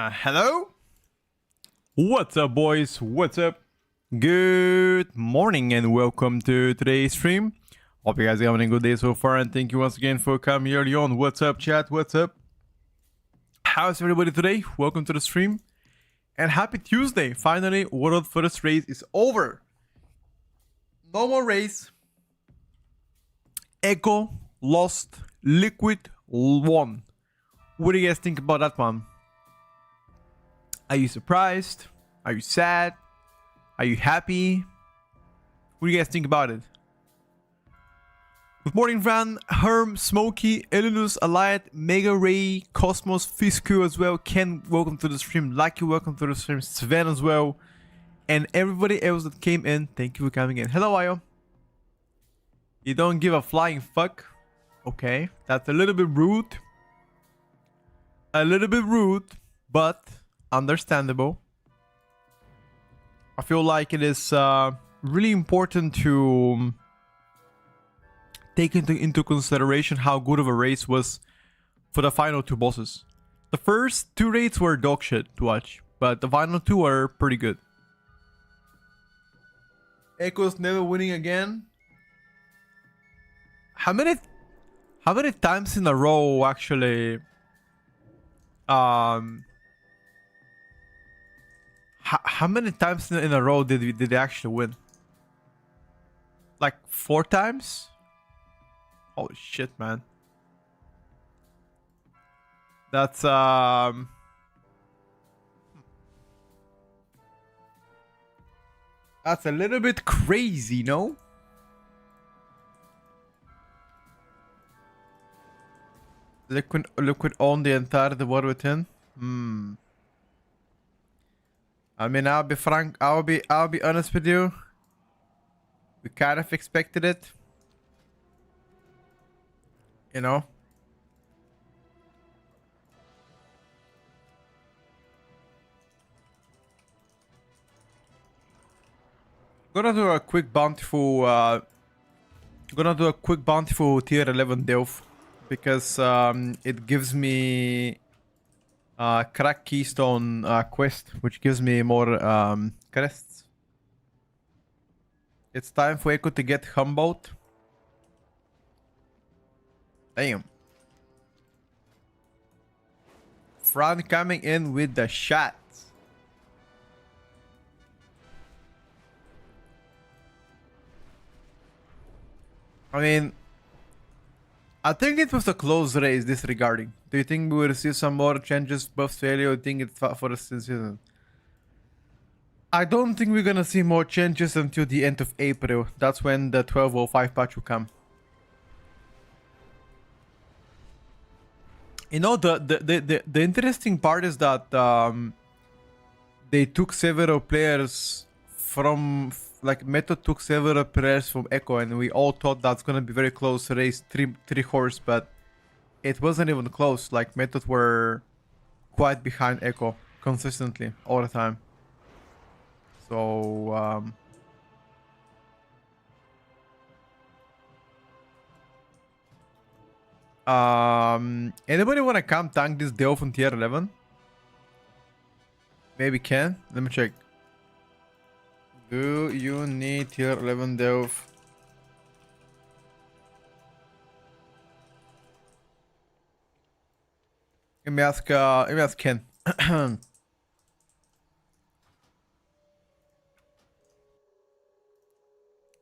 Hello? What's up, boys? What's up? Good morning and welcome to today's stream. Hope you guys are having a good day so far, and thank you once again for coming early on. What's up, chat? What's up? How's everybody today? Welcome to the stream. And happy Tuesday. Finally, World First Race is over. No more race. Echo lost. Liquid won. What do you guys think about that one? Are you surprised? Are you sad? Are you happy? What do you guys think about it? Good morning, Van, Herm, Smokey, Elinus, Allied, Mega Ray, Cosmos, Fisku as well. Ken, welcome to the stream. Lucky, welcome to the stream. Sven as well. And everybody else that came in, thank you for coming in. Hello, Ayo. You don't give a flying fuck. Okay, that's a little bit rude. A little bit rude, but understandable. I feel like it is really important to take into consideration how good of a race was for the final two bosses. The first two raids were dog shit to watch, but the final two are pretty good. Echo's never winning again. How many times in a row actually how many times in a row did they actually win? Like 4 times? Holy shit, man. That's that's a little bit crazy, no? Liquid on the entire war within. I mean, I'll be frank. I'll be honest with you. We kind of expected it. You know. Gonna do a quick bountiful. Tier 11 delve because it gives me crack keystone quest, which gives me more crests. It's time for Echo to get humbled. Damn. Fran coming in with the shots. I mean, I think it was a close race disregarding. Do you think we will see some more changes, buffs, failure? Or do you think it's for the season? I don't think we're gonna see more changes until the end of April. That's when the 12.05 patch will come. You know, the interesting part is that they took several players from, like, Method took several players from Echo, and we all thought that's gonna be very close race, three horse, but it wasn't even close. Like, Method were quite behind Echo consistently all the time. So anybody wanna come tank this Delph on tier 11? Maybe can. Let me check. Do you need tier 11 Delph? Let me ask Ken.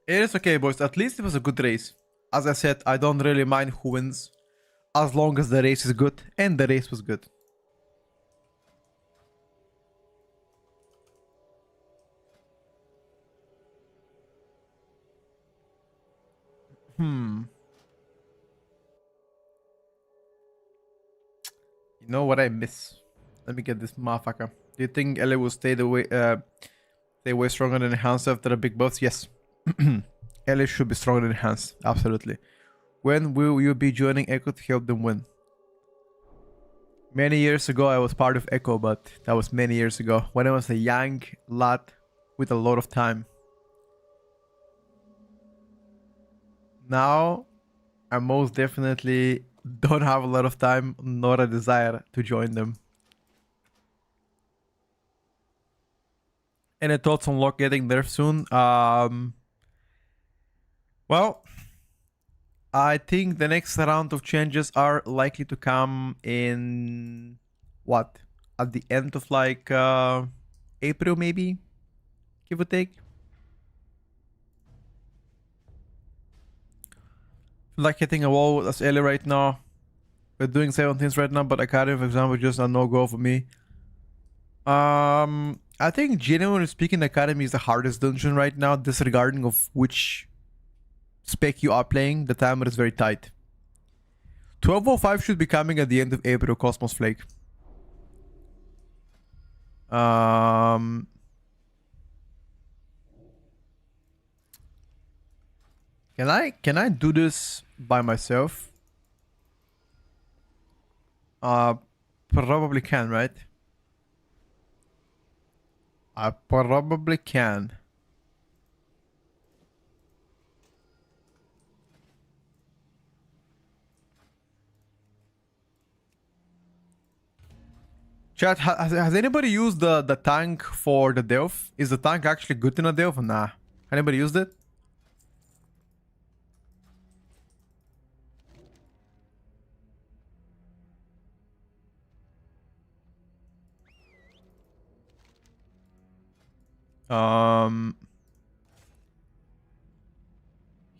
It is okay, boys. At least it was a good race. As I said, I don't really mind who wins, as long as the race is good, and the race was good. You know what I miss? Let me get this motherfucker. Do you think Ellie will stay way stronger than Enhanced after the big buffs? Yes. Ellie should be stronger than Enhanced. Absolutely. When will you be joining Echo to help them win? Many years ago, I was part of Echo, but that was many years ago. When I was a young lad with a lot of time. Now, I most definitely don't have a lot of time nor a desire to join them. Any thoughts on Lock getting there soon? Well, I think the next round of changes are likely to come in what? At the end of like April, maybe, give or take. Like hitting a wall that's early right now. We're doing 17s right now, but Academy, for example, just a no-go for me. I think genuinely speaking, Academy is the hardest dungeon right now, disregarding of which spec you are playing. The timer is very tight. 1205 should be coming at the end of April, Cosmos Flake. Can I do this by myself? Probably can, right? I probably can. Chat, has anybody used the tank for the Delph? Is the tank actually good in a Delph or nah? Anybody used it?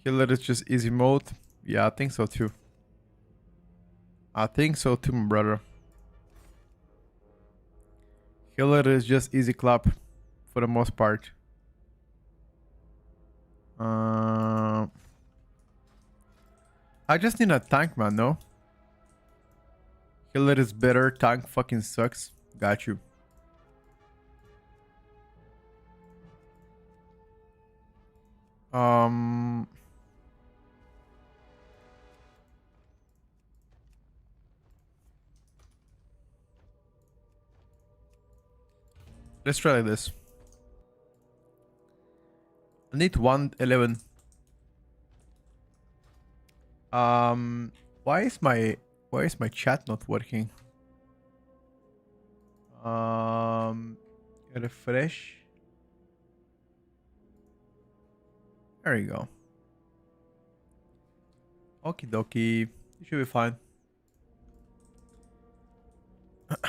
Healer is just easy mode. Yeah, I think so too. I think so too, my brother. Healer is just easy clap for the most part. I just need a tank, man, no? Healer is better, tank fucking sucks. Got you. Let's try like this. I need 111. Why is my chat not working? Refresh. There you go. Okie dokie. You should be fine.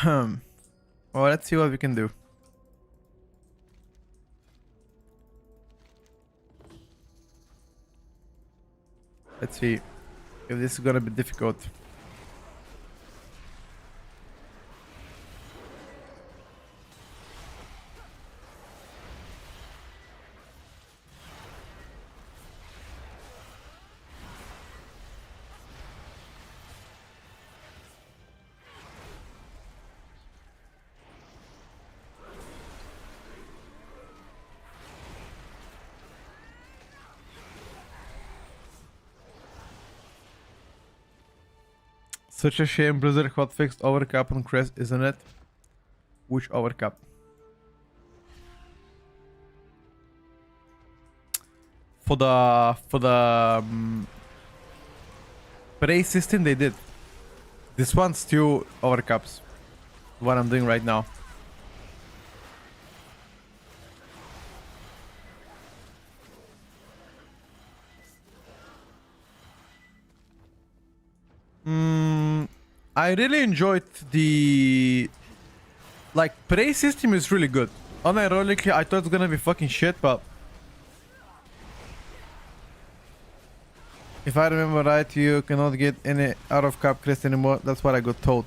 Well, let's see what we can do. Let's see if this is gonna be difficult. Such a shame Blizzard hotfixed overcap on Crest, isn't it? Which overcap? For the race system they did. This one's still overcaps. What I'm doing right now. I really enjoyed the prey system is really good. Unironically, I thought it was gonna be fucking shit, but if I remember right, you cannot get any out of cap crest anymore. That's what I got told.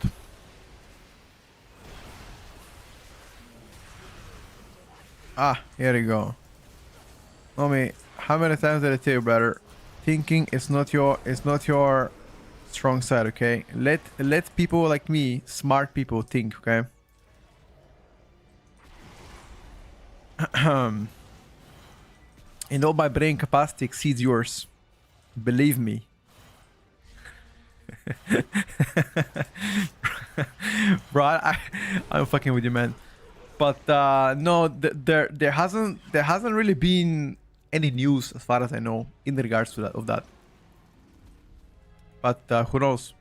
Ah, here you go. Nomi, how many times did I tell you, brother? Thinking is not your strong side, okay? Let people like me, smart people, think, okay? And all my brain capacity exceeds yours. Believe me. Bro, I'm fucking with you, man. But no, there hasn't really been any news as far as I know in regards to that. But who knows?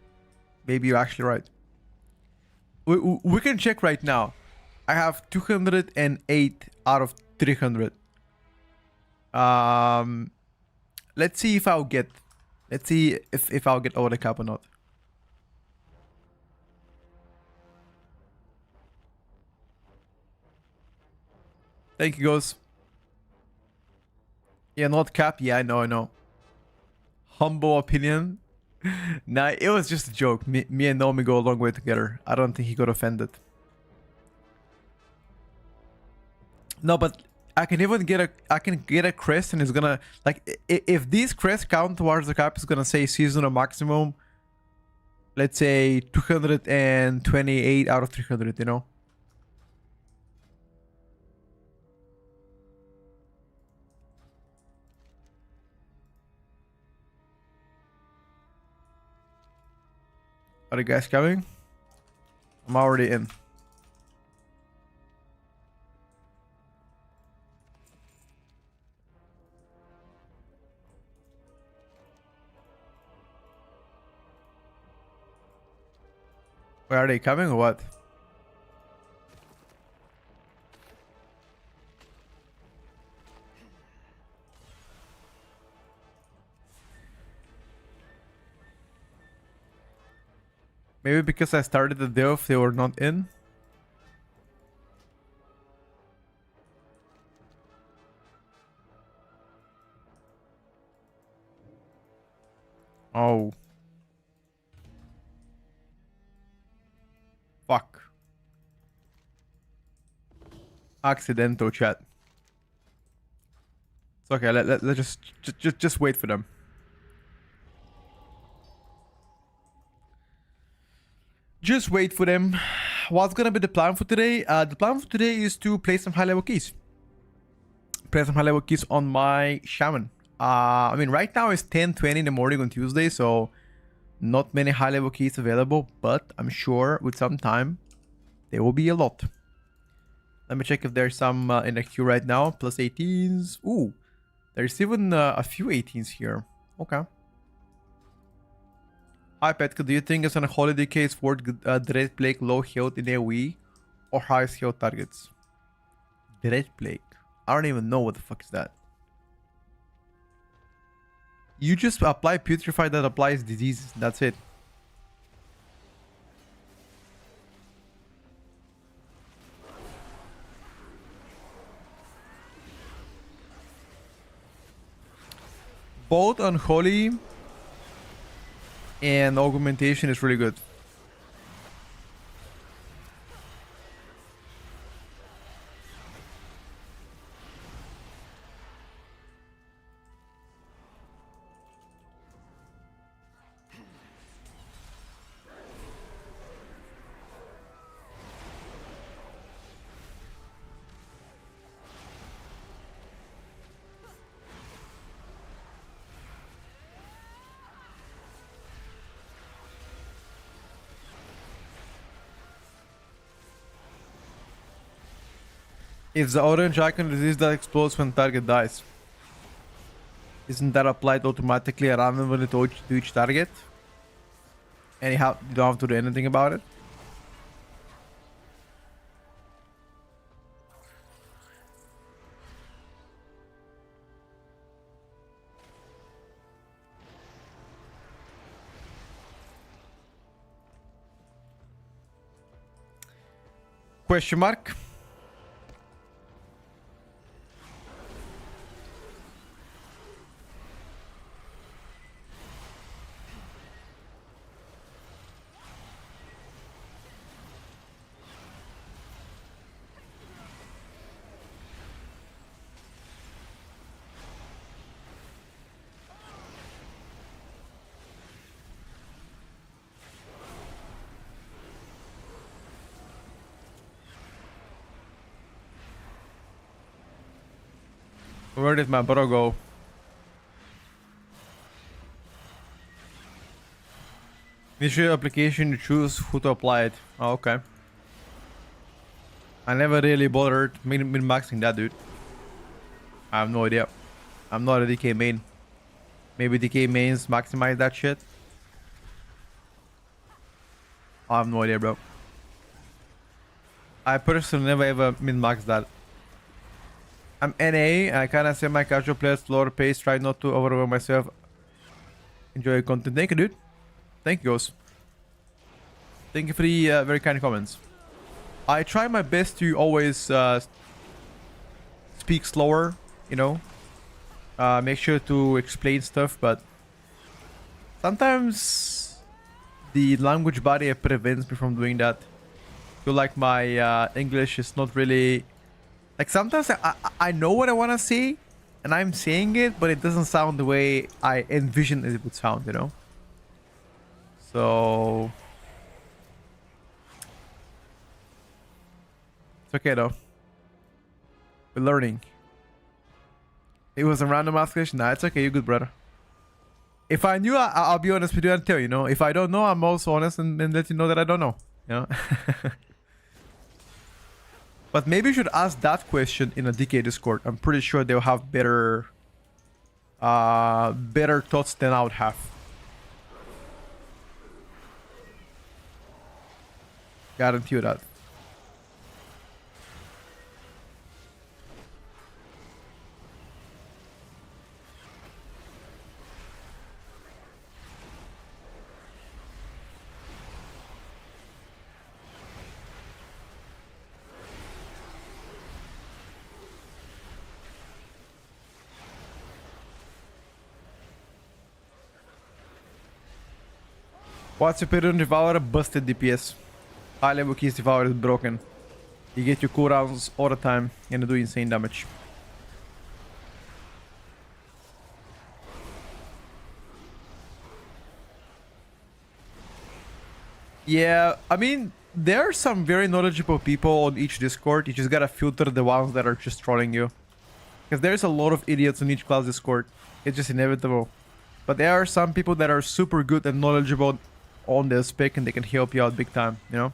Maybe you're actually right. We can check right now. I have 208 out of 300. Let's see if I'll get. Let's see if I'll get over the cap or not. Thank you, guys. Yeah, not cap. Yeah, I know. Humble opinion. Nah, it was just a joke. Me and Naomi go a long way together. I don't think he got offended. No, but I can even get a crest, and it's gonna, like, if these crests count towards the cap, it's gonna say seasonal maximum. Let's say 228 out of 300. You know. Are the guys coming? I'm already in. Where are they coming or what? Maybe because I started the deal if they were not in. Oh. Fuck. Accidental chat. It's okay, let's just wait for them. Just wait for them. What's gonna be the plan for today? The plan for today is to play some high level keys. Play some high level keys on my shaman. I mean, right now it's 10:20 in the morning on Tuesday, so not many high level keys available, but I'm sure with some time there will be a lot. Let me check if there's some in the queue right now. Plus 18s. Ooh, there's even a few 18s here. Okay. Hi Petka, do you think it's an holiday case worth Dread Plague low health in AoE or highest health targets? Dread Plague. I don't even know what the fuck is that. You just apply Putrefy that applies diseases. That's it. Both Unholy and Augmentation is really good. It's the orange icon disease that explodes when target dies. Isn't that applied automatically randomly to each target? And you don't have to do anything about it? Question mark? Where did my bro go? Initial application, you choose who to apply it. Oh, okay. I never really bothered min-maxing that, dude. I have no idea. I'm not a DK main. Maybe DK mains maximize that shit. I have no idea, bro. I personally never ever min-max that. I'm NA. I kinda say my casual players, slower pace, try not to overwhelm myself. Enjoy content. Thank you, dude. Thank you, guys. Thank you for the very kind comments. I try my best to always speak slower, you know. Make sure to explain stuff, but sometimes the language barrier prevents me from doing that. I feel like my English is not really... Like sometimes I know what I want to say, and I'm saying it, but it doesn't sound the way I envision it would sound, you know? So... It's okay though. We're learning. It was a random ask question. Nah, it's okay. You're good, brother. If I knew, I'll be honest with you and tell you, you know. If I don't know, I'm also honest and let you know that I don't know. You know? But maybe you should ask that question in a DK Discord. I'm pretty sure they'll have better thoughts than I would have. Guarantee you that. What's your opinion on Devour? Busted DPS. High level keys Devour is broken. You get your cooldowns all the time and do insane damage. Yeah, I mean, there are some very knowledgeable people on each Discord. You just gotta filter the ones that are just trolling you. Because there's a lot of idiots on each class Discord. It's just inevitable. But there are some people that are super good and knowledgeable on their spec and they can help you out big time, you know?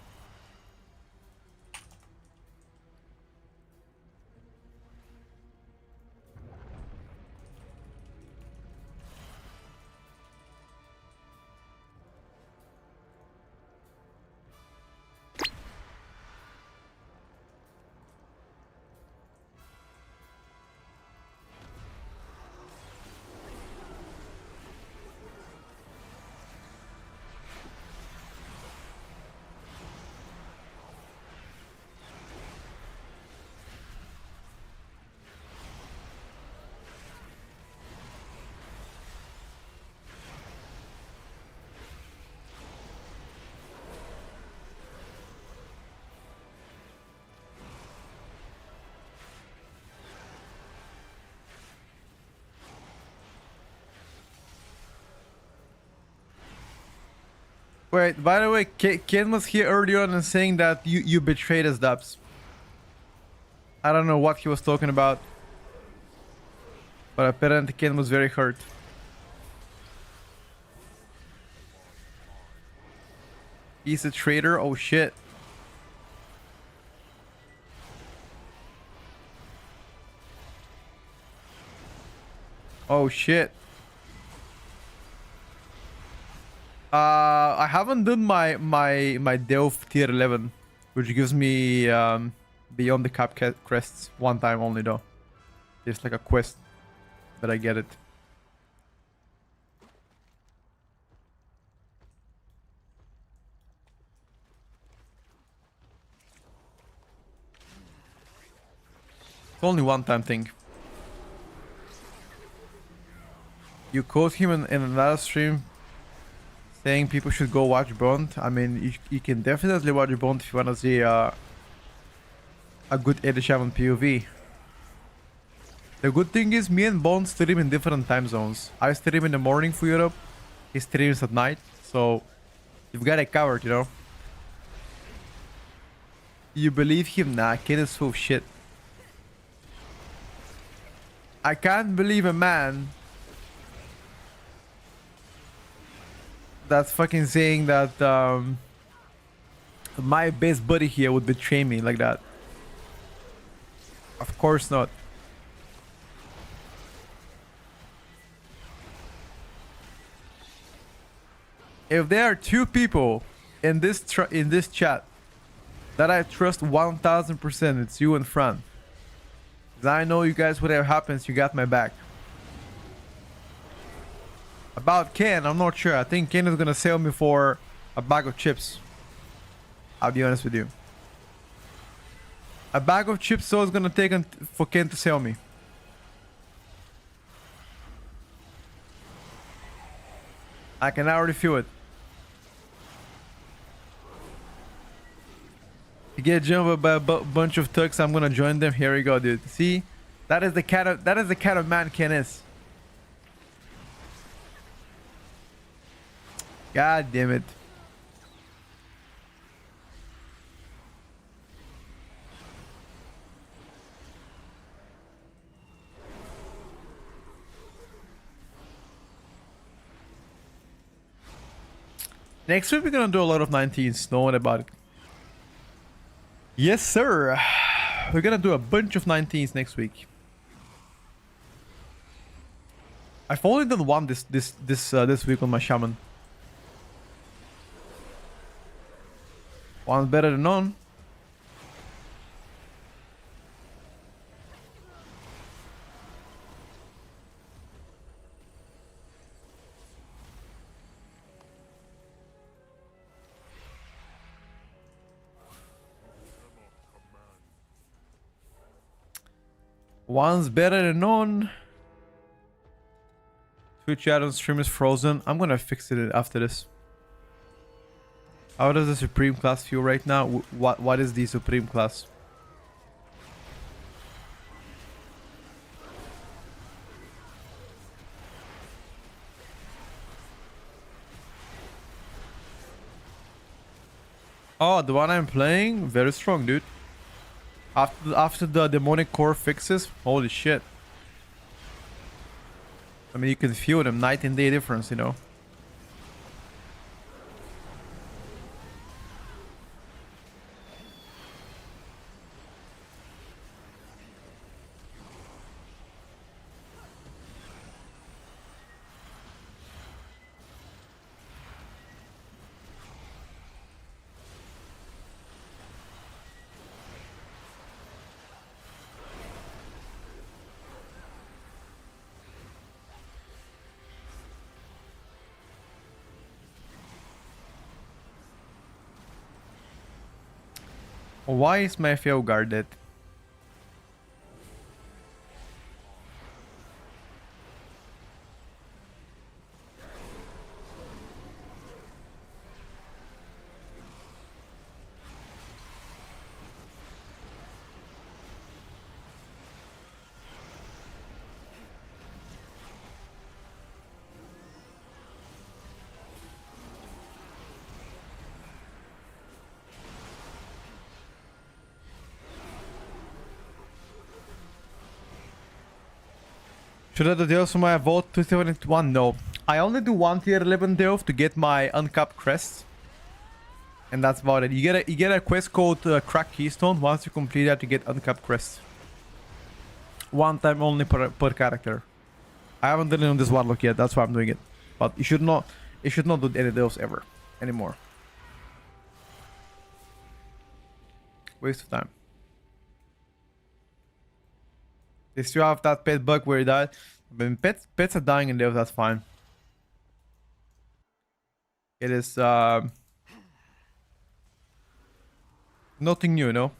Wait, by the way, Ken was here earlier on and saying that you betrayed us, Dubs. I don't know what he was talking about. But apparently Ken was very hurt. He's a traitor? Oh shit. Oh shit. I haven't done my Delph tier 11, which gives me beyond the cap crests one time only though. It's like a quest that I get it. It's only one time thing. You quote him in another stream saying people should go watch Bond. I mean, you can definitely watch Bond if you want to see a good 87 POV. The good thing is me and Bond stream in different time zones. I stream in the morning for Europe, he streams at night, so you've got it covered, you know. You believe him? Nah, kid is full of shit. I can't believe a man that's fucking saying that my best buddy here would betray me like that. Of course not. If there are two people in this chat that I trust 1000%. It's you and Fran. Because I know you guys, whatever happens, you got my back. About Ken, I'm not sure. I think Ken is gonna sell me for a bag of chips. I'll be honest with you. A bag of chips so is gonna take for Ken to sell me. I can already feel it. You get jumped by a bunch of thugs, I'm gonna join them. Here we go, dude. See? That is the kind of man Ken is. God damn it. Next week we're gonna do a lot of 19s, don't worry about it. Yes, sir. We're gonna do a bunch of 19s next week. I've only done one this week on my shaman. One's better than none. One's better than none. Twitch add-on stream is frozen. I'm gonna fix it after this. How does the Supreme class feel right now? What is the Supreme class? Oh, the one I'm playing? Very strong, dude. After the demonic core fixes, holy shit. I mean, you can feel them night and day difference, you know. Why is my Theo guarded? Should I do deals for my vault 271? No. I only do one tier 11 delve to get my uncapped crest. And that's about it. You get a quest called Crack Keystone. Once you complete that, you get uncapped crest. One time only per character. I haven't done it on this warlock yet, that's why I'm doing it. But you should not do any delves ever anymore. Waste of time. They still have that pet bug where he died. When pets are dying in delves, that's fine. It is nothing new, no?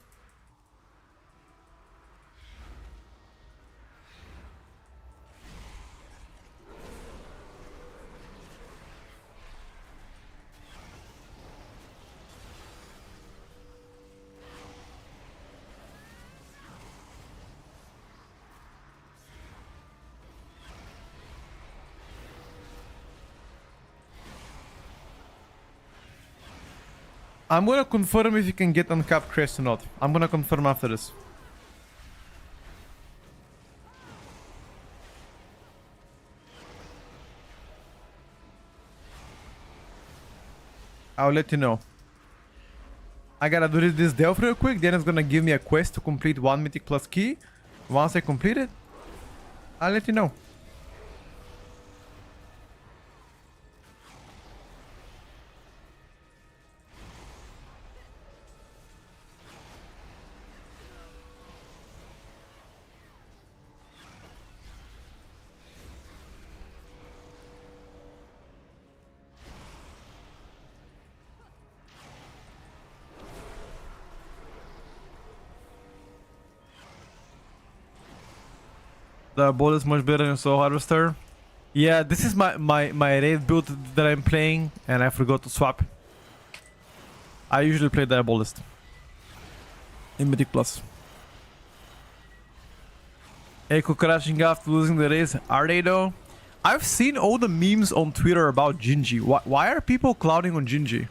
I'm gonna confirm if you can get uncapped crest or not. I'm gonna confirm after this. I'll let you know. I gotta do this delve real quick, then it's gonna give me a quest to complete one mythic plus key. Once I complete it, I'll let you know. The ball is much better than Soul Harvester. Yeah, this is my raid build that I'm playing, and I forgot to swap. I usually play Diabolist in Mythic Plus. Echo crashing after losing the race. Are they though? I've seen all the memes on Twitter about Gingy. Why are people clouding on Gingy?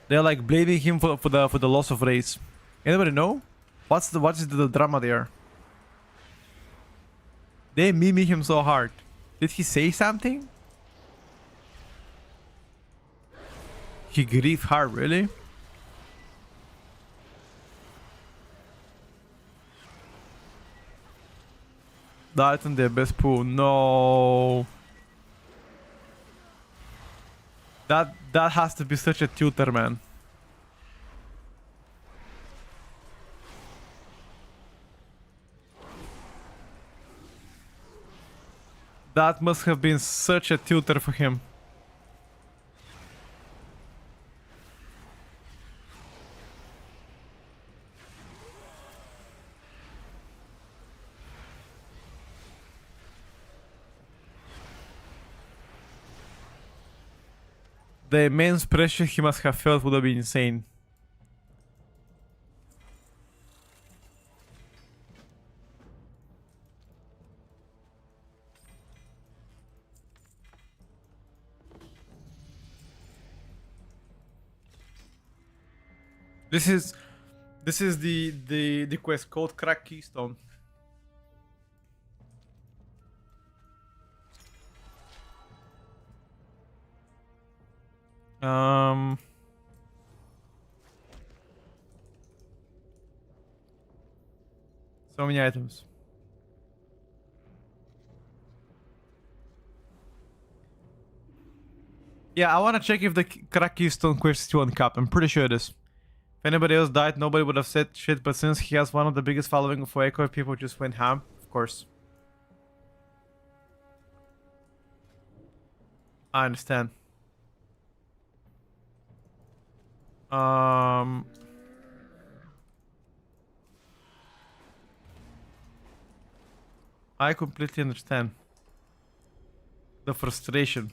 They're like blaming him for the loss of race. Anybody know? What's the drama there? They meme him so hard. Did he say something? He grieved hard, really? That's in the best pool. No. That has to be such a tutor, man. That must have been such a tutor for him. The immense pressure he must have felt would have been insane. This is the quest called Crack Keystone. So many items. Yeah, I want to check if the Crack Keystone quest is still on cap. I'm pretty sure it is. If anybody else died, nobody would have said shit, but since he has one of the biggest following for Echo, people just went ham, of course. I understand. I completely understand the frustration.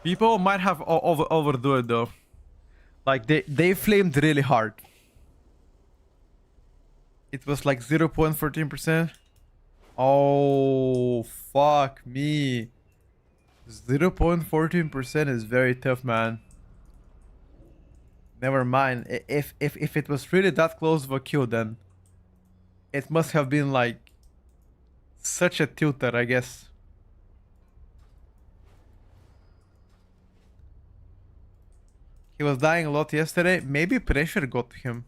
People might have overdo it though. Like they flamed really hard. It was like 0.14%. Oh fuck me. 0.14% is very tough, man. Never mind. If it was really that close of a kill, then it must have been like such a tilter, I guess. He was dying a lot yesterday. Maybe pressure got to him.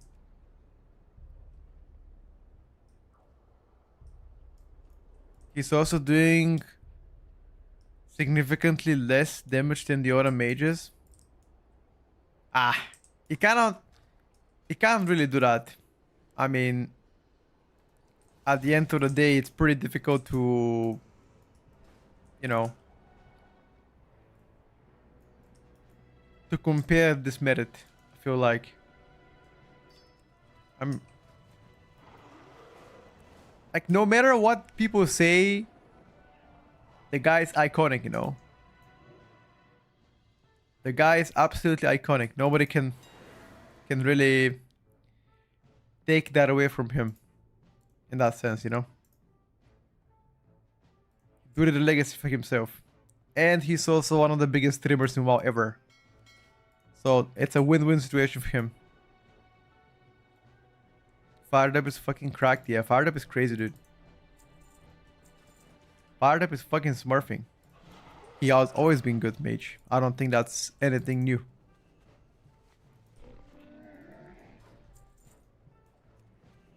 He's also doing significantly less damage than the other mages. He can't really do that. I mean, at the end of the day, it's pretty difficult to, you know, to compare this merit. I feel like I'm like, no matter what people say, the guy is iconic, you know. The guy is absolutely iconic. Nobody can really take that away from him in that sense, you know. Built a legacy for himself. And he's also one of the biggest streamers in WoW ever. So it's a win-win situation for him. Fired Up is fucking cracked. Yeah, Fired Up is crazy, dude. Fired Up is fucking smurfing. He has always been good mage. I don't think that's anything new.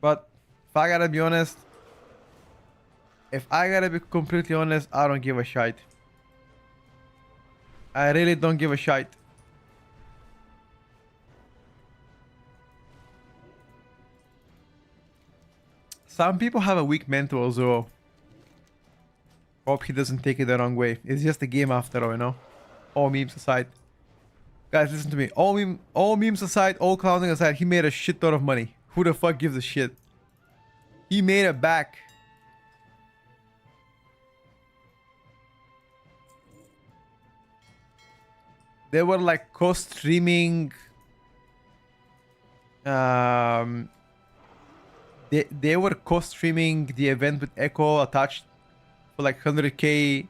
But if I gotta be honest, completely honest, I don't give a shite. I really don't give a shite. Some people have a weak mental, so hope he doesn't take it the wrong way. It's just a game after all, you know? All memes aside. Guys, listen to me. All memes aside, all clowning aside, he made a shit ton of money. Who the fuck gives a shit? He made it back. They were like co-streaming. They were co-streaming the event with Echo attached for like 100k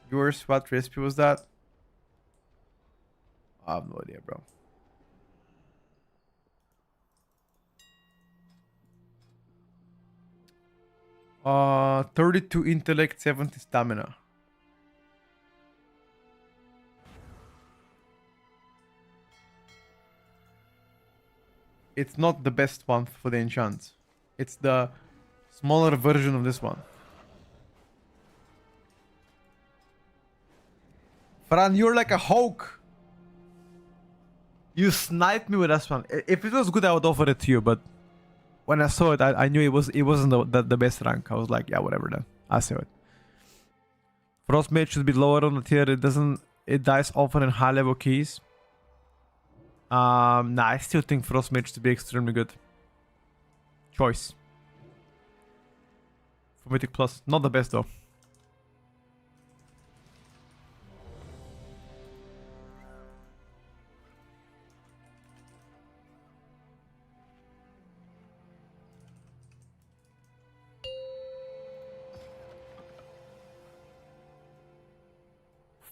viewers. What recipe was that? I have no idea, bro. Uh, 32 intellect, 70 stamina. It's not the best one for the enchants. It's the smaller version of this one. Fran, you're like a Hulk. You sniped me with this one. If it was good, I would offer it to you, but when I saw it, I knew it wasn't the best rank. I was like, yeah, whatever then. I saw it. Frostmage should be lower on the tier. It dies often in high level keys. Nah, I still think Frostmage to be extremely good choice for Mythic Plus. Not the best though.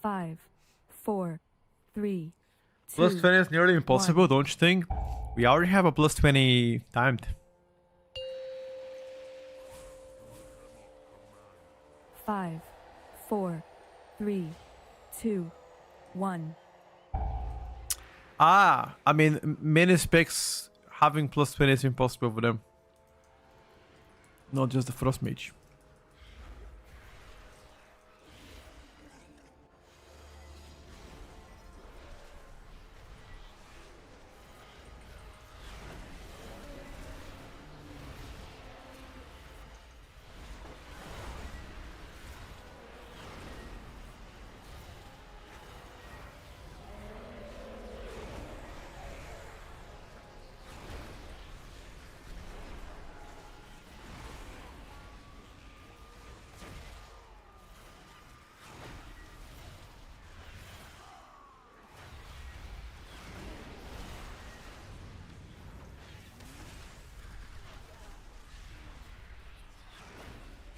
Five, 4, 3, 2. Plus 20 is nearly impossible, don't you think? We already have a plus 20 timed. 5, 4, 3, 2, 1. Ah, I mean, many specs having plus 20 is impossible for them. Not just the Frost Mage.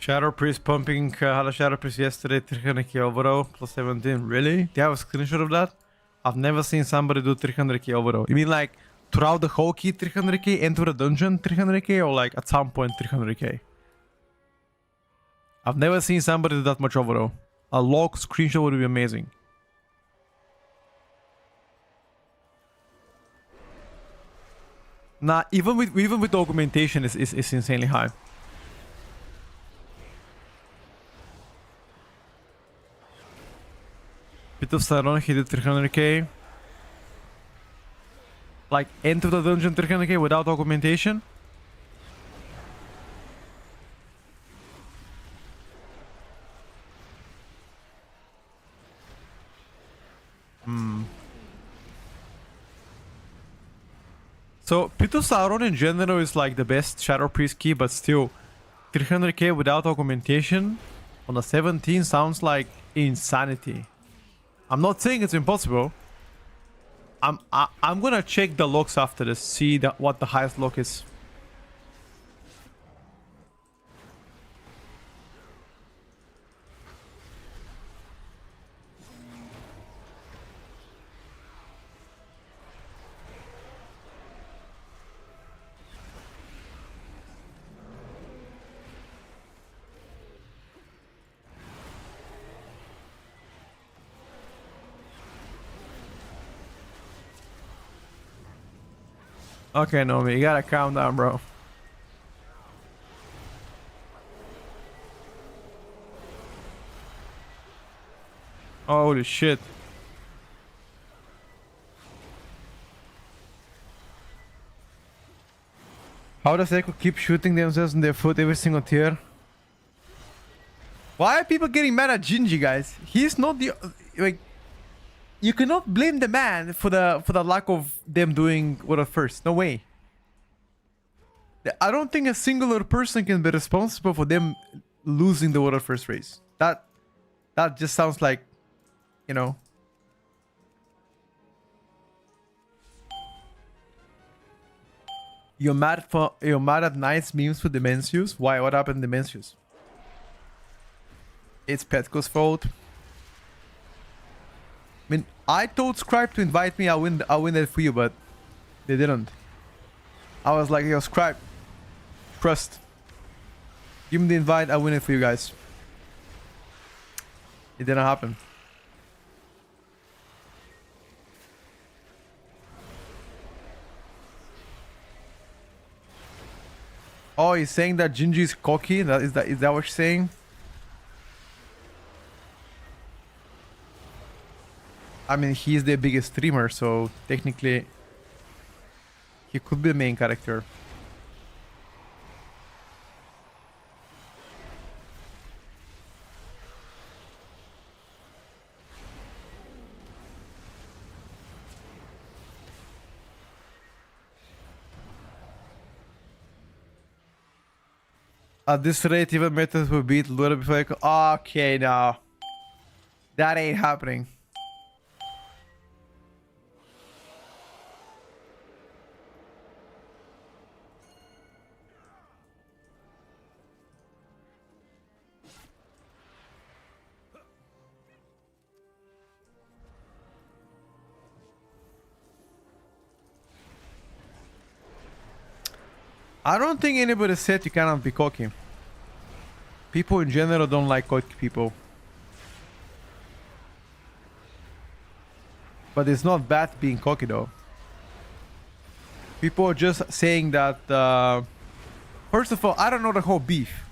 Shadow Priest pumping, had a Shadow Priest yesterday, 300k overall, plus 17. Really? Do you have a screenshot of that? I've never seen somebody do 300k overall. You mean like throughout the whole key 300k, enter a dungeon 300k, or like at some point 300k? I've never seen somebody do that much overall. A log screenshot would be amazing. Nah, even with augmentation is insanely high. Bit of Saron, he did 300k. Like, enter the dungeon 300k without augmentation? So, Pit of Sauron in general is like the best Shadow Priest key, but still, 300k without augmentation on a 17 sounds like insanity. I'm not saying it's impossible. I'm gonna check the logs after this, see what the highest log is. Okay, Nomi, you gotta calm down, bro. Holy shit. How does Echo keep shooting themselves in their foot every single tier? Why are people getting mad at Gingy, guys? He's not the like. You cannot blame the man for the lack of them doing water first. No way. I don't think a singular person can be responsible for them losing the water first race. That just sounds like, you know. You're mad at nice memes for Dimensius? Why? What happened to Dimensius? It's Petco's fault. I mean, I told Scribe to invite me. I'll win it for you, but they didn't. I was like, yo, Scribe, trust. Give me the invite. I'll win it for you guys. It didn't happen. Oh, he's saying that Gingy is cocky. Is that what you're saying? I mean, he's the biggest streamer, so technically he could be the main character. At this rate, even Metas will beat Lura before I okay, no. That ain't happening. I don't think anybody said you cannot be cocky. People in general don't like cocky people. But it's not bad being cocky though. People are just saying that, first of all, I don't know the whole beef.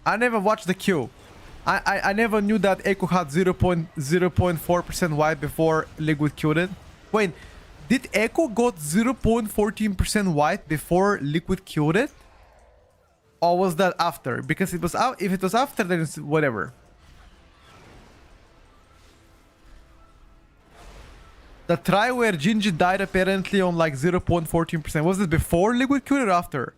I never watched the kill. I never knew that Echo had 0.4% wipe before Liquid killed it. Wait, did Echo got 0.14% wipe before Liquid killed it? Or was that after? Because it was out. If it was after, then it's whatever. The try where Gingy died apparently on like 0.14%. Was it before Liquid killed it or after?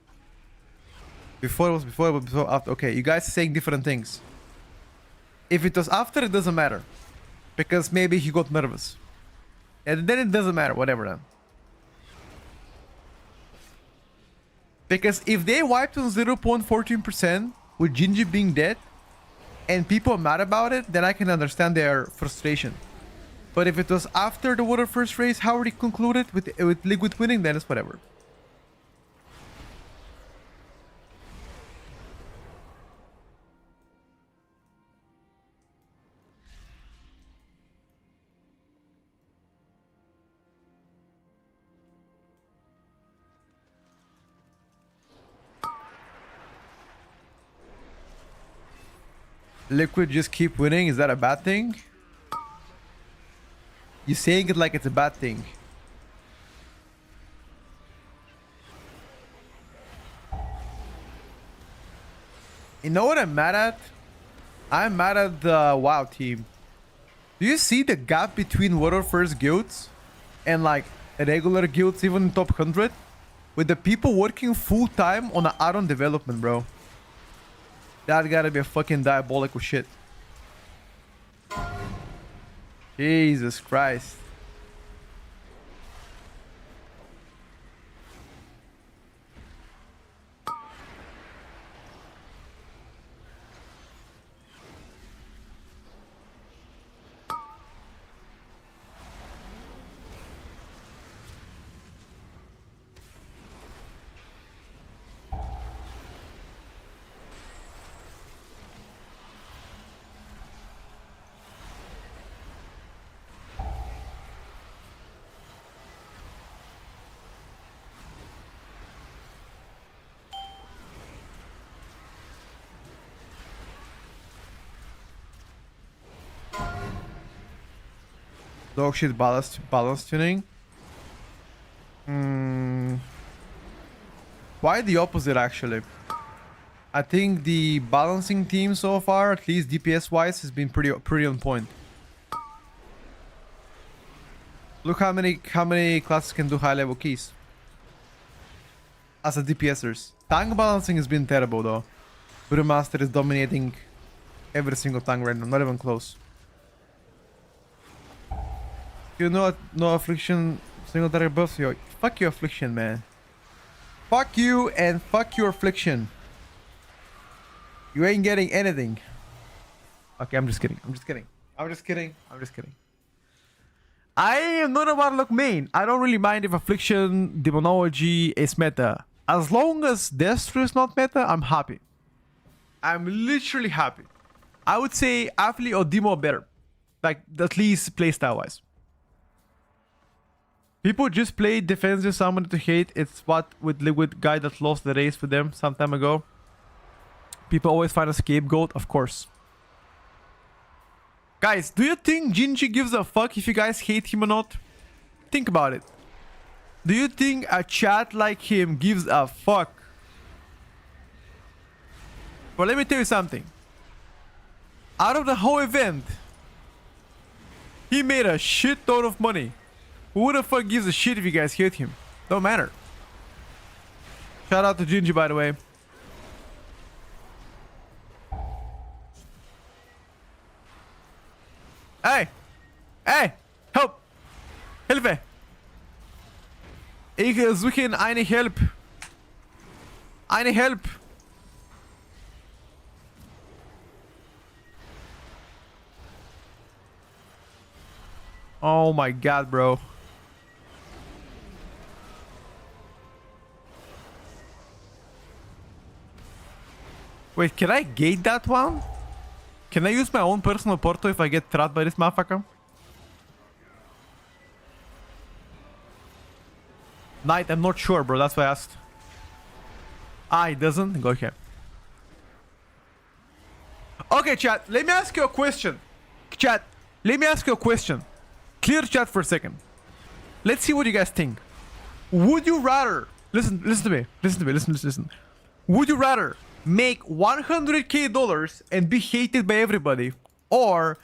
Before it was before, but before after. Okay, you guys are saying different things. If it was after, it doesn't matter. Because maybe he got nervous. And then it doesn't matter, whatever then. Because if they wiped on 0.14% with Gingy being dead and people are mad about it, then I can understand their frustration. But if it was after the water first race, how already concluded with Liquid winning, then it's whatever. Liquid just keep winning, is that a bad thing? You're saying it like it's a bad thing. You know what I'm mad at? I'm mad at the WoW team. Do you see the gap between water first guilds and like regular guilds, even in top 100? With the people working full time on the add-on development, bro. That gotta be a fucking diabolical shit. Jesus Christ. Dog shit balance tuning. Why the opposite actually? I think the balancing team so far, at least DPS wise, has been pretty on point. Look how many classes can do high level keys as a DPSers. Tank balancing has been terrible though. Brewmaster is dominating every single tank right now, not even close. You know, no affliction, single target buffs. Yo, fuck your affliction, man. Fuck you and fuck your affliction. You ain't getting anything. Okay, I'm just kidding. I'm just kidding. I'm just kidding. I'm just kidding. I am not a Warlock main. I don't really mind if affliction, demonology is meta. As long as Destro is not meta, I'm happy. I'm literally happy. I would say Affli or Demo better. Like, at least playstyle wise. People just play defensive summon to hate. It's what with Liquid guy that lost the race for them some time ago. People always find a scapegoat, of course. Guys, do you think Jinji gives a fuck if you guys hate him or not? Think about it. Do you think a chat like him gives a fuck? But let me tell you something. Out of the whole event, he made a shit ton of money. Who the fuck gives a shit if you guys hate him? Don't matter. Shout out to Jinji, by the way. Hey! Hey! Help! Hilfe! Ich suche eine Help. Eine Help. Oh my god, bro. Wait, can I gate that one? Can I use my own personal portal if I get trapped by this motherfucker? Knight, I'm not sure, bro. That's why I asked. Ah, it doesn't? Go here. Okay, chat. Let me ask you a question. Chat, let me ask you a question. Clear chat for a second. Let's see what you guys think. Would you rather... Listen to me. Listen. Would you rather make $100K and be hated by everybody, or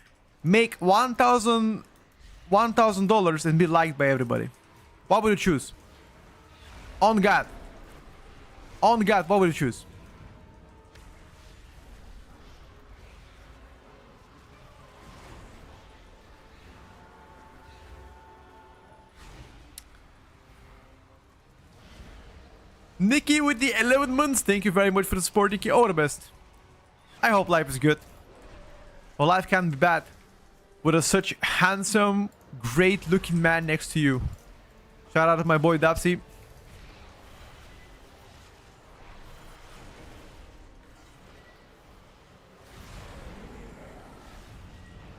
make $1,000 and be liked by everybody? What would you choose? On God, what would you choose? Nikki with the 11 months, thank you very much for the support, Nikki. All the best. I hope life is good. Well, life can't be bad with a such handsome, great looking man next to you. Shout out to my boy Dapsy.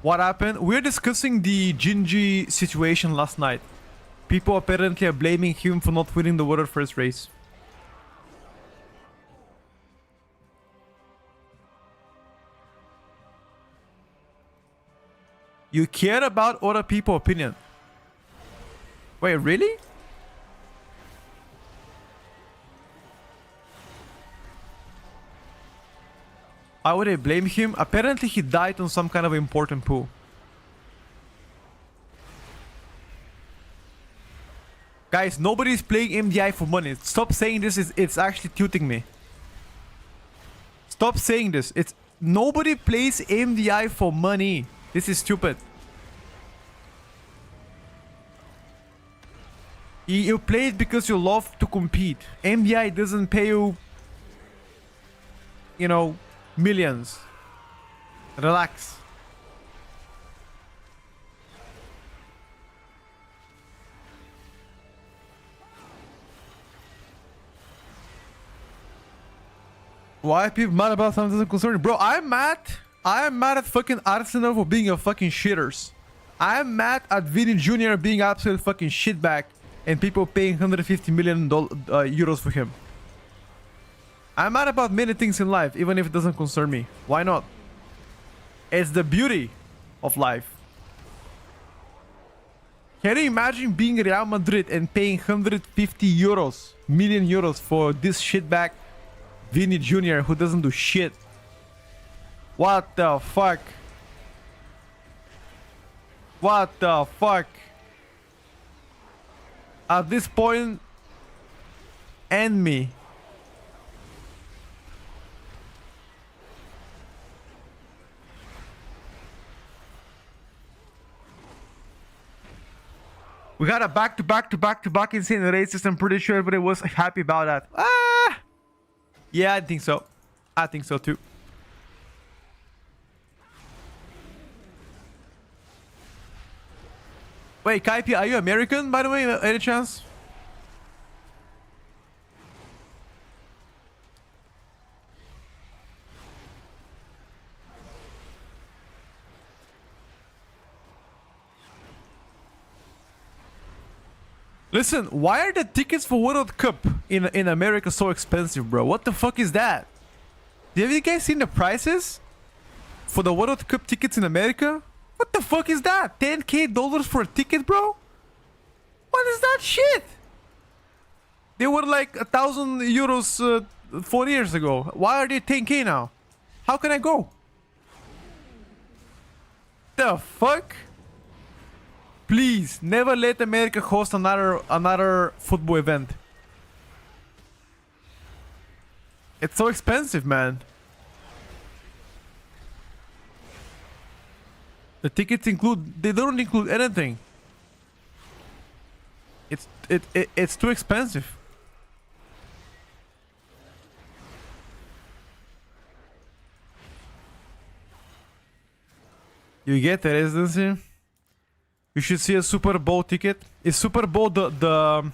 What happened? We're discussing the Jinji situation last night. People apparently are blaming him for not winning the water first race. You care about other people's opinion. Wait, really? Why would I blame him? Apparently he died on some kind of important pool. Guys, nobody's playing MDI for money. Stop saying this. It's actually tilting me. Stop saying this. It's nobody plays MDI for money. This is stupid. You play it because you love to compete. MDI doesn't pay you, you know, millions. Relax. Why are people mad about something that doesn't concern you? Bro, I'm mad at fucking Arsenal for being a fucking shitters. I'm mad at Vinny Jr. being absolute fucking shitbag and people paying 150 million euros for him. I'm mad about many things in life, even if it doesn't concern me. Why not? It's the beauty of life. Can you imagine being Real Madrid and paying 150 million euros for this shitbag Vinny Jr. who doesn't do shit. What the fuck? What the fuck? At this point, end me. We got a back-to-back insane races. I'm pretty sure everybody was happy about that. Ah! Yeah, I think so. I think so too. Wait, Kaipi, are you American, by the way, any chance? Listen, why are the tickets for World Cup in America so expensive, bro? What the fuck is that? Have you guys seen the prices for the World Cup tickets in America? What the fuck is that? $10K for a ticket, bro? What is that shit? They were like 1,000 euros 4 years ago. Why are they 10K now? How can I go? The fuck? Please, never let America host another football event. It's so expensive, man. The tickets they don't include anything. It's too expensive. You get the residency? You should see a Super Bowl ticket. Is Super Bowl the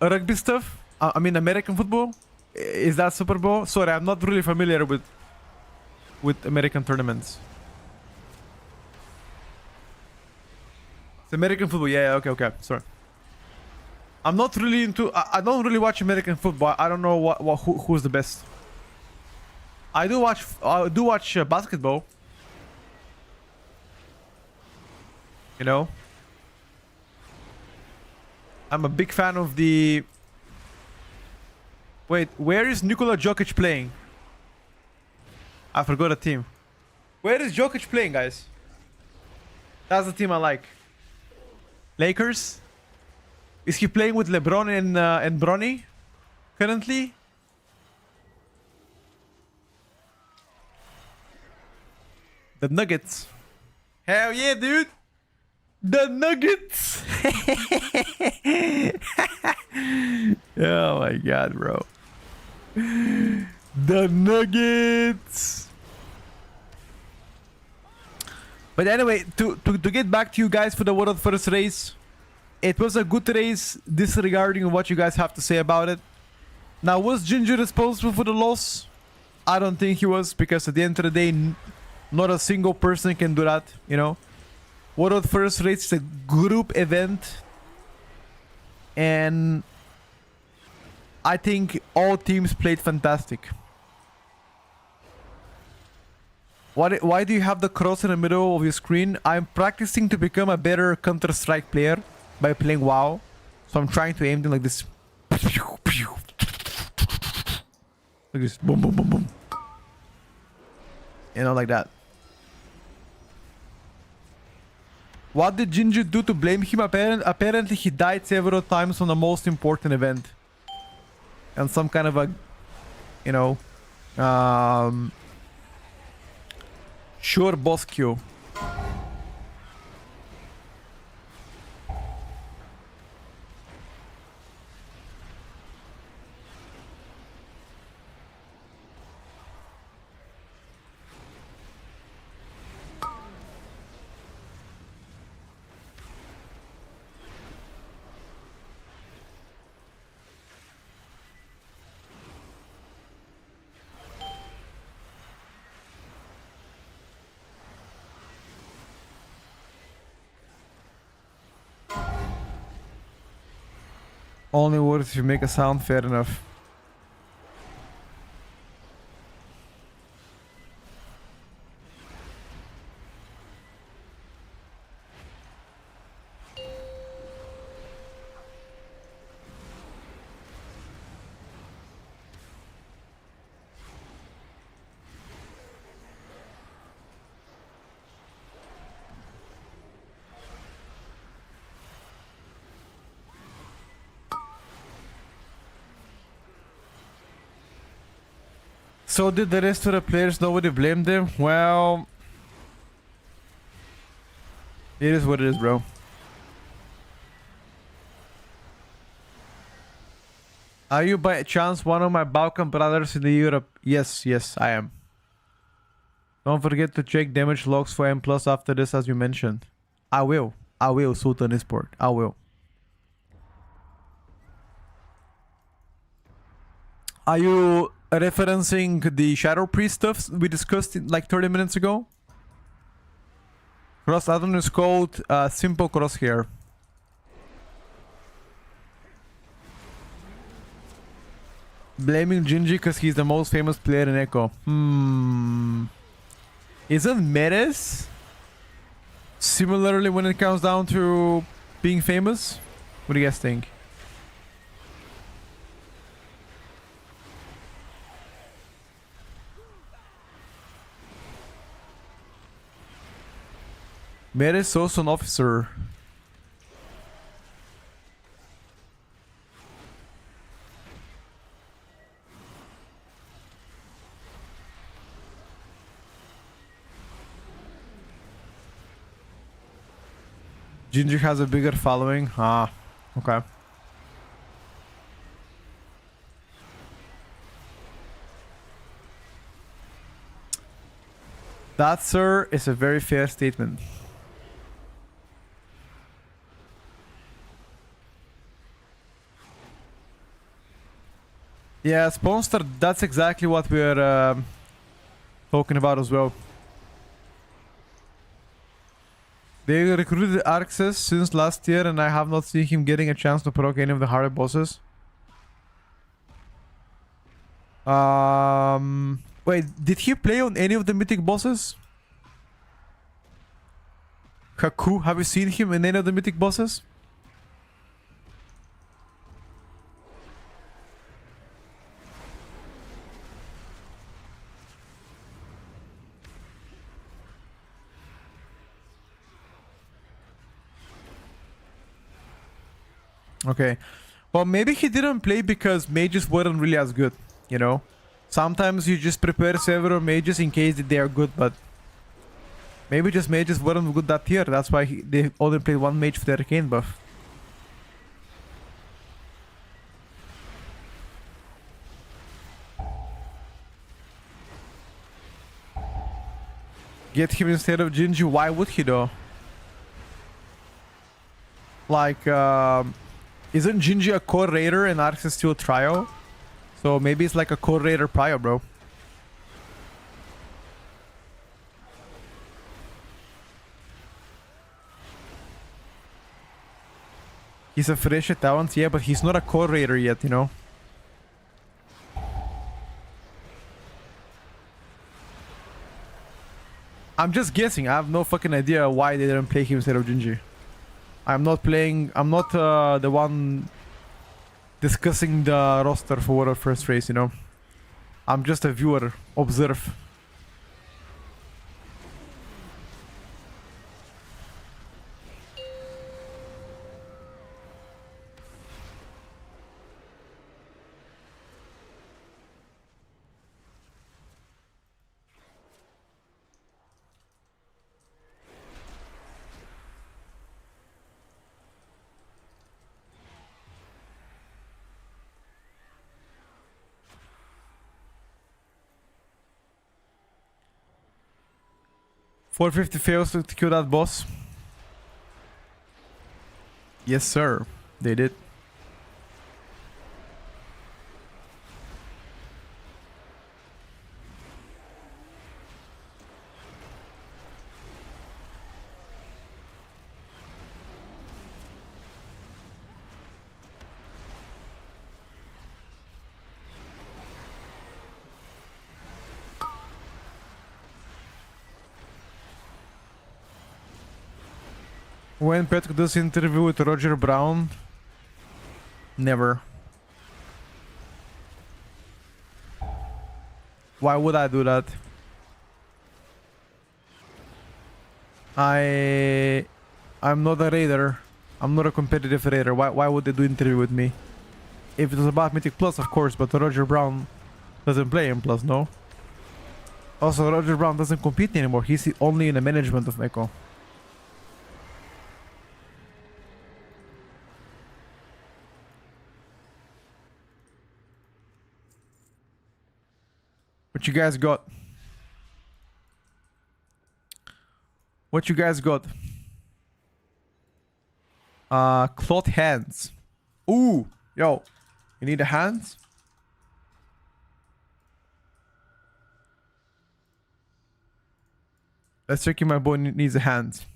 rugby stuff? I mean American football? Is that Super Bowl? Sorry, I'm not really familiar with American tournaments. It's American football. Yeah, okay. Sorry. I'm not really into. I don't really watch American football. I don't know who's the best. I do watch basketball. You know, I'm a big fan of the. Wait, where is Nikola Jokic playing? I forgot a team. Where is Jokic playing, guys? That's the team I like. Lakers? Is he playing with LeBron and Bronny currently? The Nuggets. Hell yeah, dude! The Nuggets! Oh my god, bro. The Nuggets! But anyway, to get back to you guys for the world first race, it was a good race, disregarding what you guys have to say about it. Now, was Ginger responsible for the loss? I don't think he was, because at the end of the day, not a single person can do that, you know? World first race is a group event, and I think all teams played fantastic. Why do you have the cross in the middle of your screen? I'm practicing to become a better Counter-Strike player by playing WoW. So I'm trying to aim them like this. Like this. Boom, boom, boom, boom. You know, like that. What did Ginger do to blame him? Apparently he died several times on the most important event. And some kind of a, you know, sure boss kill. Only words if you make a sound, fair enough. So did the rest of the players, nobody blamed them? Well, it is what it is, bro. Are you by chance one of my Balkan brothers in the Europe? Yes, yes, I am. Don't forget to check damage logs for M+ after this, as you mentioned. I will, Sultan Esport. I will. Are you referencing the Shadow Priest stuff we discussed like 30 minutes ago? Cross add-on is called Simple Crosshair. Blaming Gingy because he's the most famous player in Echo. Isn't Meres similarly when it comes down to being famous? What do you guys think? Meres is also an officer. Ginger has a bigger following. Ah, okay. That, sir, is a very fair statement. Yeah, Sponster, that's exactly what we're talking about as well. They recruited Arxes since last year and I have not seen him getting a chance to proc any of the harder bosses. Wait, did he play on any of the mythic bosses? Haku, have you seen him in any of the mythic bosses? Okay. Well, maybe he didn't play because mages weren't really as good, you know? Sometimes you just prepare several mages in case that they are good, but maybe just mages weren't good that tier. That's why they only played one mage for the arcane buff. Get him instead of Gingy. Why would he though? Like, isn't Gingy a core raider and Arx is still a trio? So maybe it's like a core raider prio, bro. He's a fresh talent, yeah, but he's not a core raider yet, you know? I'm just guessing. I have no fucking idea why they didn't play him instead of Gingy. I'm not the one discussing the roster for World First Race, you know? I'm just a viewer. Observe. $450 fails to kill that boss. Yes, sir. They did. When Patrick does interview with Roger Brown? Never. Why would I do that? I'm not a raider. I'm not a competitive raider. Why would they do interview with me? If it was about Mythic Plus, of course, but Roger Brown doesn't play M+, no? Also, Roger Brown doesn't compete anymore. He's only in the management of Echo. What you guys got? What you guys got? Cloth hands. Ooh, yo, you need the hands? Let's check if my boy needs the hands.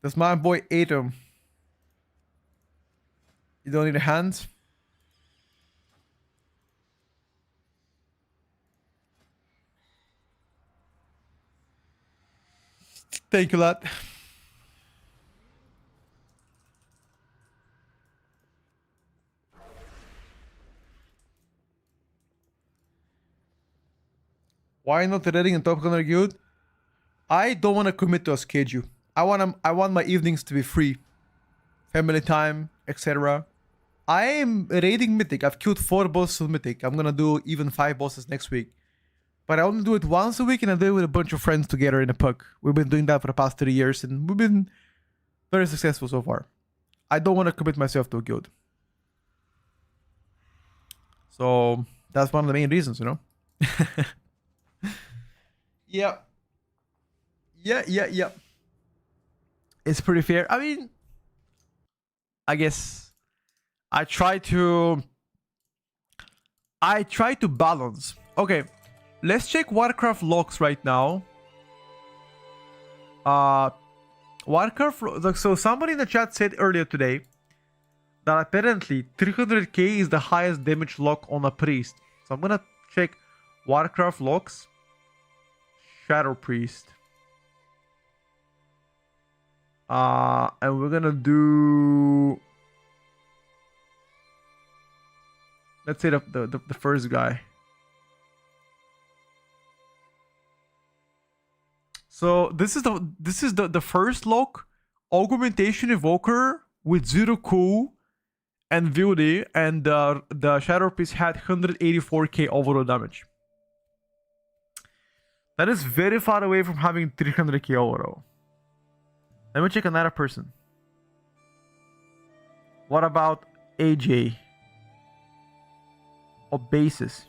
Does my boy ate him? You don't need the hands? Thank you, lad. Why not raiding in Top Gunner Guild? I don't want to commit to a schedule. I want my evenings to be free. Family time, etc. I am raiding Mythic. I've killed 4 bosses with Mythic. I'm gonna do even 5 bosses next week. But I only do it once a week and I do it with a bunch of friends together in a puck. We've been doing that for the past 3 years and we've been very successful so far. I don't want to commit myself to a guild. So that's one of the main reasons, you know? Yeah. Yeah. It's pretty fair. I mean, I guess I try to balance. Okay, let's check Warcraft logs right now. Warcraft. So somebody in the chat said earlier today that apparently 300k is the highest damage log on a priest. So I'm gonna check Warcraft logs. Shadow Priest. And we're gonna do, let's say the first guy. So this is the first lock, Augmentation Evoker with 0 cool and VOD, and the Shadow Priest had 184k overall damage. That is very far away from having 300k overall. Let me check another person. What about AJ? Or Basis?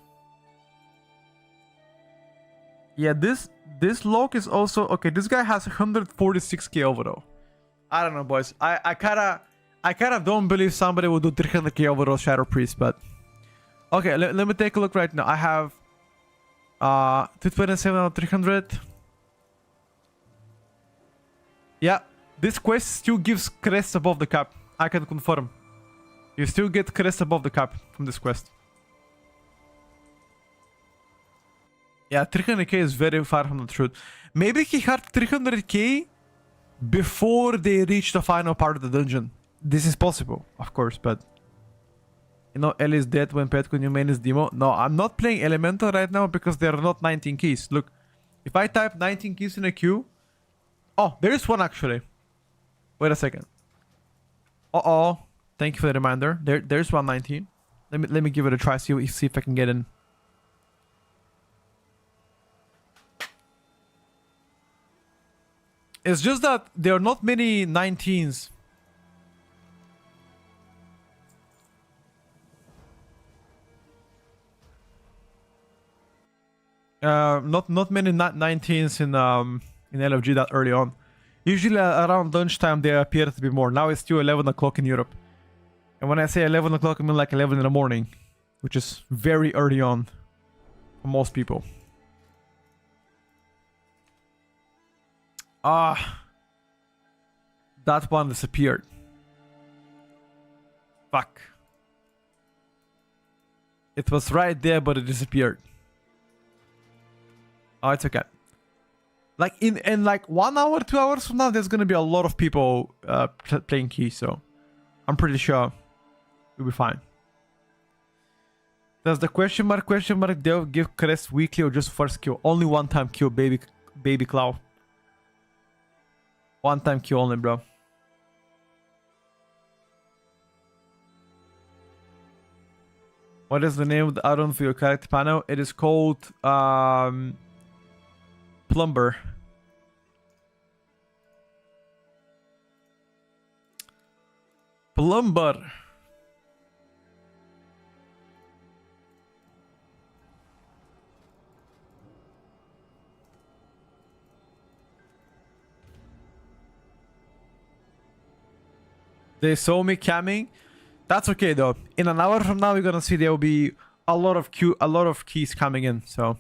Yeah, this log is also okay. This guy has 146k overall. I don't know, boys. I kinda don't believe somebody will do 300k overall Shadow Priest, but okay. Let me take a look right now. I have 227 out of 300. Yeah, this quest still gives crests above the cap. I can confirm. You still get crests above the cap from this quest. Yeah, 300k is very far from the truth. Maybe he had 300k before they reach the final part of the dungeon. This is possible, of course, but you know, Ellie is dead when Petco new main is demo. No, I'm not playing Elemental right now because there are not 19 keys. Look, if I type 19 keys in a queue... Oh, there is one actually. Wait a second. Uh-oh. Thank you for the reminder. There's 119. Let me give it a try, see if I can get in. It's just that there are not many 19s. Not many 19s in LFG that early on. Usually around lunchtime they appear to be more. Now it's still 11 o'clock in Europe. And when I say 11 o'clock, I mean like 11 in the morning, which is very early on for most people. That one disappeared. Fuck. It was right there, but it disappeared. Oh, it's okay. Like in like 1 hour, 2 hours from now, there's gonna be a lot of people playing keys, so I'm pretty sure we'll be fine. Does the question mark they'll give crest weekly or just first kill? Only one time kill, baby Clow. One-time Q only, bro. What is the name of the add-on for your character panel? It is called Plumber. Plumber. They saw me camming. That's okay though. In an hour from now, we're gonna see there will be a lot of keys coming in. So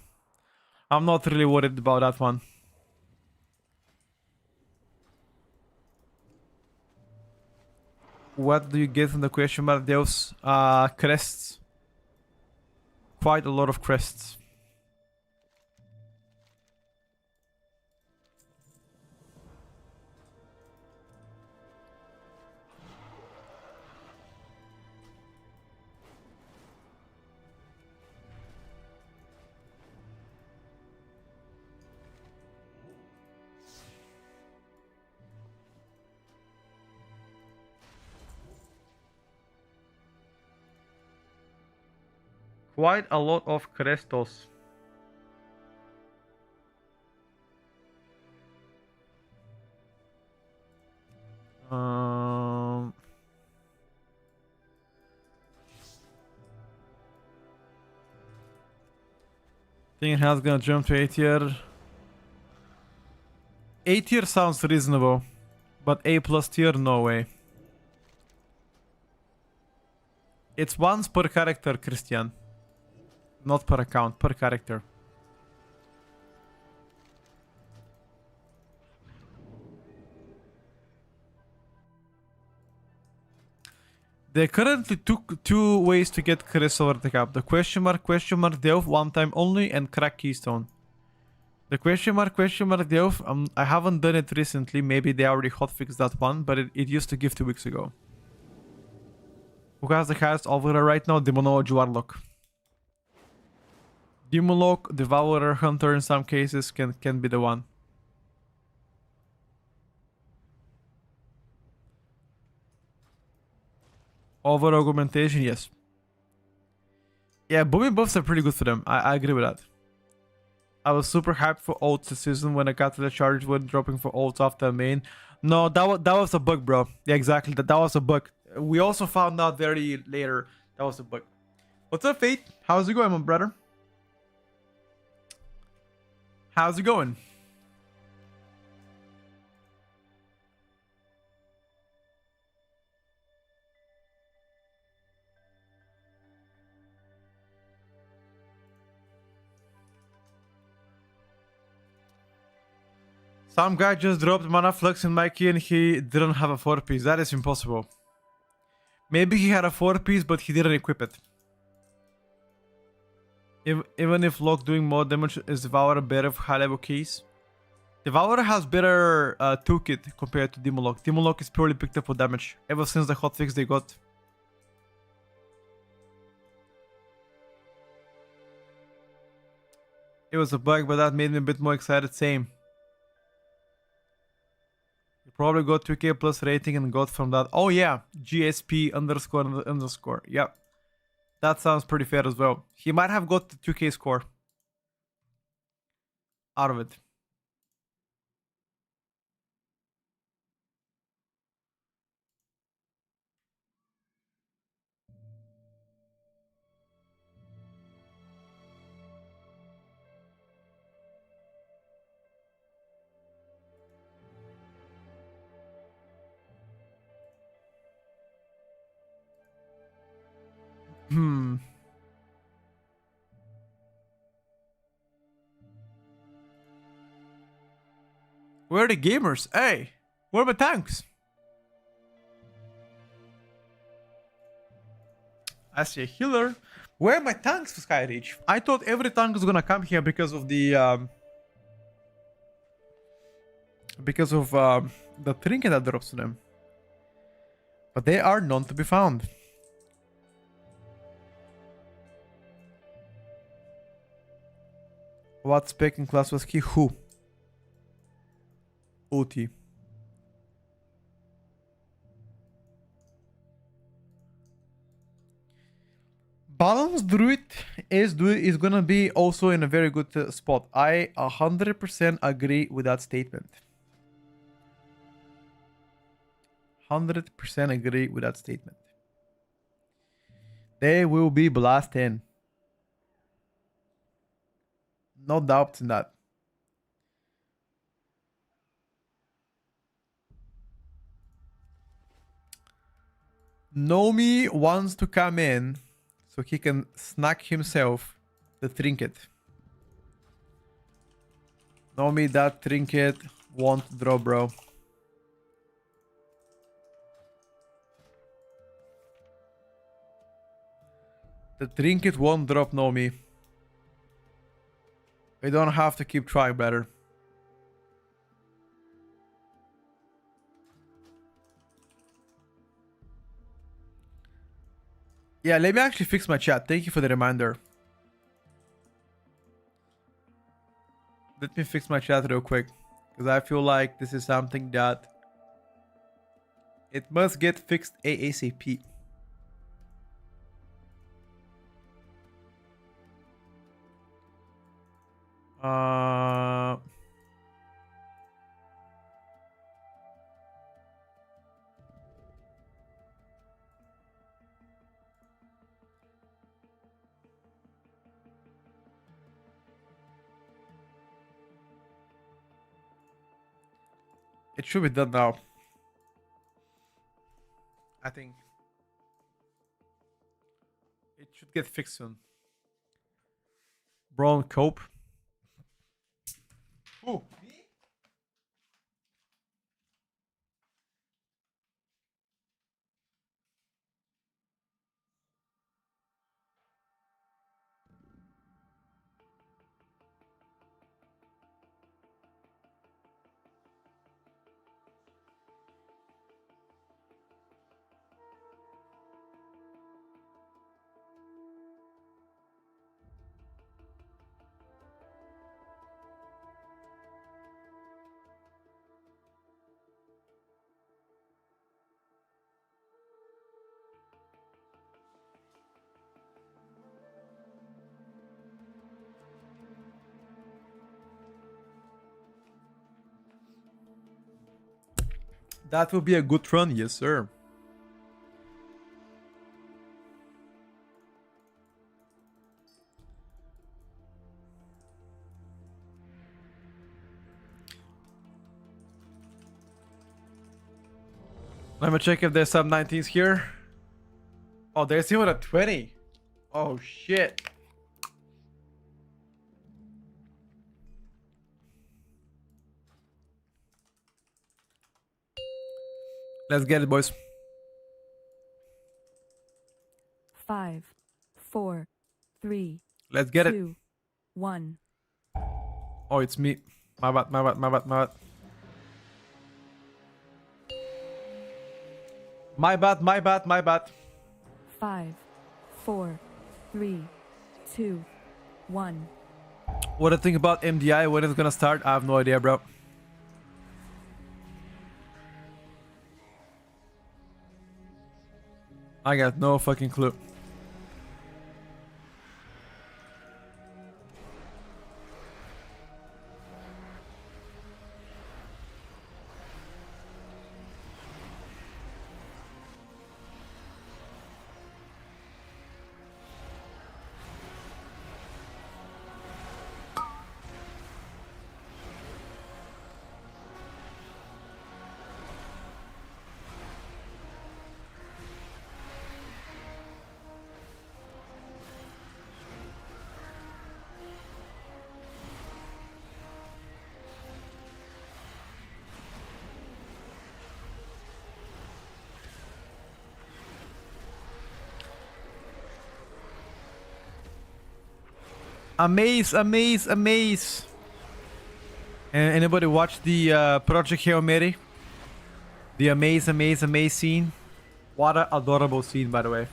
I'm not really worried about that one. What do you get from the question mark? Those crests. Quite a lot of crests. Quite a lot of crestos. Think has gonna jump to A tier. A tier sounds reasonable, but A plus tier, no way. It's once per character, Christian. Not per account, per character. There currently two ways to get Chris over the cap. The question mark, delve one time only, and crack keystone. The question mark, delve, I haven't done it recently. Maybe they already hotfixed that one, but it used to give 2 weeks ago. Who has the highest overall right now? Demonology Warlock. Demolock, Devourer, Hunter in some cases can be the one. Over augmentation, yes. Yeah, booming buffs are pretty good for them. I agree with that. I was super hyped for ults this season when I got to the charge when dropping for ults after main. No, that was a bug, bro. Yeah, exactly. That was a bug. We also found out very later that was a bug. What's up, Fate? How's it going, my brother? How's it going? Some guy just dropped mana flux in my key and he didn't have a 4-piece. That is impossible. Maybe he had a 4-piece, but he didn't equip it. Even if Lock doing more damage, is Devourer better for high level keys? Devourer has better toolkit compared to Demolock. Demolock is purely picked up for damage ever since the hotfix they got. It was a bug, but that made me a bit more excited. Same. You probably got 2k plus rating and got from that. Oh yeah, GSP underscore. Yep. That sounds pretty fair as well. He might have got the 2k score out of it. Where are the gamers? Hey, where are my tanks? I see a healer. Where are my tanks for Skyreach? I thought every tank was gonna come here because of the trinket that drops to them. But they are none to be found. What spec in class was he? Who? OT. Balanced Druid is gonna be also in a very good spot. I 100% agree with that statement. 100% agree with that statement. They will be blasting. No doubt in that. Nomi wants to come in so he can snack himself the trinket. Nomi, that trinket won't drop, bro. The trinket won't drop, Nomi. We don't have to keep trying better. Yeah, let me actually fix my chat. Thank you for the reminder. Let me fix my chat real quick. Because I feel like this is something that it must get fixed ASAP. It should be done now. I think it should get fixed soon. Brown cope. Ooh. That will be a good run, yes, sir. Let me check if there's some 19s here. Oh, there's even a 20. Oh, shit. Let's get it, boys. 5, 4, 3, Let's get it. 2, 1. Oh, it's me. My bad, my bad, my bad, my bad. My bad, my bad, my bad. 5, 4, 3, 2, 1. What do you think about MDI? When it's gonna start? I have no idea, bro. I got no fucking clue. Amaze, amaze, amaze. And anybody watch the Project Hail Mary? The amaze, amaze, amaze scene? What an adorable scene, by the way.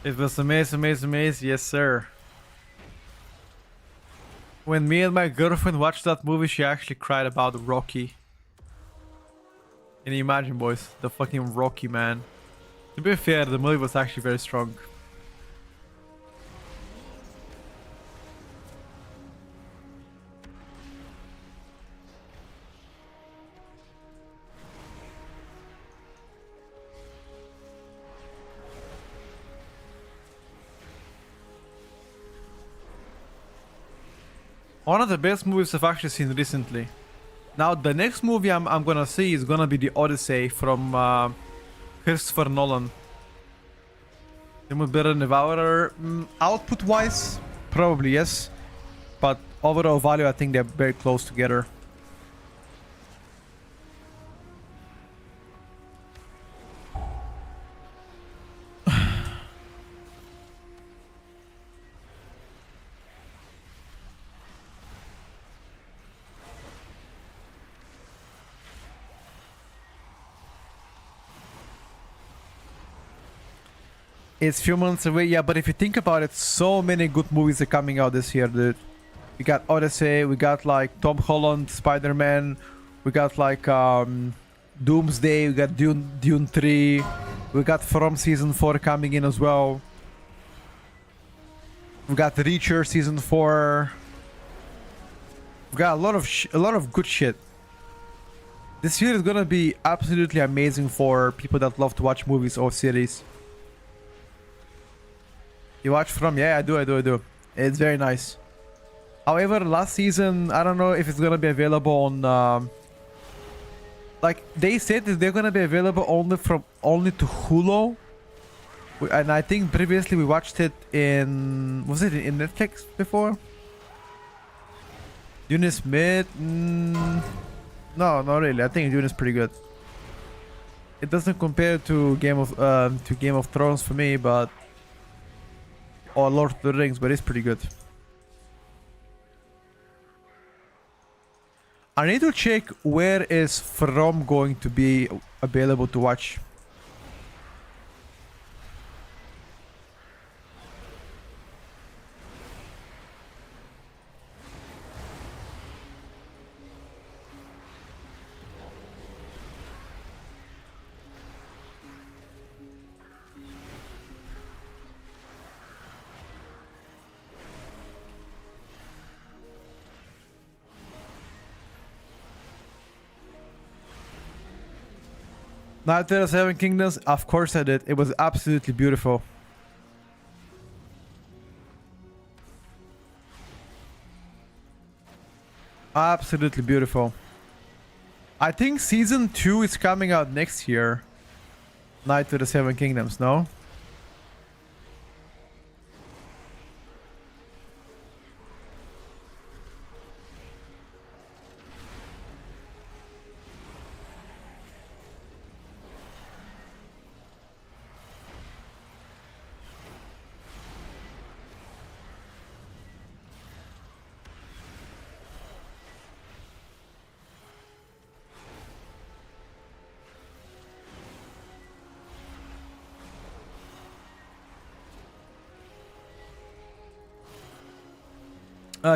It was amazing, amazing, amazing. Yes, sir. When me and my girlfriend watched that movie, she actually cried about Rocky. Can you imagine, boys? The fucking Rocky, man. To be fair, the movie was actually very strong. One of the best movies I've actually seen recently. Now, the next movie I'm gonna see is gonna be The Odyssey from Christopher Nolan. It would be better than Devourer. Output-wise, probably yes. But overall value, I think they're very close together. It's few months away, yeah, but if you think about it, so many good movies are coming out this year, dude. We got Odyssey, we got like Tom Holland, Spider-Man, we got like Doomsday, we got Dune 3, we got From Season 4 coming in as well. We got Reacher Season 4. We got a lot of good shit. This year is gonna be absolutely amazing for people that love to watch movies or series. You watch From? Yeah, I do. It's very nice. However, last season, I don't know if it's gonna be available on. Like they said that they're gonna be available only to Hulu, and I think previously we watched it was it in Netflix before? Dune is mid. No, not really. I think Dune is pretty good. It doesn't compare to Game of Thrones for me, but. Or Lord of the Rings, but it's pretty good. I need to check where is From going to be available to watch. Night of the Seven Kingdoms? Of course I did. It was absolutely beautiful. Absolutely beautiful. I think season 2 is coming out next year. Night of the Seven Kingdoms, no?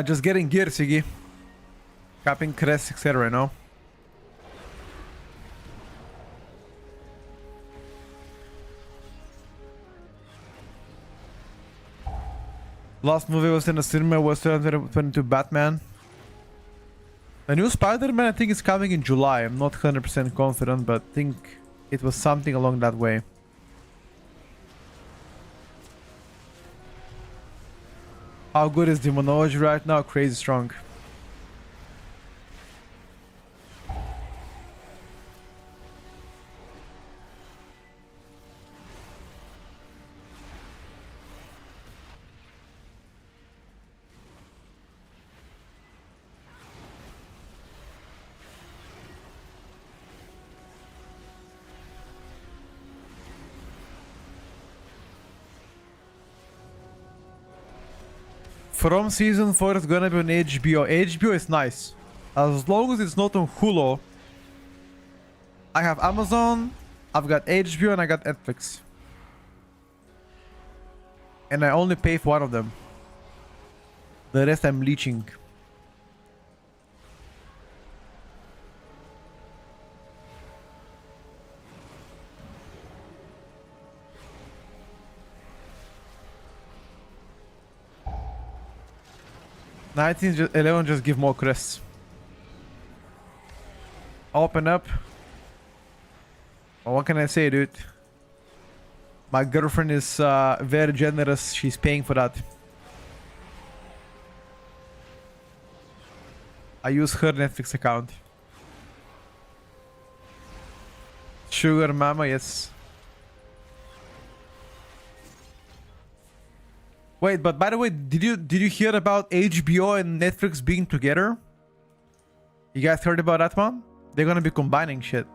Just getting gear, Siggy. Capping crest, etc. No? Last movie was in the cinema was 2022 Batman. The new Spider-Man I think is coming in July. I'm not 100% confident, but I think it was something along that way. How good is Demonology right now? Crazy strong. From season 4 is gonna be on HBO. HBO is nice. As long as it's not on Hulu. I have Amazon, I've got HBO, and I got Netflix. And I only pay for one of them. The rest I'm leeching. Just 11 just give more crests. Open up. Well, what can I say, dude? My girlfriend is very generous. She's paying for that. I use her Netflix account. Sugar mama, yes. Wait, but by the way, did you hear about HBO and Netflix being together? You guys heard about that one? They're gonna be combining shit.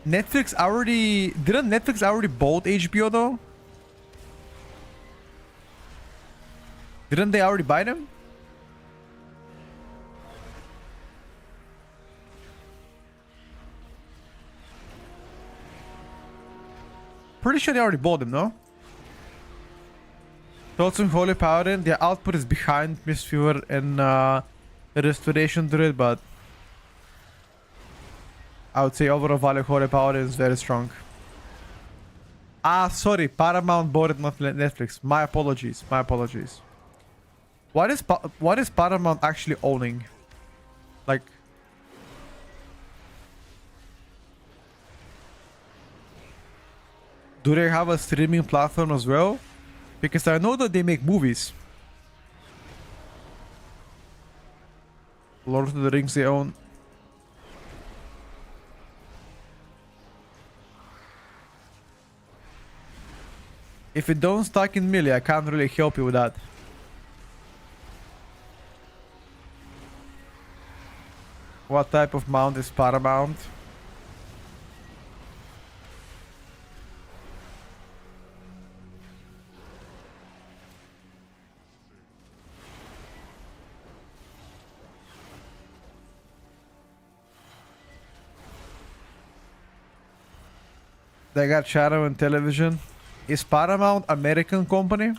Didn't Netflix already bought HBO though? Didn't they already buy them? Pretty sure they already bought them, no? Thoughts on Holy Paladin, their output is behind Mistweaver and Restoration Druid, but I would say overall value Holy Paladin is very strong. Ah, sorry, Paramount bought it, not Netflix. My apologies, my apologies. What is Paramount actually owning? Like, do they have a streaming platform as well? Because I know that they make movies. Lord of the Rings they own. If you don't stack in melee, I can't really help you with that. What type of mount is Paramount? They got Shadow and Television. Is Paramount American company?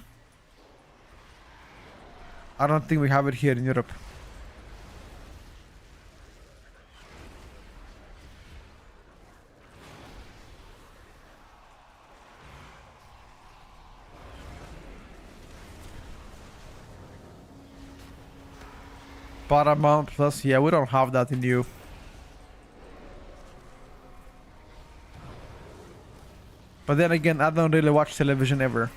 I don't think we have it here in Europe. Paramount Plus, yeah, we don't have that in EU. But then again, I don't really watch television ever.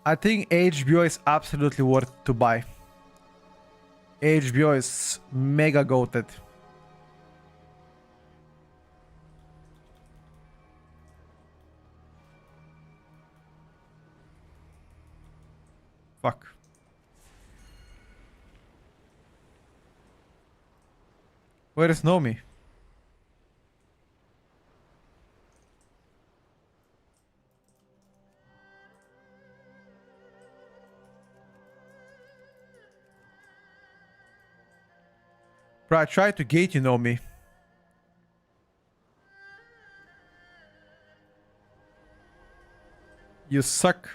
I think HBO is absolutely worth to buy. HBO is mega goated. Fuck. Where is Nomi? Bro, I tried to gate you, Nomi. You suck.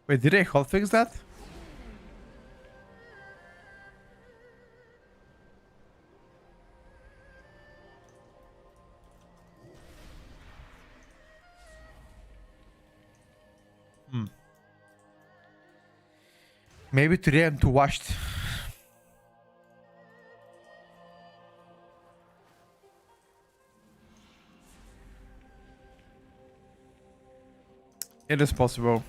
Wait, did I hotfix that? Maybe today I'm too washed. It is possible.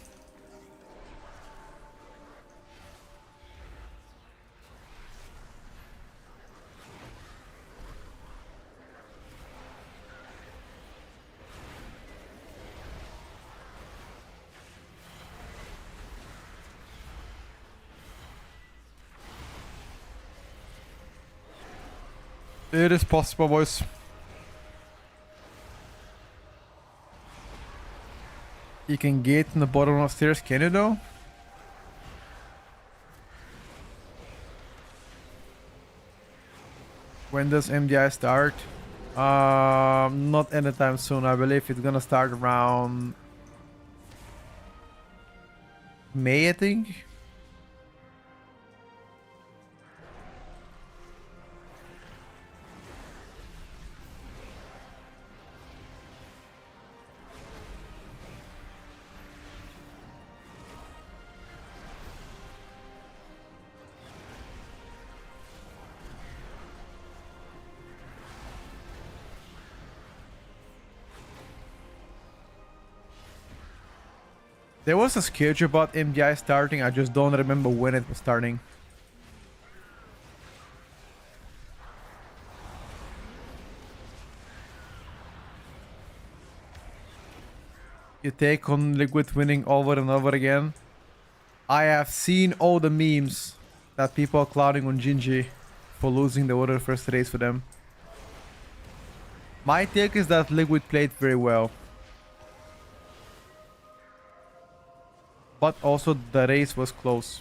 It is possible, boys. You can gate in the bottom of stairs, can you though? When does MDI start? Not anytime soon. I believe it's gonna start around May, I think. There was a schedule about MDI starting, I just don't remember when it was starting. You take on Liquid winning over and over again. I have seen all the memes that people are clowning on Gingy for losing the order first race for them. My take is that Liquid played very well. But also the race was close.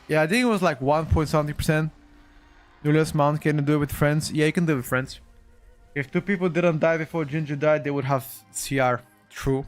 Yeah, I think it was like 1 point something%. Julius Mount, can you do it with friends? Yeah, you can do it with friends. If 2 people didn't die before Ginger died, they would have CR. True.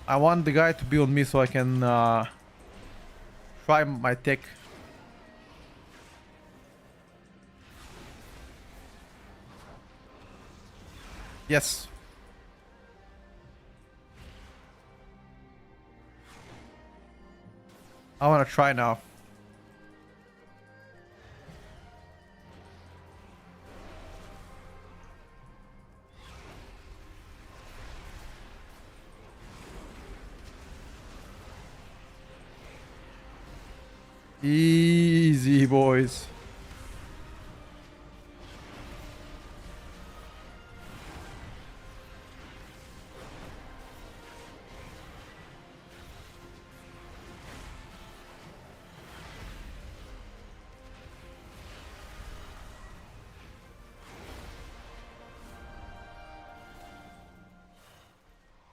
I want the guy to be on me so I can try my tech. Yes. I want to try now. Easy, boys.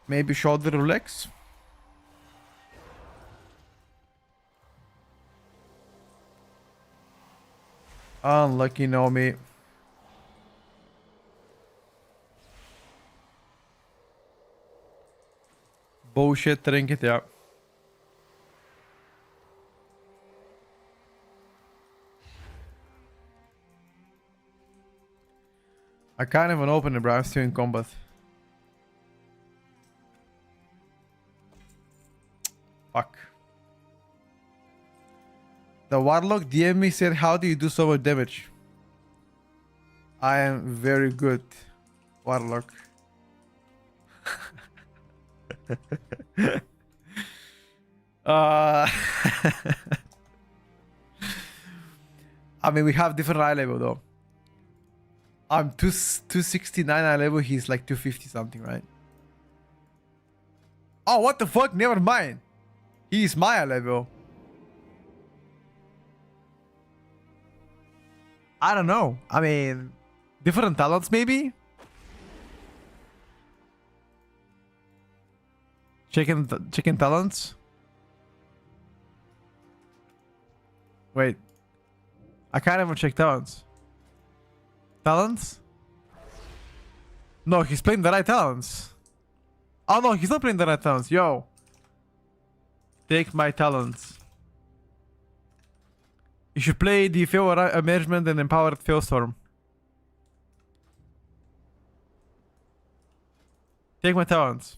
Maybe shoulder relax. Unlucky Naomi. Bullshit trinket, ja. I can't even open it, bro. I'm still in combat. Fuck. The Warlock DM me said, how do you do so much damage? I am very good, Warlock. uh, I mean, we have different eye level though. I'm 269 eye level. He's like 250 something, right? Oh, what the fuck? Never mind. He's my eye level. I don't know. I mean, different talents maybe? Chicken talents? Wait. I can't even check talents. Talents? No, he's playing the right talents. Oh no, he's not playing the right talents. Yo. Take my talents. You should play the Fail Management and Empowered Failstorm. Take my talents.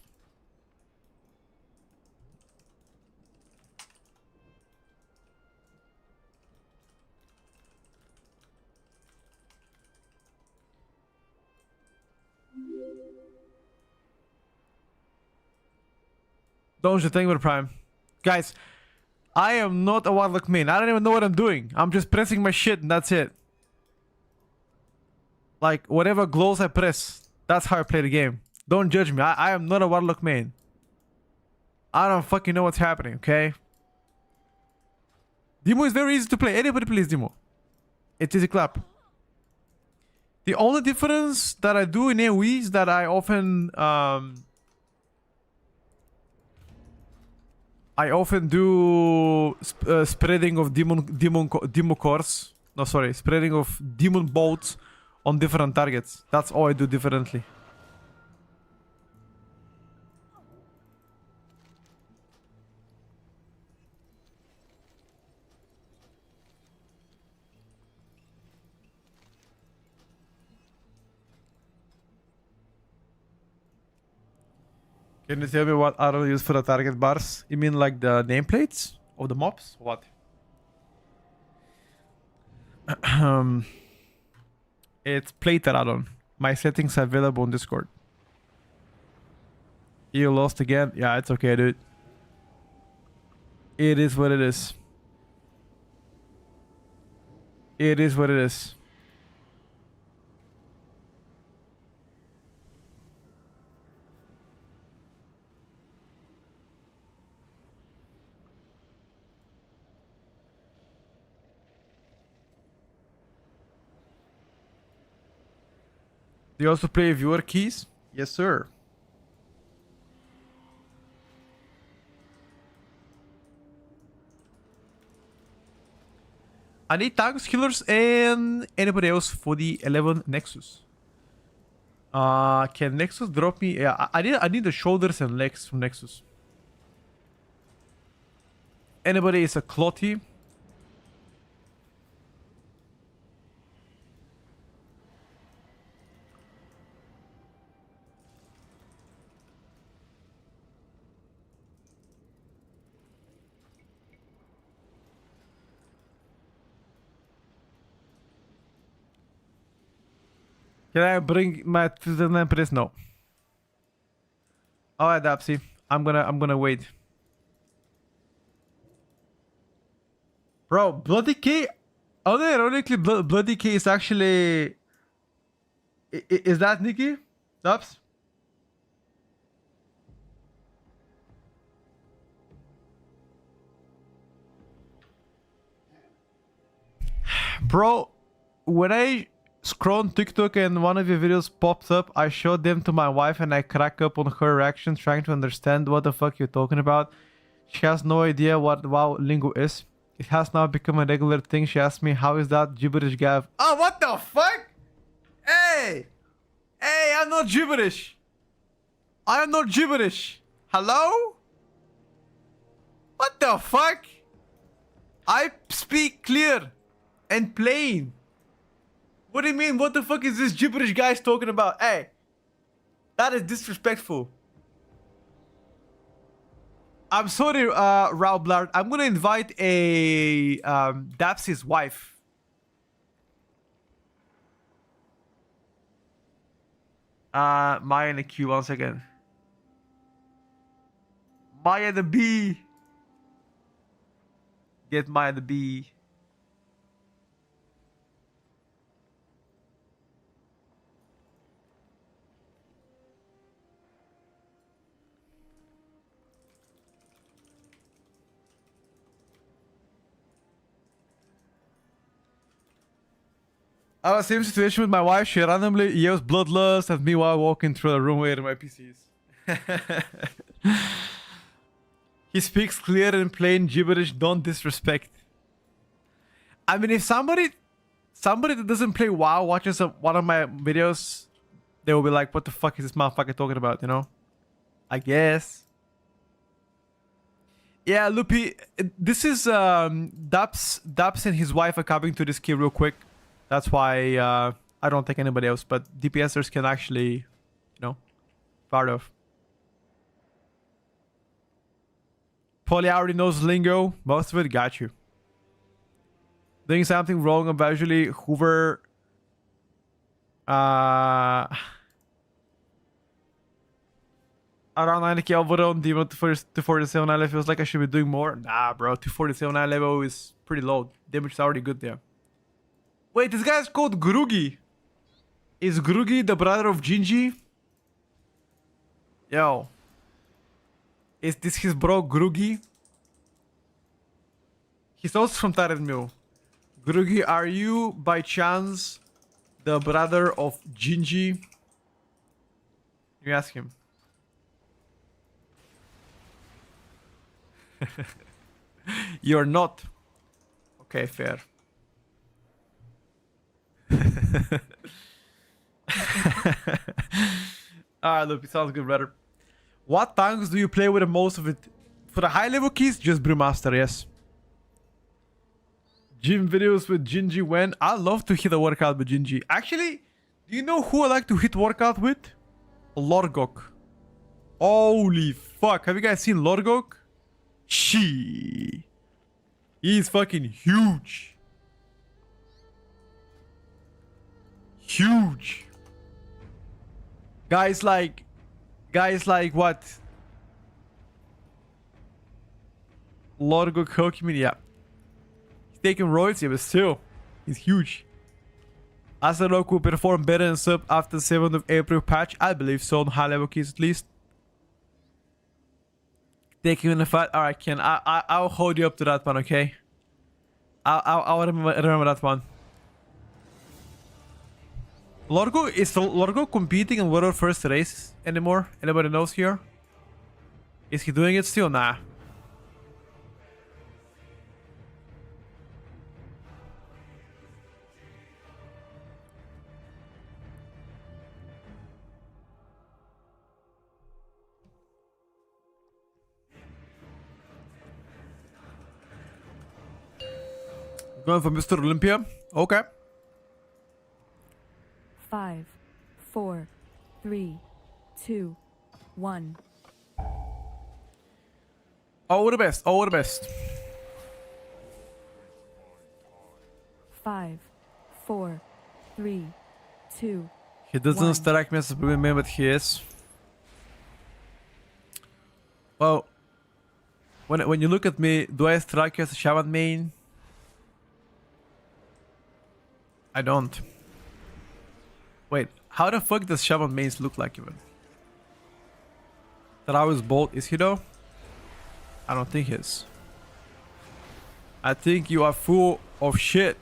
Don't you think we're prime? Guys, I am not a Warlock main. I don't even know what I'm doing. I'm just pressing my shit and that's it. Like, whatever glows I press, that's how I play the game. Don't judge me. I am not a Warlock main. I don't fucking know what's happening, okay? Demo is very easy to play. Anybody plays Demo. It's easy clap. The only difference that I do in AoE is that I often do spreading of demon cores. No, sorry, spreading of demon bolts on different targets. That's all I do differently. Can you tell me what arrow you use for the target bars? You mean like the nameplates of the mobs? What? It's plate add-on. My settings are available on Discord. You lost again? Yeah, it's okay, dude. It is what it is. It is what it is. Do you also play viewer keys? Yes, sir. I need tanks, healers, and anybody else for the 11 Nexus. Can Nexus drop me? Yeah, I need the shoulders and legs from Nexus. Anybody is a Clotty? Can I bring my 2009 press? No. Alright, Dapsy. I'm gonna wait. Bro, Bloody K. Ironically, Bloody K is actually. Is that Nikki? Daps? Bro, when I scroll on TikTok and one of your videos pops up, I showed them to my wife and I crack up on her reactions trying to understand what the fuck you're talking about. She has no idea what WoW lingo is. It has now become a regular thing. She asked me, how is that gibberish, Gav? Oh, what the fuck? Hey! Hey, I'm not gibberish. I am not gibberish. Hello? What the fuck? I speak clear and plain. What do you mean? What the fuck is this gibberish guys talking about? Hey, that is disrespectful. I'm sorry, Raul Blard. I'm gonna invite a Dapsy's wife. Maya in the queue once again. Maya the bee. Get Maya the bee. I was same situation with my wife. She randomly yells bloodlust at me while walking through the room waiting my PCs. He speaks clear and plain gibberish. Don't disrespect. I mean, if somebody that doesn't play WoW watches one of my videos, they will be like, "What the fuck is this motherfucker talking about?" You know? I guess. Yeah, Lupi. This is Dubs and his wife are coming to this key real quick. That's why I don't think anybody else, but DPSers can actually, you know, part of. Polly already knows lingo. Most of it, got you. Doing something wrong, I'm usually Hoover. Around 90k overall, Demon to 247 eye level feels like I should be doing more. Nah, bro, 247 eye level is pretty low. Damage is already good there. Wait, this guy's called Grugi. Is Grugi the brother of Gingy? Yo. Is this his bro Grugi? He's also from Tarot Mill. Grugi, are you by chance the brother of Gingy? You ask him. You're not. Okay, fair. Alright, look, it sounds good, brother. What tanks do you play with the most of it? For the high level keys, just Brewmaster, yes. Gym videos with Gingy when? I love to hit a workout with Gingy. Actually, do you know who I like to hit workout with? Lorgok. Holy fuck. Have you guys seen Lorgok? She. He's fucking huge. Huge. Guys like what? Lorgok Hokimin, yeah. He's taking roids, yeah, but still. He's huge. Asadok will perform better in sub after the 7th of April patch. I believe so, on high level keys at least. Taking in the fight. Alright, Ken. I'll hold you up to that one, okay? I'll remember that one. Lorgo, is Lorgo competing in World First Race anymore? Anybody knows here? Is he doing it still? Nah. Going for Mr. Olympia? Okay. 5, 4, 3, 2, 1. All the best. All the best. 5, 4, 3, 2. He doesn't One. strike me as a premium man, but he is. Well, when you look at me, do I strike you as a shaman main? I don't. Wait, how the fuck does shaman mains look like even? Travis Bolt, is he though? I don't think he is. I think you are full of shit.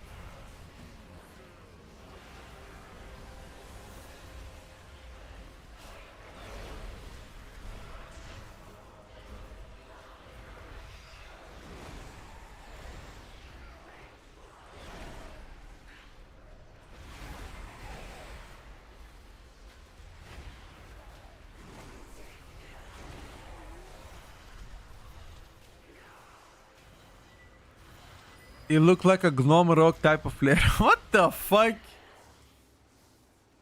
You look like a gnome rock type of player. What the fuck?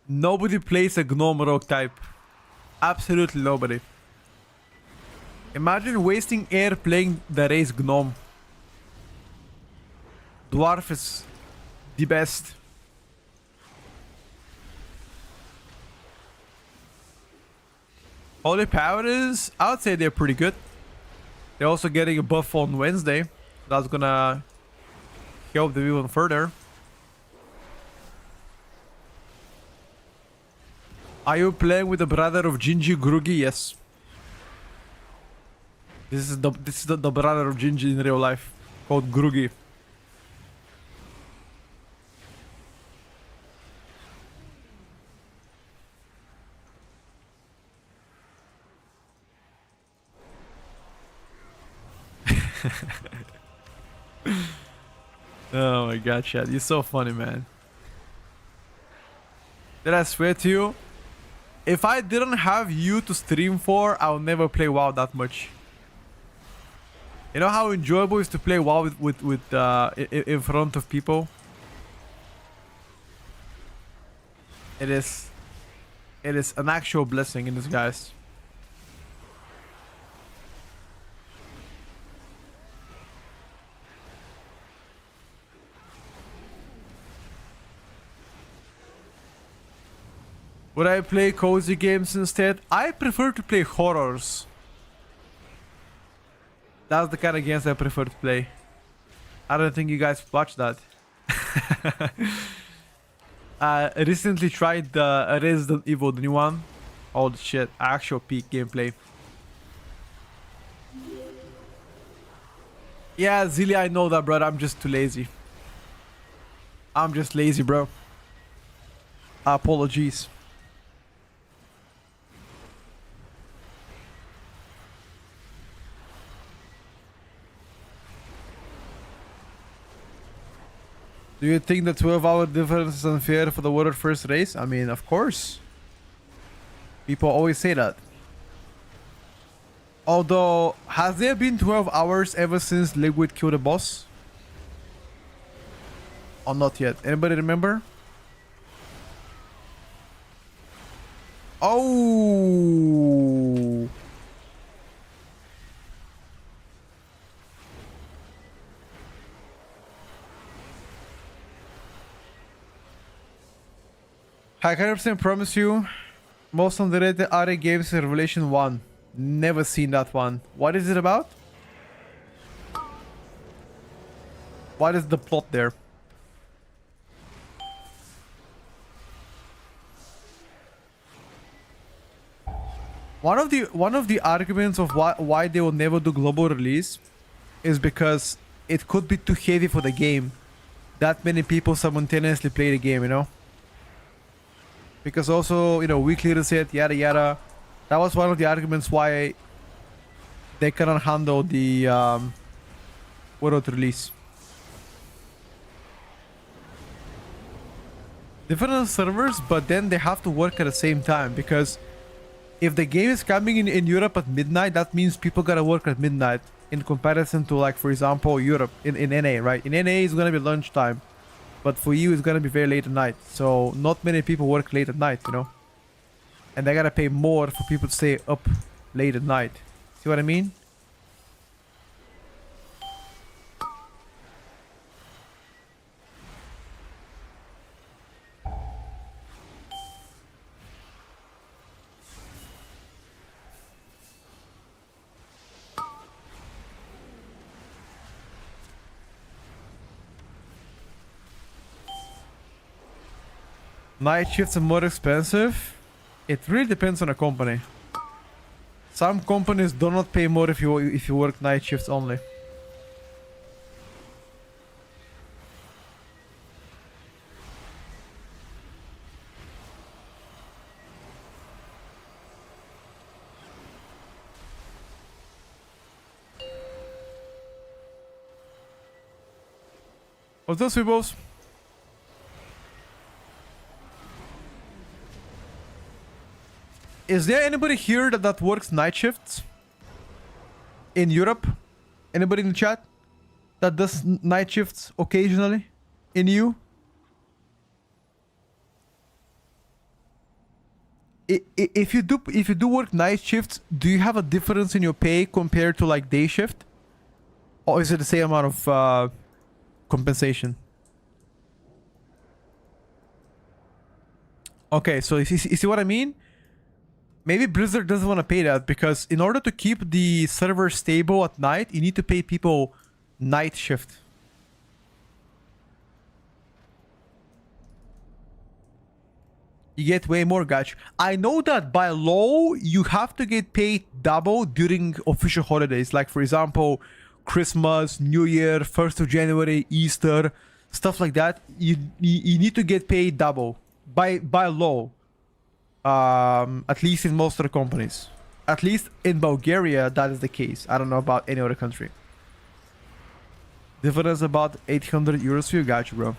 Nobody plays a gnome rock type. Absolutely nobody. Imagine wasting air playing the race gnome. Dwarf is the best. Holy Powers, I would say they're pretty good. They're also getting a buff on Wednesday. That's gonna help them even further. Are you playing with the brother of Gingy Grugi? Yes. This is the brother of Gingy in real life, called Grugi. Oh my god, Chad, you're so funny, man. Did I swear to you? If I didn't have you to stream for, I would never play WoW that much. You know how enjoyable it is to play WoW in front of people? It is an actual blessing in disguise. Would I play cozy games instead? I prefer to play horrors. That's the kind of games I prefer to play. I don't think you guys watch that. Recently tried the Resident Evil, the new one. Oh shit, actual peak gameplay. Yeah, Zilia, I know that, brother. I'm just too lazy. I'm just lazy, bro. Apologies. Do you think the 12-hour difference is unfair for the world first race? I mean, of course. People always say that. Although, has there been 12 hours ever since Liquid killed a boss? Or not yet? Anybody remember? Oh! I 100% promise you, most underrated RA games is Revelation 1. Never seen that one. What is it about? What is the plot there? One of the arguments of why they will never do global release is because it could be too heavy for the game. That many people simultaneously play the game, you know? Because also, you know, weekly reset, yada yada. That was one of the arguments why they cannot handle the world release. Different servers, but then they have to work at the same time, because if the game is coming in Europe at midnight, that means people gotta work at midnight in comparison to, like, for example, Europe in NA, right? In NA it's gonna be lunchtime, but for you it's gonna be very late at night. So not many people work late at night, you know? And they gotta pay more for people to stay up late at night. See what I mean? Night shifts are more expensive. It really depends on a company. Some companies do not pay more if you work night shifts only. What's up, Sweetos? Is there anybody here that works night shifts? In Europe? Anybody in the chat that does night shifts occasionally? In you? If you do work night shifts, do you have a difference in your pay compared to, like, day shift? Or is it the same amount of compensation? Okay, so you see what I mean? Maybe Blizzard doesn't want to pay that, because in order to keep the server stable at night, you need to pay people night shift. You get way more, gotcha. I know that by law, you have to get paid double during official holidays. Like, for example, Christmas, New Year, 1st of January, Easter, stuff like that. You need to get paid double by law. At least in most of the companies. At least in Bulgaria, that is the case. I don't know about any other country. Difference about 800 euros for you. Got you, bro.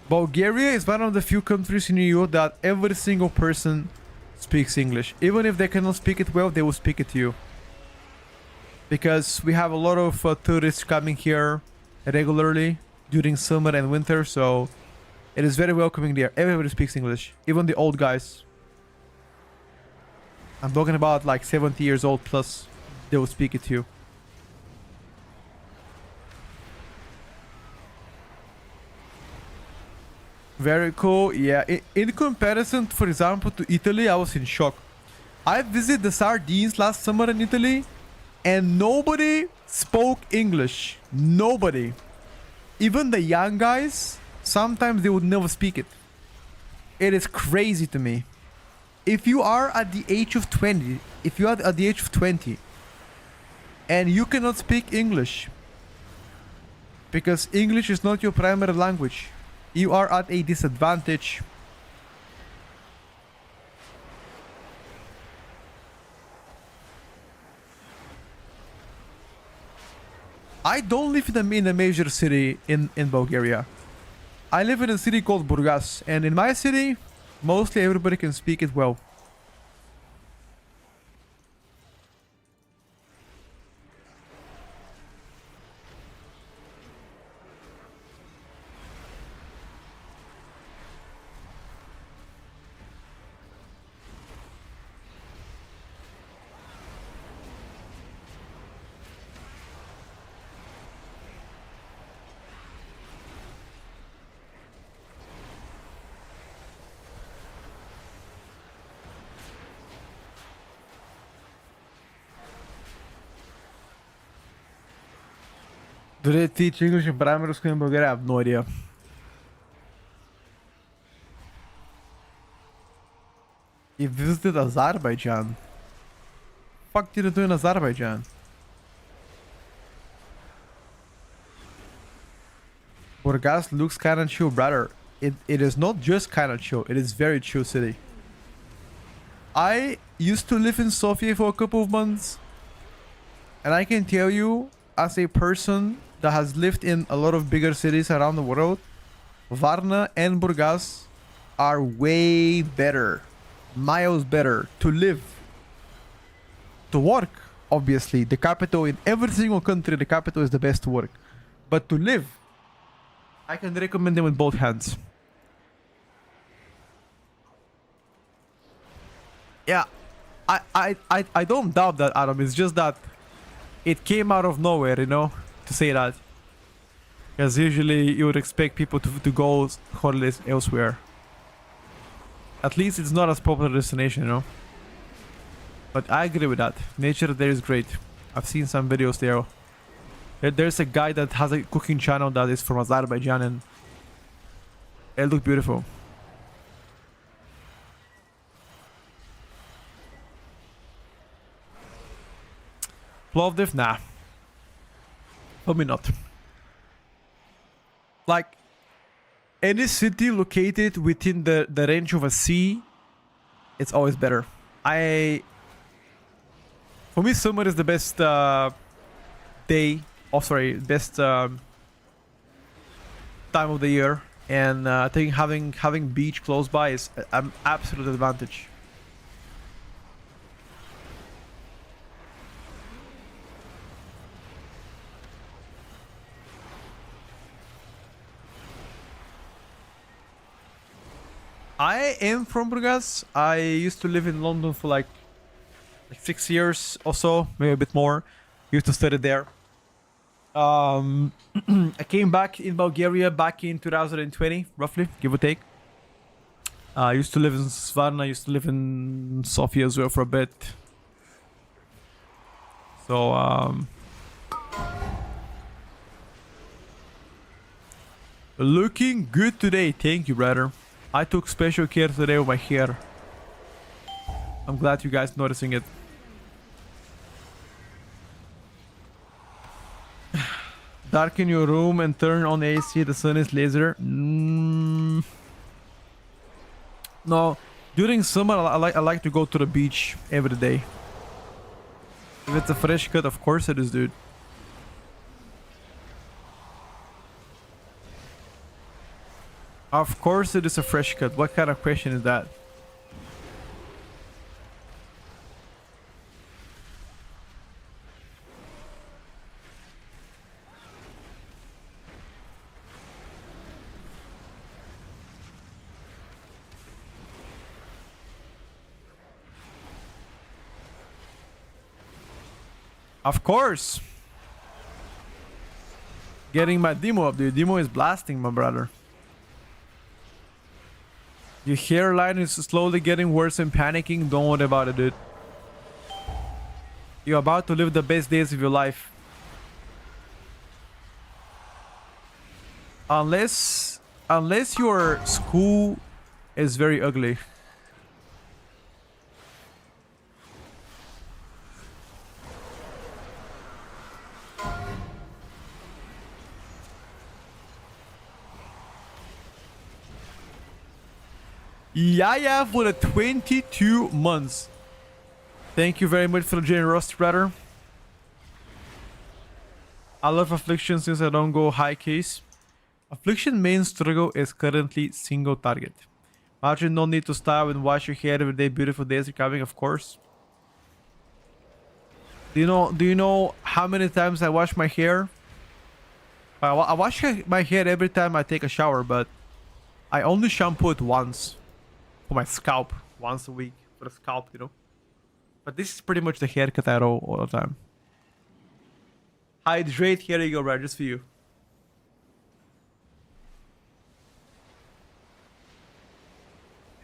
Bulgaria is one of the few countries in EU that every single person speaks English. Even if they cannot speak it well, they will speak it to you. Because we have a lot of tourists coming here regularly during summer and winter, so it is very welcoming there. Everybody speaks English, even the old guys. I'm talking about like 70 years old plus, they will speak it to you. Very cool. Yeah, in comparison, for example, to Italy, I was in shock. I visited the Sardines last summer in Italy, and nobody spoke English. Nobody. Even the young guys, sometimes they would never speak it. It is crazy to me. If you are at the age of 20, and you cannot speak English, because English is not your primary language, you are at a disadvantage. I don't live in a major city in Bulgaria. I live in a city called Burgas, and in my city, mostly everybody can speak it well. Do they teach English in primary school in Bulgaria? I have no idea. You visited Azerbaijan. Fuck did you do in Azerbaijan? Burgas looks kinda chill, brother. It is not just kinda chill, it is very chill city. I used to live in Sofia for a couple of months, and I can tell you, as a person that has lived in a lot of bigger cities around the world, Varna and Burgas are way better, miles better to live, to work. Obviously, the capital in every single country, the capital is the best to work, but to live, I can recommend them with both hands. Yeah, I don't doubt that, Adam. It's just that it came out of nowhere, you know, to say that. Because usually you would expect people to go holidays elsewhere. At least it's not as popular destination, you know. But I agree with that. Nature there is great. I've seen some videos there. There's a guy that has a cooking channel that is from Azerbaijan, and it looked beautiful. Plovdiv? Nah. Probably not. Like, any city located within the range of a sea, it's always better. For me, summer is the best best time of the year, and I think having beach close by is an absolute advantage. I am from Burgas. I used to live in London for like 6 years or so, maybe a bit more. Used to study there. I came back in Bulgaria back in 2020, roughly, give or take. I used to live in Svarna, I used to live in Sofia as well for a bit. So looking good today. Thank you, brother. I took special care today with my hair. I'm glad you guys noticing it. Darken your room and turn on AC. The sun is laser. No, during summer I like to go to the beach every day. If it's a fresh cut, of course it is, dude. Of course it is a fresh cut. What kind of question is that? Of course. Getting my demo up, dude. Demo is blasting, my brother. Your hairline is slowly getting worse and panicking. Don't worry about it, dude. You're about to live the best days of your life. Unless your school is very ugly. Yeah, for the 22 months. Thank you very much for the generosity, brother. I love Affliction since I don't go high case. Affliction main struggle is currently single target. Imagine no need to style and wash your hair every day. Beautiful days are coming, of course. Do you know how many times I wash my hair? I wash my hair every time I take a shower, but I only shampoo it once. For my scalp, once a week for the scalp, you know. But this is pretty much the haircut I roll all the time. Hydrate, here you go, bro, just for you.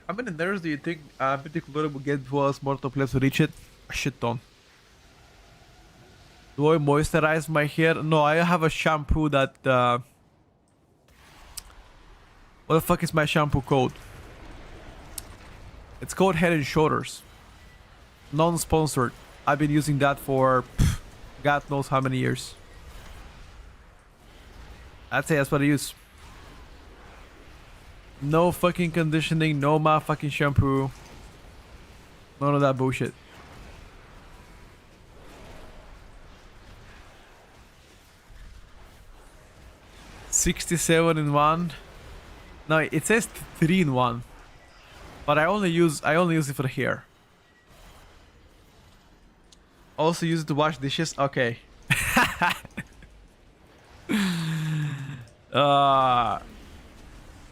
How many nerves do you think Mythic will get before us mortal players to reach it? A shit ton. Do I moisturize my hair? No, I have a shampoo that what the fuck is my shampoo called? It's called Head and Shoulders. Non-sponsored. I've been using that for God knows how many years. I'd say that's what I use. No fucking conditioning, no motherfucking shampoo. None of that bullshit. $67 in one. No, it says 3 in 1. But I only use it for the hair. Also use it to wash dishes. Okay. I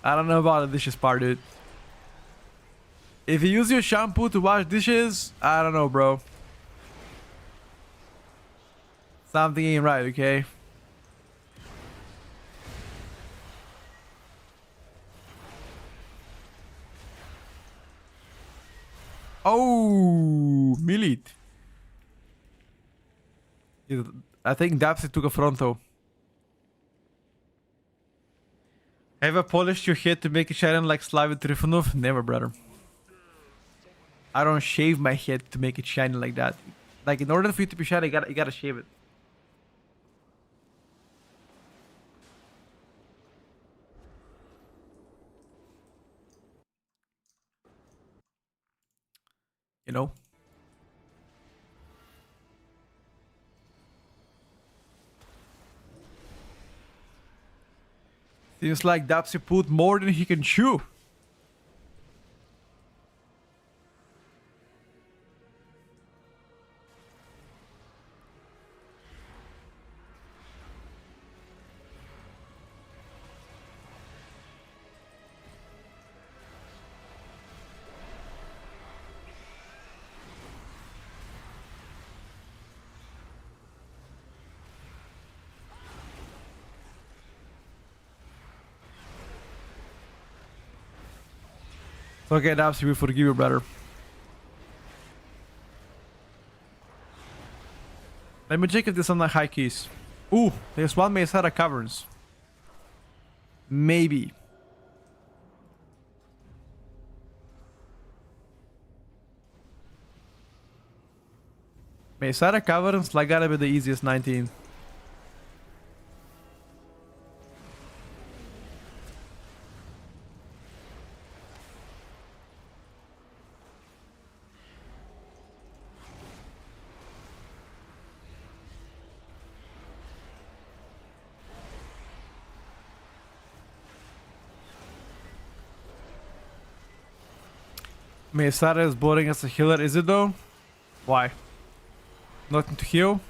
don't know about the dishes part, dude. If you use your shampoo to wash dishes, I don't know, bro. Something ain't right, okay? Oh, Milit. I think Dapsy took a fronto. Ever polished your head to make it shine like Slavy Trifonov? Never, brother. I don't shave my head to make it shiny like that. Like, in order for you to be shiny, you gotta shave it. You know? Seems like Dapsy put more than he can chew. It's okay, Dapsy, we forgive you, brother. Let me check if there's some high keys. Ooh, there's one Mesara Caverns. Maybe. Mesara Caverns, like, gotta be the easiest 19. Mesara is boring as a healer, is it though? Why? Nothing to heal?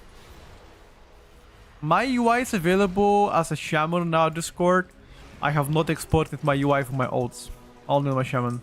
My UI is available as a shaman now, Discord. I have not exported my UI for my ults. Only my shaman.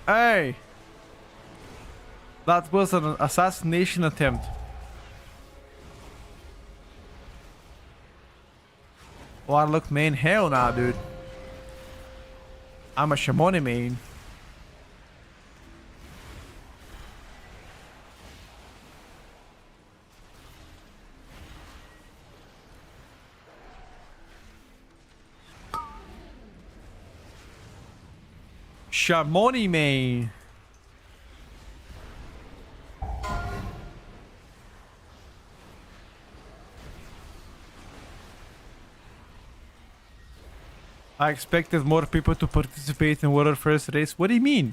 Hey! That was an assassination attempt. Warlock main? Hell nah, dude. I'm a Shamoni main. Shamoni main. I expected more people to participate in Water First Race. What do you mean?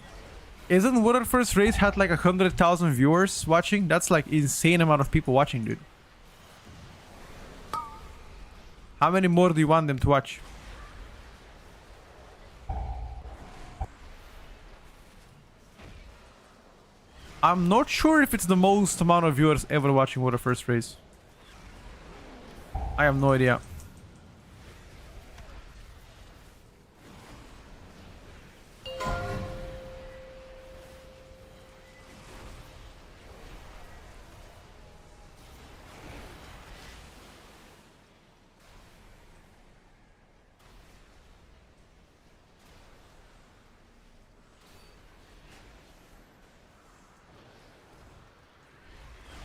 Isn't Water First Race had like 100,000 viewers watching? That's like insane amount of people watching, dude. How many more do you want them to watch? I'm not sure if it's the most amount of viewers ever watching Water First Race. I have no idea.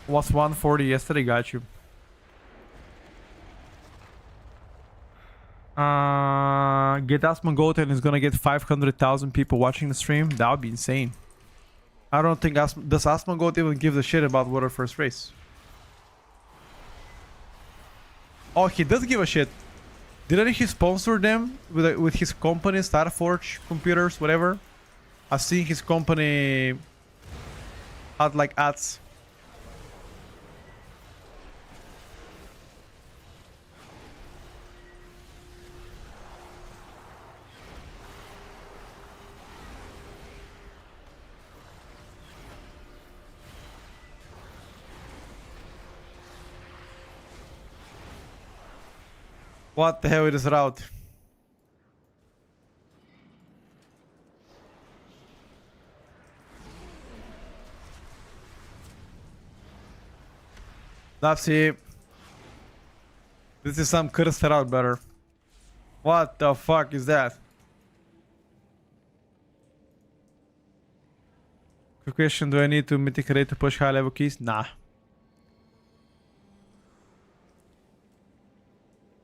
Was 140 yesterday, got you. Get Asmongold and is gonna get 500,000 people watching the stream. That would be insane. I don't think does Asmongold even give a shit about Water First Race? Oh, he does give a shit. Didn't he sponsor them with his company, Starforge Computers, whatever? I've seen his company had like ads. What the hell is this route? That's it. This is some cursed route, brother. What the fuck is that? Quick question, do I need to Mythic rate to push high level keys? Nah.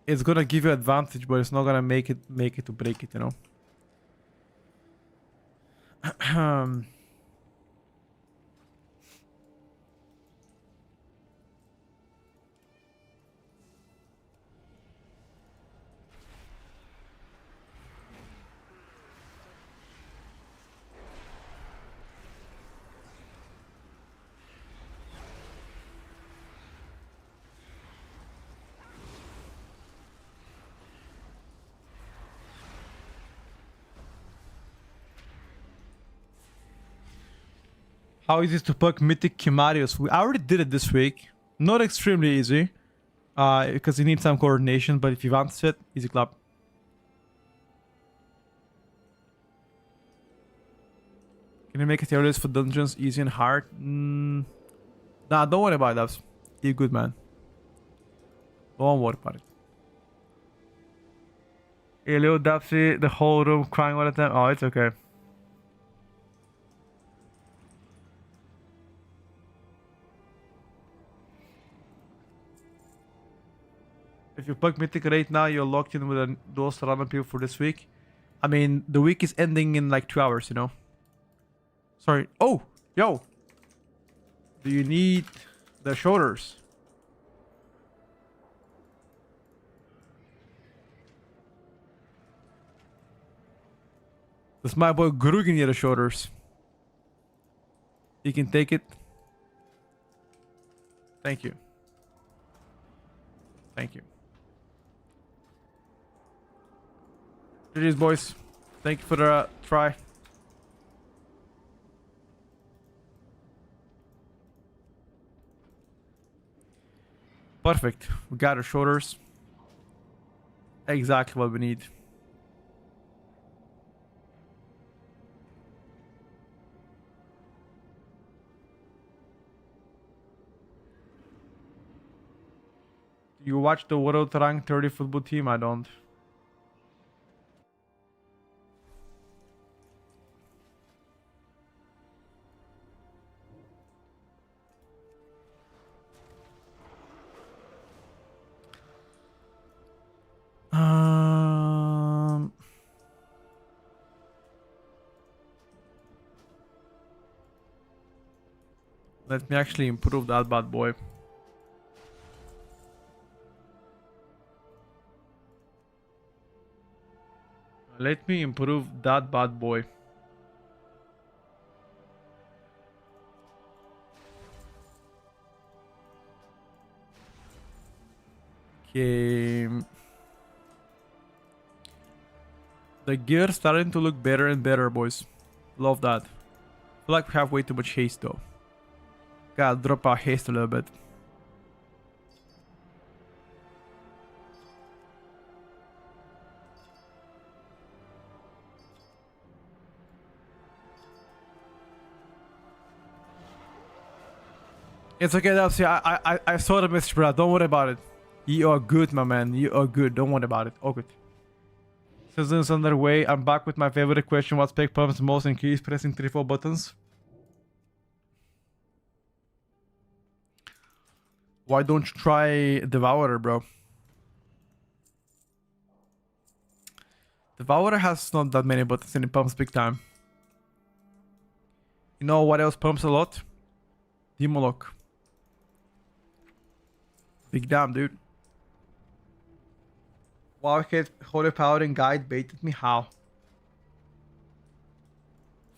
It's gonna give you advantage, but it's not gonna make it to break it, you know. How easy is to puck Mythic Kimarios? I already did it this week. Not extremely easy. Because you need some coordination, but if you want it, easy clap. Can you make a tier list for dungeons, easy and hard? Nah, don't worry about that. You're good, man. Don't worry about it. Hey, little Dapsy, the whole room crying all the time. Oh, it's okay. If you plug Mythic right now, you're locked in with those random people for this week. I mean, the week is ending in like 2 hours, you know? Sorry. Oh, yo. Do you need the shoulders? Does my boy Grugan need the shoulders? You can take it. Thank you. Thank you. GG's, boys. Thank you for the try. Perfect. We got our shoulders. Exactly what we need. You watch the World Rank 30 football team? I don't. Let me actually improve that bad boy. Let me improve that bad boy. Okay. The gear starting to look better and better, boys. Love that. Feel like we have way too much haste though. Gotta drop our haste a little bit. It's okay, Dapsy. I saw the message, bro. Don't worry about it. You are good, my man. You are good. Don't worry about it. All good. Season's underway. I'm back with my favorite question. What spec pumps the most and keys pressing 3-4 buttons? Why don't you try Devourer, bro? Devourer has not that many buttons and it pumps big time. You know what else pumps a lot? Demolock. Big damn, dude. Wildcat, Holy Paladin Guide baited me. How?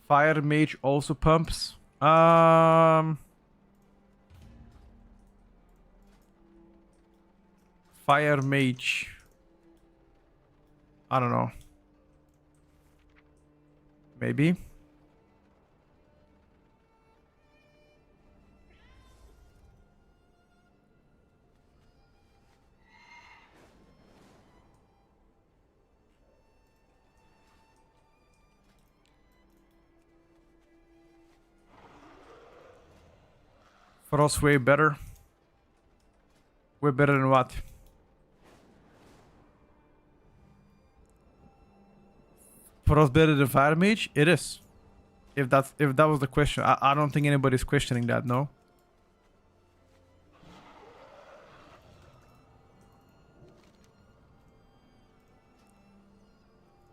Fire Mage also pumps. Fire Mage. I don't know. Maybe. For us, way better. Way better than what? For us, better than Fire Mage? It is. If that was the question, I don't think anybody's questioning that. No.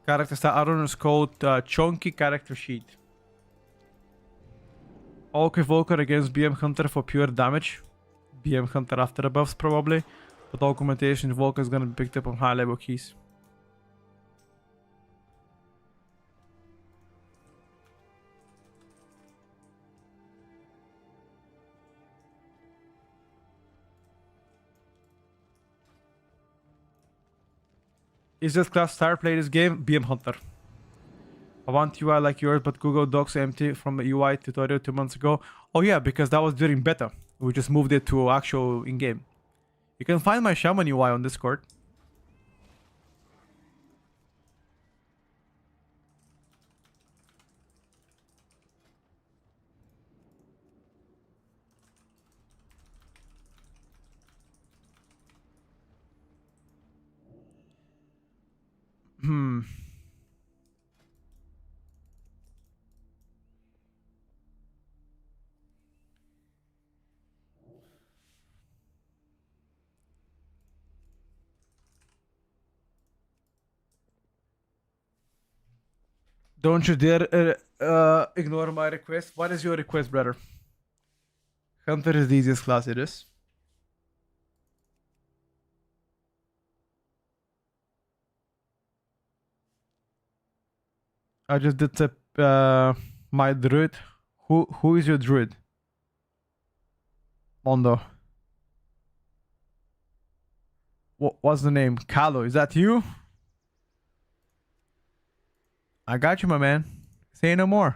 Character style. I don't know. It's called Chunky Character Sheet. Hulk Evoker against BM Hunter for pure damage. BM Hunter after the buffs probably. But augmentation Evoker is gonna be picked up on high level keys. Is this class star play this game? BM Hunter. I want UI like yours, but Google Docs empty from the UI tutorial 2 months ago. Oh yeah, because that was during beta. We just moved it to actual in-game. You can find my Shaman UI on Discord. Don't you dare ignore my request. What is your request, brother? Hunter is the easiest class it is. I just did my druid. Who is your druid? Mondo. What's the name? Kalo, is that you? I got you, my man. Say no more.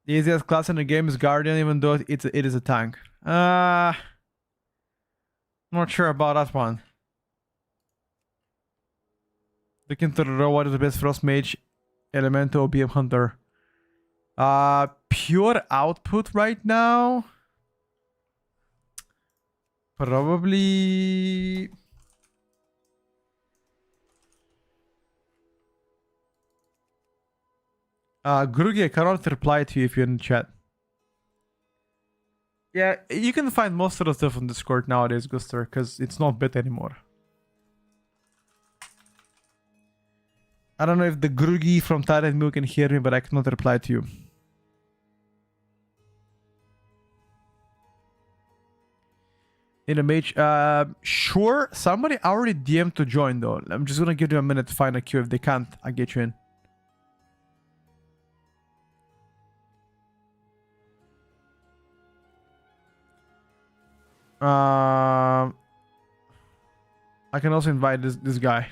The easiest class in the game is Guardian, even though it is a tank. Not sure about that one. Looking to the row, what is the best Frost Mage, Elemental, BM Hunter? Pure output right now? Probably... Grugi, I cannot reply to you if you're in the chat. Yeah, you can find most of the stuff on Discord nowadays, Guster, because it's not bit anymore. I don't know if the Grugi from Tyrant Milk can hear me, but I cannot reply to you. In a mage, sure. Somebody already DM'd to join though. I'm just gonna give them a minute to find a queue. If they can't, I'll get you in. I can also invite this guy.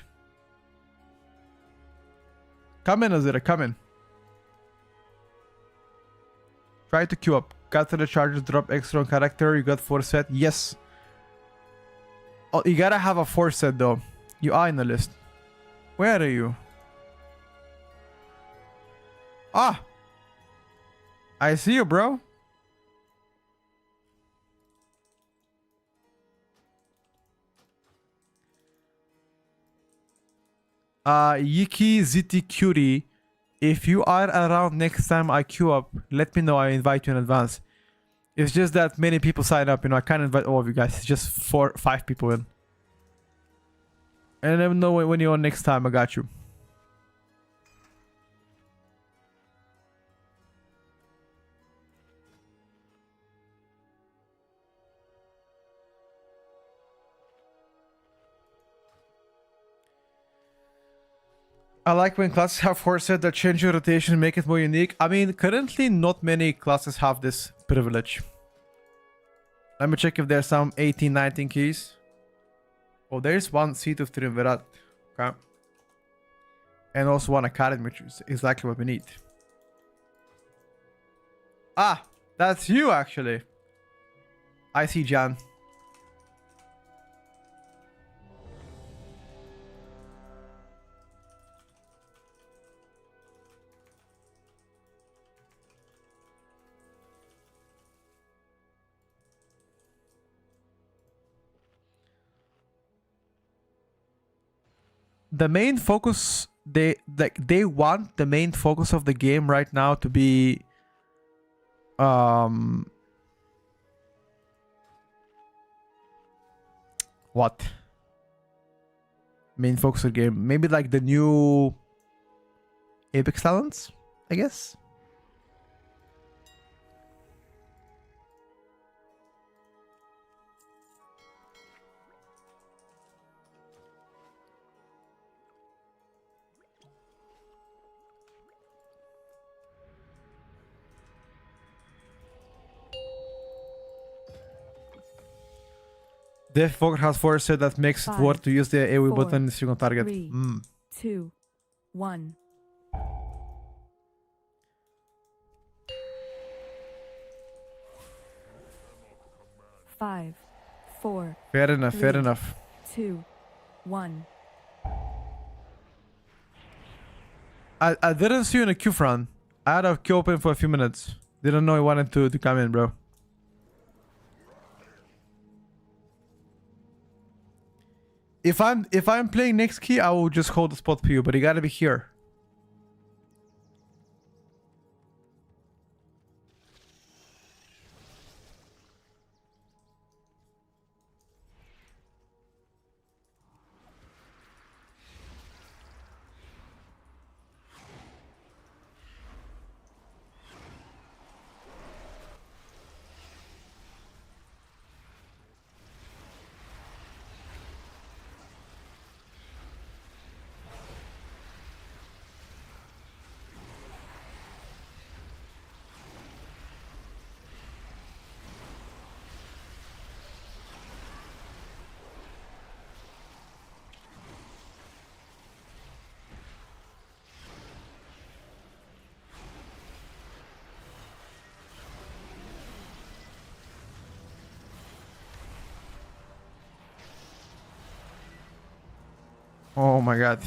Come in, Azira, come in. Try to queue up. Got to the charges, drop extra on character. You got 4 set. Yes. Oh, you gotta have a 4 set though. You are in the list. Where are you? Ah! I see you, bro. Yiki Ziti Cutie. If you are around next time I queue up, let me know. I invite you in advance. It's just that many people sign up, you know. I can't invite all of you guys. It's just 5 people in. And let me know when you're on next time. I got you. I like when classes have 4 set that change your rotation and make it more unique. I mean, currently not many classes have this privilege. Let me check if there's some 18, 19 keys. Oh, there's one seat of Triumvirat. Okay. And also one academy, which is exactly what we need. Ah, that's you actually. I see Jan. The main focus, they want the main focus of the game right now to be what? Main focus of the game. Maybe like the new Apex Talents, I guess. Death Fog has 4 set that makes it worth to use the AoE button in single target. 3, 2, 1. Five, four, Fair enough, fair three, enough. 2, 1. I didn't see you in a queue front. I had a queue open for a few minutes. Didn't know you wanted to come in, bro. If I'm playing next key, I will just hold the spot for you, but you gotta be here. Oh my god.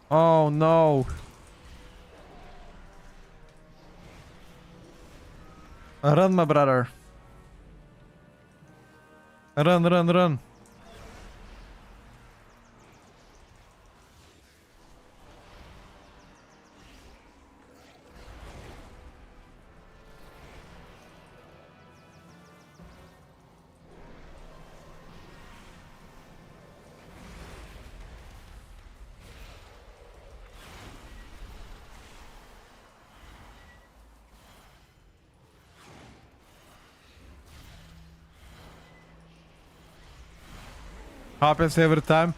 Oh no. Run, my brother. Run, run, run. Happens every time.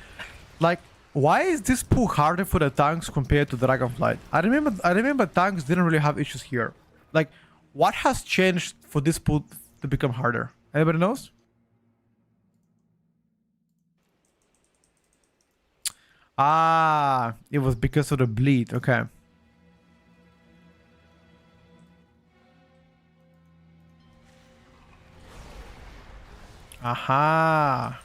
Like, why is this pool harder for the tanks compared to Dragonflight? I remember tanks didn't really have issues here. Like, what has changed for this pool to become harder? Anybody knows? Ah, it was because of the bleed. Okay. Aha.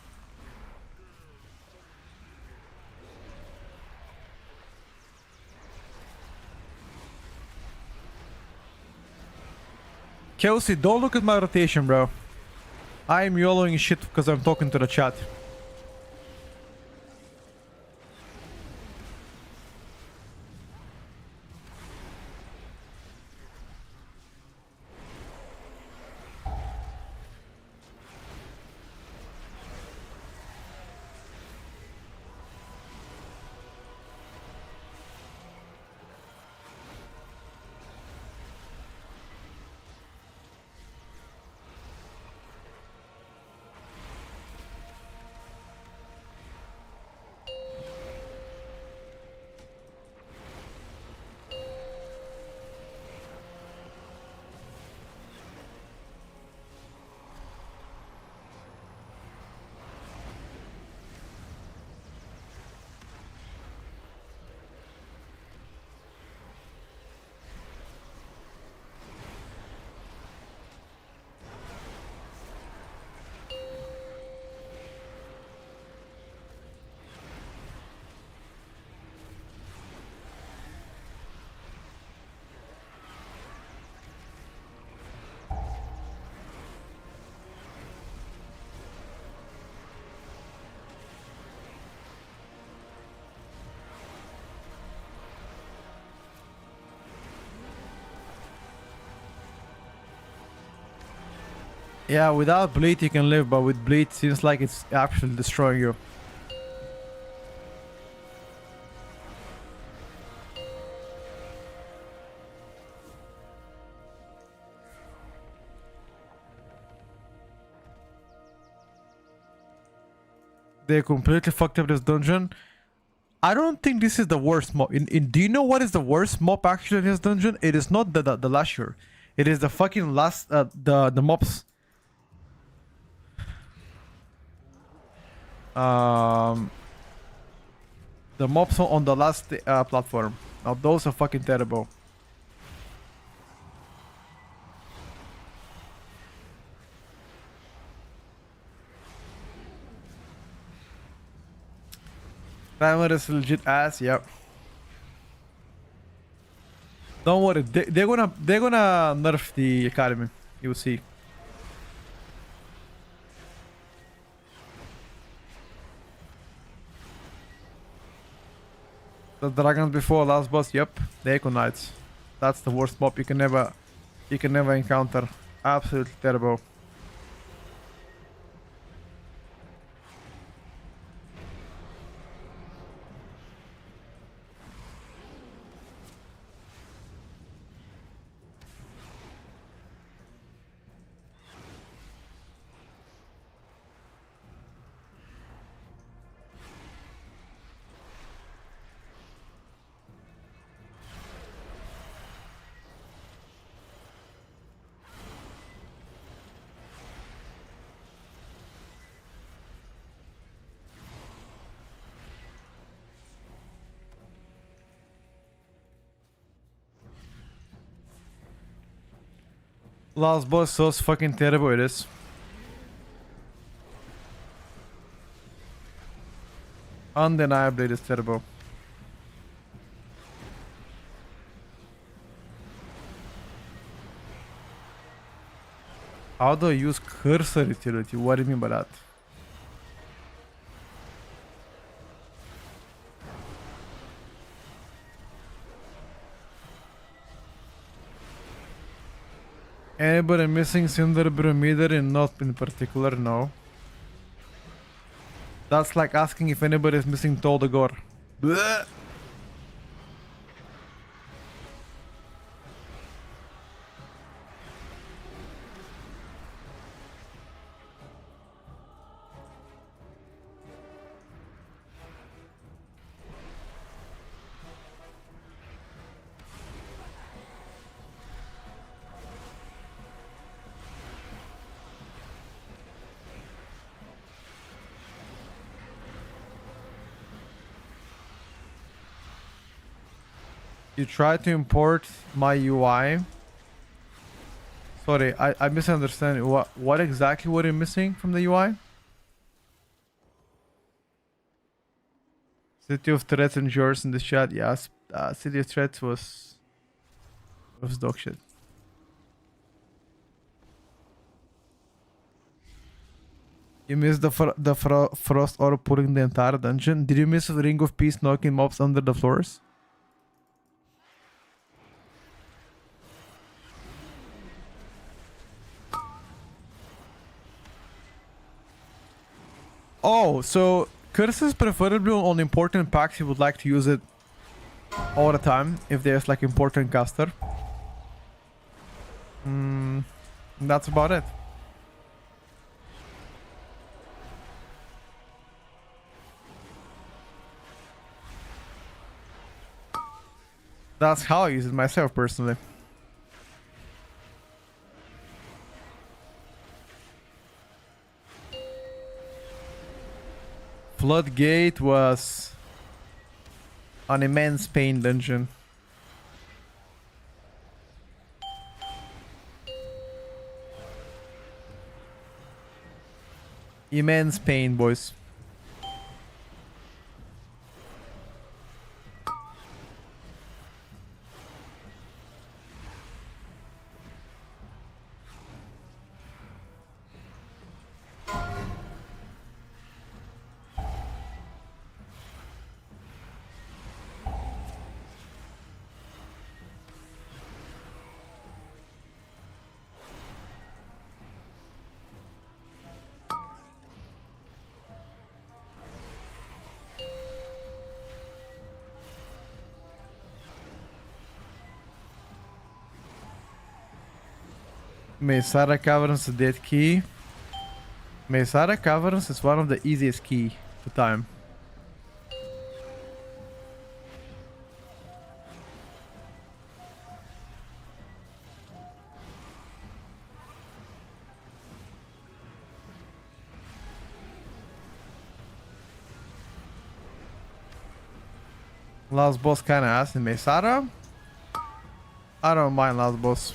Kelsey, don't look at my rotation, bro. I am YOLOing shit because I'm talking to the chat. Yeah, without bleed you can live, but with bleed seems like it's actually destroying you. They completely fucked up this dungeon. I don't think this is the worst mob. Do you know what is the worst mob actually in this dungeon? It is not the Lasher. It is the fucking last the mobs. The mobs on the last platform. Now those are fucking terrible. Timer is legit ass, yep. Don't worry, they're gonna nerf the academy. You'll see. The dragons before last boss, yep. The Echo Knights. That's the worst mob you can never encounter. Absolutely terrible. Last boss so fucking terrible it is. Undeniably it is terrible. How do I use cursor utility? What do you mean by that? Anybody missing Cinder Brometer and not in particular? No. That's like asking if anybody is missing Toldegor. Blech. You try to import my UI. Sorry, I misunderstand. What exactly were you missing from the UI? City of Threats and yours in the chat. Yes, City of Threats was dog shit. You missed the Frost Orb pulling the entire dungeon. Did you miss the Ring of Peace knocking mobs under the floors? Oh, so curses preferably on important packs. You would like to use it all the time if there's like important caster. That's about it. That's how I use it myself personally. Floodgate was an immense pain dungeon. Immense pain, boys. Mesara Caverns is a dead key. Mesara Caverns is one of the easiest key to time. Last boss kinda ass in Mesara. I don't mind last boss.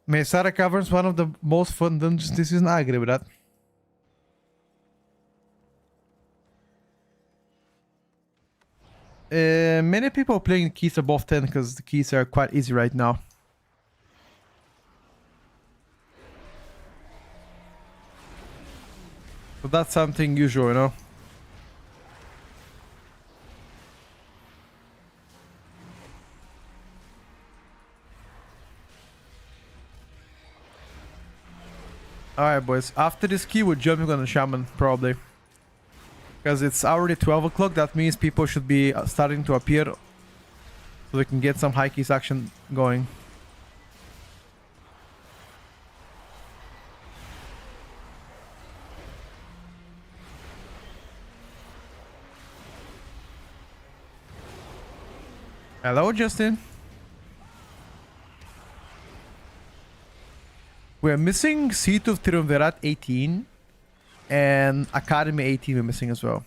Mesara Caverns, one of the most fun dungeons this season. I agree with that. Many people are playing keys above 10 because the keys are quite easy right now. So that's something usual, you know. Alright boys, after this key we're jumping on the shaman probably. Because it's already 12 o'clock, that means people should be starting to appear. So we can get some high keys action going. Hello Justin. We're missing Seat of Triumvirat 18 and Academy 18 we're missing as well.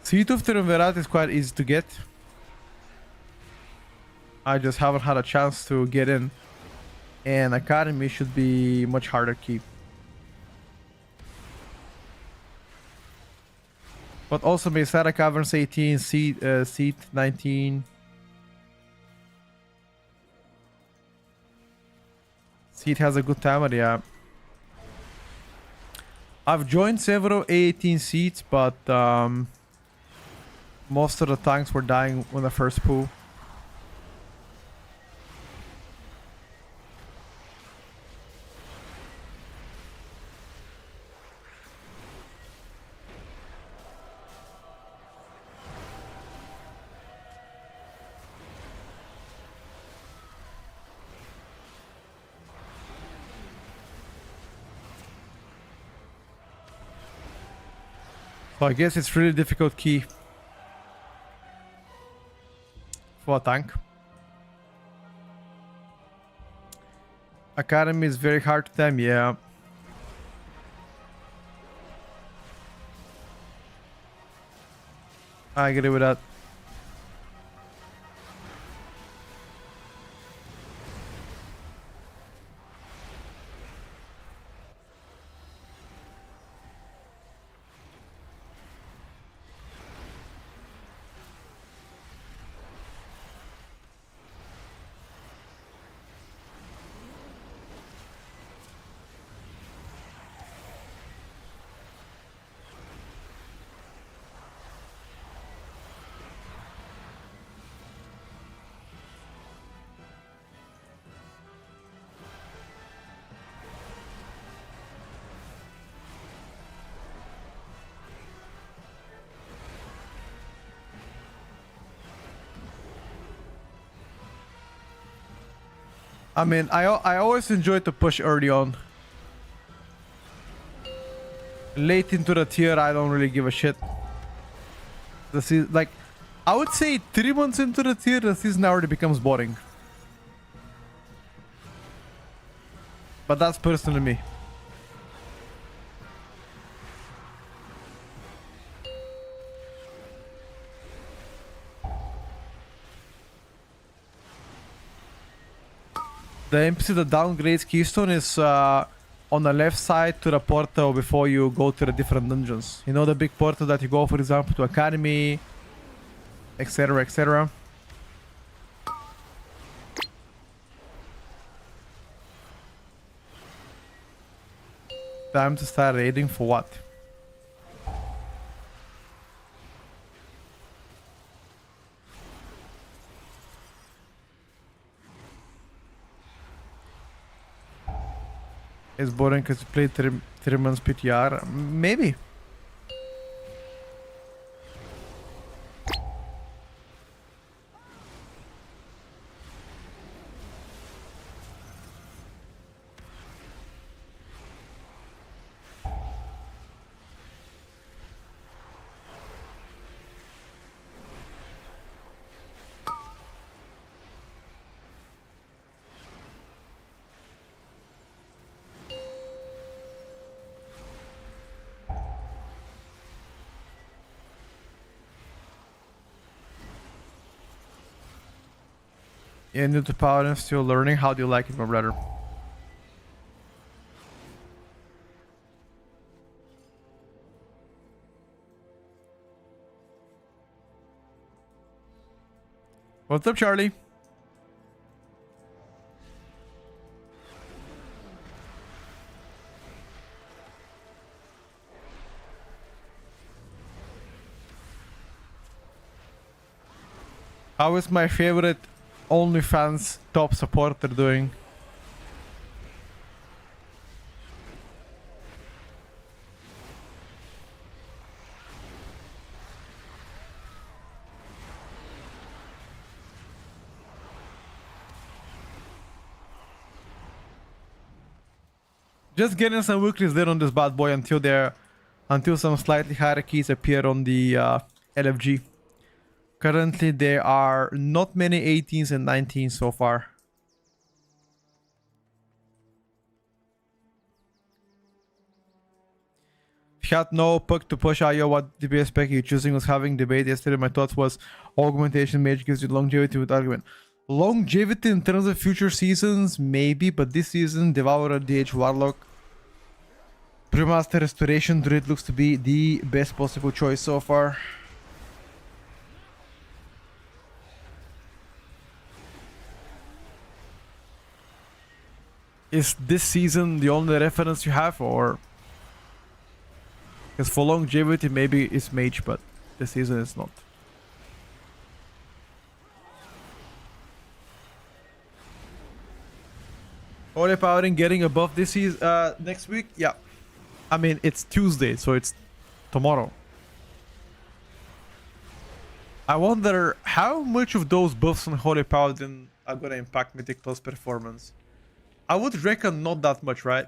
Seat of Triumvirat is quite easy to get. I just haven't had a chance to get in. And Academy should be much harder to keep. But also Mesara Caverns 18, Seat 19. Seat has a good timer, yeah. I've joined several A18 seats, but most of the tanks were dying when the first pull. So I guess it's really difficult key for a tank. Academy is very hard to time, yeah. I agree with that. I mean, I always enjoy to push early on. Late into the tier, I don't really give a shit. This is like, I would say 3 months into the tier, the season already becomes boring. But that's personally me. The NPC that downgrades Keystone is on the left side to the portal before you go to the different dungeons. You know the big portal that you go, for example, to Academy, etc, etc. Time to start raiding for what? It's boring because you played 3 months PTR. Maybe. Yeah, new to Paladin, still learning. How do you like it, my brother? What's up, Charlie? How is my favorite OnlyFans top supporter doing? Just getting some weeklies there on this bad boy until some slightly higher keys appear on the LFG. Currently, there are not many 18s and 19s so far. If you had no puck to push IO, what DPS spec you choosing? Was having debate yesterday. My thoughts was augmentation mage gives you longevity with argument. Longevity in terms of future seasons, maybe, but this season, Devourer, DH, Warlock, Brewmaster, Restoration Druid looks to be the best possible choice so far. Is this season the only reference you have, or? Because for longevity, maybe it's mage, but this season it's not. Holy Powering getting above this season next week? Yeah. I mean, it's Tuesday, so it's tomorrow. I wonder how much of those buffs on Holy Paladin are gonna impact Mythic Plus performance. I would reckon not that much, right?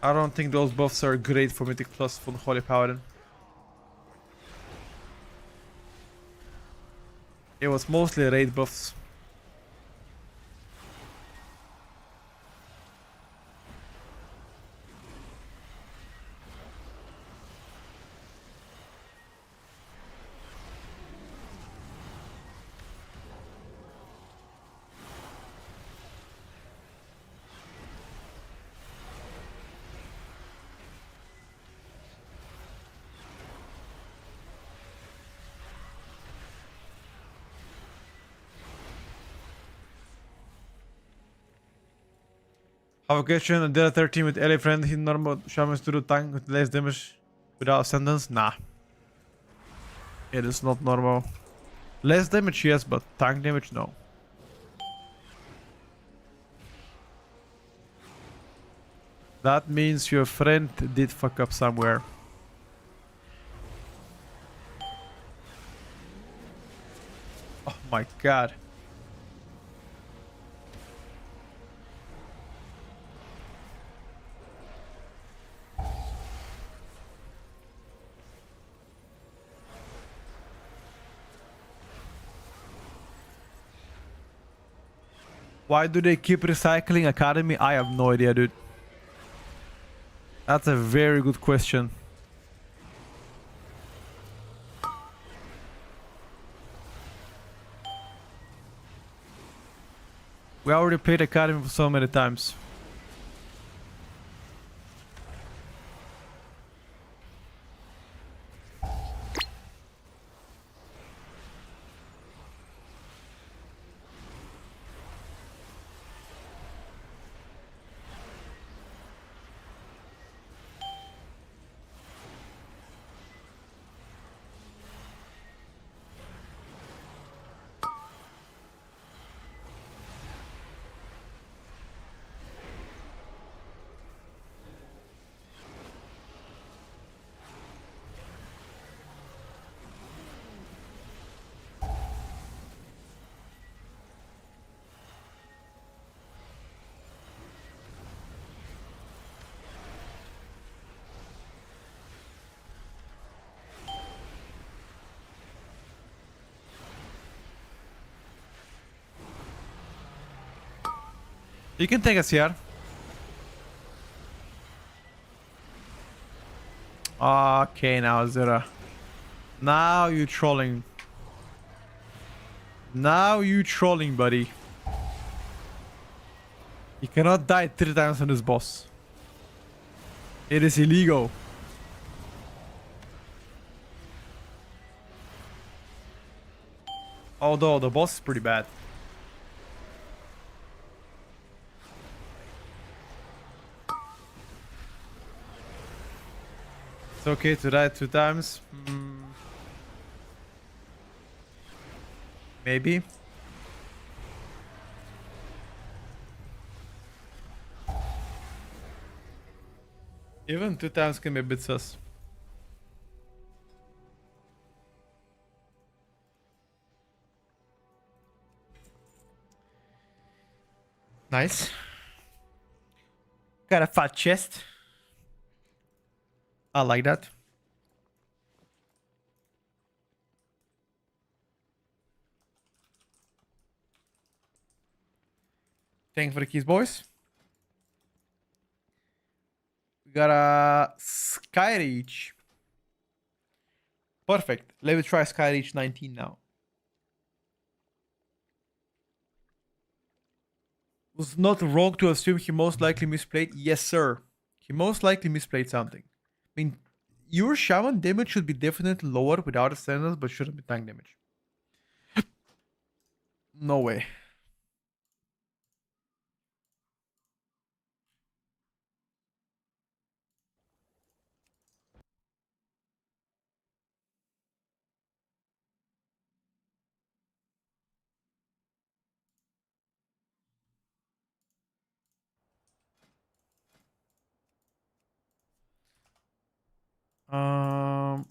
I don't think those buffs are great for Mythic Plus from Holy Paladin. It was mostly raid buffs. Have a question. A Delta 13 with LA friend hit normal shamans to do tank with less damage without ascendance? Nah. It is not normal. Less damage, yes, but tank damage, no. That means your friend did fuck up somewhere. Oh my god. Why do they keep recycling Academy? I have no idea, dude. That's a very good question. We already played Academy for so many times. You can take us here. Okay, now Zera. Now you trolling. Now you trolling, buddy. You cannot die 3 times on this boss. It is illegal. Although the boss is pretty bad. It's okay to die 2 times. Maybe. Even 2 times can be a bit sus. Nice. Got a fat chest. I like that. Thanks for the keys, boys. We got a Sky Reach. Perfect. Let me try Sky Reach 19 now. Was not wrong to assume he most likely misplayed? Yes, sir. He most likely misplayed something. I mean, your shaman damage should be definitely lower without ascendance, but shouldn't be tank damage. No way. Um.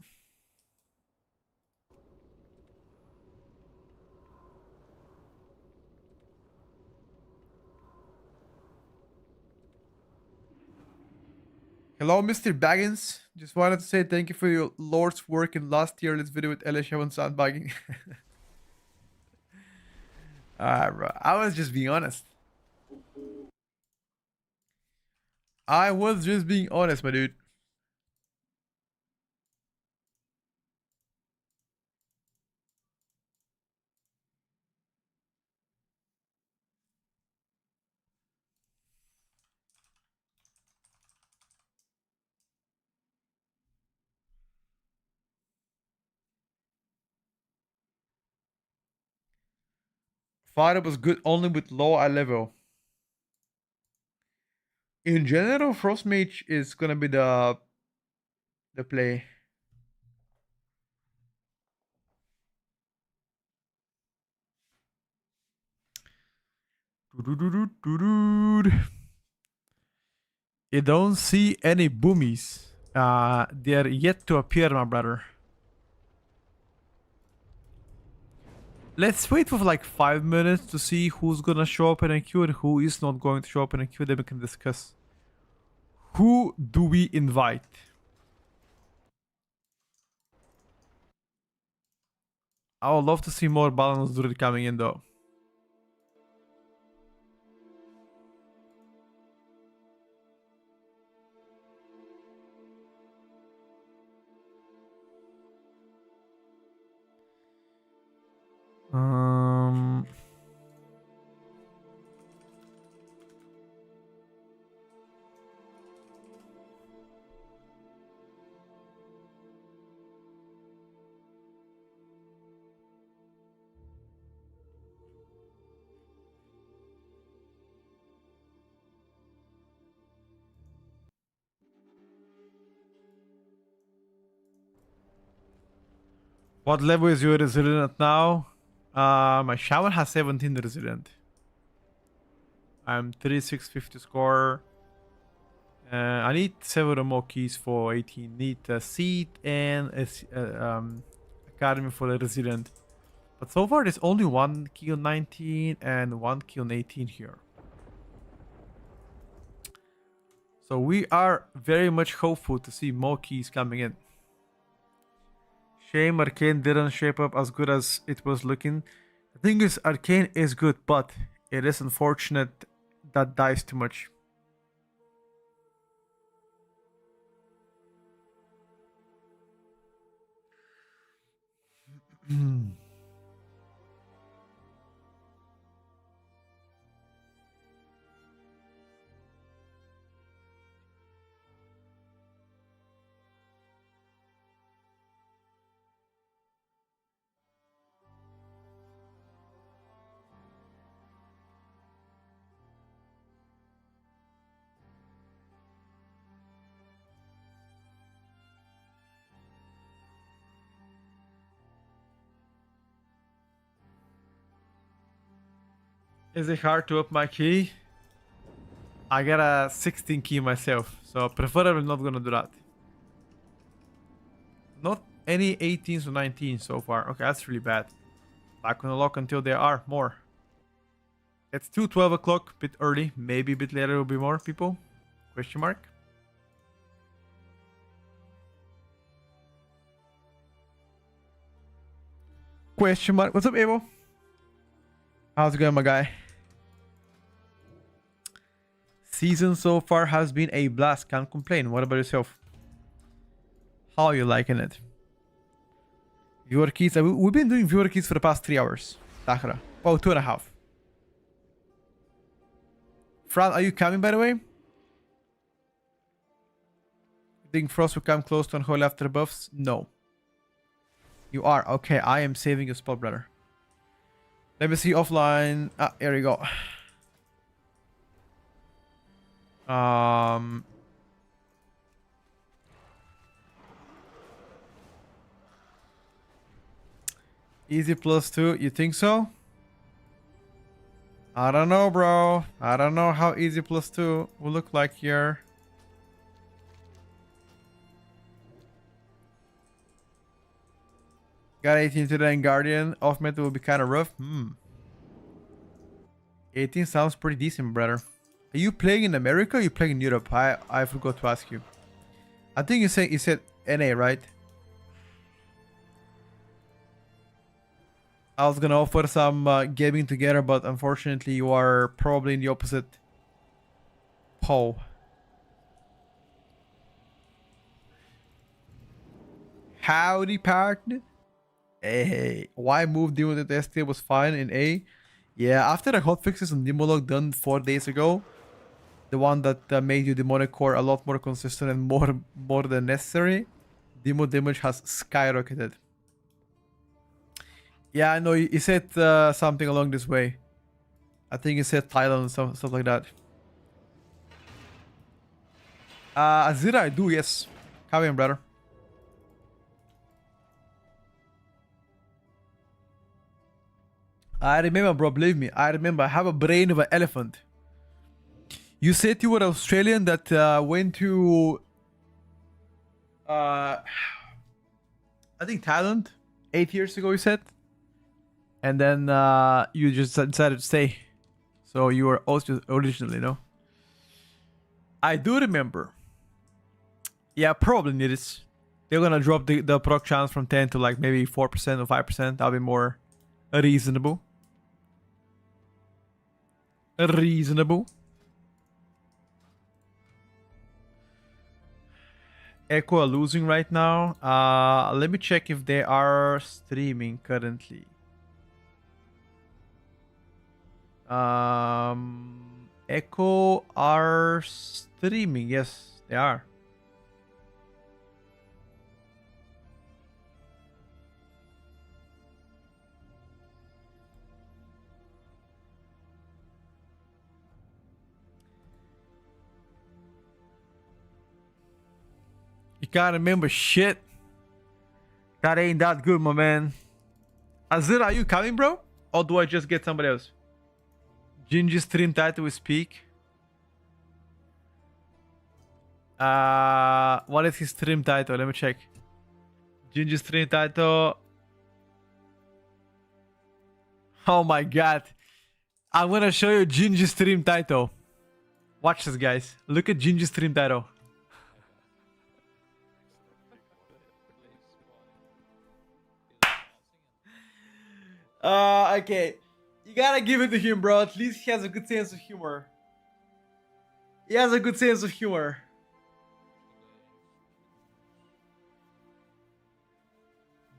Hello, Mr. Baggins. Just wanted to say thank you for your Lord's work in last tier list video with LS7 sandbagging. Alright, bro. I was just being honest. I was just being honest, my dude. Fire was good only with low eye level. In general, Frost Mage is gonna be the play. You don't see any boomies. They're yet to appear, my brother. Let's wait for like 5 minutes to see who's gonna show up in a queue and who is not going to show up in a queue. Then we can discuss. Who do we invite? I would love to see more Balance Druid coming in though. What level is your resilient now? My shaman has 17 resilient. I'm 3650 score. I need several more keys for 18. Need a seat and a academy for the resilient. But so far there's only 1 key on 19 and 1 key on 18 here. So we are very much hopeful to see more keys coming in. Shame Arcane didn't shape up as good as it was looking. The thing is, Arcane is good, but it is unfortunate that dies too much. Is it hard to up my key? I got a 16 key myself, so preferably not gonna do that. Not any 18s or 19s so far. Okay, that's really bad. Back on the lock until there are more. It's 12 o'clock, bit early. Maybe a bit later will be more people. Question mark. Question mark. What's up, Evo? How's it going, my guy? Season so far has been a blast. Can't complain. What about yourself? How are you liking it? Viewer keys. We've been doing viewer keys for the past 3 hours. Takara. About 2.5. Fran, are you coming, by the way? Think Frost will come close to Unholy after buffs? No. You are. Okay, I am saving your spot, brother. Let me see offline. Ah, here we go. Easy +2. You think so? I don't know, bro. I don't know how easy +2 will look like here. Got 18 today in Guardian. Off meta will be kind of rough. 18 sounds pretty decent, brother. Are you playing in America or are you playing in Europe? I forgot to ask you. I think you said NA, right? I was gonna offer some gaming together, but unfortunately you are probably in the opposite pole. Howdy, partner. Hey, why move Demo to ST was fine in A? Yeah, after the hotfixes on Demolog done 4 days ago, the one that made your demonic core a lot more consistent and more than necessary, Demo damage has skyrocketed. Yeah, I know he said something along this way. I think he said Thailand and stuff like that. Azira, I do, yes. Come in, brother. I remember, bro, believe me. I remember. I have a brain of an elephant. You said you were Australian that went to... I think Thailand 8 years ago, you said? And then you just decided to stay. So you were also originally, no? I do remember. Yeah, probably need it. They're gonna drop the proc chance from 10 to like maybe 4% or 5%. That'll be more reasonable. Reasonable. Echo are losing right now. Let me check if they are streaming currently. Echo are streaming. Yes, they are. You can't remember shit. That ain't that good, my man. Azir, are you coming, bro? Or do I just get somebody else? Gingy stream title is peak. What is his stream title? Let me check. Gingy stream title. Oh my god. I'm gonna show you Gingy stream title. Watch this, guys. Look at Gingy stream title. Okay. You gotta give it to him, bro. At least he has a good sense of humor. He has a good sense of humor.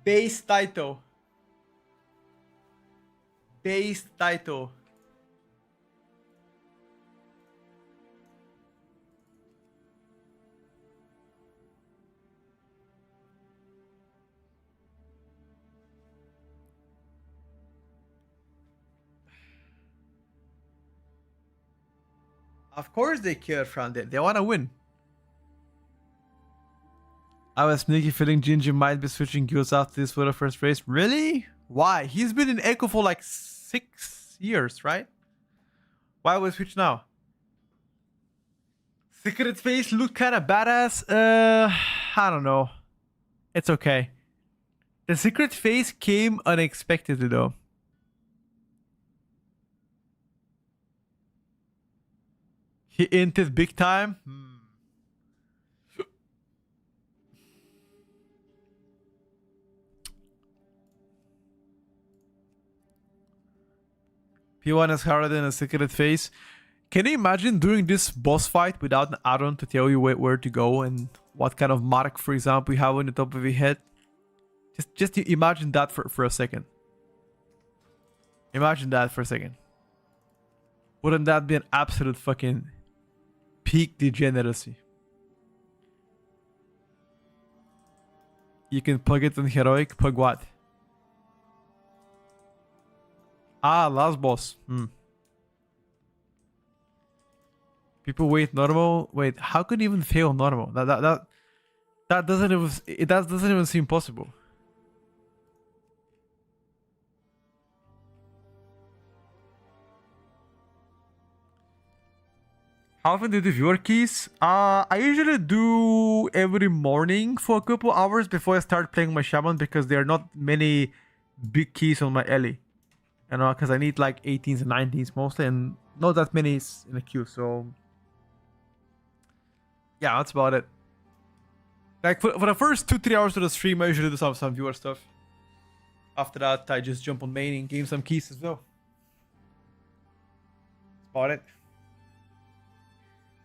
Base title. Base title. Of course they care from it. They want to win. I was sneaky feeling Gingy might be switching guilds after this for the first race. Really? Why? He's been in Echo for like 6 years, right? Why would we switch now? Secret Face looked kind of badass. I don't know. It's okay. The Secret Face came unexpectedly though. He hinted big time. P1 is harder than a Secret Face. Can you imagine doing this boss fight without an add-on to tell you where to go and what kind of mark, for example, you have on the top of your head? Just imagine that for a second. Imagine that for a second. Wouldn't that be an absolute fucking peak degeneracy? You can plug it on heroic. Plug what? Ah, last boss. People wait normal. Wait, how could you even fail normal? That doesn't even seem possible. How often do you do viewer keys? I usually do every morning for a couple hours before I start playing my shaman because there are not many big keys on my Ellie. You know, because I need like 18s and 19s mostly, and not that many in the queue. So yeah, that's about it. Like for the first 2-3 hours of the stream, I usually do some viewer stuff. After that, I just jump on main and game some keys as well. That's about it.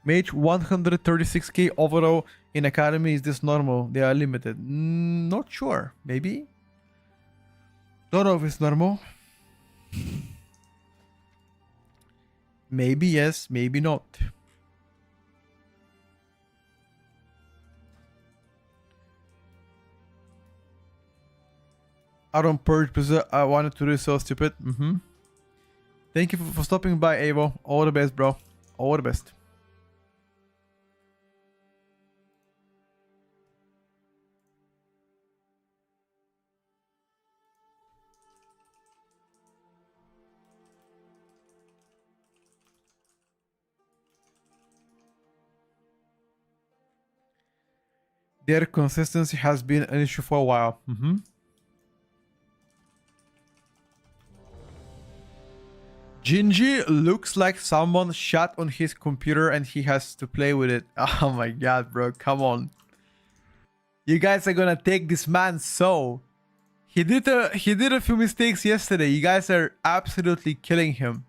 Mage 136k overall in academy. Is this normal? They are limited. Not sure. Maybe. Don't know if it's normal. Maybe yes, maybe not. I don't purge because I wanted to do so stupid. Thank you for stopping by, Evo. All the best, bro. All the best. Their consistency has been an issue for a while. Gingy looks like someone shot on his computer and he has to play with it. Oh my god, bro. Come on. You guys are gonna take this man so. He did a few mistakes yesterday. You guys are absolutely killing him.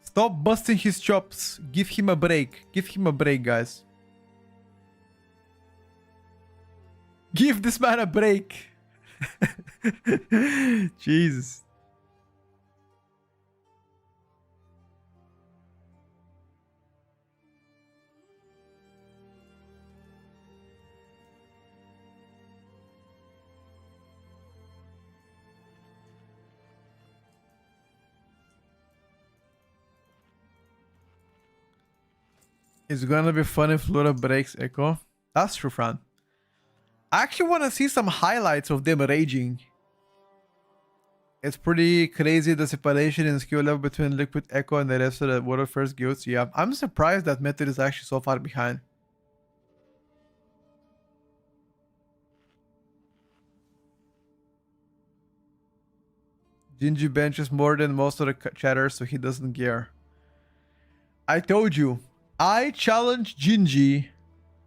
Stop busting his chops. Give him a break. Give him a break, guys. Give this man a break. Jesus. It's gonna be fun if Flora breaks Echo. That's true, Fran. I actually want to see some highlights of them raging. It's pretty crazy the separation in skill level between Liquid Echo and the rest of the World First guilds. Yeah, I'm surprised that Method is actually so far behind. Gingy benches more than most of the chatters, so he doesn't care. I told you, I challenge Gingy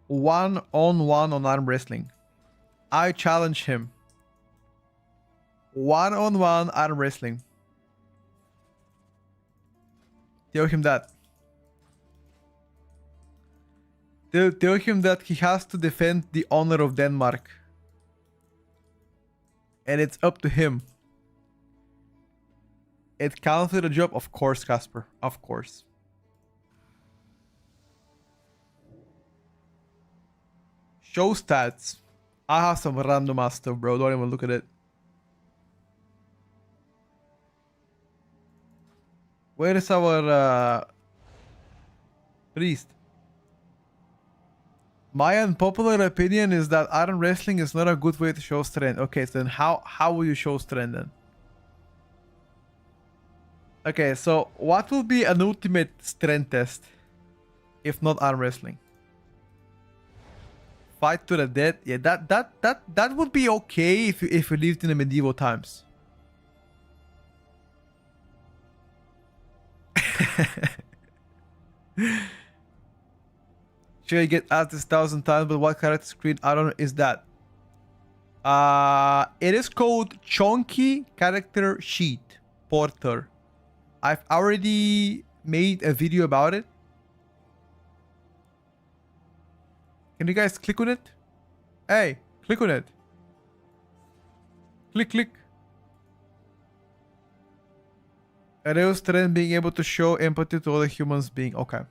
one-on-one on arm wrestling. I challenge him. One-on-one arm wrestling. Tell him that. Tell him that he has to defend the honor of Denmark. And it's up to him. It counts with a job? Of course, Casper. Of course. Show stats. I have some random ass stuff, bro. Don't even look at it. Where is our priest? My unpopular opinion is that arm wrestling is not a good way to show strength. Okay, so then how will you show strength then? Okay, so what will be an ultimate strength test if not arm wrestling? Fight to the death. Yeah, that would be okay if we lived in the medieval times. Sure, you get asked this 1,000 times, but what character screen I don't know is that? It is called Chunky Character Sheet Porter. I've already made a video about it. Can you guys click on it? Hey, click on it. Click. A real strength being able to show empathy to other humans being okay.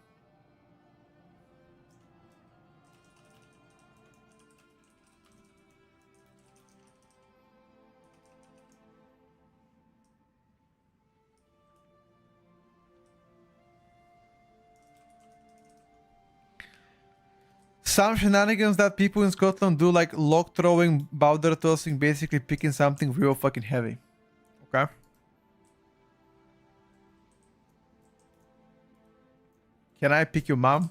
Some shenanigans that people in Scotland do, like log throwing, boulder tossing, basically picking something real fucking heavy. Okay. Can I pick your mom?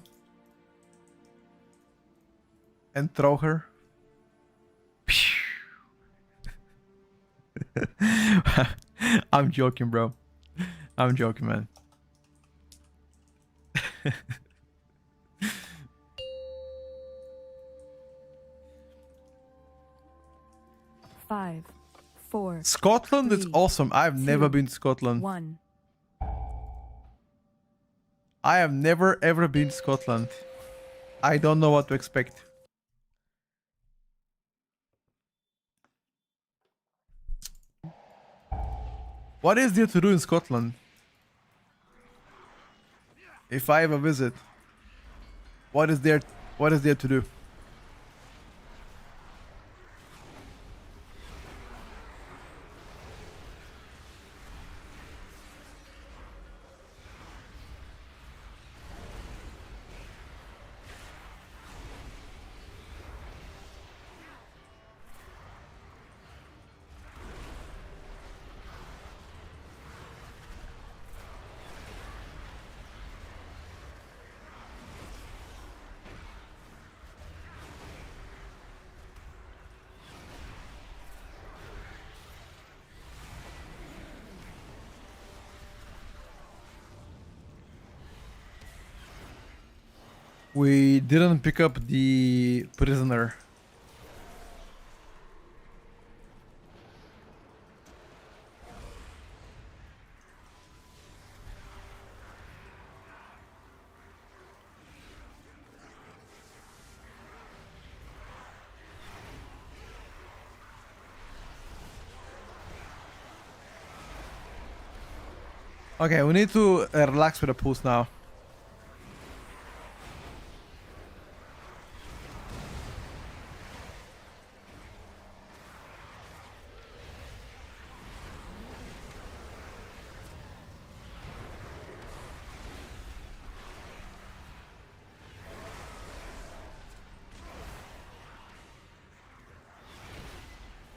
And throw her? I'm joking, bro. I'm joking, man. 5, 4. Scotland is 3, awesome. I've 2, never been to Scotland. 1. I have never ever been to Scotland. I don't know what to expect. What is there to do in Scotland? If I ever visit, what is there to do? We didn't pick up the prisoner. Okay, we need to relax with the pulse now.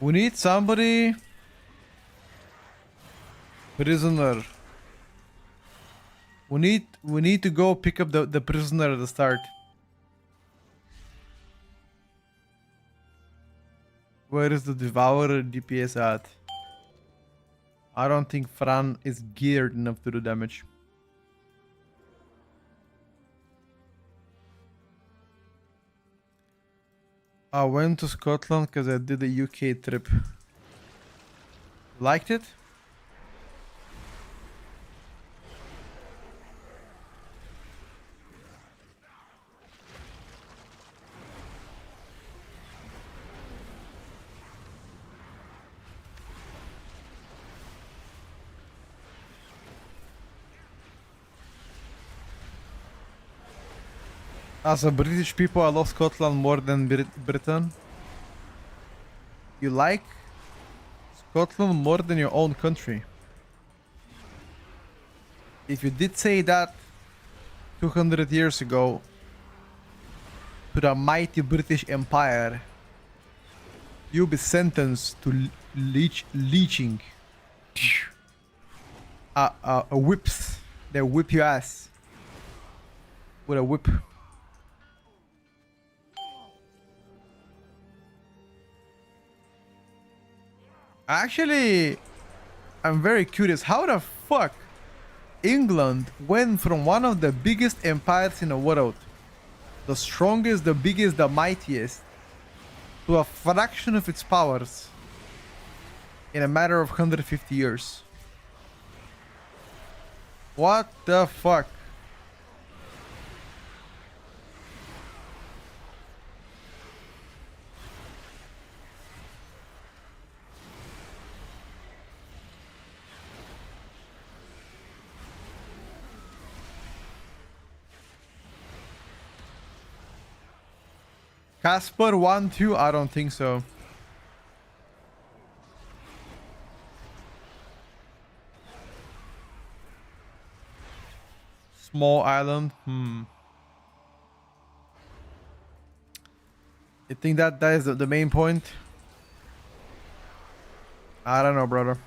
We need somebody. Prisoner. We need to go pick up the prisoner at the start. Where is the Devourer DPS at? I don't think Fran is geared enough to do damage. I went to Scotland because I did a UK trip. Liked it? As a British people, I love Scotland more than Britain. You like Scotland more than your own country. If you did say that 200 years ago to the mighty British Empire, you'll be sentenced to leeching. Whips. They whip your ass with a whip. Actually, I'm very curious. How the fuck England went from one of the biggest empires in the world, the strongest, the biggest, the mightiest, to a fraction of its powers in a matter of 150 years? What the fuck? Casper 1-2? I don't think so. Small island? You think that is the main point? I don't know, brother.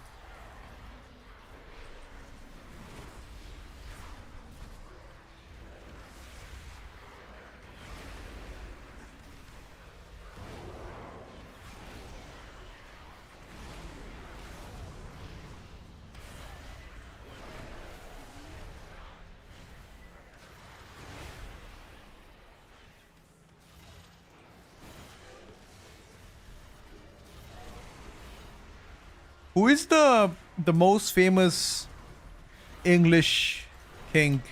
Who is the most famous English king?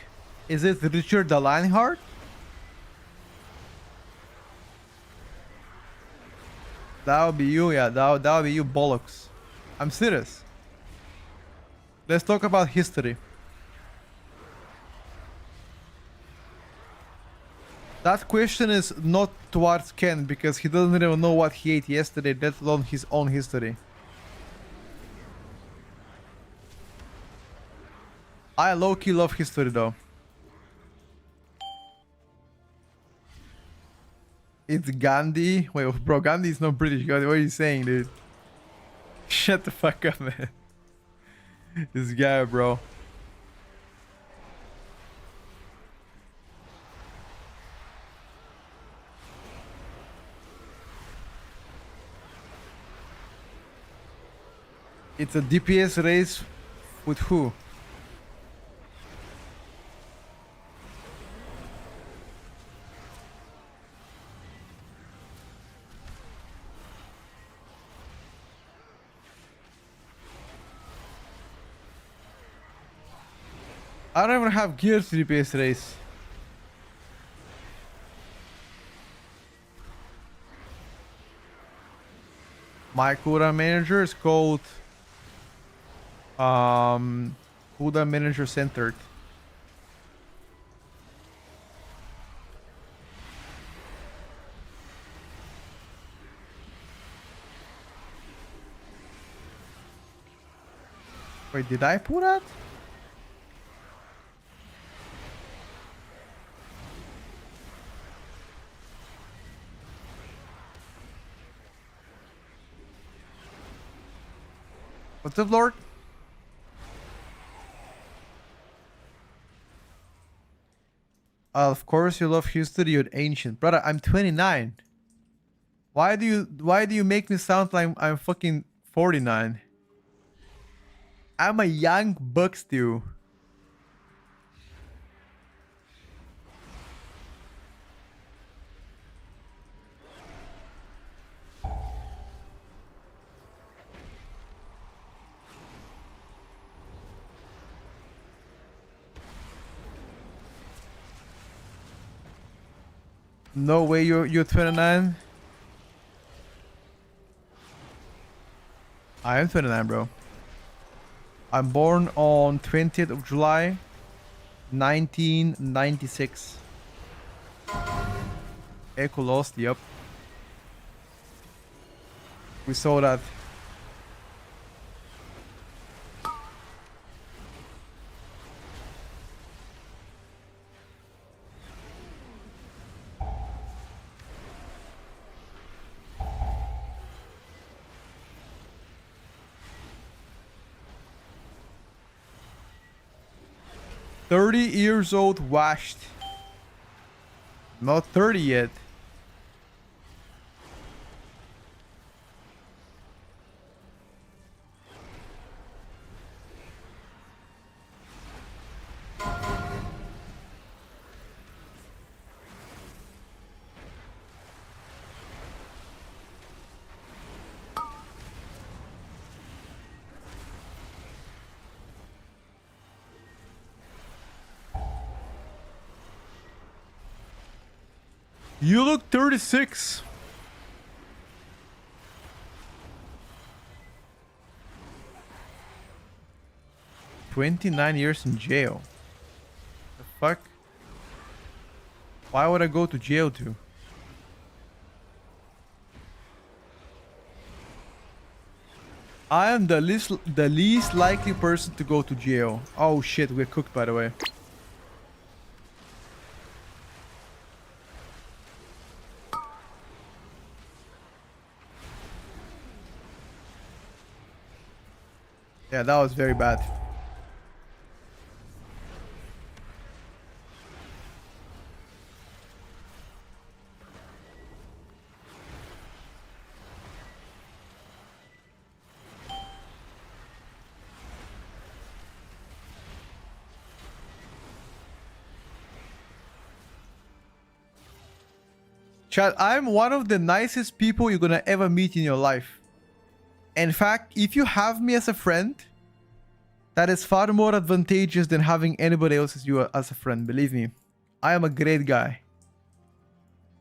Is it Richard the Lionheart? That would be you, yeah. That would be you, bollocks. I'm serious. Let's talk about history. That question is not towards Ken because he doesn't even know what he ate yesterday, let alone his own history. I low-key love history though. It's Gandhi. Wait, bro, Gandhi is not British. What are you saying, dude? Shut the fuck up, man. This guy, bro. It's a DPS race with who? I don't even have gear to DPS race. My Kuda manager is called Kuda manager centered. Wait, did I put that? What's up, Lord? Of course you love history, you're ancient. Brother, I'm 29. Why do you make me sound like I'm fucking 49? I'm a young buck still. No way you're 29. I am 29, bro. I'm born on 20th of July, 1996. Echo lost, yep. We saw that. "30 years old, washed." Not 30 yet. You look 36. "29 years in jail." The fuck? Why would I go to jail too? I am the least likely person to go to jail. Oh shit, we're cooked by the way. Yeah, that was very bad. Chad, I'm one of the nicest people you're gonna ever meet in your life. In fact, if you have me as a friend, that is far more advantageous than having anybody else as you as a friend. Believe me, I am a great guy.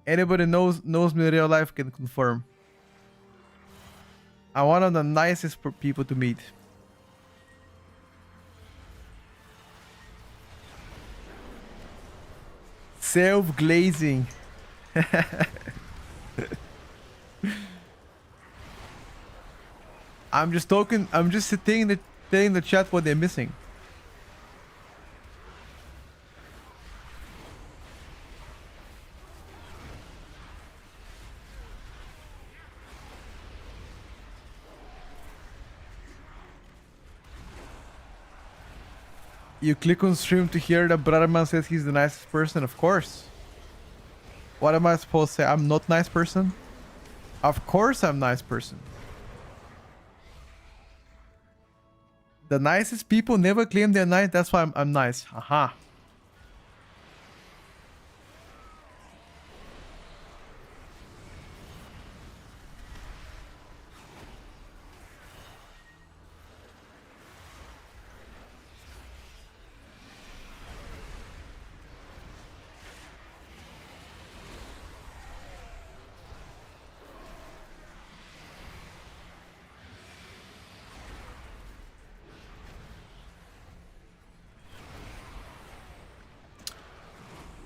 Anybody knows me in real life can confirm. I'm one of the nicest people to meet. Self-glazing. I'm just telling the chat what they're missing. You click on stream to hear that Brotherman says he's the nicest person? Of course. What am I supposed to say? I'm not nice person? Of course I'm nice person. The nicest people never claim they're nice. That's why I'm nice. Aha.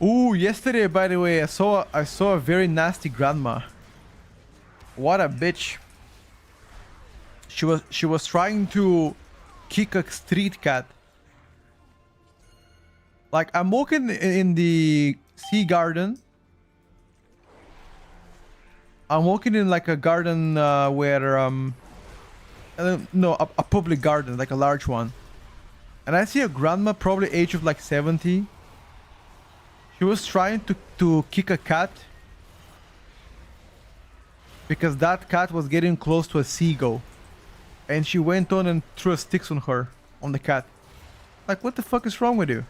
Ooh, yesterday, by the way, I saw a very nasty grandma. What a bitch. She was trying to kick a street cat. Like, I'm walking in the sea garden. I'm walking in like a garden where no, a public garden, like a large one. And I see a grandma, probably age of like 70. She was trying to kick a cat because that cat was getting close to a seagull, and she went on and threw sticks on the cat. Like, what the fuck is wrong with you?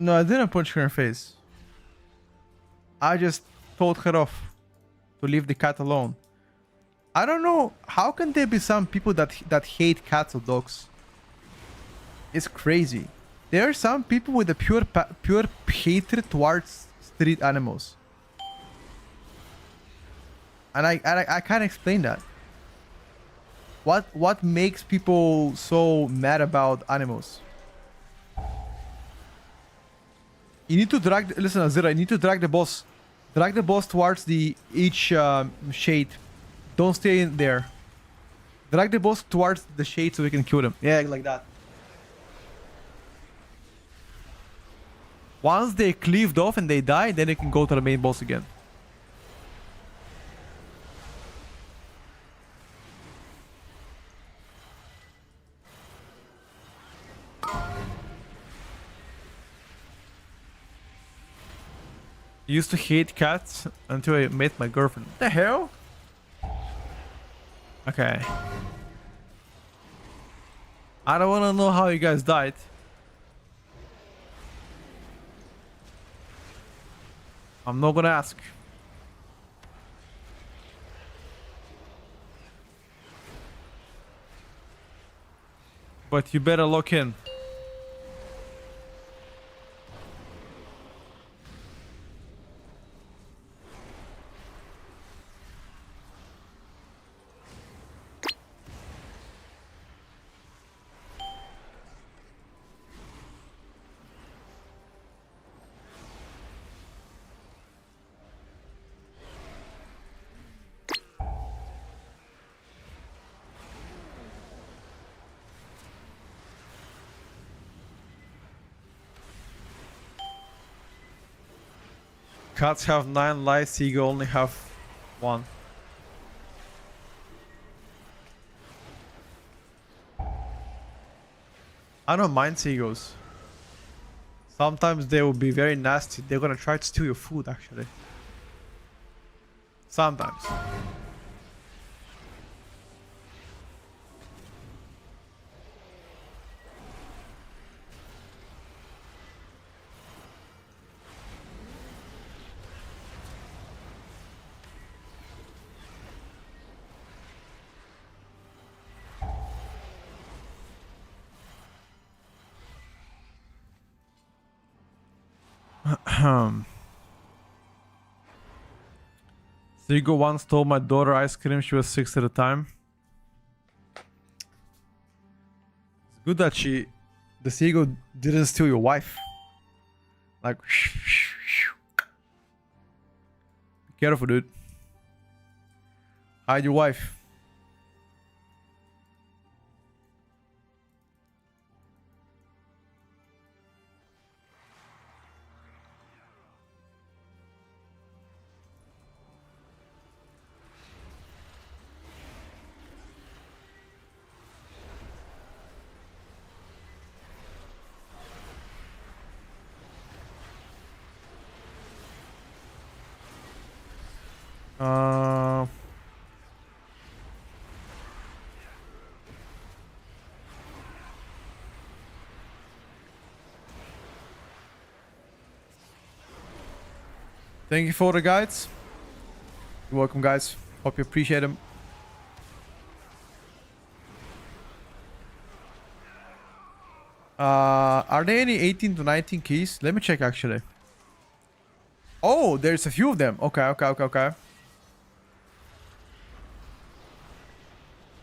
No, I didn't punch her in the face. I just told her off to leave the cat alone. I don't know, how can there be some people that hate cats or dogs? It's crazy. There are some people with a pure hatred towards street animals. And I can't explain that. What makes people so mad about animals? You need to drag. Listen, Azira. You need to drag the boss. Drag the boss towards the each shade. Don't stay in there. Drag the boss towards the shade so we can kill them. Yeah, like that. Once they cleaved off and they die, then you can go to the main boss again. I used to hate cats until I met my girlfriend. What the hell? Okay. I don't want to know how you guys died. I'm not gonna ask. But you better lock in. Cats have 9 lives, seagull only have 1. I don't mind seagulls. Sometimes they will be very nasty. They're gonna try to steal your food actually. Sometimes. Seagull once stole my daughter ice cream. She was 6 at the time. It's good that the seagull didn't steal your wife. Like, be careful, dude. Hide your wife. Thank you for the guides. You're welcome, guys. Hope you appreciate them. Are there any 18 to 19 keys? Let me check actually. Oh, there's a few of them. Okay.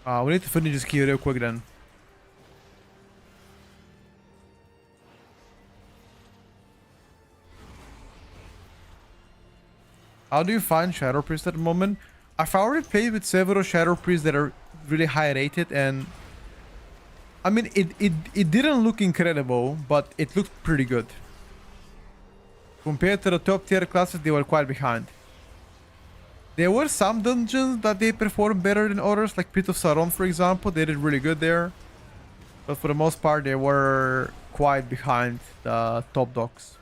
We need to finish this key real quick then. How do you find Shadow Priest at the moment? I've already played with several Shadow Priests that are really high rated, and I mean it didn't look incredible, but it looked pretty good. Compared to the top tier classes, they were quite behind. There were some dungeons that they performed better than others, like Pit of Saron for example. They did really good there. But for the most part, they were quite behind the top dogs.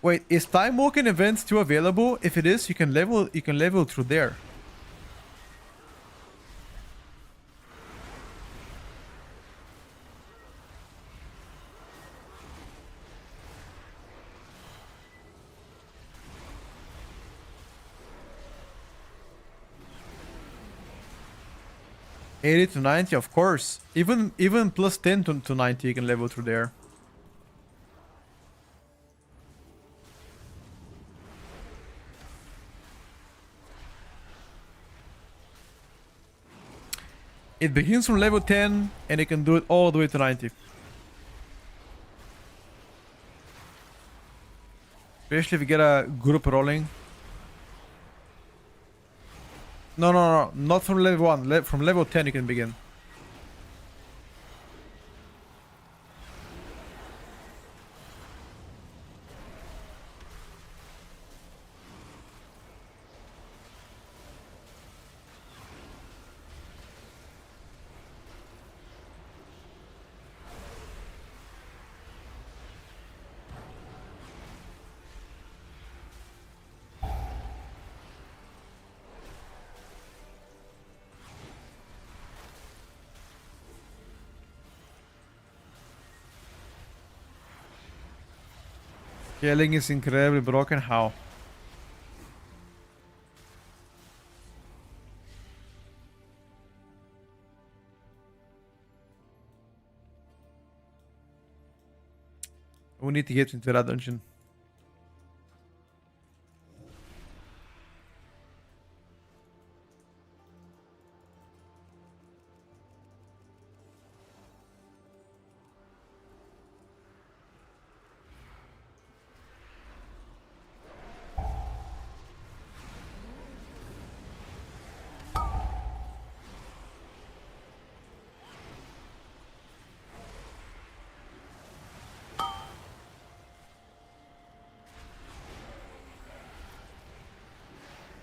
Wait, is time walking event still available? If it is, you can level through there. 80 to 90, of course. Even plus 10 to 90, you can level through there. It begins from level 10, and you can do it all the way to 90. Especially if you get a group rolling. No, no, no, not from level 1. From level 10 you can begin. Scaling is incredibly broken. How? We need to get into that dungeon.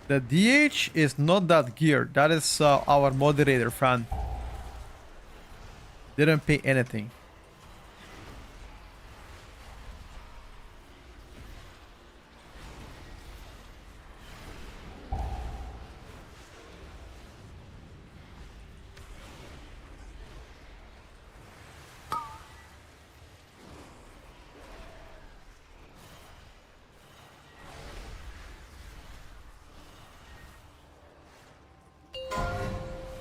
The DH is not that gear. That is our moderator fan. Didn't pay anything.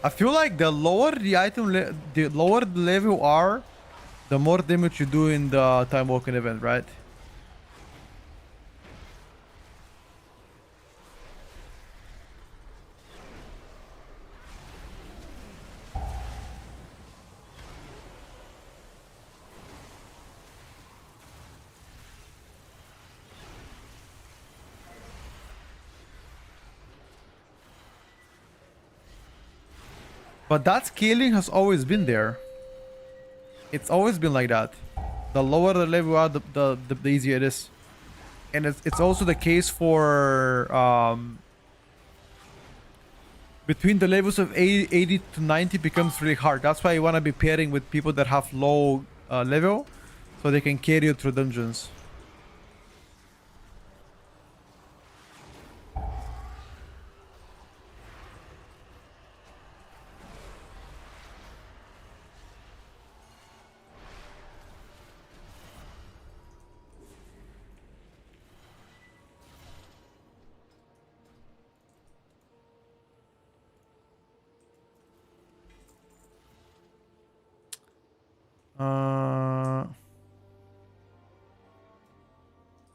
I feel like the lower the item, the lower the level are, the more damage you do in the time walking event, right? But that scaling has always been there. It's always been like that. The lower the level you are, the easier it is. And it's also the case for between the levels of 80 to 90 becomes really hard. That's why you want to be pairing with people that have low level, so they can carry you through dungeons.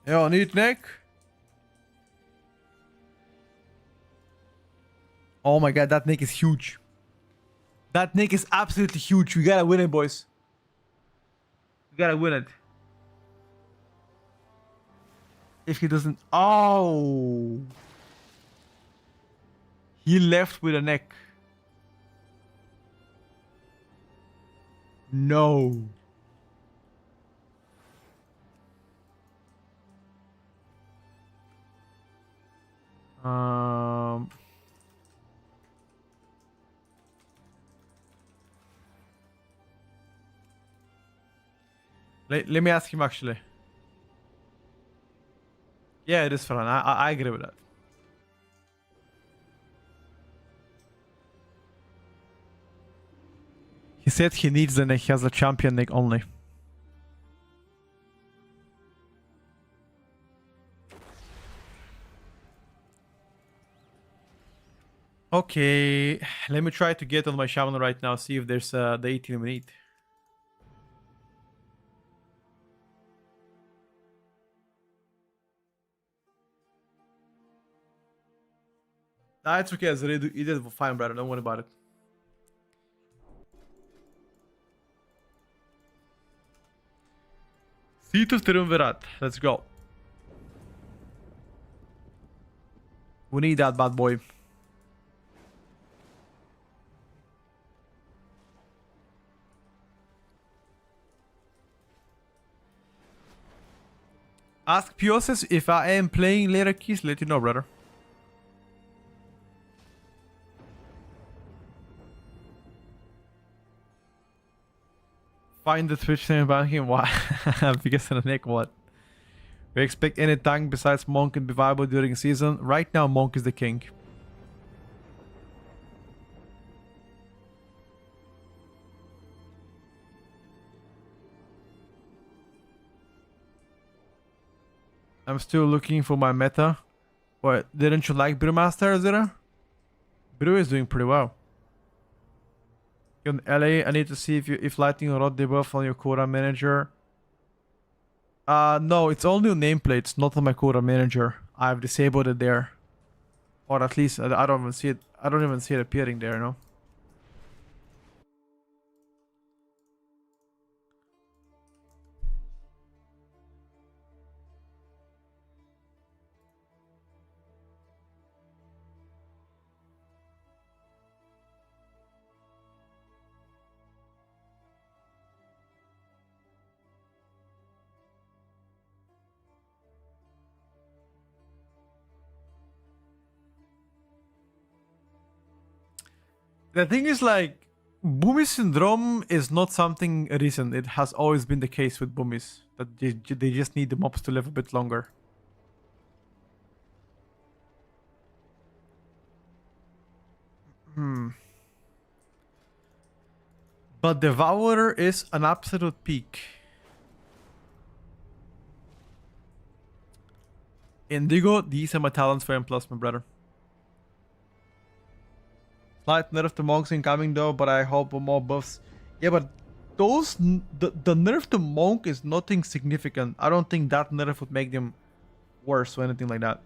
Yo, neat neck. Oh my god, that neck is huge. That neck is absolutely huge. We gotta win it, boys. We gotta win it. If he doesn't... Oh! He left with a neck. No. Let me ask him actually. Yeah, it is fun. I agree with that. He said he needs the neck. He has a champion neck only. Okay, let me try to get on my shaman right now, see if there's the 18 we need. Nah, it's okay, Azredu. You did fine, brother. Don't worry about it. Seat of Triumvirat. Let's go. We need that bad boy. Ask Pioses if I am playing later keys. Let you know, brother. Find the Twitch name about him. Why? Because of the neck, what? We expect any tank besides Monk and be viable during season. Right now, Monk is the king. I'm still looking for my meta. What? Didn't you like Brewmaster, Zera? Brew is doing pretty well. In LA, I need to see if Lightning Rod debuff on your Quota Manager. No, it's only on nameplates, not on my Quota Manager. I've disabled it there. Or at least I don't even see it. I don't even see it appearing there, no? The thing is, like, Boomy Syndrome is not something recent. It has always been the case with Boomies. That they just need the mobs to live a bit longer. But Devourer is an absolute peak. Indigo, these are my talents for M+, my brother. Slight nerf to monks incoming though, but I hope more buffs. Yeah, but those the nerf to monk is nothing significant. I don't think that nerf would make them worse or anything like that.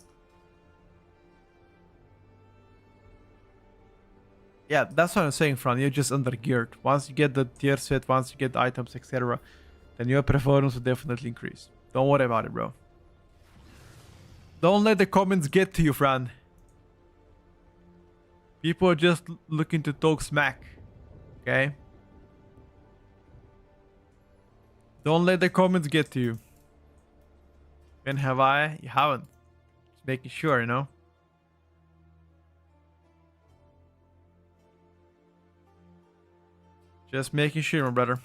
Yeah, that's what I'm saying, Fran. You're just undergeared. Once you get the tier set, once you get the items, etc., then your performance will definitely increase. Don't worry about it, bro. Don't let the comments get to you, Fran. People are just looking to talk smack. Okay? Don't let the comments get to you. When have I? You haven't. Just making sure, you know? Just making sure, my brother.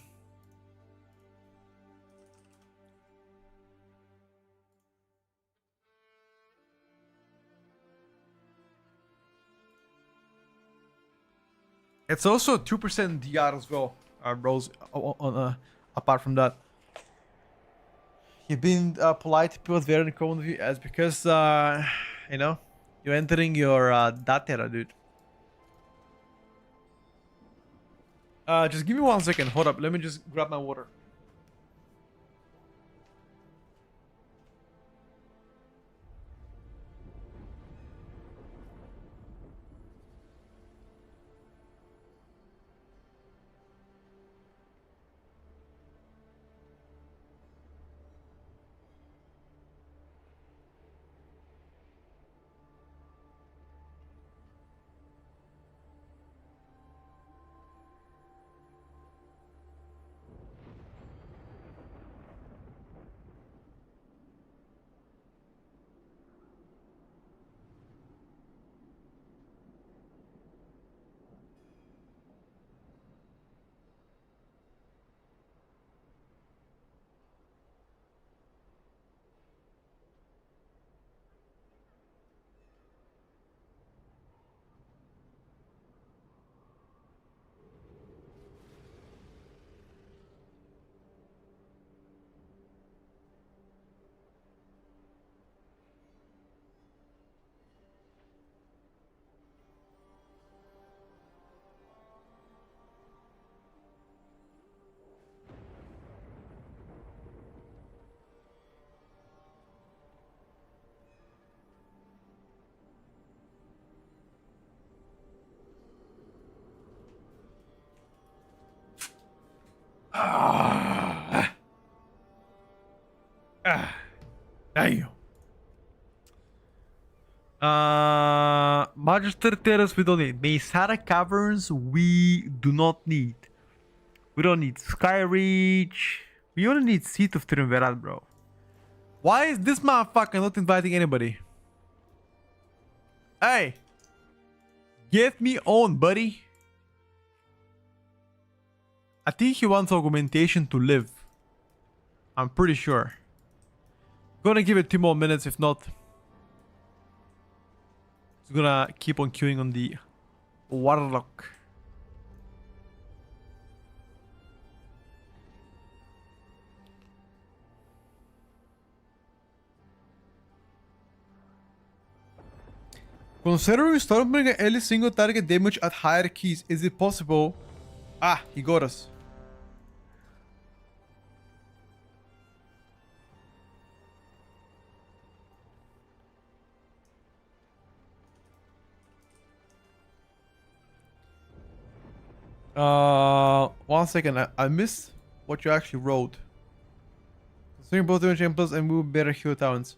It's also 2% DR as well, bros. Apart from that, you've been polite to people very common with you as because you know you're entering your that era, dude. Just give me 1 second. Hold up. Let me just grab my water. Ah. Ah. Damn. Magister Terrace we don't need. Mesara Caverns we do not need. We don't need Skyreach. We only need Seat of Triumvirat, bro. Why is this motherfucker not inviting anybody? Hey! Get me on, buddy. I think he wants augmentation to live. I'm pretty sure. Gonna give it 2 more minutes, if not. He's gonna keep on queuing on the Warlock. Considering Stormbringer early single target damage at higher keys, is it possible? Ah, he got us. One second, I missed what you actually wrote. Considering both damage and plus and move better heal talents.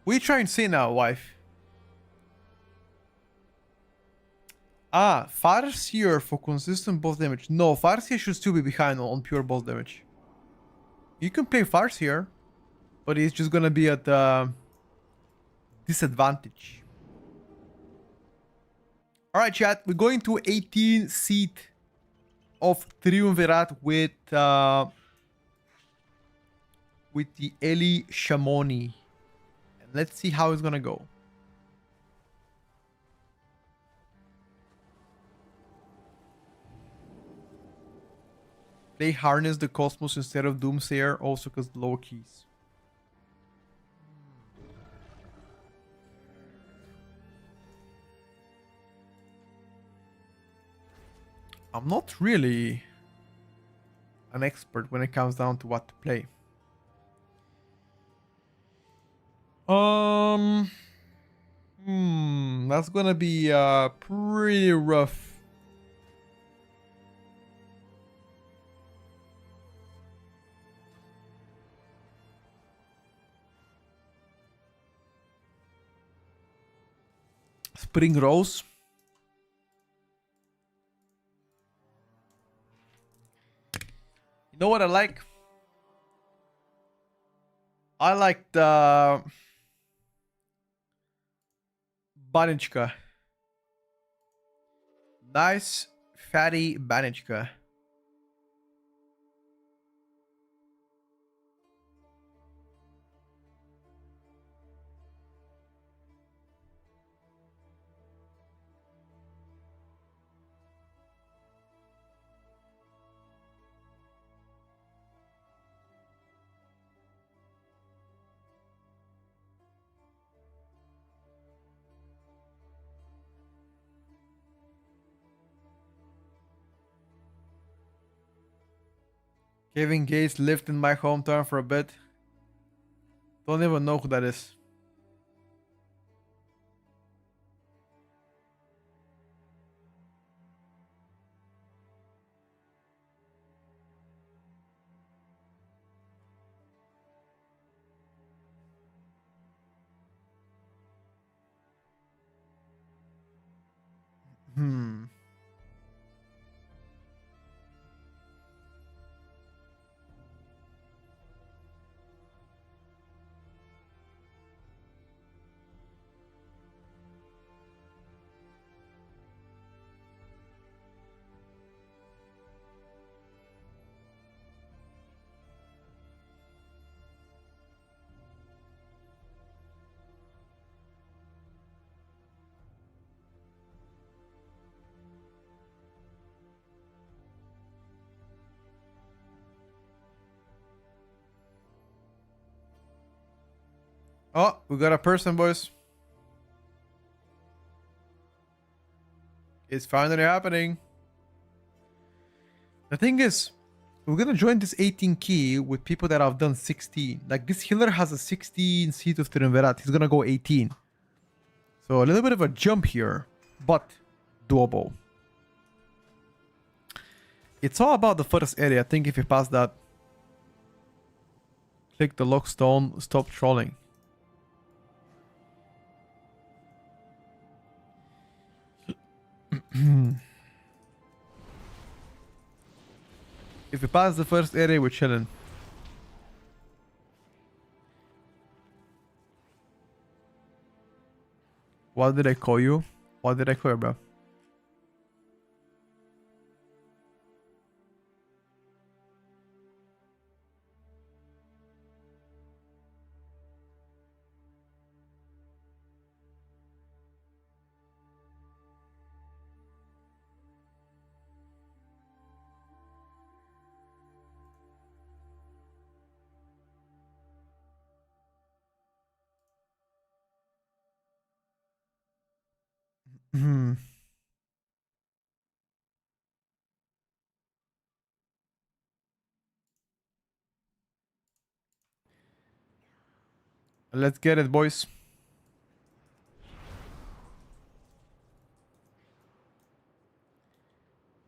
What are you trying to say now, wife? Ah, Farseer for consistent boss damage. No, Farseer should still be behind on pure boss damage. You can play Farseer, but he's just gonna be at disadvantage. Alright, chat, we're going to 18 seat of Triumvirat with the Eli Shamoni. And let's see how it's gonna go. They harness the Cosmos instead of Doomsayer, also because low keys. I'm not really an expert when it comes down to what to play. That's gonna be pretty rough. Spring Rose. You know what I like? I like the Banichka. Nice fatty Banichka. Kevin Gates lived in my hometown for a bit. Don't even know who that is. Oh, we got a person, boys. It's finally happening. The thing is, we're gonna join this 18 key with people that have done 16. Like this healer has a 16 seat of Triumvirat. He's gonna go 18. So a little bit of a jump here, but doable. It's all about the first area. I think if you pass that, click the lock stone, stop trolling. If you pass the first area, we're chilling. What did I call you? What did I call you, bro? Let's get it, boys.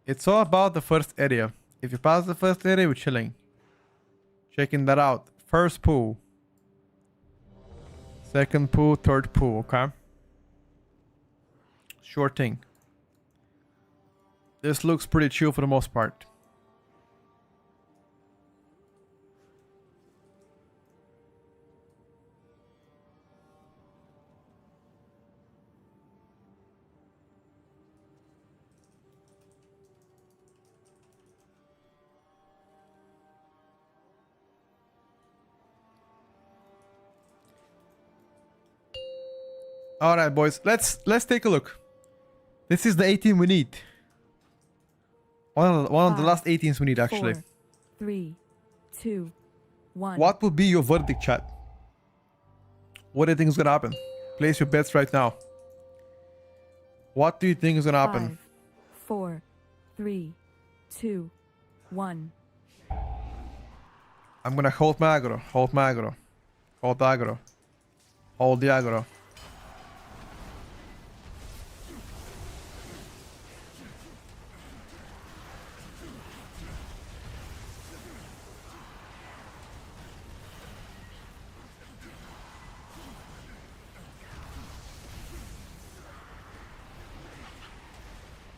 It's all about the first area. If you pass the first area, we're chilling. Checking that out. First pool. Second pool, third pool, okay? Sure thing. This looks pretty chill for the most part. All right, boys. Let's take a look. This is the 18 we need. One of the last 18s we need, actually. 4, 3, 2, 1. What would be your verdict, chat? What do you think is gonna happen? Place your bets right now. What do you think is gonna happen? 5, 4, 3, 2, 1. I'm gonna hold my aggro. Hold my aggro. Hold the aggro. Hold the aggro.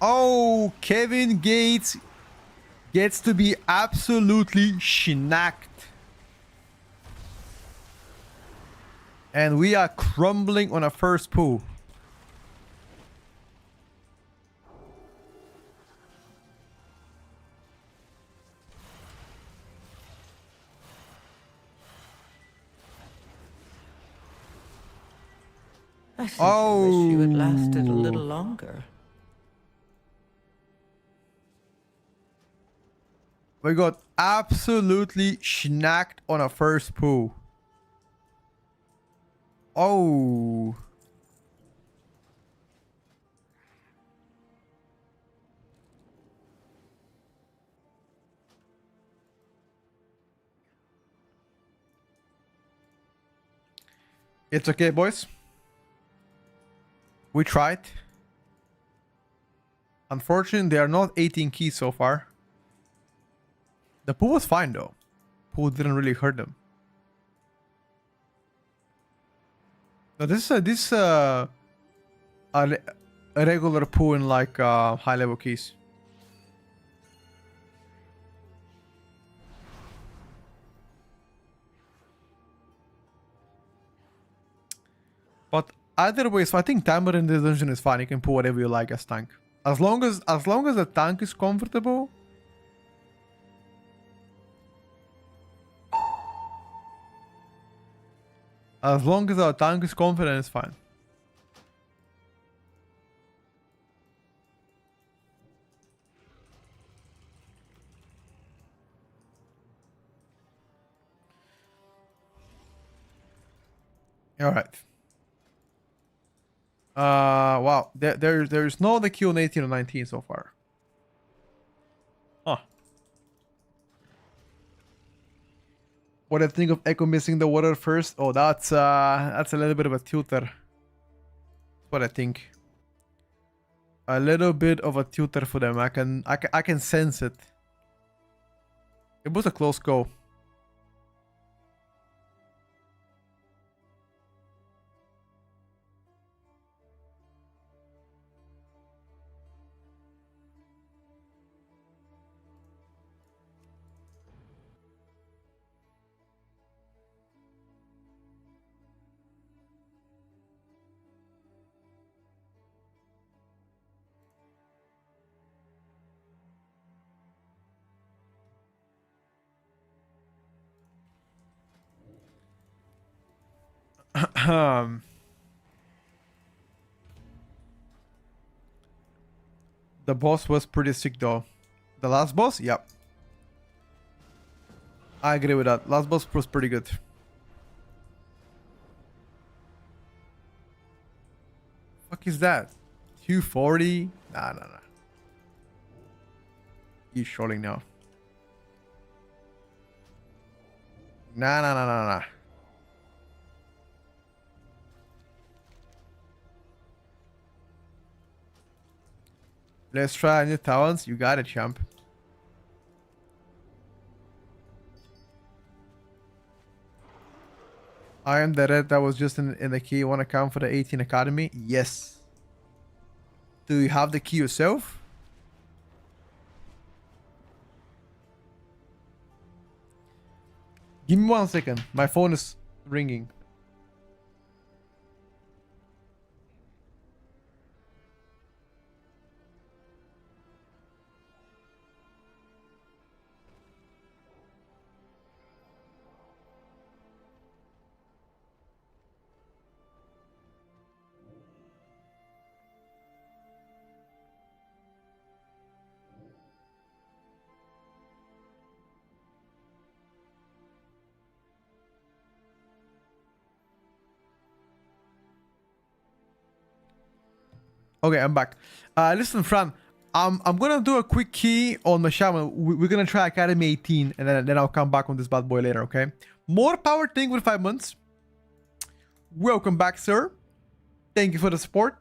Oh, Kevin Gates gets to be absolutely schnacked. And we are crumbling on a first pool. I simply wish you had lasted a little Oh. longer. We got absolutely schnacked on a first pool. Oh. It's okay, boys. We tried. Unfortunately, there are not 18 keys so far. The pool was fine though. Pool didn't really hurt them. Now this is a regular pool in like high level keys. But either way, so I think timer in this dungeon is fine. You can pull whatever you like as tank. As long as the tank is comfortable. As long as our tank is confident, it's fine. All right. Wow. There's no the Q on 18 or 19 so far. Huh. What do you think of Echo missing the water first? Oh, that's a little bit of a tutor. That's what I think. A little bit of a tutor for them. I can sense it. It was a close go. The boss was pretty sick though. The last boss? Yep. I agree with that. Last boss was pretty good. Fuck is that? 240? Nah. He's trolling now. Nah. Let's try new talents. You got it, champ. I am the red that was just in the key. You want to come for the 18 Academy? Yes. Do you have the key yourself? Give me 1 second. My phone is ringing. Okay, I'm back. Listen, Fran. I'm gonna do a quick key on my shaman. We're gonna try Academy 18, and then I'll come back on this bad boy later. Okay. More power thing with 5 months. Welcome back, sir. Thank you for the support.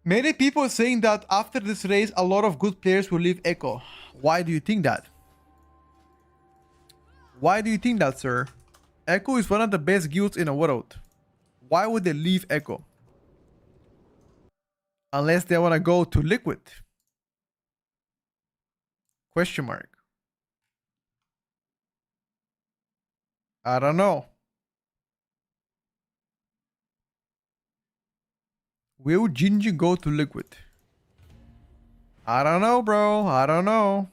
Many people are saying that after this race, a lot of good players will leave Echo. Why do you think that? Why do you think that, sir? Echo is one of the best guilds in the world. Why would they leave Echo? Unless they want to go to Liquid. Question mark. I don't know. Will Gingy go to Liquid? I don't know, bro. I don't know.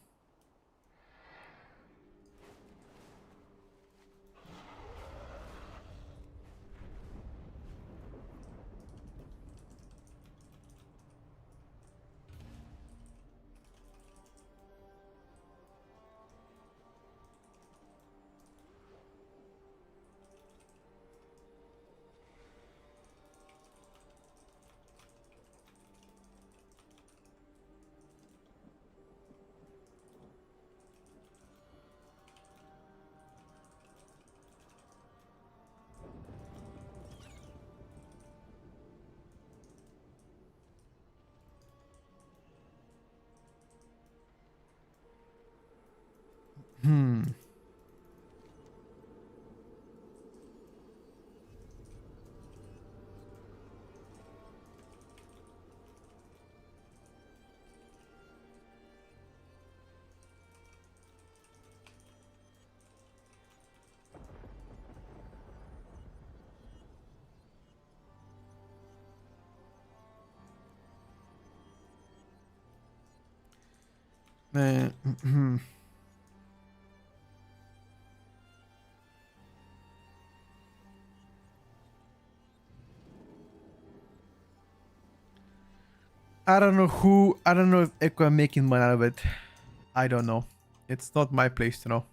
I don't know if Echo are making money out of it. I don't know. It's not my place to know.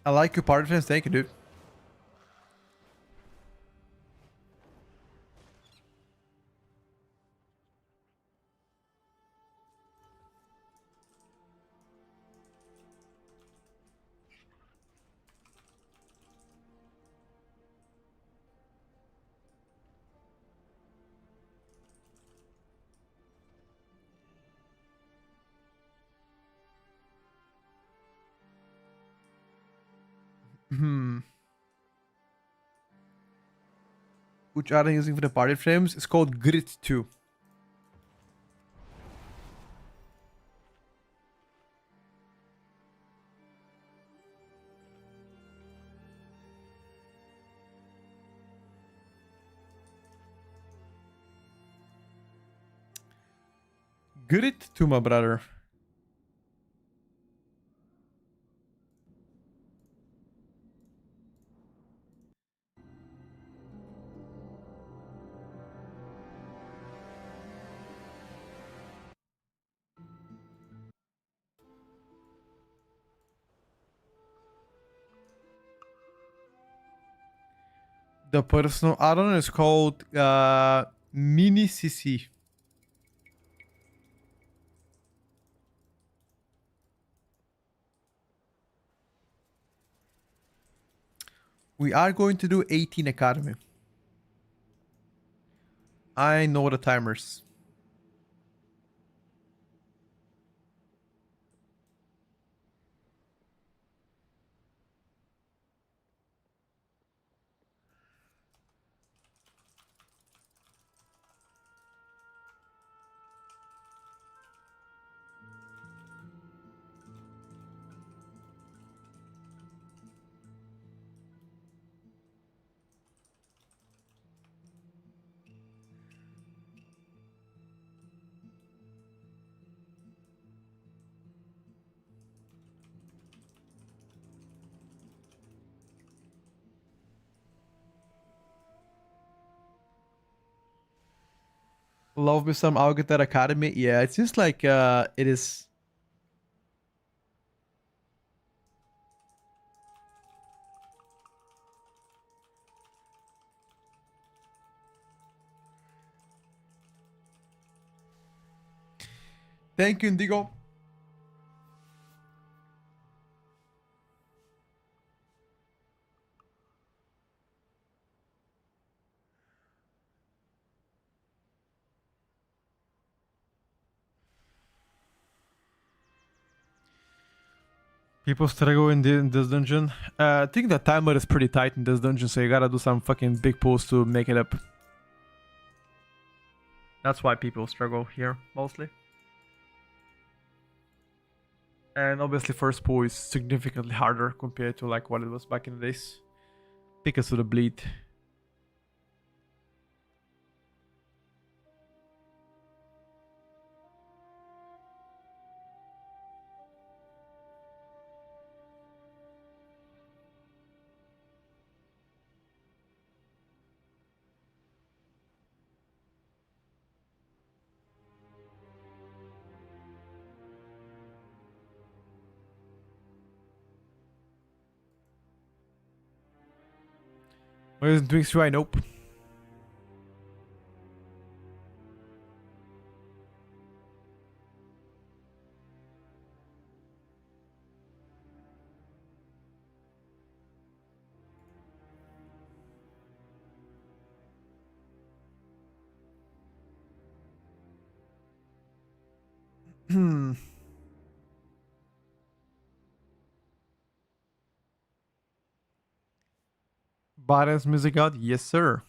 I like your party friends. Thank you, dude. which are using for the party frames, is called Grid 2. Grid 2, my brother. The personal add-on is called Mini CC. We are going to do 18 Academy. I know the timers. Love me some I'll get that Academy. Yeah, it seems like it is. Thank you, Indigo. People struggle in this dungeon. I think the timer is pretty tight in this dungeon, so you gotta do some fucking big pulls to make it up. That's why people struggle here, mostly. And obviously first pull is significantly harder compared to like what it was back in the days. Because of the bleed. What is doing right? Nope. Hmm. Baren's music out? Yes, sir.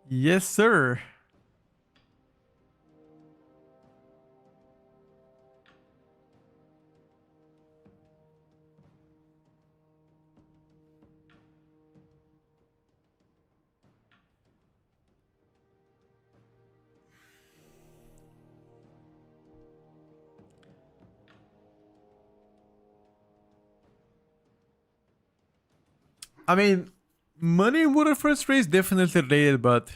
Yes, sir. I mean, money in Water First Race definitely related, but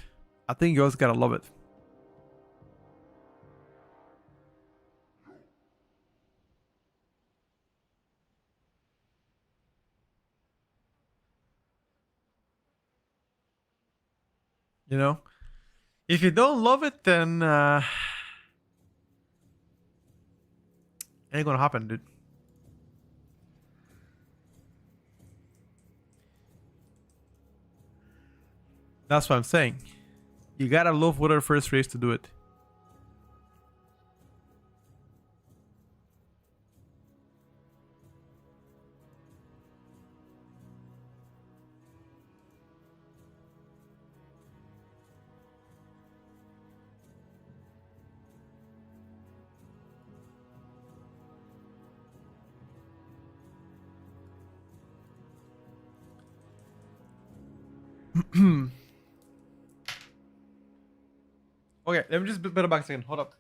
I think you also gotta love it. You know? If you don't love it, then ain't gonna happen, dude. That's what I'm saying. You gotta love water first race to do it. Okay, let me just better back a second. Hold up.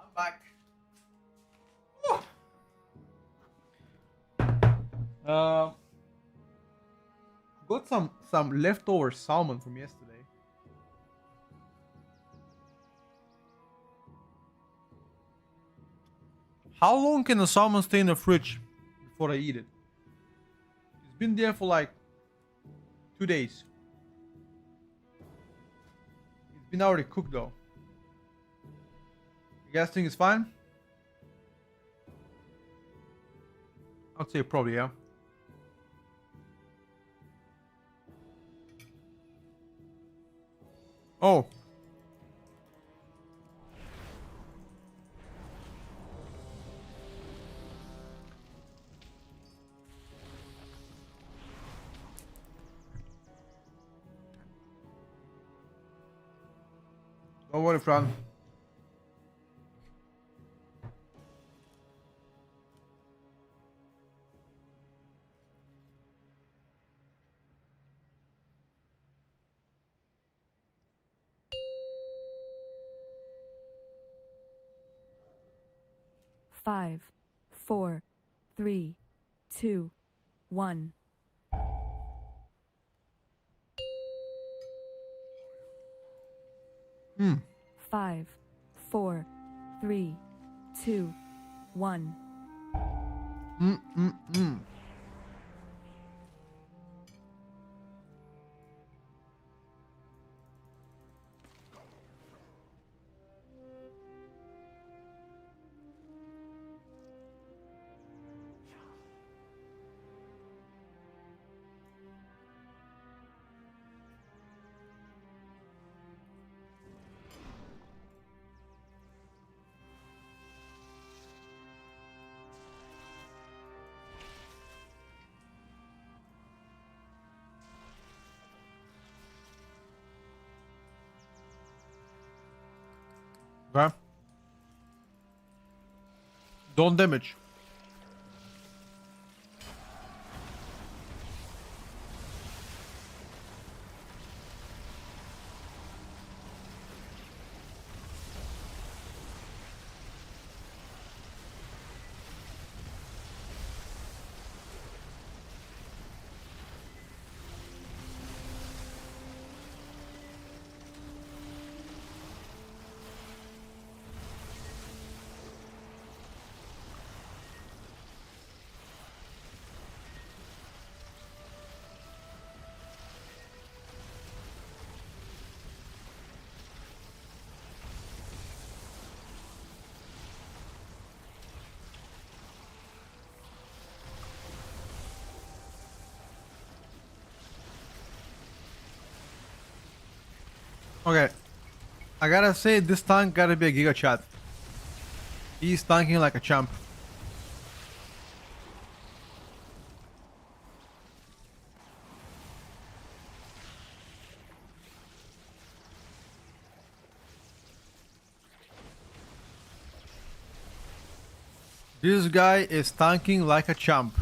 I'm back. Uh, got some leftover salmon from yesterday. How long can a salmon stay in the fridge before I eat it? It's been there for like 2 days. It's been already cooked though. You guys think it's fine? I'd say probably, yeah. Oh. Don't worry, Fran. Five, four, three, two, one. Hmm. 5, 4, 3, 2, 1. Okay. Don't damage. Okay. I gotta say, this tank gotta be a Giga Chat. He's tanking like a champ. This guy is tanking like a champ.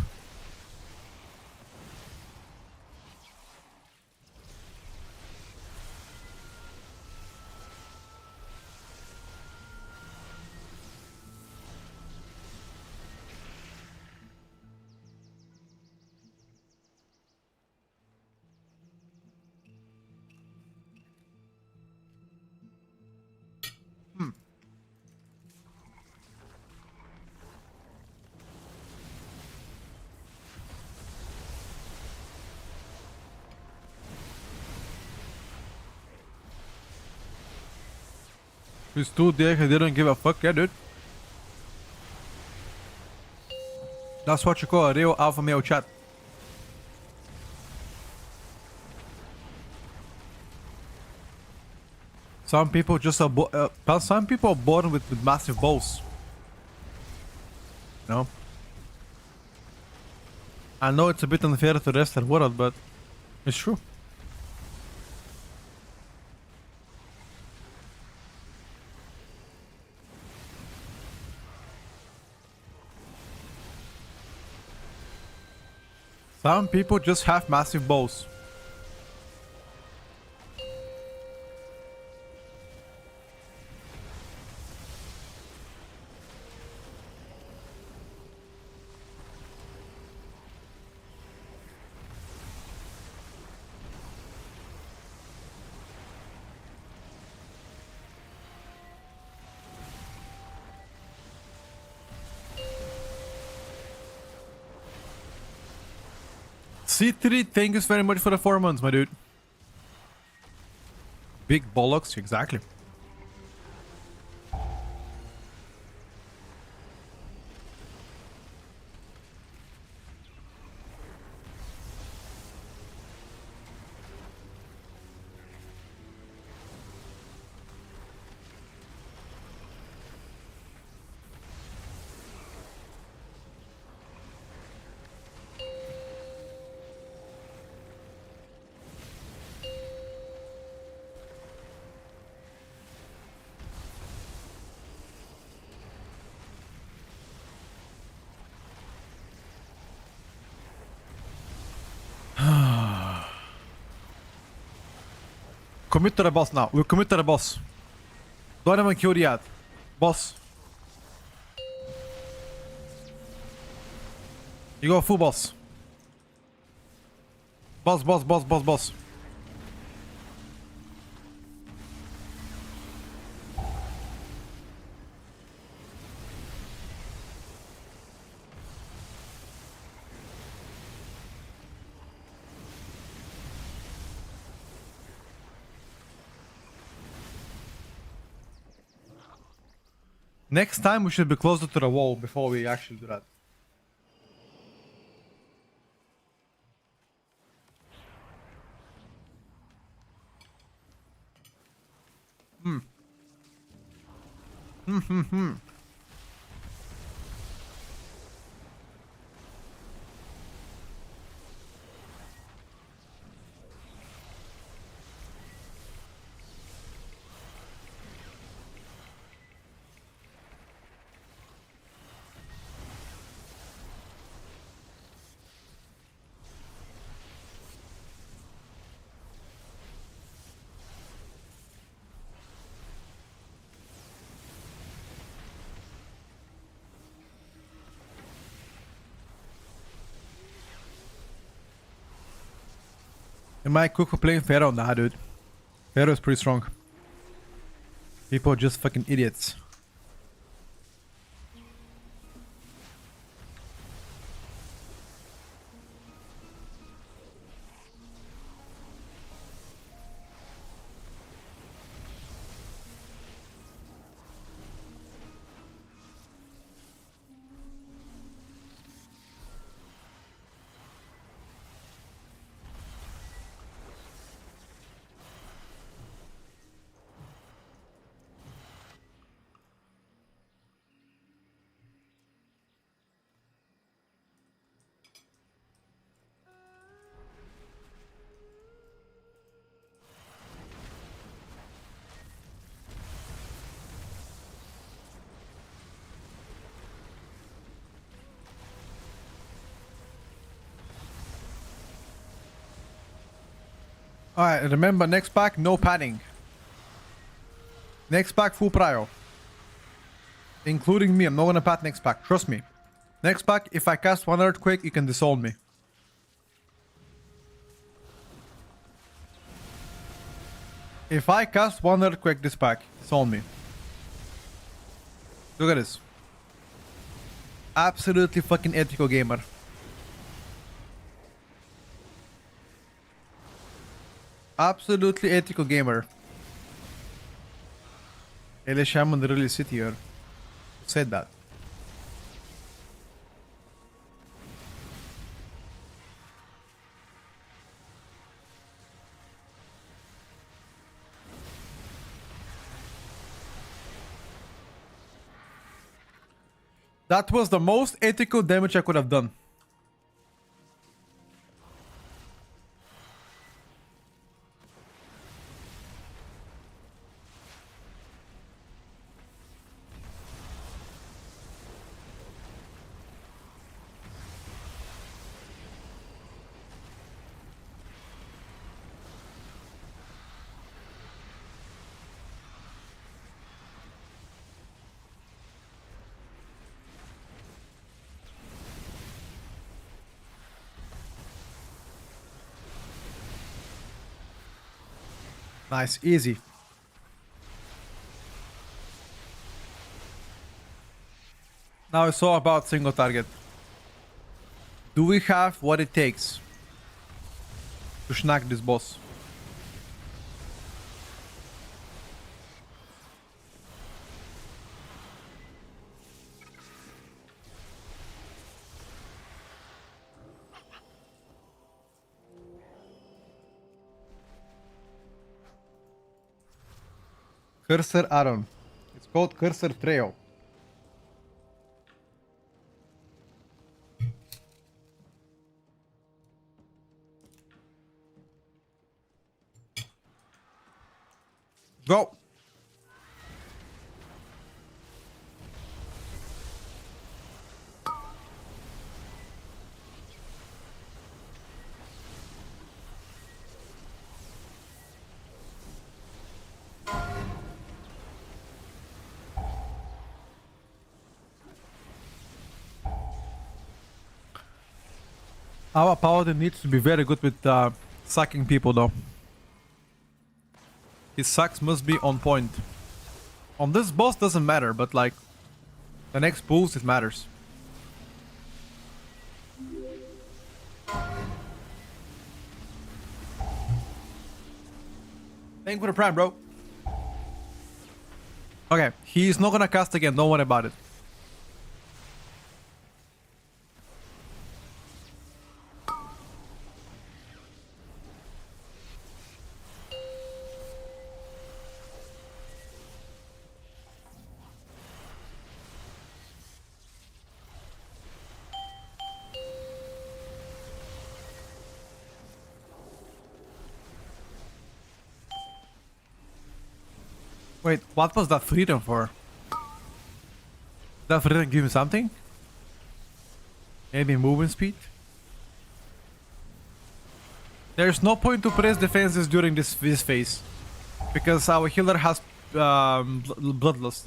He's too dick, he didn't give a fuck, yeah, dude. That's what you call a real alpha male chat. Some people just are some people are born with massive balls. You know? I know it's a bit unfair to the rest of the world, but it's true. Some people just have massive balls. C3, thank you very much for the 4 months, my dude. Big bollocks, exactly. commit to the boss now. We commit to the boss. Don't even kill the ad. Boss. You go full boss. Boss, boss, boss, boss, boss. Next time we should be closer to the wall before we actually do that. Am I cook for playing Pharaoh? Nah, dude. Pharaoh is pretty strong. People are just fucking idiots. Alright, remember next pack, no padding. Next pack, full prio. Including me, I'm not gonna pat next pack, trust me. Next pack, if I cast one earthquake, you can dissolve me. If I cast one earthquake this pack, dissolve me. Look at this. Absolutely fucking ethical gamer. Absolutely ethical gamer. Ele Shaman really sit here. Who said that? That was the most ethical damage I could have done. Nice, easy. Now it's all about single target. Do we have what it takes to schnack this boss? Cursor Aron. It's called Cursor Trail. Go! Our paladin needs to be very good with sucking people though. His sucks must be on point. On this boss doesn't matter, but like the next boost it matters. Thank you for the prime, bro. Okay, he's not gonna cast again, don't worry about it. Wait, what was that freedom for? That freedom give me something? Maybe movement speed? There's no point to press defenses during this phase. Because our healer has bloodlust.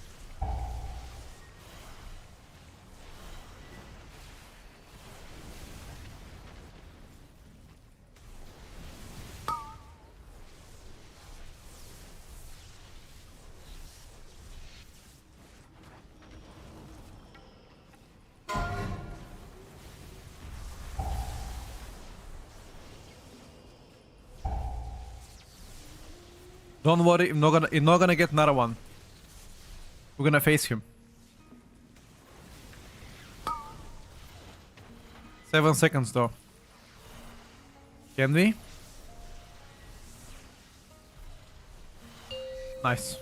Don't worry, I'm not gonna get another one. We're gonna face him. 7 seconds though. Can we? Nice.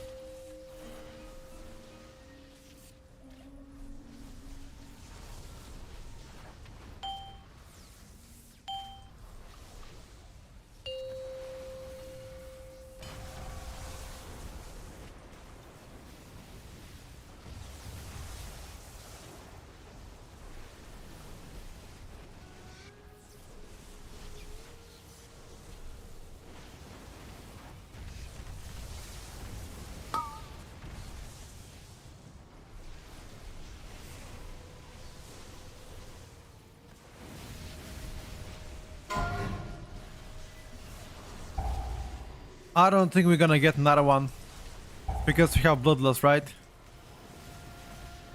I don't think we're gonna get another one. Because we have bloodlust, right?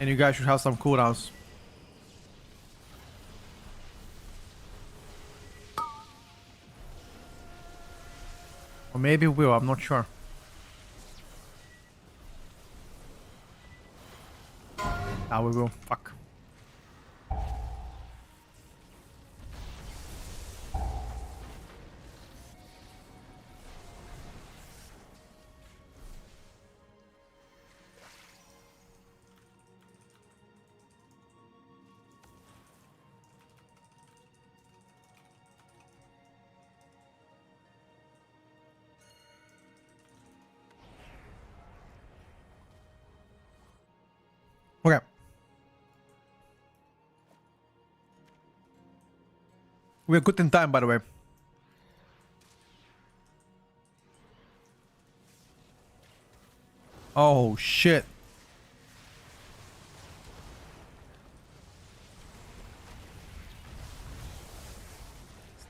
And you guys should have some cooldowns. Or maybe we will, I'm not sure. Ah, we will. Fuck. Okay. We're good in time, by the way. Oh, shit.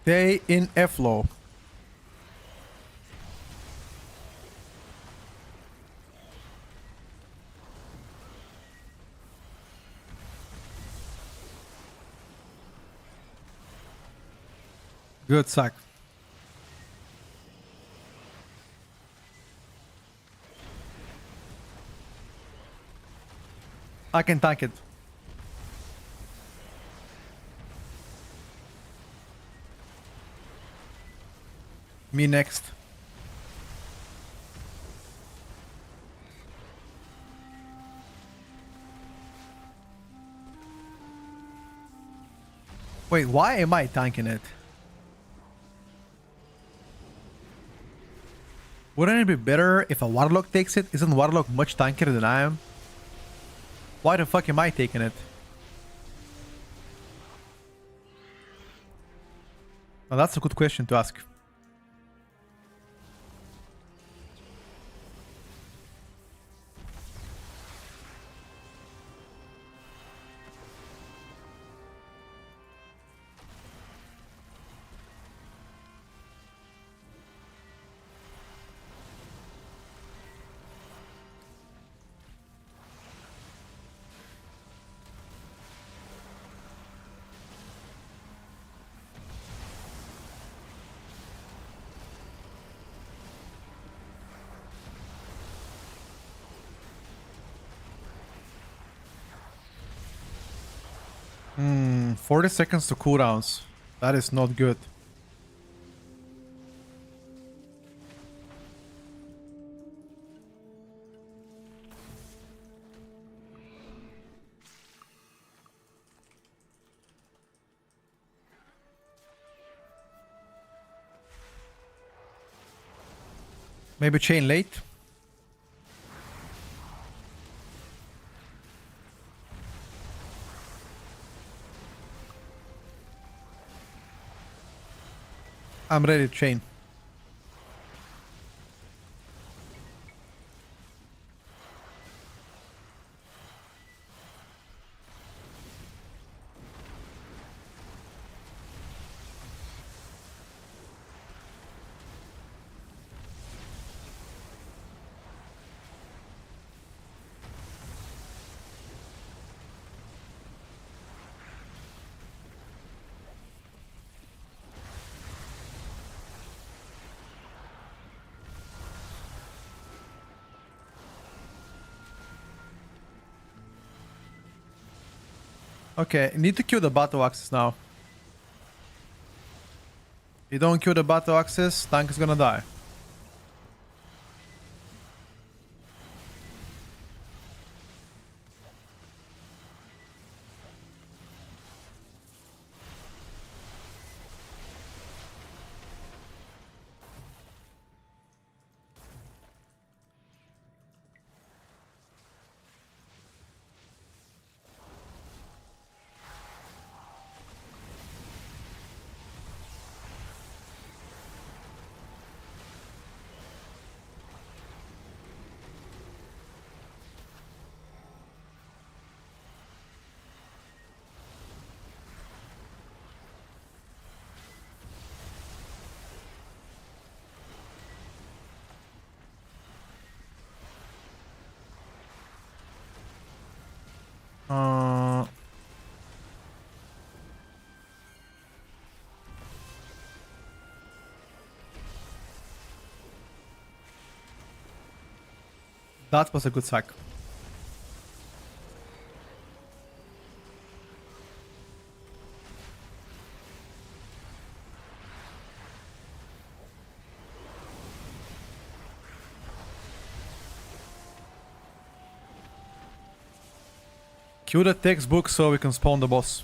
Stay in F-flow. Good sack. I can tank it. Me next. Wait, why am I tanking it? Wouldn't it be better if a Warlock takes it? Isn't Warlock much tankier than I am? Why the fuck am I taking it? Well, that's a good question to ask. 40 seconds to cooldowns. That is not good. Maybe chain late. I'm ready to chain. Okay, need to kill the battle axes now. You don't kill the battle axes, tank is gonna die. That was a good sack. Cue the textbook so we can spawn the boss.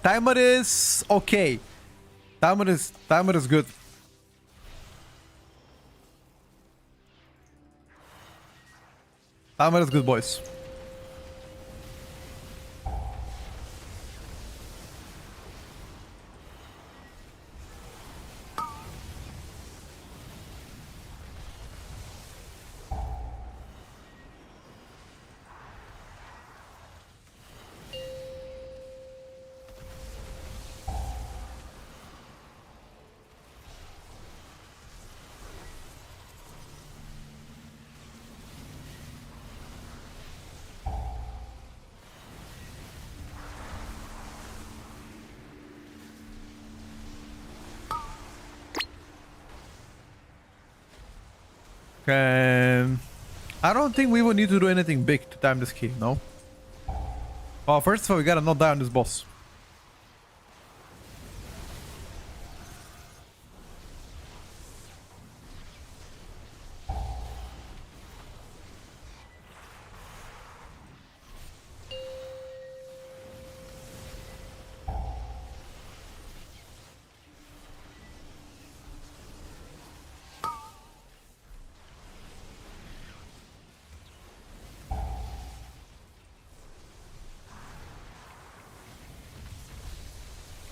Timer is okay. Timer is good. Timer is good, boys. I don't think we will need to do anything big to time this key, no? Oh, first of all, we gotta knock down this boss.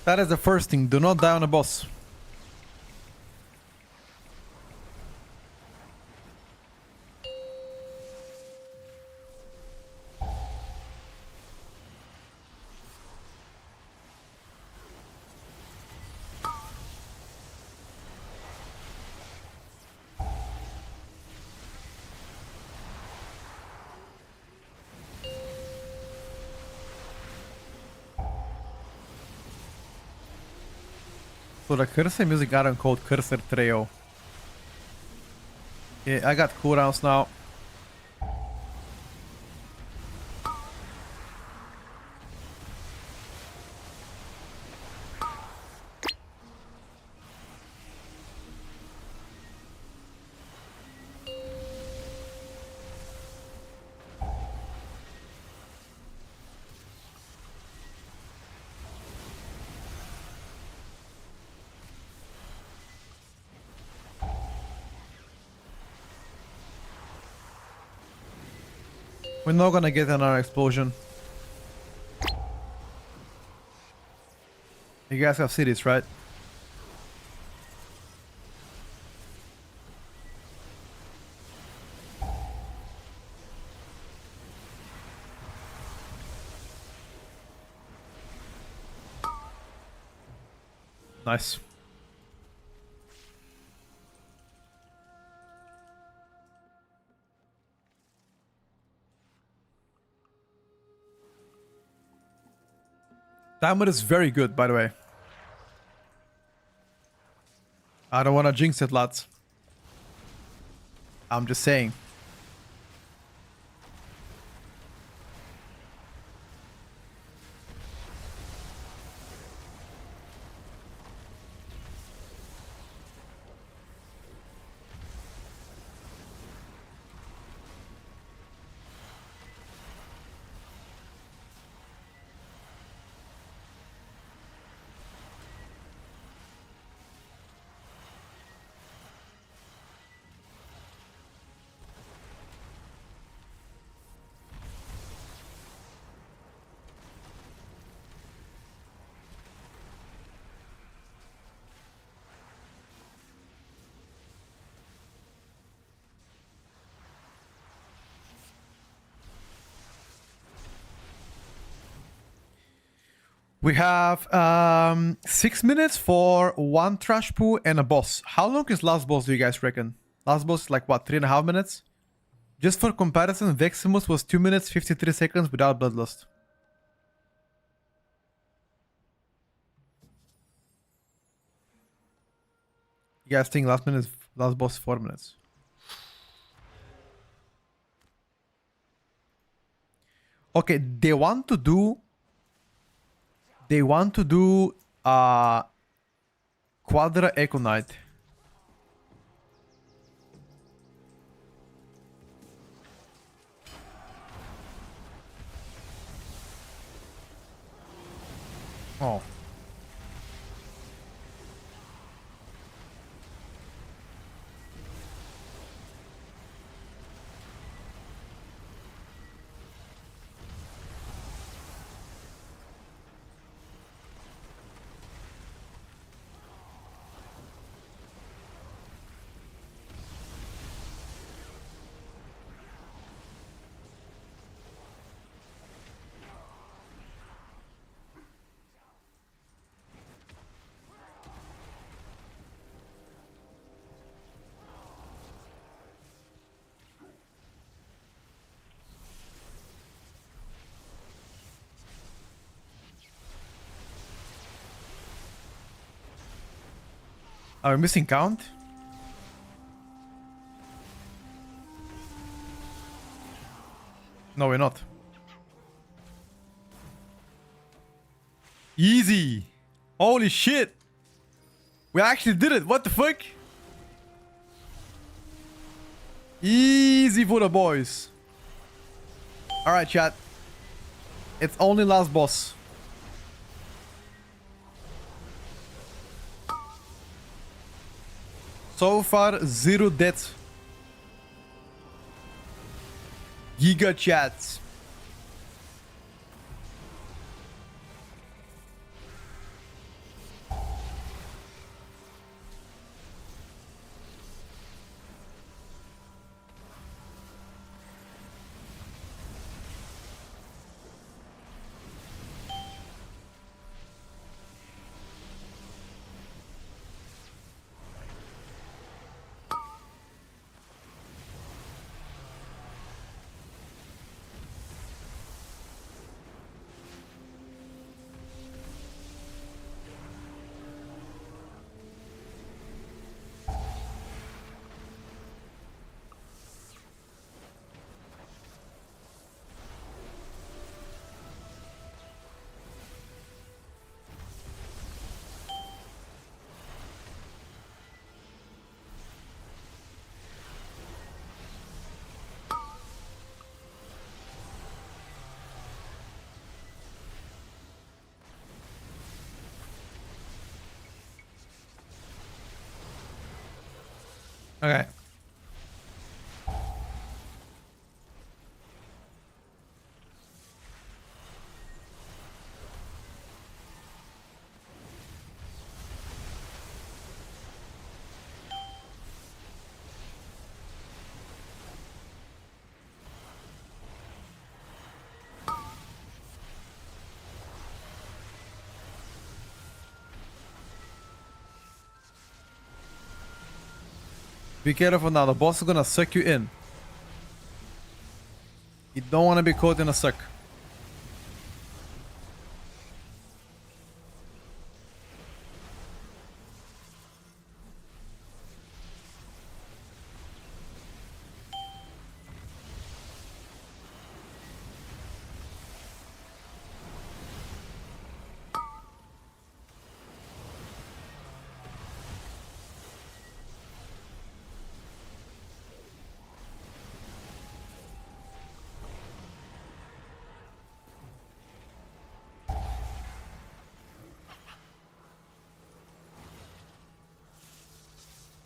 That is the first thing. Do not die on a boss. So the cursor I'm using item called Cursor Trail. Yeah, I got cooldowns now. We're not gonna get another explosion. You guys have cities, right? Nice. Timer is very good, by the way. I don't want to jinx it, lads. I'm just saying. We have 6 minutes for one trash pool and a boss. How long is last boss, do you guys reckon? Last boss is like what, 3.5 minutes? Just for comparison, Veximus was 2 minutes 53 seconds without Bloodlust. You guys think last boss 4 minutes? Okay, they want to do Quadra Echo Knight. Oh. Are we missing count? No, we're not. Easy. Holy shit. We actually did it. What the fuck? Easy for the boys. Alright, chat. It's only last boss. So far, 0 deaths. Giga chats. Okay. Be careful now, the boss is gonna suck you in. You don't wanna be caught in a suck.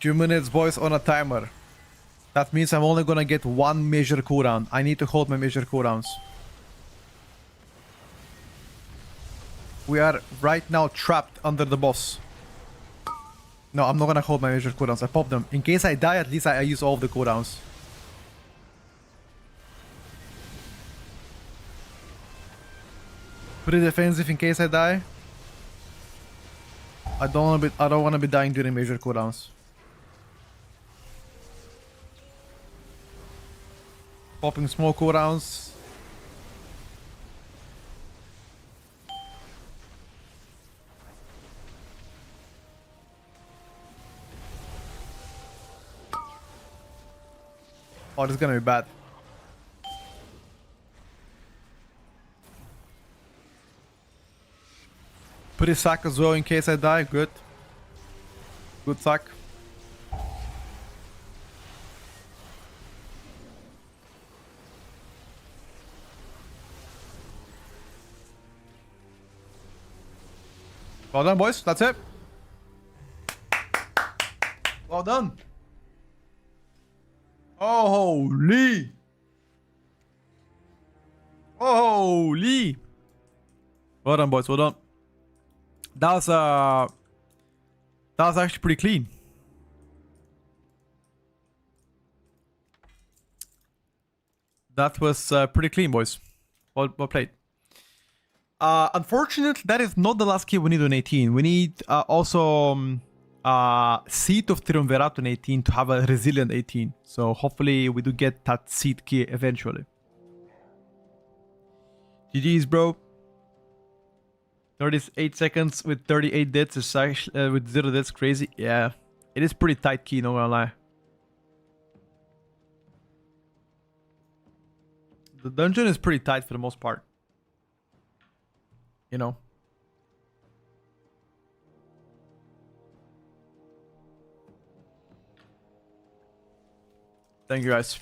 Two minutes, boys, on a timer. That means I'm only gonna get one measure cooldown. I need to hold my measure cooldowns. We are right now trapped under the boss. No, I'm not gonna hold my measure cooldowns. I pop them. In case I die, at least I use all of the cooldowns. Pretty defensive in case I die. I don't wanna be dying during measure cooldowns. Popping small cooldowns. Oh, this is gonna be bad. Put his sack as well in case I die. Good. Good sack. Well done, boys. That's it. Well done. Oh, holy. Oh, holy. Well done, boys. Well done. That was actually pretty clean. That was pretty clean, boys. Well played. Unfortunately, that is not the last key we need on 18. We need also Seed of Triumvirat on 18 to have a resilient 18. So hopefully we do get that Seed key eventually. GG's, bro. 38 seconds with 38 deaths is actually, with 0 deaths, crazy. Yeah, it is pretty tight key, not gonna lie. The dungeon is pretty tight for the most part. You know. Thank you, guys.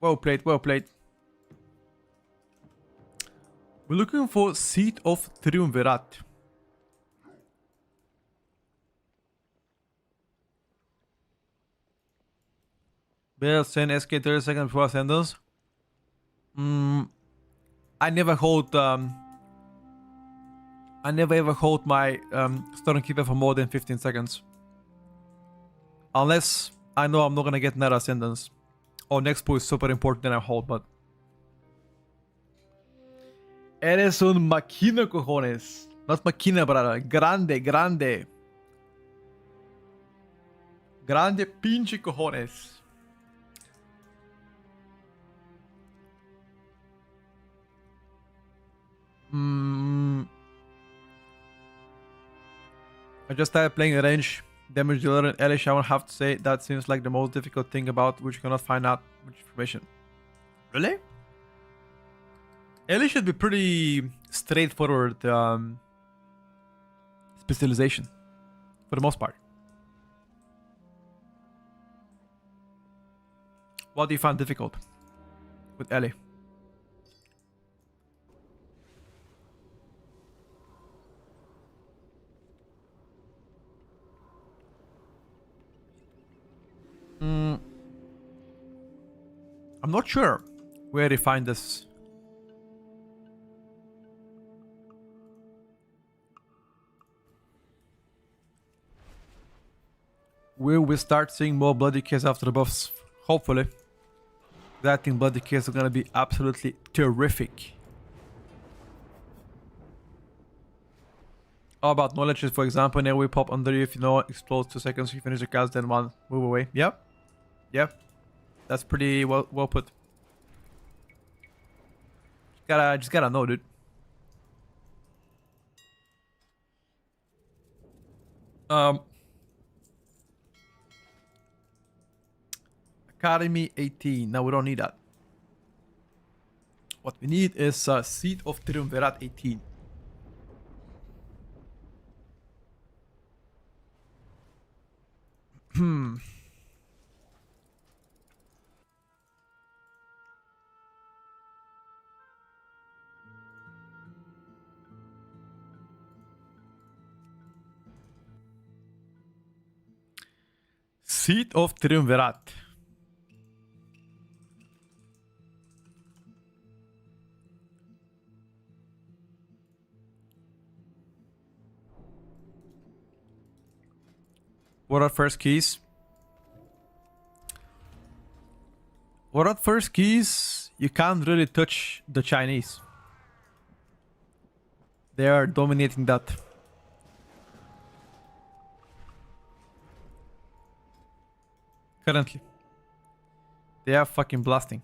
Well played, well played. We're looking for Seed of Triumvirat. Bear send SK 30 seconds before ascendance. I never hold I never ever hold my Stormkeeper for more than 15 seconds. Unless I know I'm not gonna get another ascendance. Or next pull is super important, then I hold, but eres un máquina, cojones. Not máquina, brother. Grande, grande. Grande pinche cojones. I just started playing range damage dealer and Elish. I would have to say that seems like the most difficult thing about which you cannot find out much information. Really? Elish should be pretty straightforward specialization for the most part. What do you find difficult with Ellie? I'm not sure where they find this. Will we start seeing more bloody kills after the buffs? Hopefully. I think bloody kills are gonna be absolutely terrific. How about knowledges, for example, now we pop under you if you know explodes 2 seconds, you finish the cast, then 1, move away. Yep. Yep. That's pretty well put. Just gotta know, dude. Academy 18. No, we don't need that. What we need is Seat of Triumvirat 18. Seat of Triumvirat. What are first keys? What are first keys? You can't really touch the Chinese. They are dominating that. Currently. They are fucking blasting.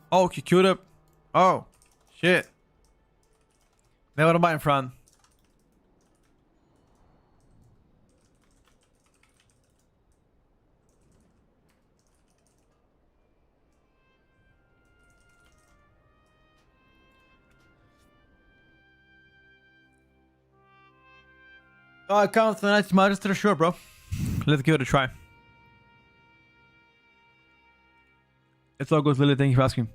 Oh, he queued up. Oh, shit. Never mind, Fran. Oh, I count the Night Magister, sure, bro. Let's give it a try. It's all good, Lily. Thank you for asking.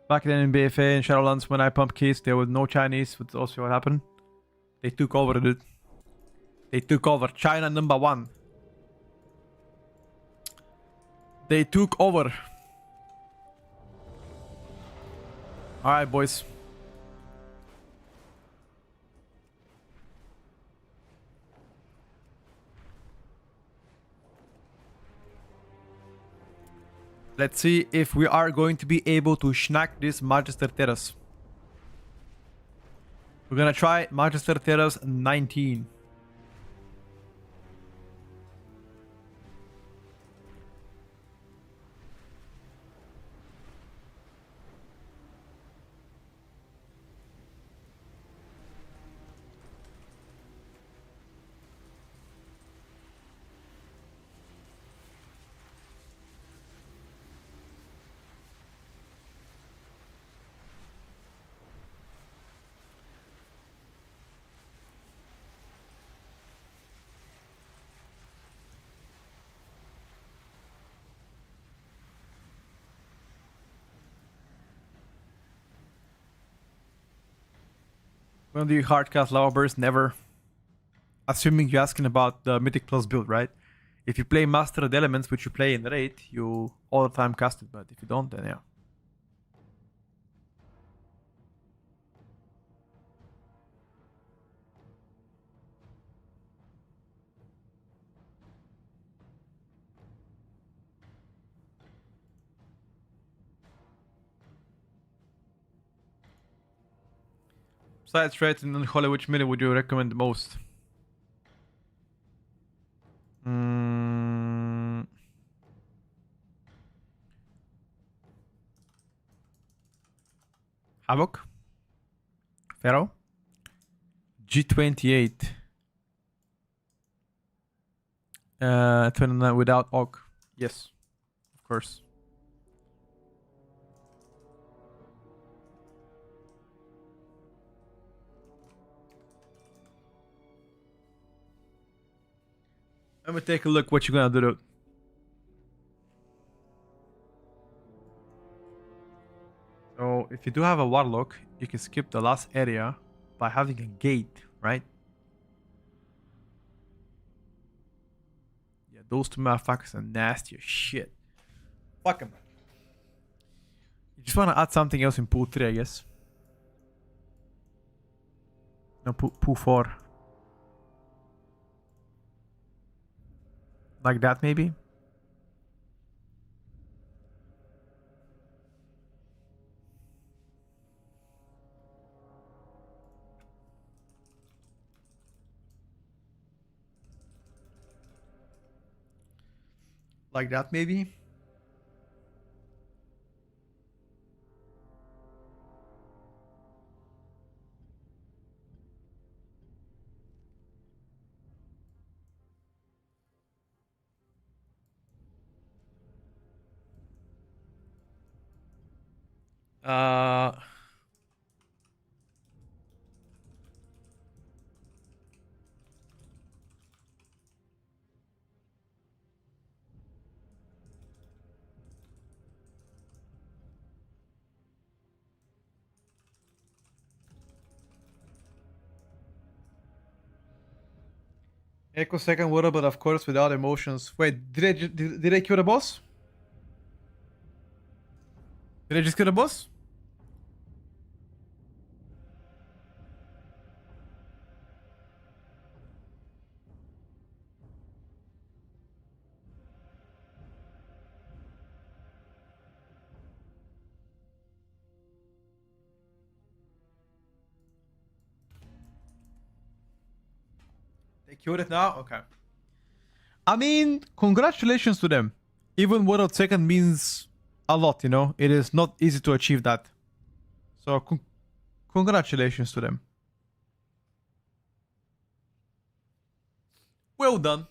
Back then in BFA and Shadowlands, when I pumped keys, there was no Chinese, which is also what happened. They took over, dude. They took over. China #1. They took over. Alright, boys. Let's see if we are going to be able to schnack this Magister Terrace. We're gonna try Magister Terrace 19. When do you hardcast Lava Burst? Never. Assuming you're asking about the Mythic Plus build, right? If you play Master of the Elements, which you play in Raid, you all the time cast it, but if you don't, then yeah. Besides Raid and Unholy, which mini would you recommend the most? Havoc, Pharaoh, G28, 29 without Og. Yes, of course. Let me take a look what you're gonna do. So if you do have a Warlock, you can skip the last area by having a gate, right? those two motherfuckers are nasty as shit. Fuck them. You just want to add something else in pool 3, I guess. No, pool 4. Like that, maybe? Like that, maybe? Uh... Echo second water, but of course without emotions. Wait, did I kill the boss? Did I just kill the boss? They killed it now? Okay. I mean, congratulations to them. Even without second means a lot, you know? It is not easy to achieve that. So, congratulations to them. Well done.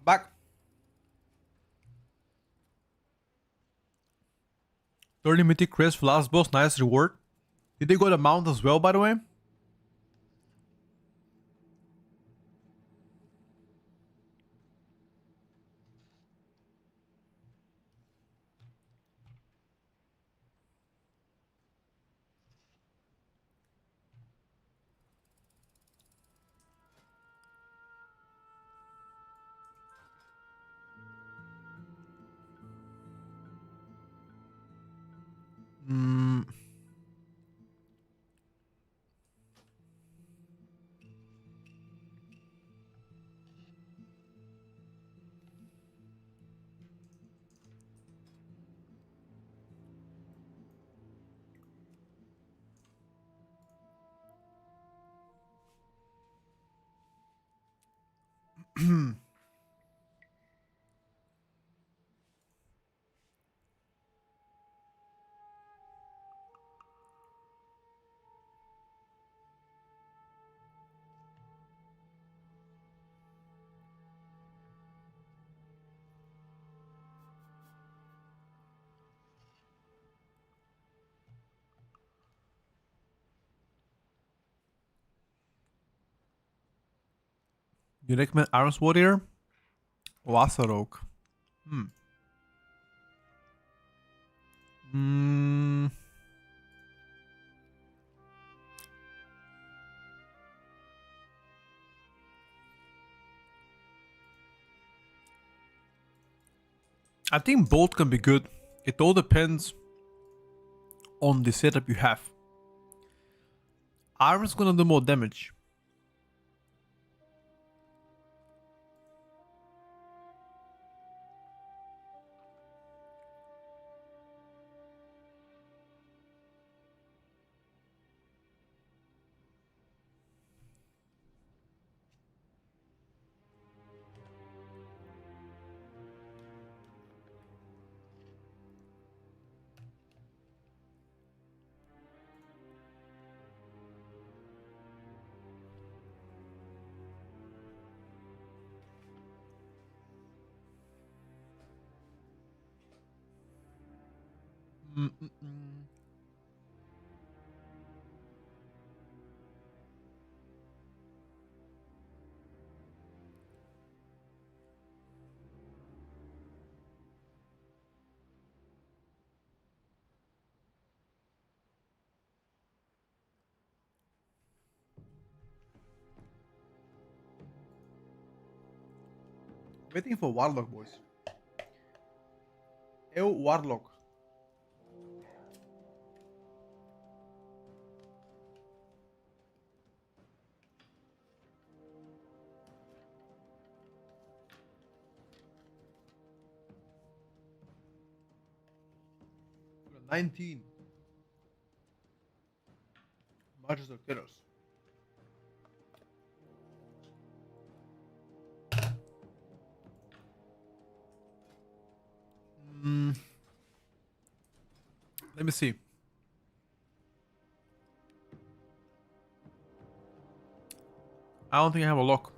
I'm back. 30 Mythic Crest for last boss. Nice reward. Did they go to mount as well, by the way? Mm. You recommend Iron Warrior or Asarok? Mm. I think both can be good. It all depends on the setup you have. Iron's gonna do more damage. Mm-mm-mm. Waiting for Warlock, boys. Warlock. We're at 19. Marches of Killers. Let me see. I don't think I have a lock.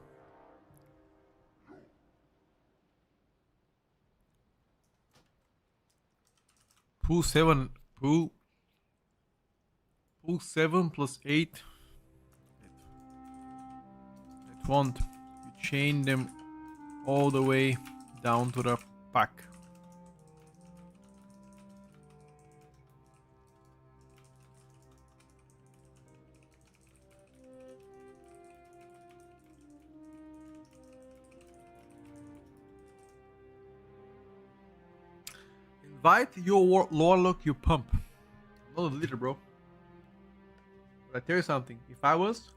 Pool 7. Pool 7 plus 8. It won't. You chain them all the way down to the pack. Invite your warlock you pump. I'm not a leader, bro. But I tell you something. If I was,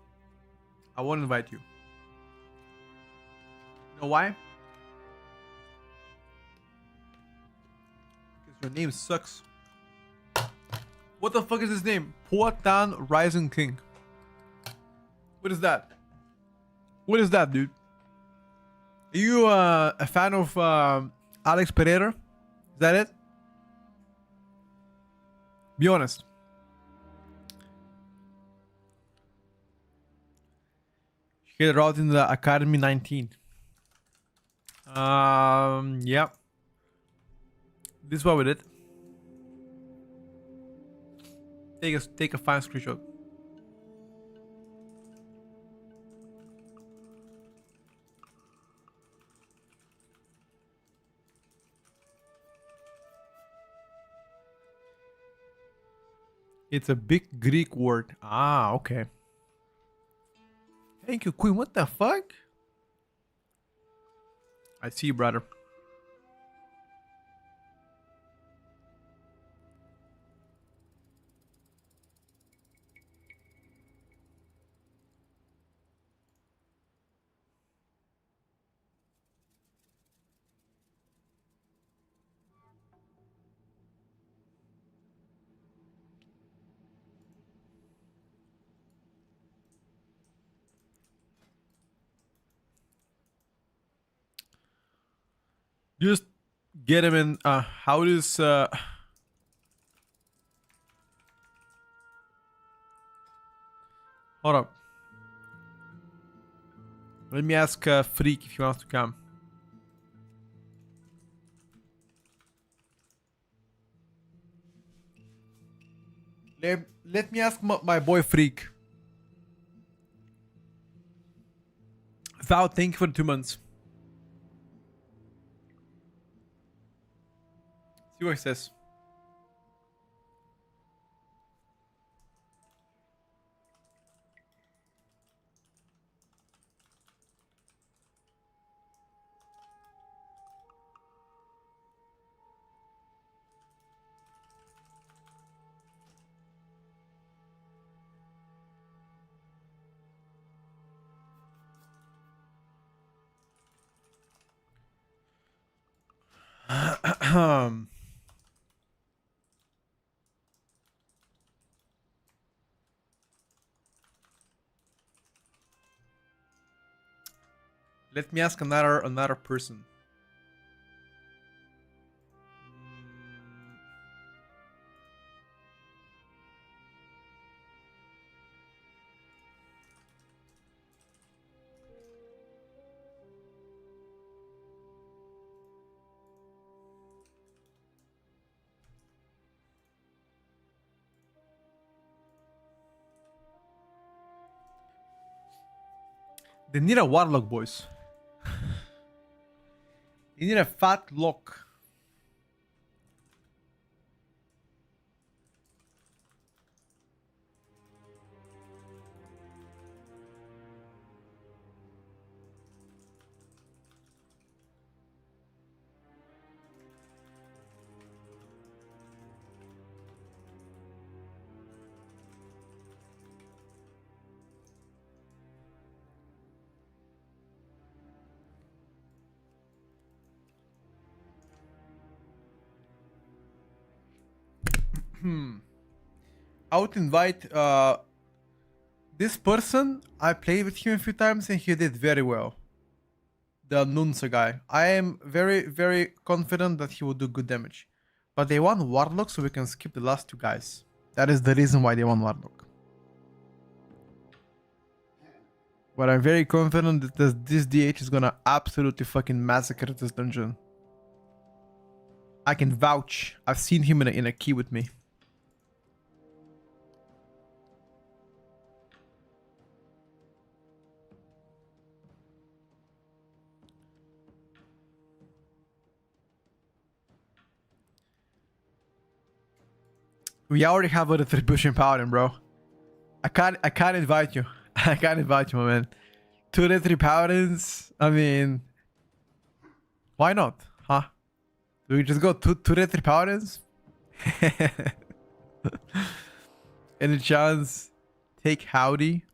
I won't invite you. You know why? Because your name sucks. What the fuck is his name? Portan Rising King. What is that? What is that, dude? Are you a fan of Alex Pereira? Is that it? Be honest. He hit it out in the Academy 19. Yeah. This is what we did. Take a fine screenshot. It's a big Greek word. Ah, okay. Thank you, Queen. What the fuck? I see you, brother. Just get him in. How does hold up. Let me ask Freak if he wants to come. Let me ask my boy Freak. Val, thank you for the 2 months. See what he says. Let me ask another person. They need a warlock, boys. They need a fat lock. I would invite this person. I played with him a few times and he did very well. The Nunsa guy. I am very confident that he will do good damage. But they want Warlock so we can skip the last 2 guys. That is the reason why they want Warlock. But I'm very confident that this DH is gonna absolutely fucking massacre this dungeon. I can vouch. I've seen him in a key with me. We already have a retribution paladin, bro. I can't invite you. I can't invite you, my man. 2 retri paladins. I mean, why not? Huh? Do we just go two retri paladins? Any chance? Take Howdy.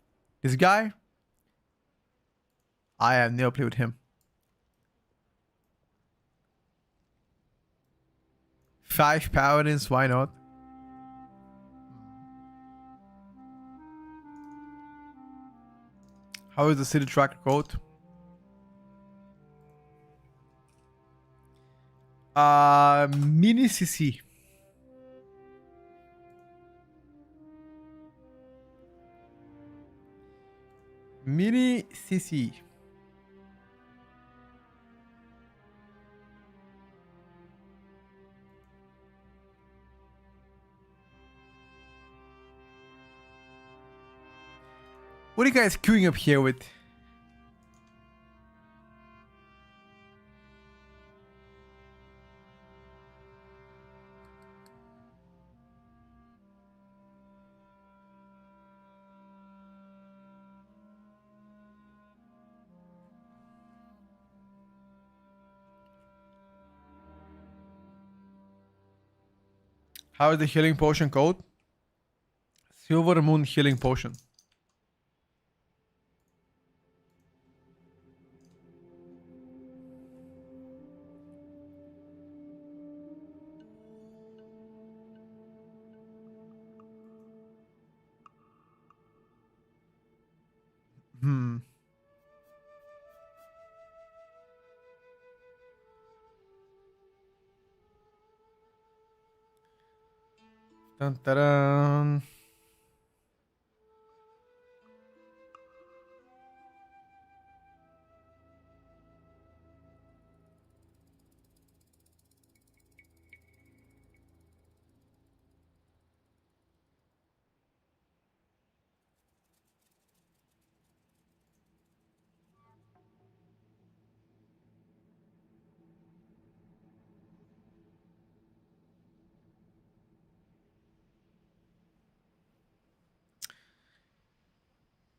This guy? I have never played with him. 5 paladins, why not? How is the city tracker code? Mini CC. Mini CC. What are you guys queuing up here with? How is the healing potion code? Silver Moon healing potion. Hmm. Dun, dun, dun.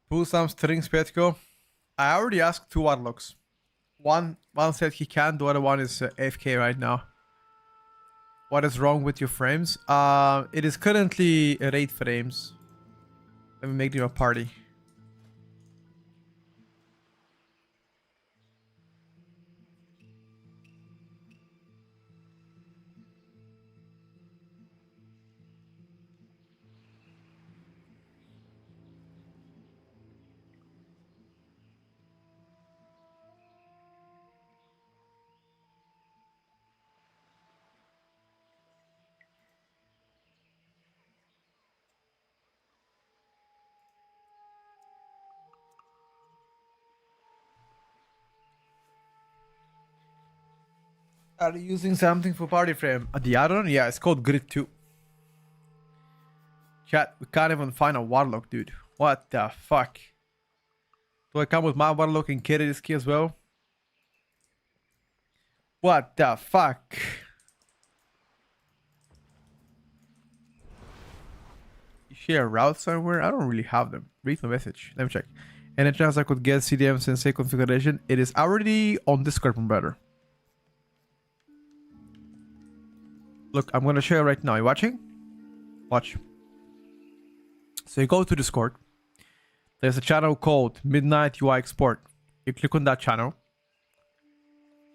Pull some strings, Petko. I already asked 2 warlocks. One said he can, the other one is AFK right now. What is wrong with your frames? It is currently at 8 frames. Let me make them a party. Are you using something for party frame? The other one? Yeah, it's called Grid 2. Chat, we can't even find a warlock, dude. What the fuck? Do I come with my warlock and carry this key as well? What the fuck? You share a route somewhere? I don't really have them. Read my message. Let me check. Any chance I could get CDM Sensei configuration? It is already on Discord, my brother. Look, I'm gonna show you right now. You watching? Watch. So you go to Discord. There's a channel called Midnight UI Export. You click on that channel.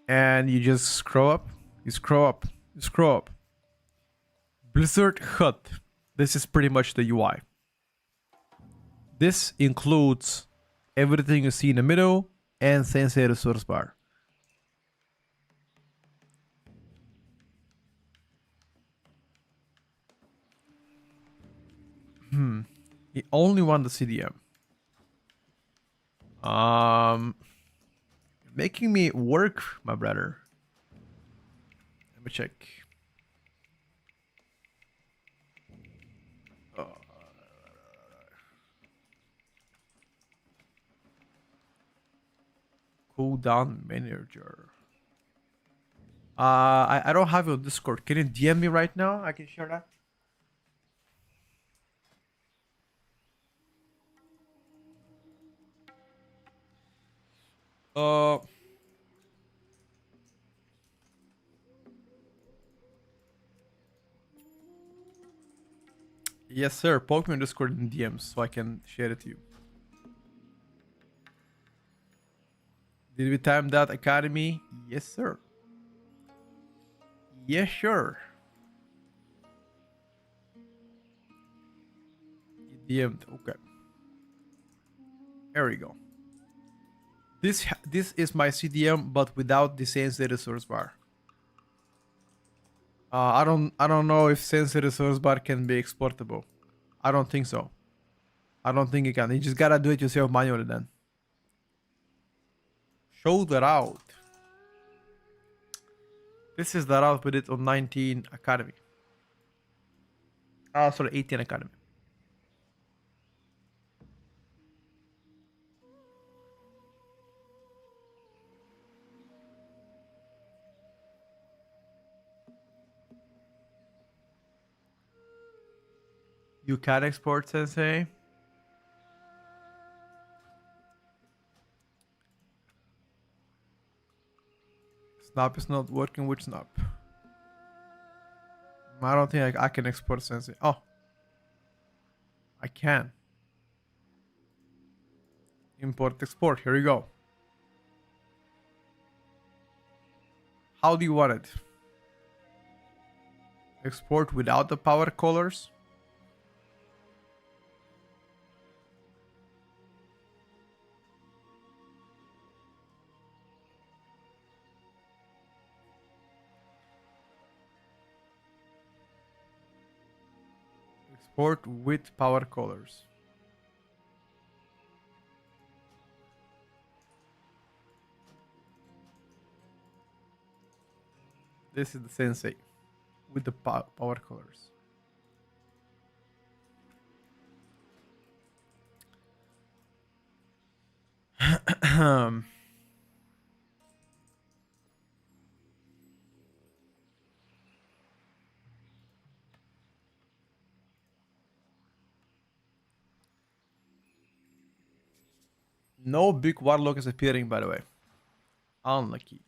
And you just scroll up. You scroll up. You scroll up. Blizzard HUD. This is pretty much the UI. This includes everything you see in the middle and Sensei resource bar. You only want the CDM. Making me work, my brother. Let me check. Cooldown manager. I don't have your Discord. Can you DM me right now? I can share that. Yes, sir. Poke me on Discord in DMs so I can share it to you. Did we time that academy? Yes, sir. Yes, sure. You DM'd. Okay. There we go. This is my CDM, but without the Sensei resource bar. I don't know if Sensei resource bar can be exportable. I don't think so. I don't think it can. You just gotta do it yourself manually then. Show the route. This is the route we did on 19 Academy. Sorry, 18 Academy. You can export, Sensei. Snap is not working with Snap. I don't think I can export Sensei. Oh. I can. Import, export. Here we go. How do you want it? Export without the power colors? Export with power colors. This is the Sensei with the power colors. No big warlock is appearing, by the way. Unlucky.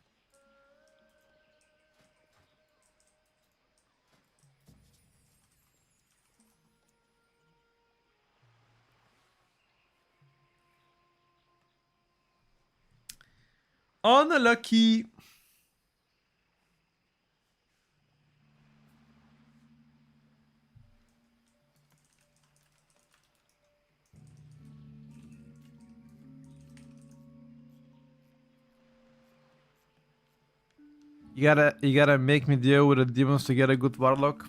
Unlucky. You gotta make me deal with the demons to get a good warlock.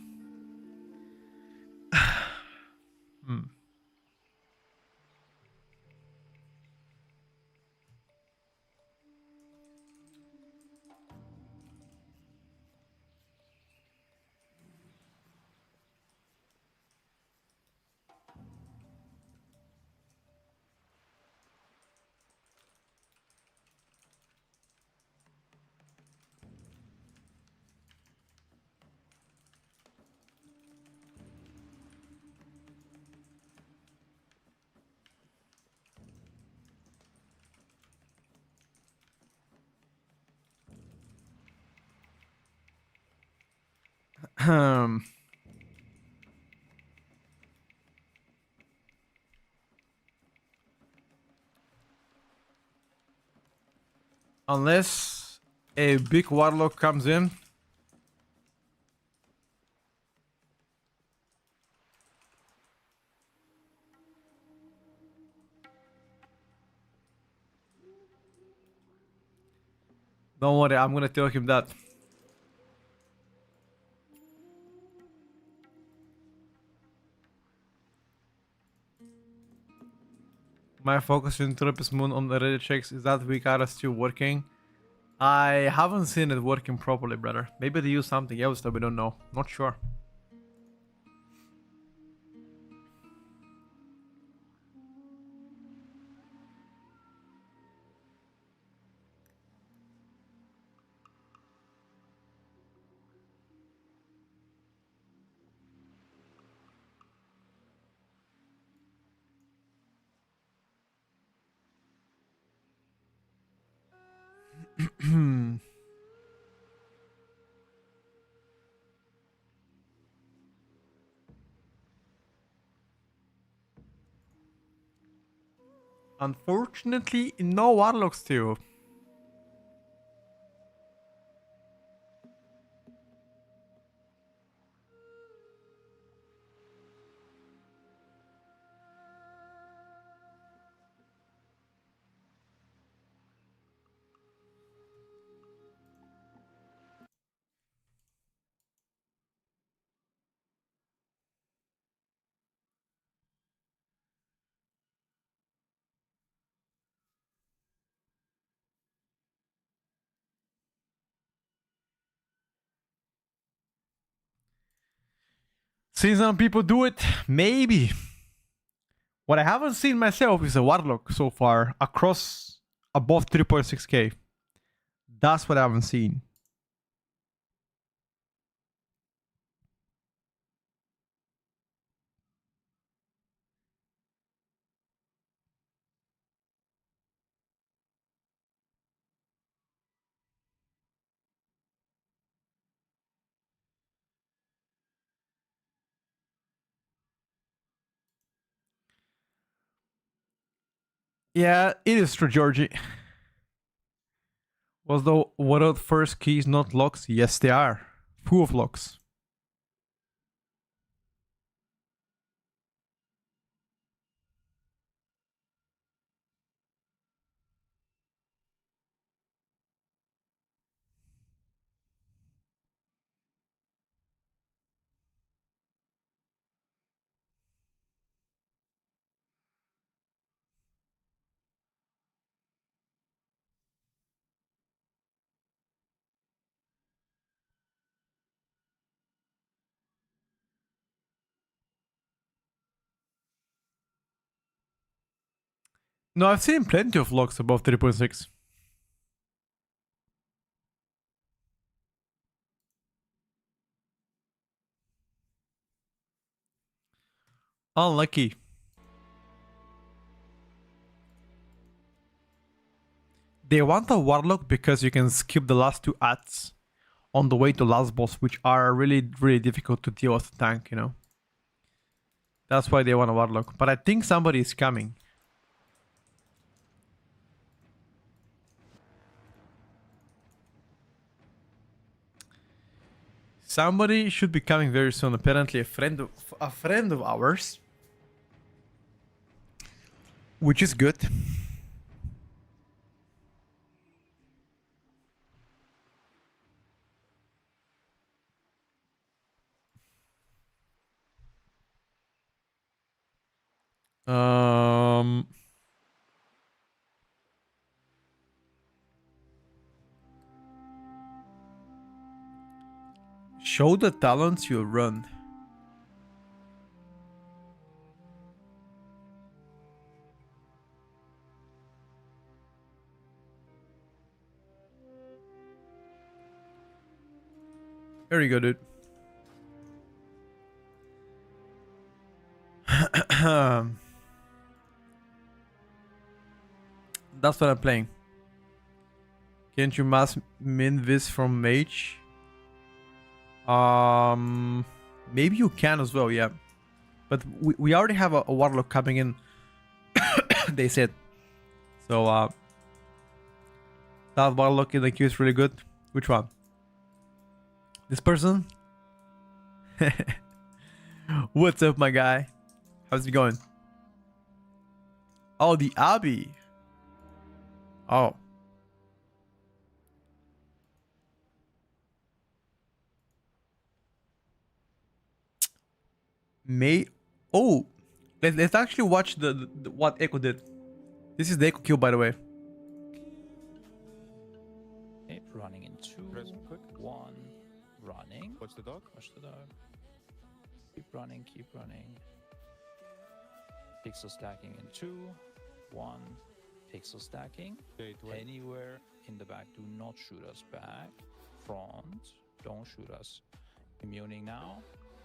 Hmm. Unless a big warlock comes in. Don't worry, I'm gonna tell him that. My focus in Tropius Moon on the Reddit checks is that we are still working. I haven't seen it working properly, brother. Maybe they use something else that we don't know. Not sure. Unfortunately, no warlocks still. Seen some people do it, maybe. What I haven't seen myself is a warlock so far across above 3.6k. That's what I haven't seen. Yeah, it is true, Georgie. Was the what are the first keys not locks? Yes, they are. Full of locks. No, I've seen plenty of locks above 3.6. Unlucky. They want a warlock because you can skip the last two ads on the way to last boss, which are really, really difficult to deal with the tank, you know. That's why they want a warlock. But I think somebody is coming. Somebody should be coming very soon. Apparently, a friend of ours, which is good. Um, show the talents you run. Very good, dude. That's what I'm playing. Can't you mass min this from mage? Maybe you can as well, yeah. But we already have a warlock coming in. They said. So that warlock in the queue is really good. Which one? This person? What's up, my guy? How's it going? Oh, the Abbey. Oh. May. Oh. Let's actually watch the what Echo did. This is the Echo kill, by the way. Okay, running in 2, Press quick. 1, running. Watch the dog. Watch the dog. Keep running, keep running. Pixel stacking in 2, 1. Pixel stacking. Okay, wait. Anywhere in the back. Do not shoot us back. Front. Don't shoot us. Immuning now.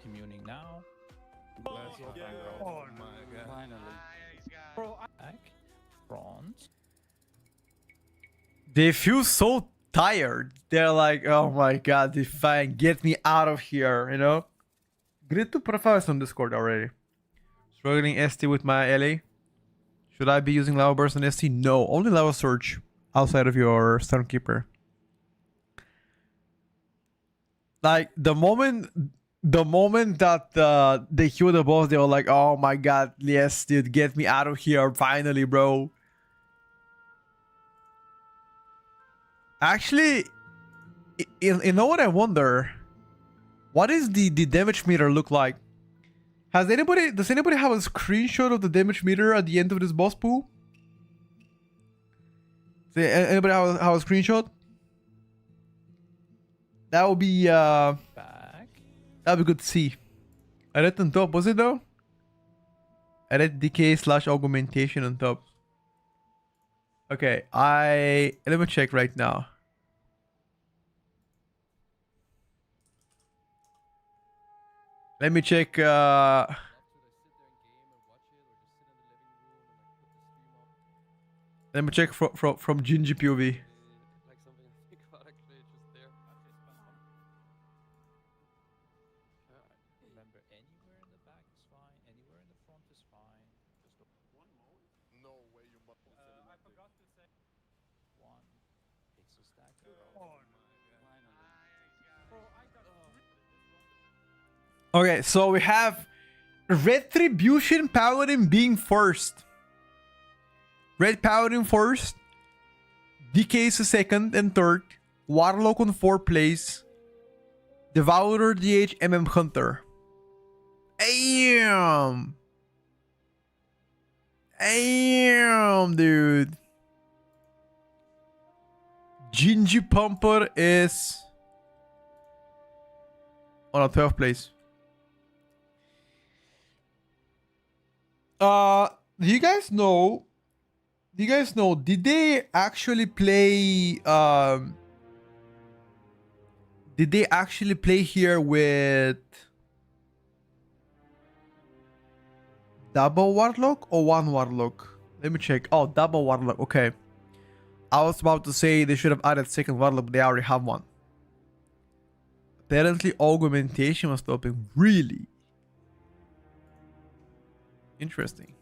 Immuning now. Let's go, yeah. bro. Oh my god. Finally. Back. Front. They feel so tired. They're like, oh my god, Define, get me out of here, you know? Great to profiles on Discord already. Struggling ST with my LA. Should I be using Lava Burst on ST? No, only Lava Surge outside of your Stormkeeper. Like, the moment that they killed the boss, they were like, oh my god, yes, dude, get me out of here, finally, bro. Actually, you know what I wonder? What is the damage meter look like? Does anybody have a screenshot of the damage meter at the end of this boss pool? Does anybody have a screenshot? That would be Back. that'd be good to see. I read on top, was it though? I read decay/augmentation on top. Okay, let me check right now. Let me check let me check from Gingy POV. Remember, anywhere in the back is fine. Anywhere in the front is fine. Just No way you must. Okay, so we have Retribution Paladin being first. Red Paladin first. DK is second and third. Warlock on fourth place. Devourer, DH, Hunter. Damn. Damn, dude. Gingy Pumper is on a 12th place. Do you guys know? Did they actually play? Did they actually play here with double Warlock or one Warlock? Let me check. Oh, double Warlock. Okay. I was about to say they should have added second Warlock, but they already have one. Apparently, augmentation was stopping. Really interesting.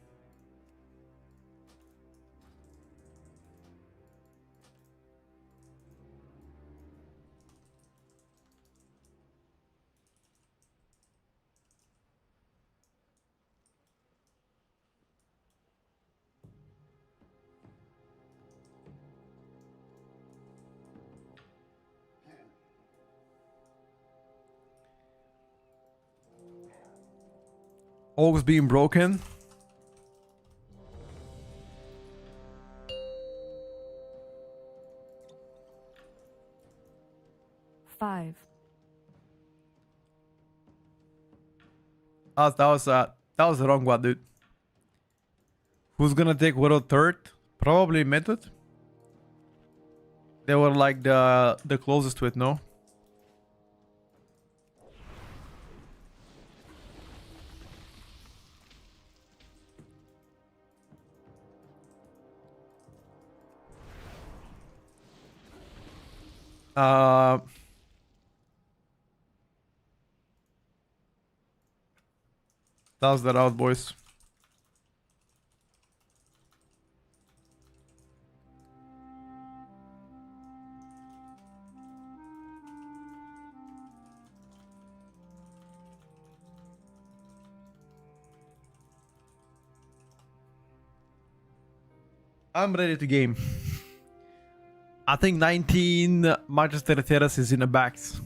Always being broken. Five, That was the wrong one, dude. Who's gonna take Widow third? Probably Method. They were like the closest to it, no? That's that out, boys. I'm ready to game. I think 19 Manchester Terrace is in the backs.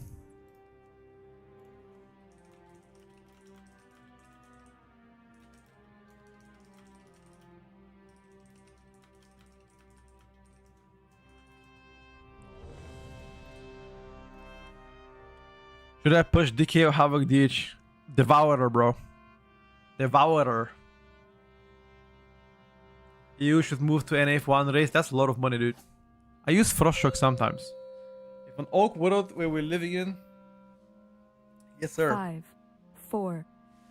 Should I push DK or Havoc DH? Devourer, bro. Devourer. You should move to NF1 race. That's a lot of money, dude. I use Frost Shock sometimes. If an Oak World where we're living in. Yes, sir. 5, 4,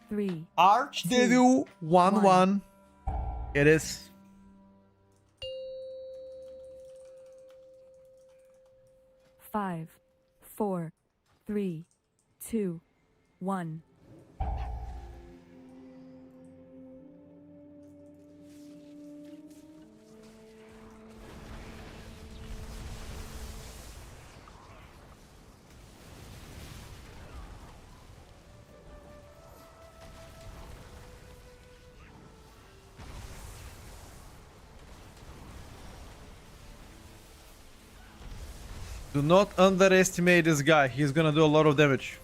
3, Archdevil 1-1. It is. five, 4, 3, 2, 1. Do not underestimate this guy. He's gonna do a lot of damage.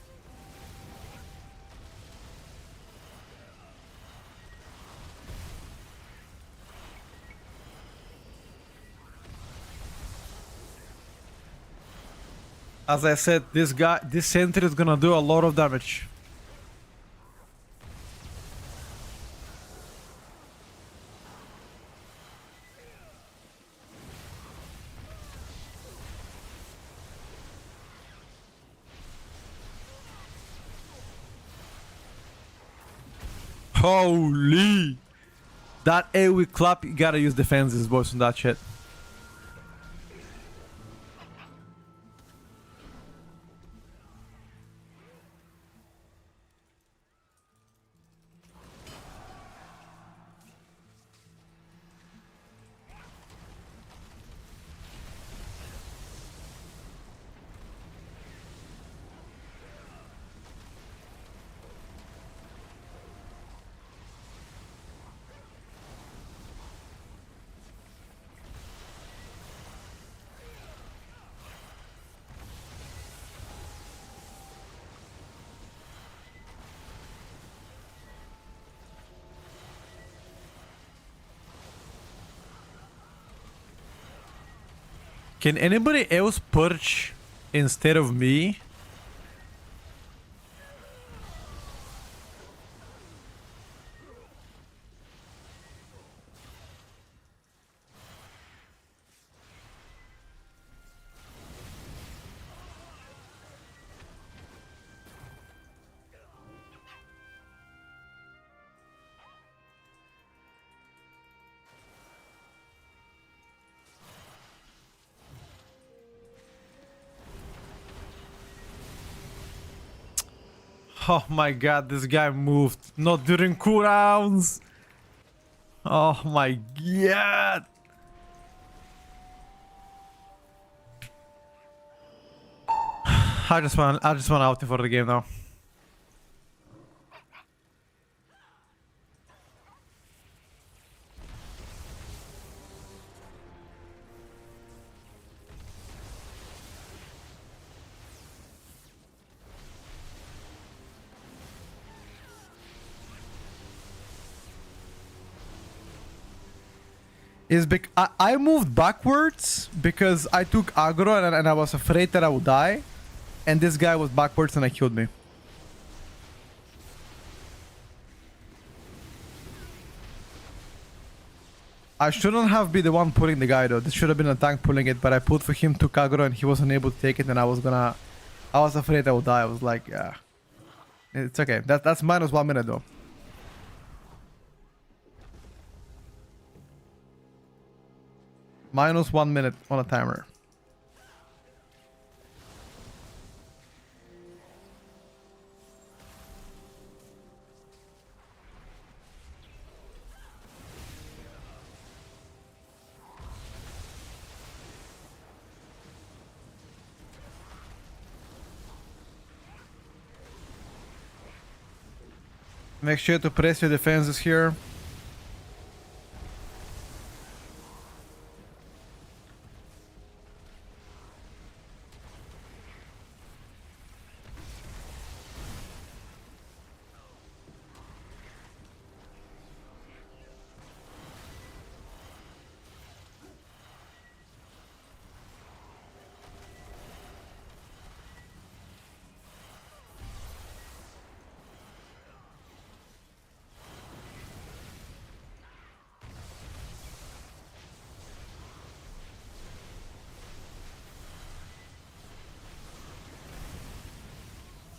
As I said, this sentry is gonna do a lot of damage. Holy! That AoE clap, you gotta use defenses, boys, on that shit. Can anybody else purge instead of me? Oh my god, this guy moved. Not during cooldowns. Oh my god. I just want out for the game now. I moved backwards because I took aggro and I was afraid that I would die. And this guy was backwards and he killed me. I shouldn't have been the one pulling the guy though. This should have been a tank pulling it, but I pulled for him, took aggro and he wasn't able to take it and I was afraid I would die. I was like, yeah. It's okay. That's minus 1 minute though. Minus 1 minute on a timer. Make sure to press your defenses here.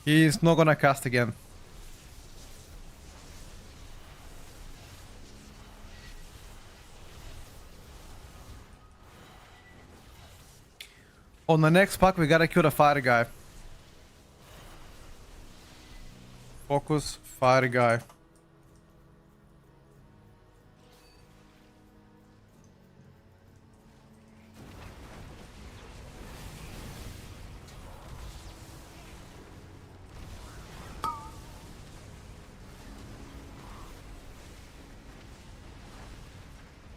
He's not gonna cast again. On the next pack, we gotta kill the fire guy. Focus, fire guy.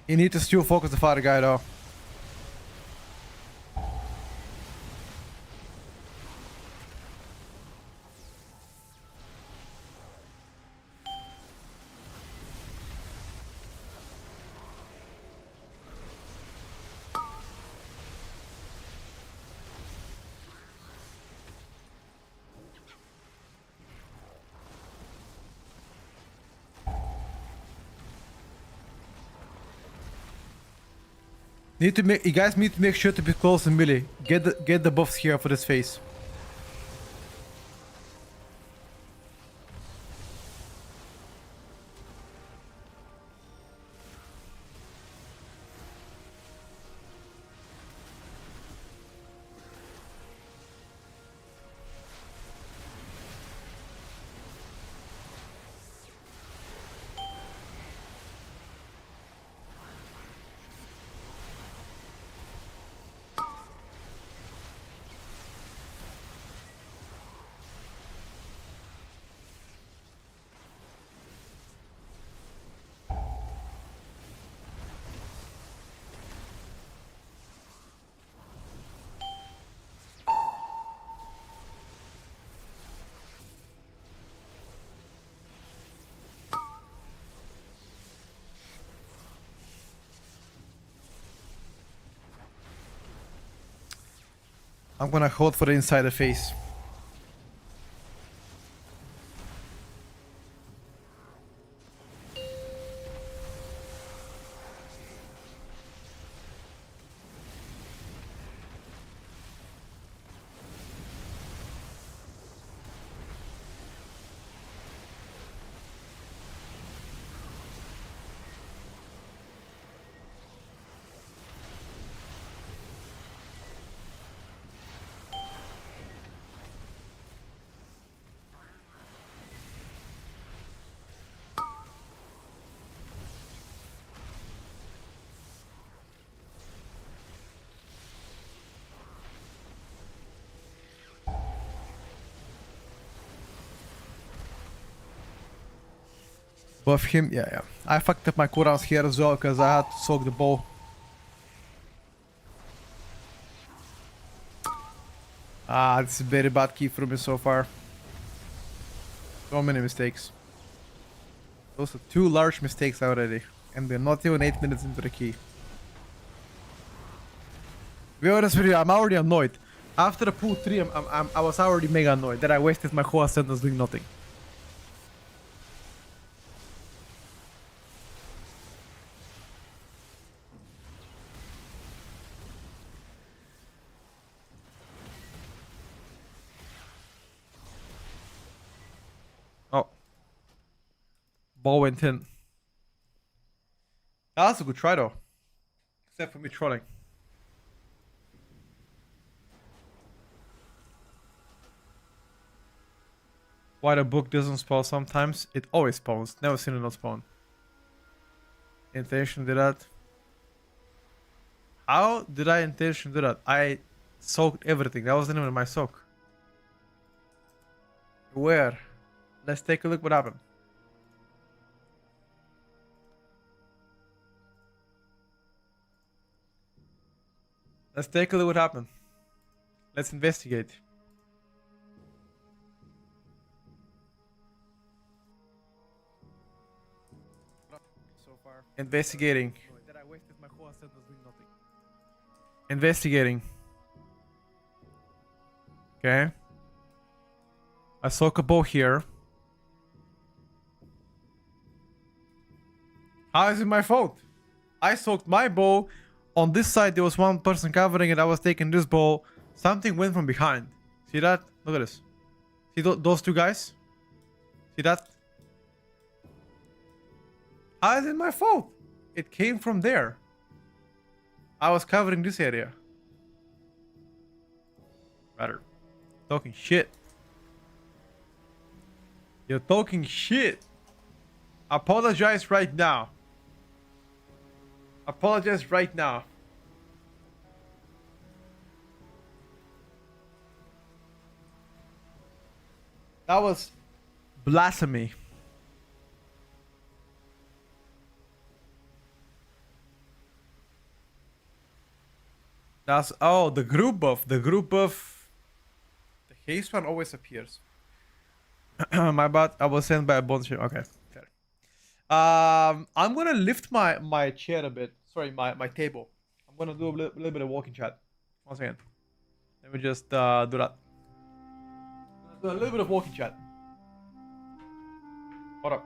You need to still focus the fire guy though. You guys need to make sure to be close to melee. Get the buffs here for this phase. I'm gonna hold for the inside face. Buff him, yeah. I fucked up my cooldowns here as well because I had to soak the bow. Ah, this is very bad key for me so far. So many mistakes. Those are 2 large mistakes already. And we're not even 8 minutes into the key. To be honest with you, I'm already annoyed. After the pool 3, I was already mega annoyed that I wasted my whole sentence doing nothing. Oh. Ball went in. That was a good try though. Except for me trolling. Why the book doesn't spawn sometimes? It always spawns. Never seen it not spawn. Intention did that. How did I intention do that? I soaked everything. That wasn't even my soak. Where? Let's take a look what happened. Let's take a look what happened. Let's investigate. So far. Investigating. That I wasted my whole sentence doing nothing. Investigating. Okay. I soak a bow here. How is it my fault? I soaked my bow. On this side, there was one person covering it. I was taking this bow. Something went from behind. See that? Look at this. See those 2 guys? See that? How is it my fault? It came from there. I was covering this area. Better. Talking shit. You're talking shit. Apologize right now. Apologize right now. That was blasphemy. That's the group buff. The group buff. The haste one always appears. My bad. I was sent by a bonus. Okay, fair. I'm gonna lift my chair a bit. Sorry, my table. I'm gonna do a little bit of walking chat. One second. Let me just do that. Do a little bit of walking chat. Hold up.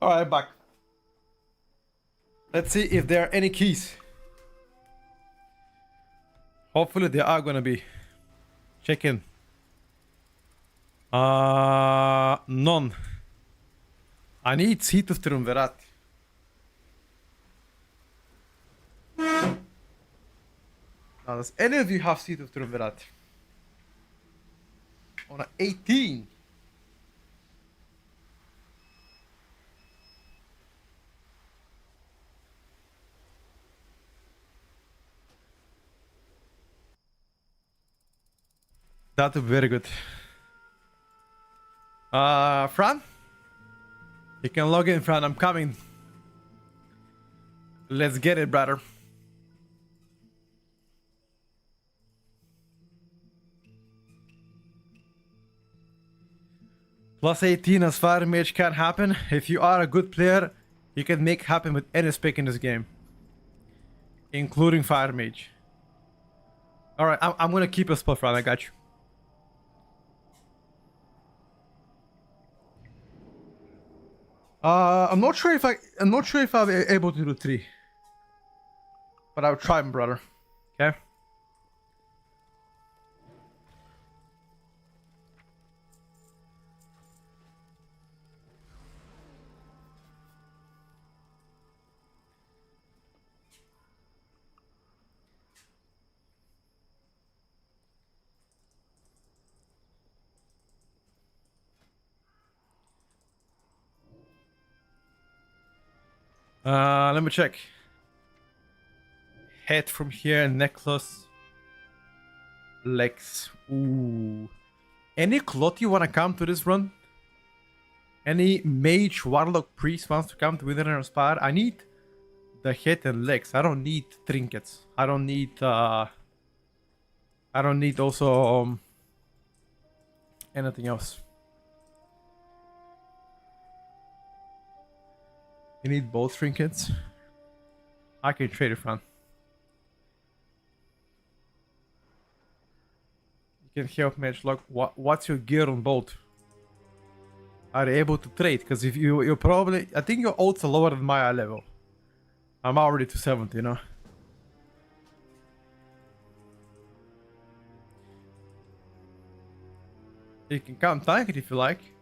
All right, back. Let's see if there are any keys. Hopefully there are gonna be. Check in. None. I need seat of triumvirat. Now, does any of you have seat of triumvirat? On a 18. That would be very good. Fran? You can log in, Fran. I'm coming. Let's get it, brother. Plus 18 as fire mage can happen. If you are a good player, you can make happen with any spec in this game, including fire mage. All right, I'm gonna keep a spot, Fran. I got you. I'm not sure if I'll be able to do 3, but I'll try, my brother. Okay. Let me check. Head from here, necklace, legs. Ooh. Any cloth you wanna come to this run? Any mage, warlock, priest wants to come to Wither and Spire? I need the head and legs. I don't need trinkets. I don't need also anything else. You need both trinkets? I can trade it, Fran. You can help match luck. What's your gear on both? Are you able to trade? Because if you're probably, I think your odds are lower than my eye level. I'm already to 70, you know. You can come tank it if you like.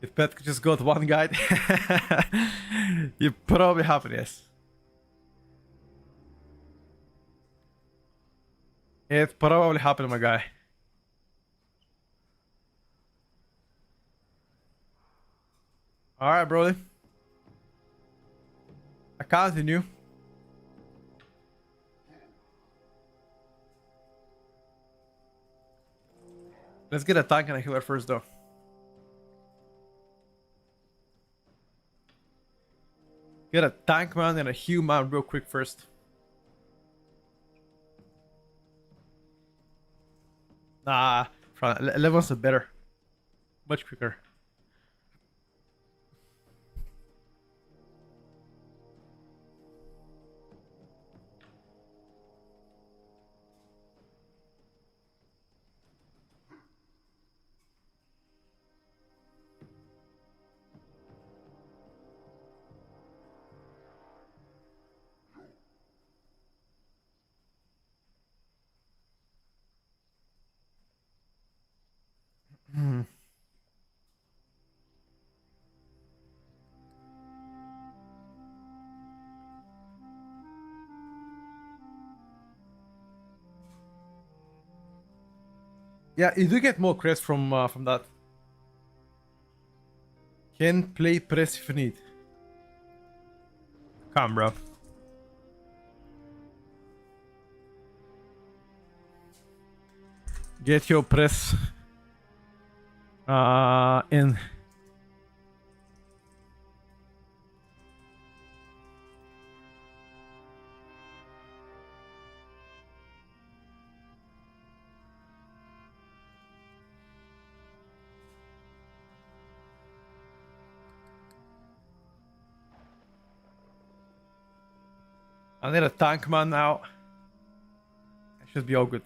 If Pet just got one guide, you probably have it, yes. It probably happened, my guy. Alright, Brody. I continue. Let's get a tank and a healer first, though. Get a tank man and a heal man real quick first. Nah, 11's are better. Much quicker. Yeah, you do get more crest from that. Can play press if you need. Come, bro. Get your press in. I need a tank man now. Should be all good.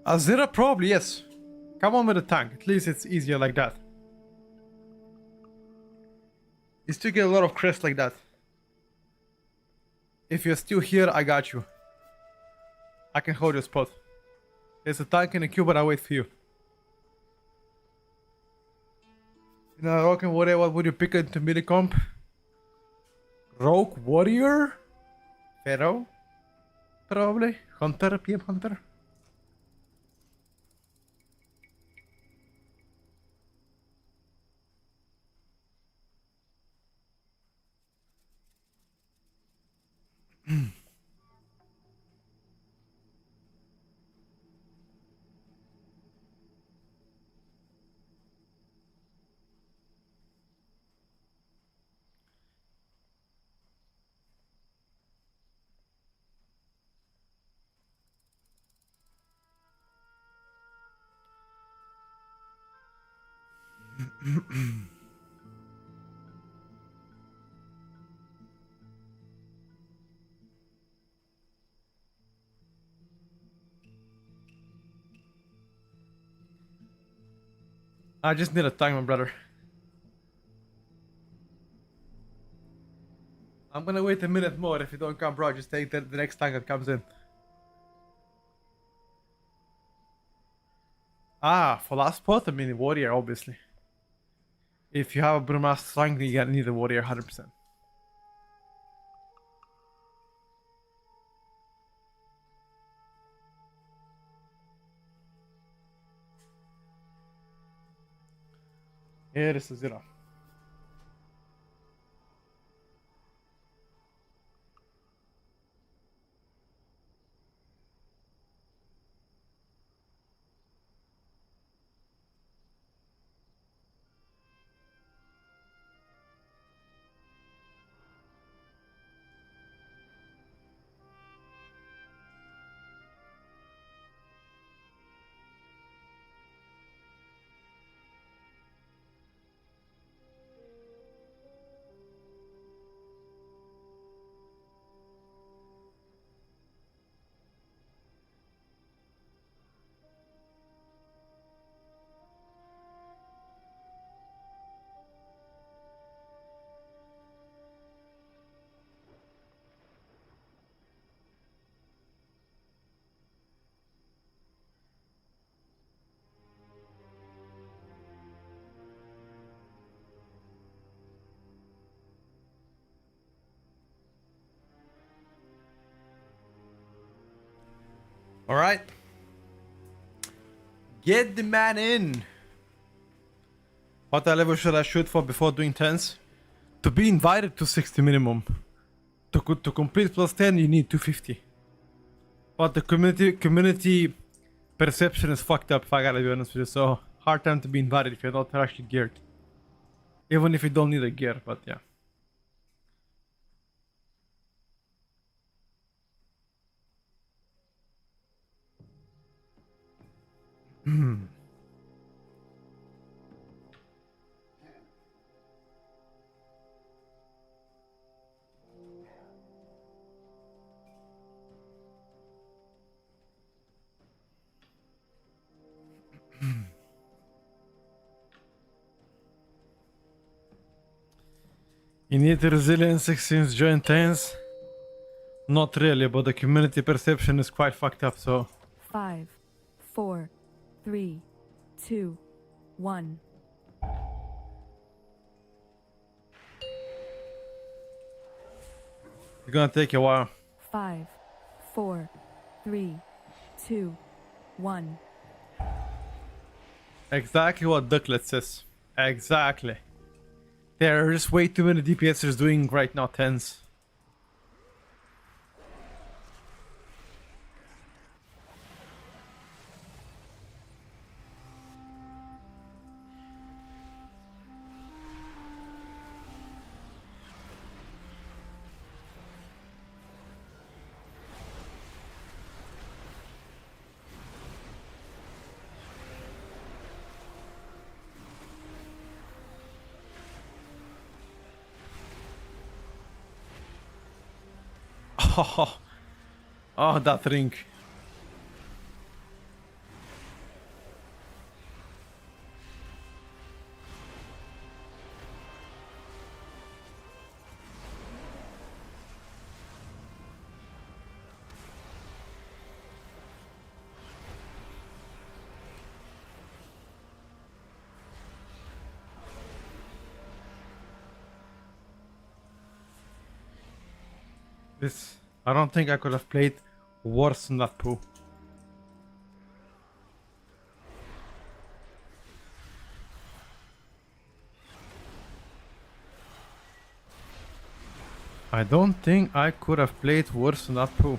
Azira probably, yes. Come on with the tank. At least it's easier like that. You still get a lot of crest like that. If you're still here, I got you. I can hold your spot. There's a tank in the queue, but I'll wait for you. You know, Rogue and Warrior, what would you pick into mid comp? Rogue Warrior? Pharaoh? Probably. Hunter, PM Hunter. I just need a tank, my brother. I'm gonna wait a minute more. If you don't come, bro, just take the next tank that comes in. Ah, for last spot, I mean Warrior, obviously. If you have a Brewmaster tank, then you need a Warrior 100%. Here is a 0. Alright. Get the man in. What level should I shoot for before doing 10s? To be invited to 60 minimum. To complete plus 10, you need 250. But the community perception is fucked up, if I gotta be honest with you. So, hard time to be invited if you're not actually geared. Even if you don't need a gear, but yeah. You need resilience since join 10s? Not really, but the community perception is quite fucked up, so... 5, 4, 3, 2, 1. It's gonna take a while. 5, 4, 3, 2, 1. Exactly what Ducklet says. Exactly. There are just way too many DPSers doing right now 10s. Oh, oh, that ring. This, I don't think I could have played worse than that poo. I don't think I could have played worse than that poo.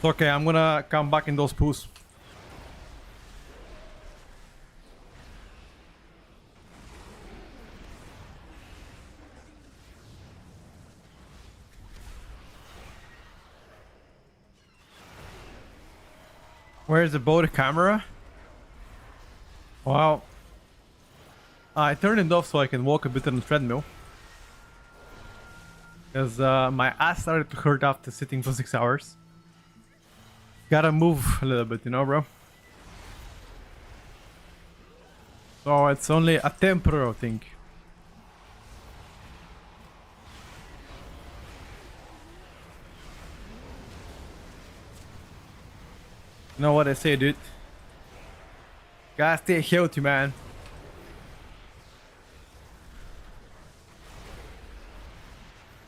It's okay, I'm gonna come back in those poos. Where's the boat camera? Wow. I turned it off so I can walk a bit on the treadmill. Because my ass started to hurt after sitting for 6 hours. Gotta move a little bit, you know, bro. So it's only a temporary thing. You know what I say, dude? Gotta stay healthy, man.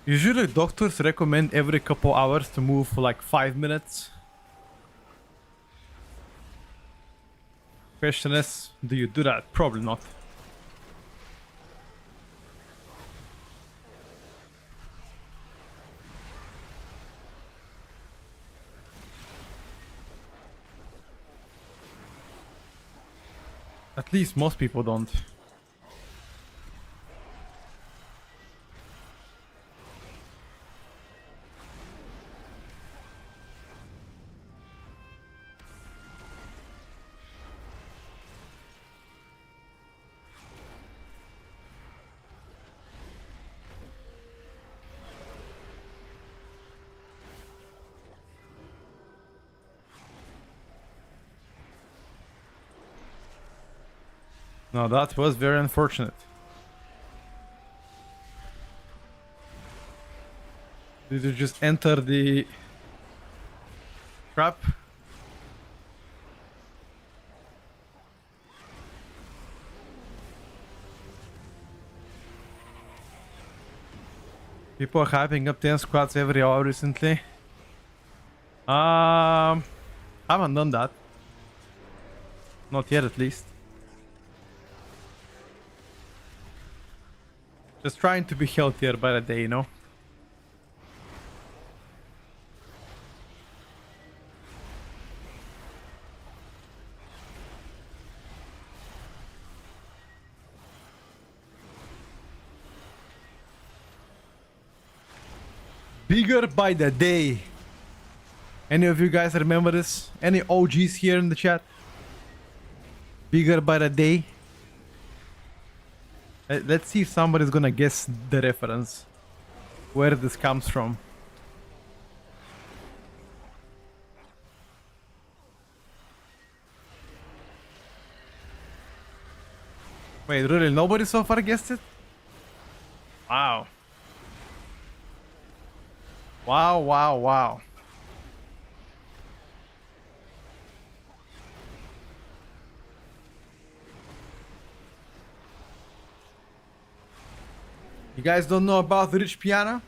Usually doctors recommend every couple hours to move for like 5 minutes. Question is, do you do that? Probably not. At least most people don't. No, that was very unfortunate. Did you just enter the trap? People are hyping up 10 squats every hour recently. Haven't done that. Not yet, at least. Just trying to be healthier by the day, you know? Bigger by the day. Any of you guys remember this? Any OGs here in the chat? Bigger by the day. Let's see if somebody's gonna guess the reference. Where this comes from. Wait, really? Nobody so far guessed it? Wow. Wow, wow, wow. You guys don't know about the Rich Piano?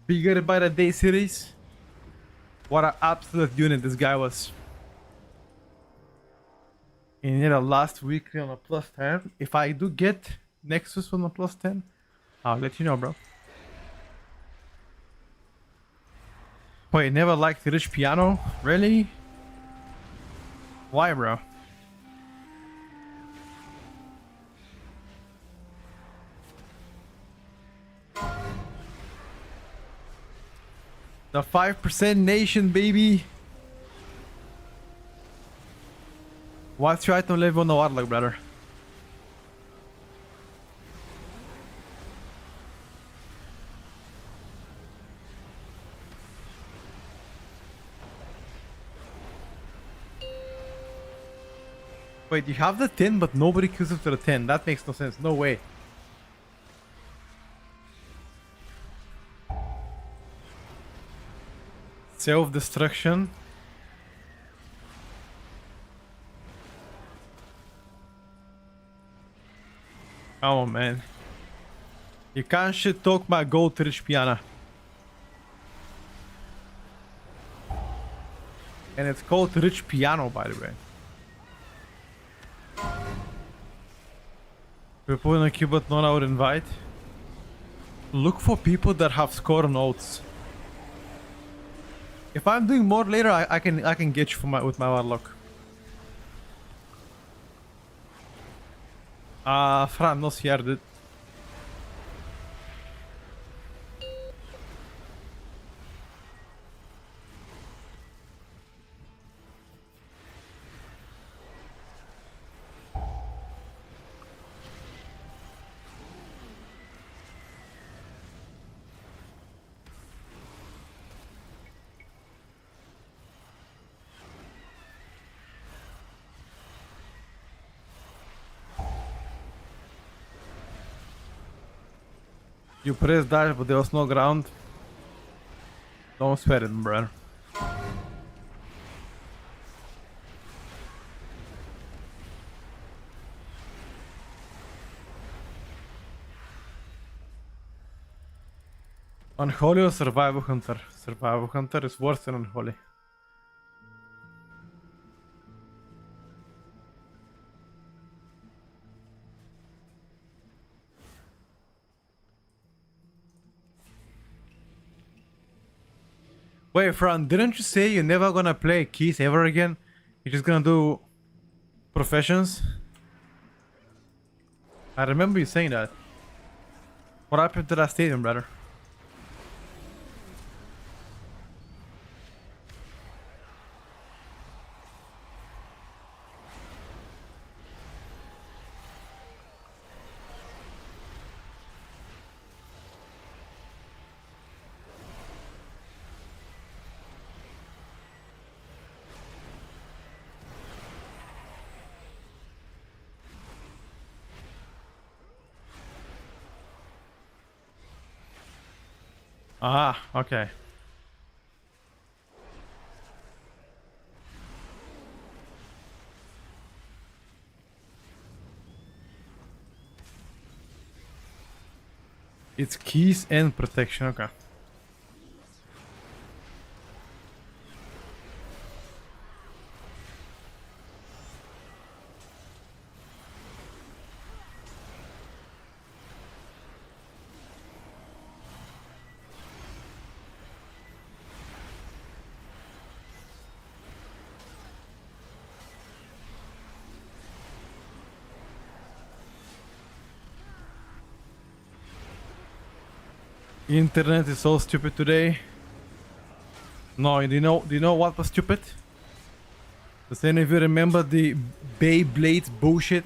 Bigger by the Day series? What an absolute unit this guy was. in the last weekly on a plus 10. If I do get Nexus on a plus 10, I'll let you know, bro. Wait, never liked the rich piano? Really? Why, bro? The 5% nation, baby. What's your item level on the Warlock, brother? Wait, you have the 10, but nobody kills after the 10. That makes no sense. No way. Self-destruction. Come on, man. You can't shit talk my gold to rich piano. And it's called rich piano, by the way. People in a queue but not out invite. Look for people that have score notes. If I'm doing more later, I can get you for with my warlock. Fran, no here, dude. You pressed dash, but there was no ground. Don't sweat it, brother. Unholy or Survival Hunter? Survival Hunter is worse than Unholy. Wait, Fran, didn't you say you're never gonna play keys ever again? You're just gonna do professions? I remember you saying that. What happened to that statement, brother? Ah, okay. It's keys and protection, okay. Internet is so stupid today. No, do you know what was stupid? Does any of you remember the Beyblade bullshit?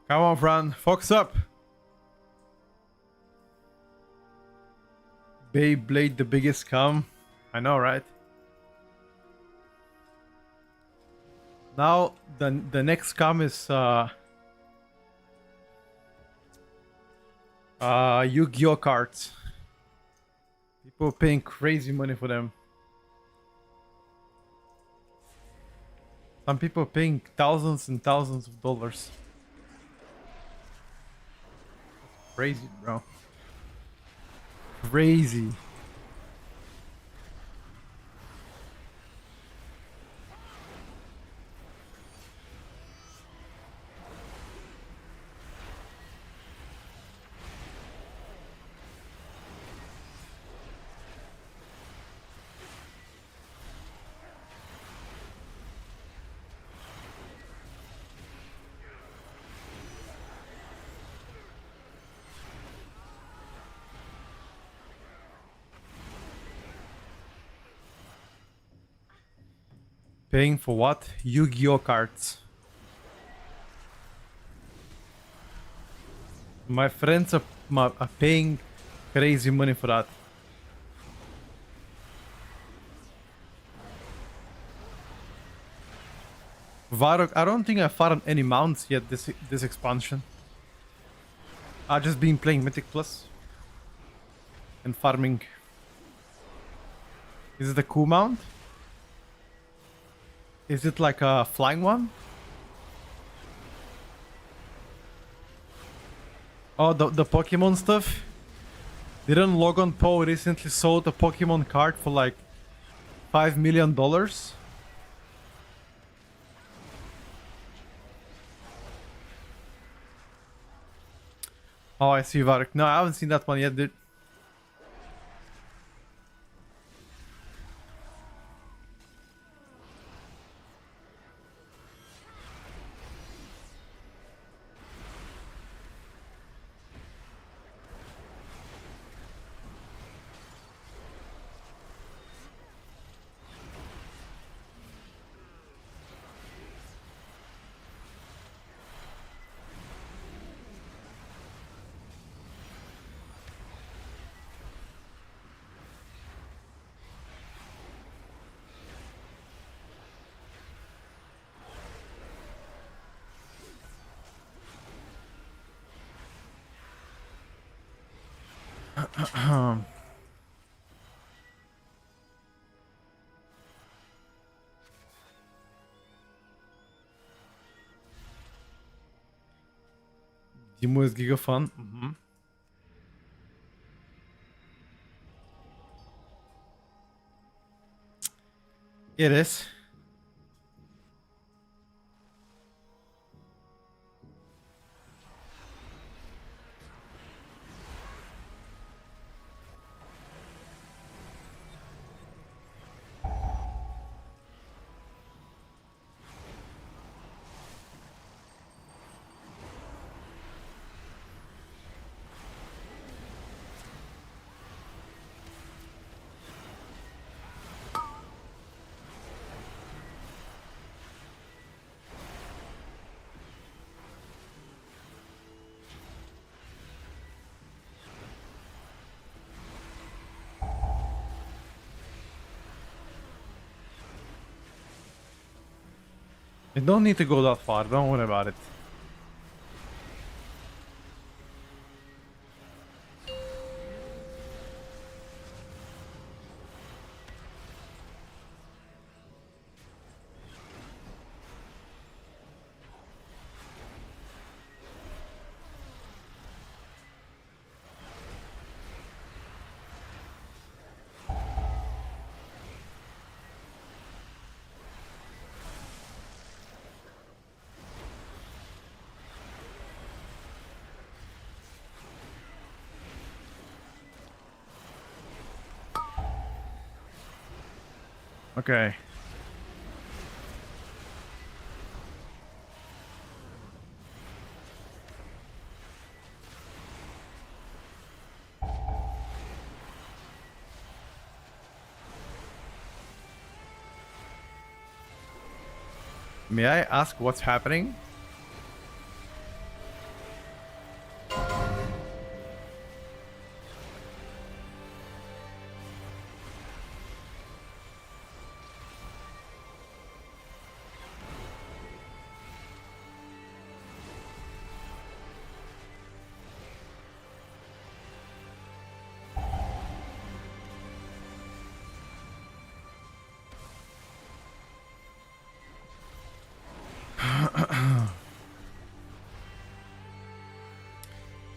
Come on, Fran, focus up. Beyblade, the biggest scum. I know, right? Now the next scam is Yu-Gi-Oh cards. People paying crazy money for them. Some people paying thousands and thousands of dollars. Crazy, bro. Crazy. Paying for what? Yu-Gi-Oh cards. My friends are paying crazy money for that. Varrock, I don't think I farmed any mounts yet this expansion. I've just been playing Mythic Plus and farming. Is it a cool mount? Is it like a flying one? Oh, the Pokemon stuff? Didn't Logan Paul recently sold a Pokemon card for like $5 million? Oh, I see, Varrock. No, I haven't seen that one yet, dude. Dimo is giga fun. It is. You don't need to go that far, don't worry about it. Okay. May I ask what's happening?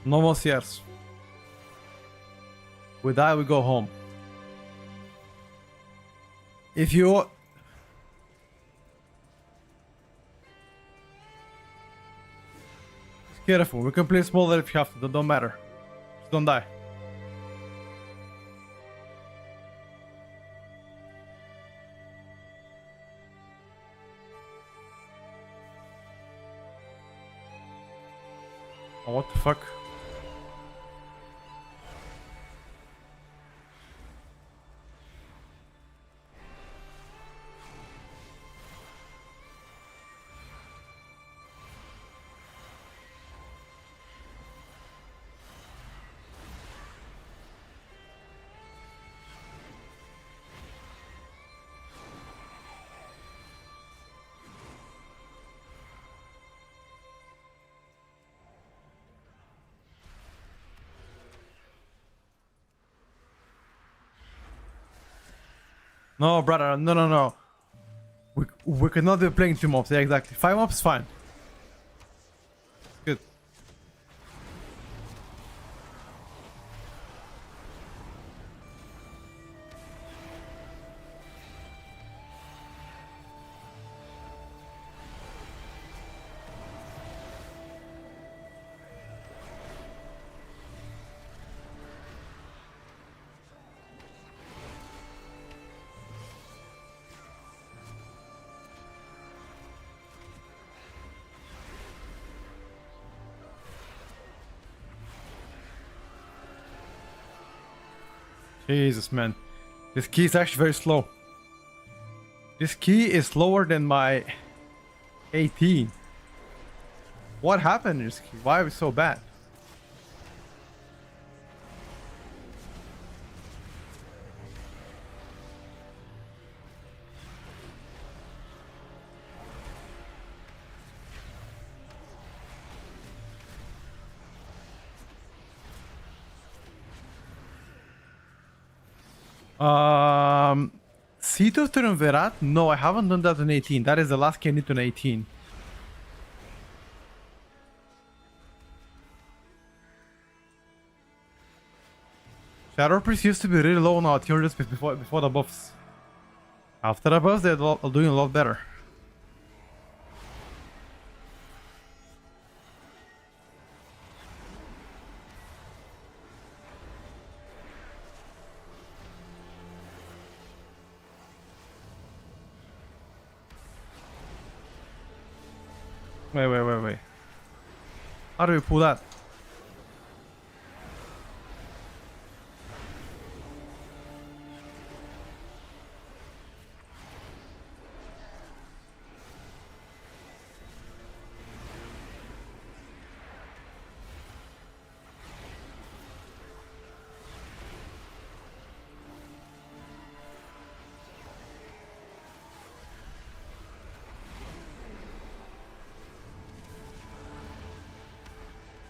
No more CRs. We die, we go home. If you... Just careful, we can play smaller if you have to, don't matter. Just don't die. Oh, what the fuck? No, brother, no, no, no. We cannot be playing 2 mobs, yeah, exactly. 5 mobs, fine. Good. Jesus, man. This key is actually very slow. This key is slower than my 18. What happened to this key? Why are we so bad? Seat of Triumvirat? No, I haven't done that on 18. That is the last key I need on 18. Shadow Priest used to be really low now at TIERLIST before the buffs. After the buffs, they're doing a lot better. Wait. How do we pull that?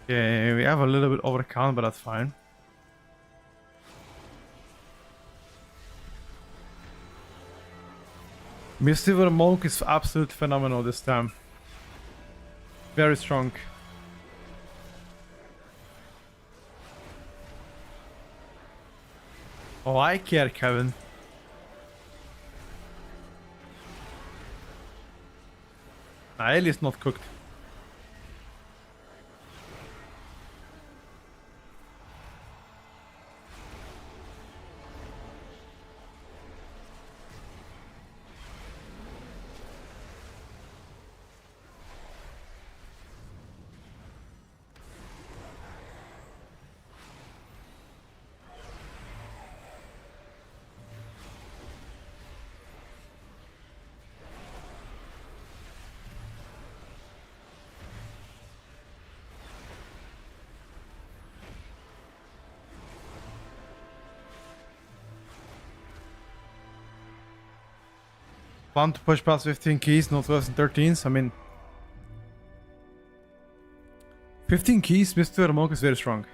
Okay, we have a little bit over count, but that's fine. Mystical Monk is absolutely phenomenal this time. Very strong. Oh, I care, Kevin. Ellie is not cooked. Plan to push past 15 keys, not less than 13s. I mean, 15 keys, Mr. Monk is very strong.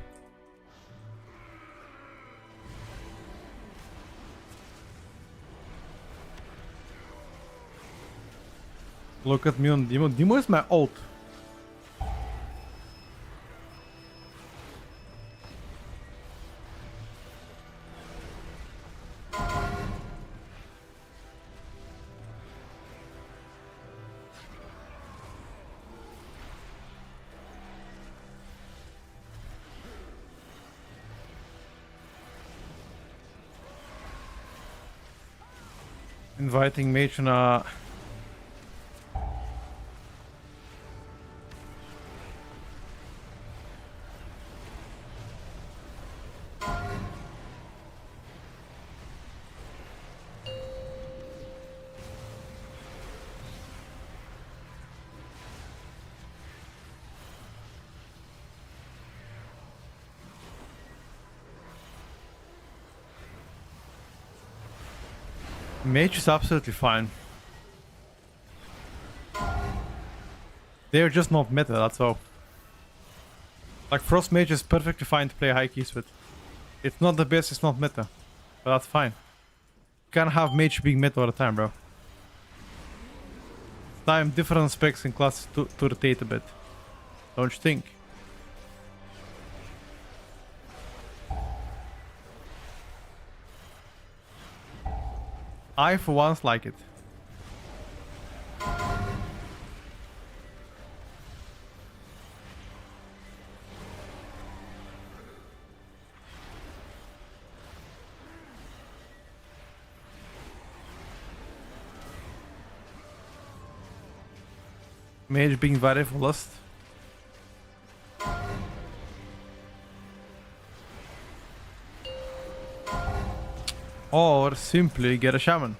Look at me on Demo. Demo is my ult. Inviting mage on a... Mage is absolutely fine. They're just not meta, that's all. Like Frost Mage is perfectly fine to play high keys with. It's not the best, it's not meta. But that's fine. You can't have Mage being meta all the time, bro. It's time different specs and classes to rotate a bit. Don't you think? I for once like it. Mage being very fullest. Or simply get a shaman.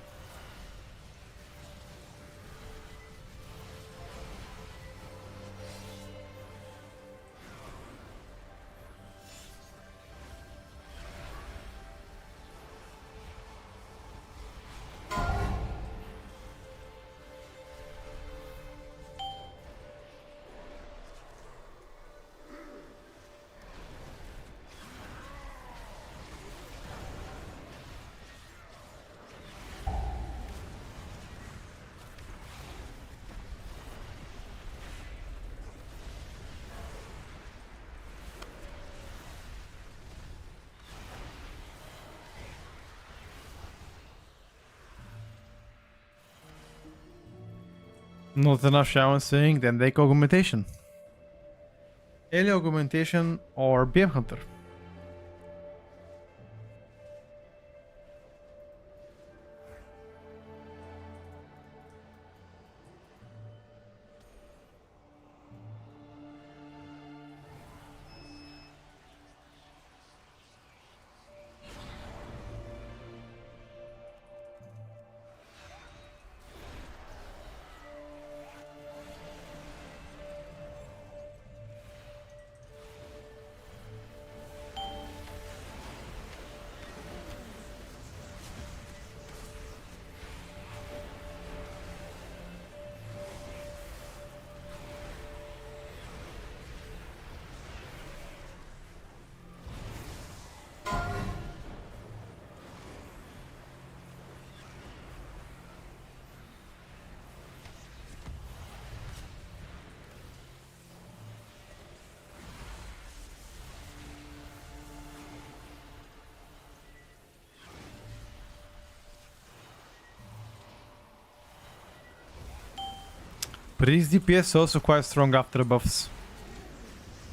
Not enough shaman saying, then take augmentation. Alien augmentation or BM hunter. Priest DPS is also quite strong after the buffs.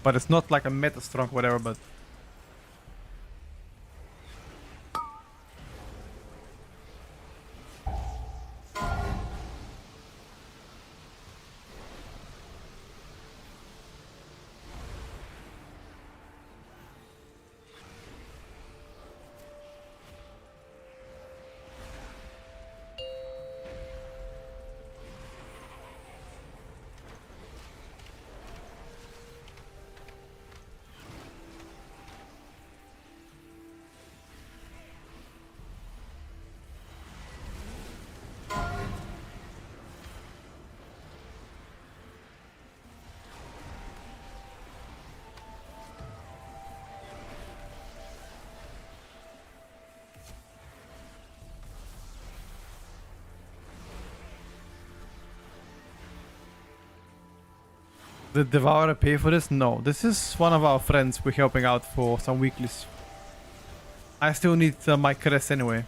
But it's not like a meta strong whatever, but... Did Devourer pay for this? No. This is one of our friends we're helping out for some weeklies. I still need my crest anyway.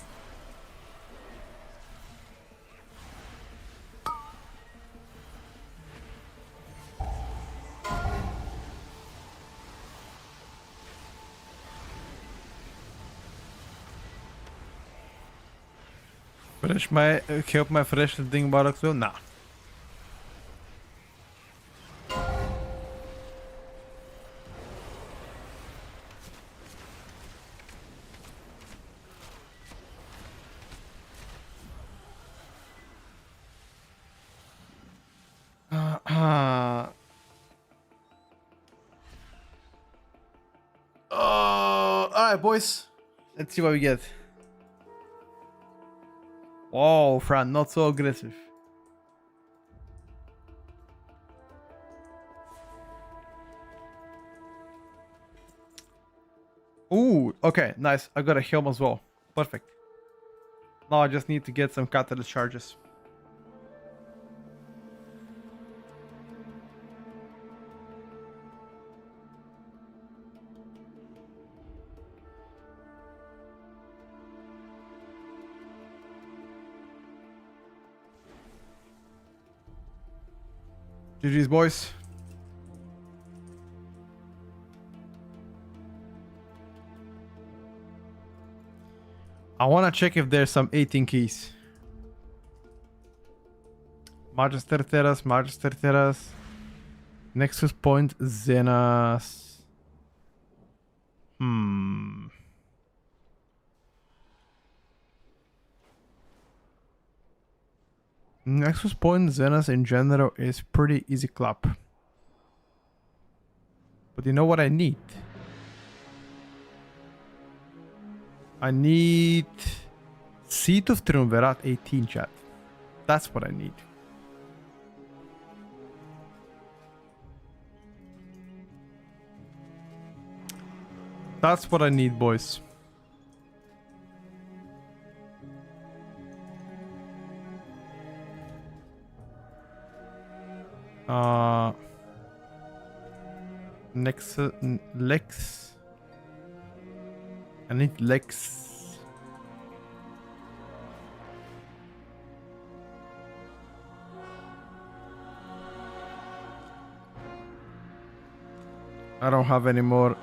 Fresh mij, ik help mij fresh het ding waar ik wil? Nou. Alright, boys. Let's see what we get. Whoa, Fran, not so aggressive. Ooh, okay, nice. I got a helm as well. Perfect. Now I just need to get some catalyst charges. GG's, boys. I want to check if there's some 18 keys. Magister Terras, Magister Terras. Nexus Point, Zenas. Nexus Point, Zenas in general is pretty easy clap. But you know what I need? I need Seat of Triumvirat 18, chat. That's what I need. That's what I need, boys. Next, Lex. I need Lex. I don't have any more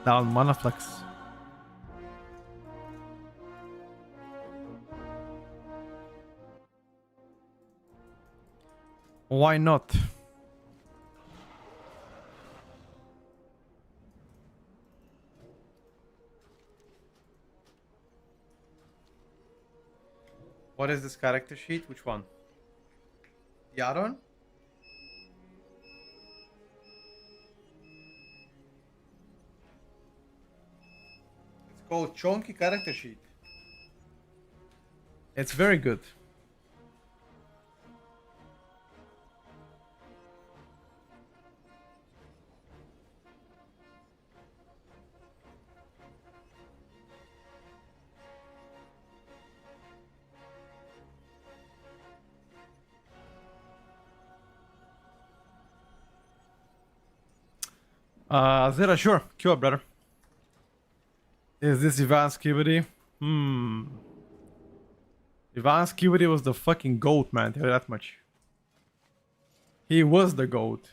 down mana flex. Why not? What is this character sheet? Which one? Yaron? It's called Chonky Character Sheet. It's very good. Zera, sure. Queue up, brother. Is this Ivan Skibidi? Ivan Skibidi was the fucking GOAT, man. Tell you that much. He was the GOAT.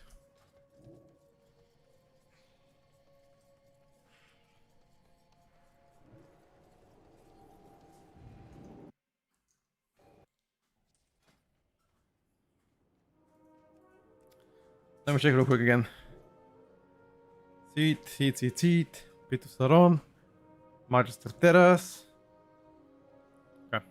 Let me check real quick again. Seat. Pito Saron. Magister Terras. Okay.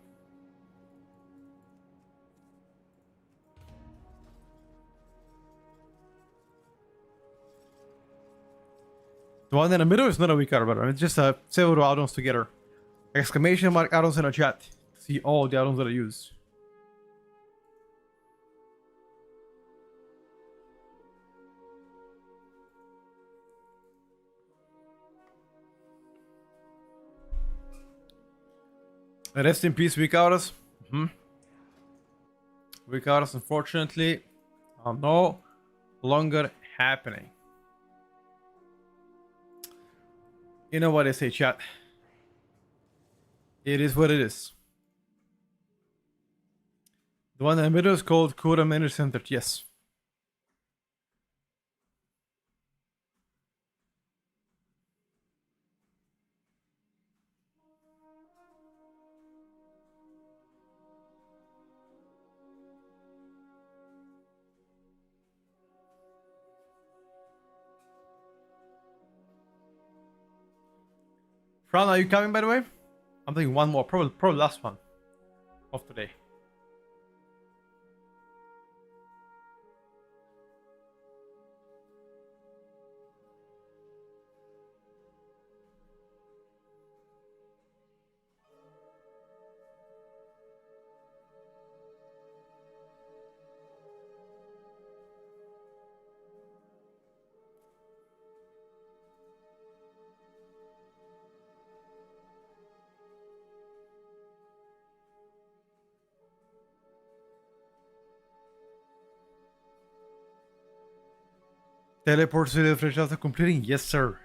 The one in the middle is not a weak card, brother. It's just several add-ons together. Exclamation mark add-ons in a chat. See all the add-ons that I use. Rest in peace, weak auras. Weak auras, unfortunately, are no longer happening. You know what I say, chat. It is what it is. The one in the middle is called Kura Manor Center. Yes. Fran, are you coming by the way? I'm doing one more, probably last one of today. Teleport to the refresh after completing? Yes, sir.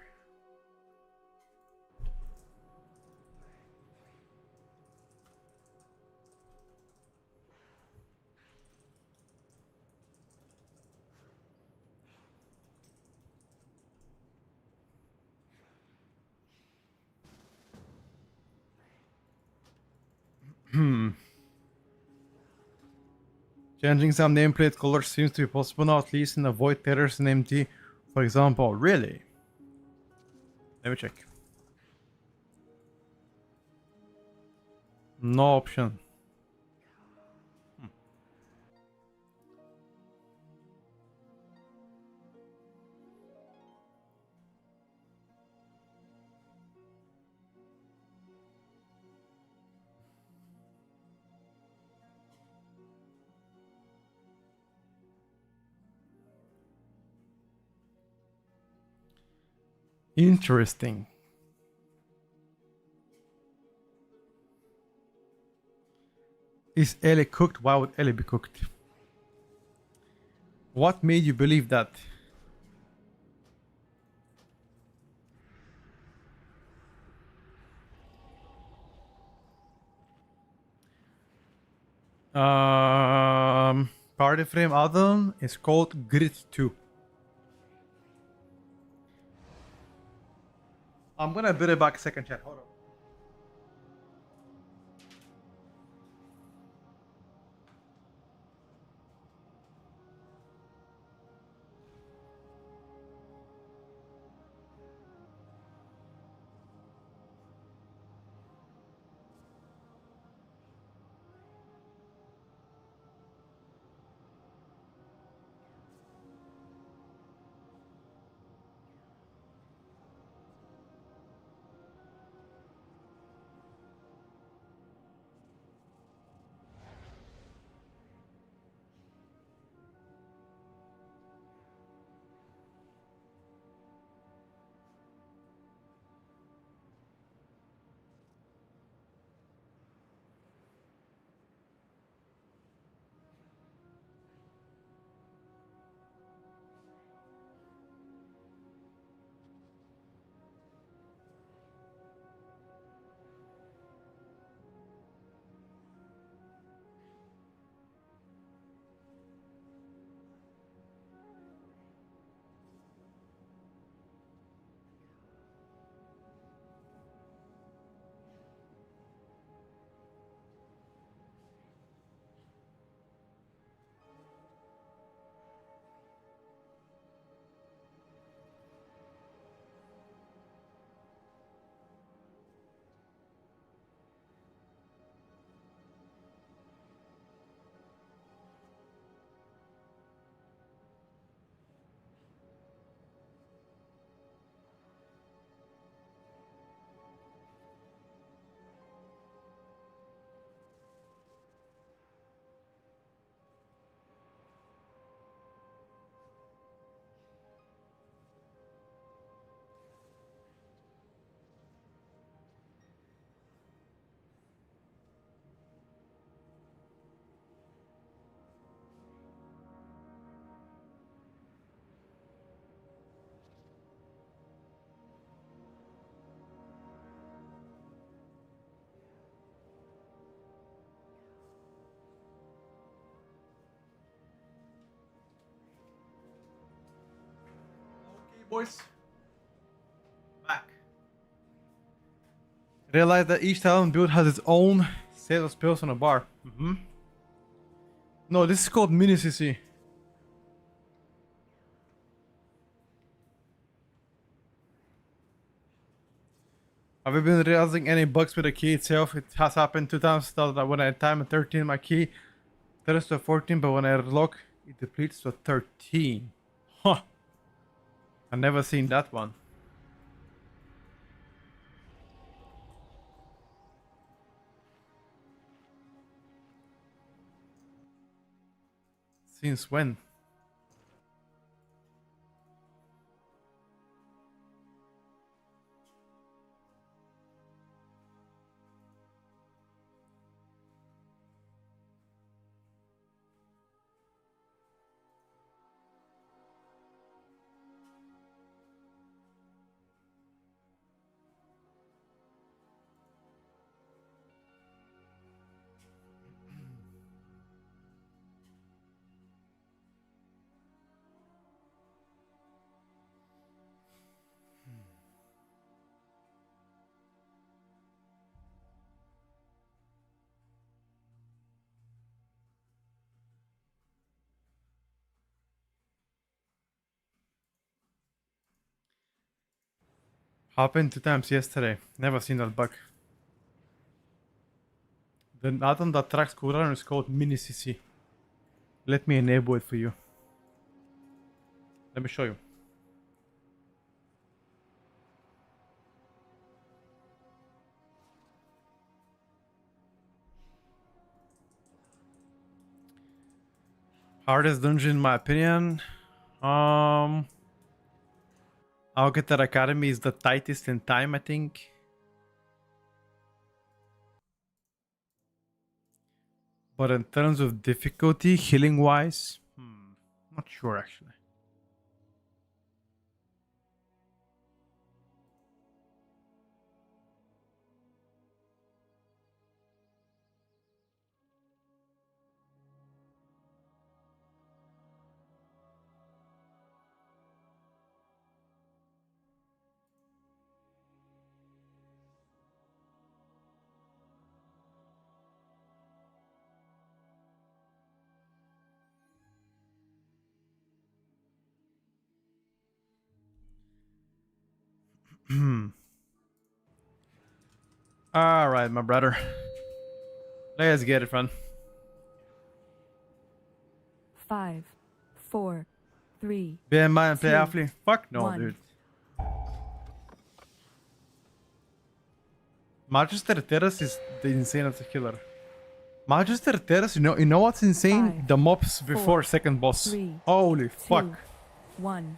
Changing some nameplate colors seems to be possible now, at least in the void terrors and MT, for example. Really? Let me check. No option. Interesting. Is Ellie cooked? Why would Ellie be cooked? What made you believe that? Party frame add-on is called Grid 2. I'm gonna be right back, second chat. Hold on. Okay, boys. Back. Realize that each talent build has its own set of spells on a bar. No, this is called mini CC. Have you been realizing any bugs with the key itself? It has happened 2 times that when I time 13 my key turns to 14, but when I lock it depletes to 13. Huh. I've never seen that one. Since when? Happened 2 times yesterday. Never seen that bug. The atom that tracks cooldown is called mini CC. Let me enable it for you. Let me show you. Hardest dungeon in my opinion. Alcatar Academy is the tightest in time, I think. But in terms of difficulty, healing wise, not sure actually. All right, my brother. Let's get it, man. 5, 4, 3, Be in mind, play Two, awfully. Fuck no, one. dude. Magister Terrace is the insane as a killer. Magister Terrace, you know what's insane? Five, The mobs before 4, second boss. 3, Holy 2, fuck. 1.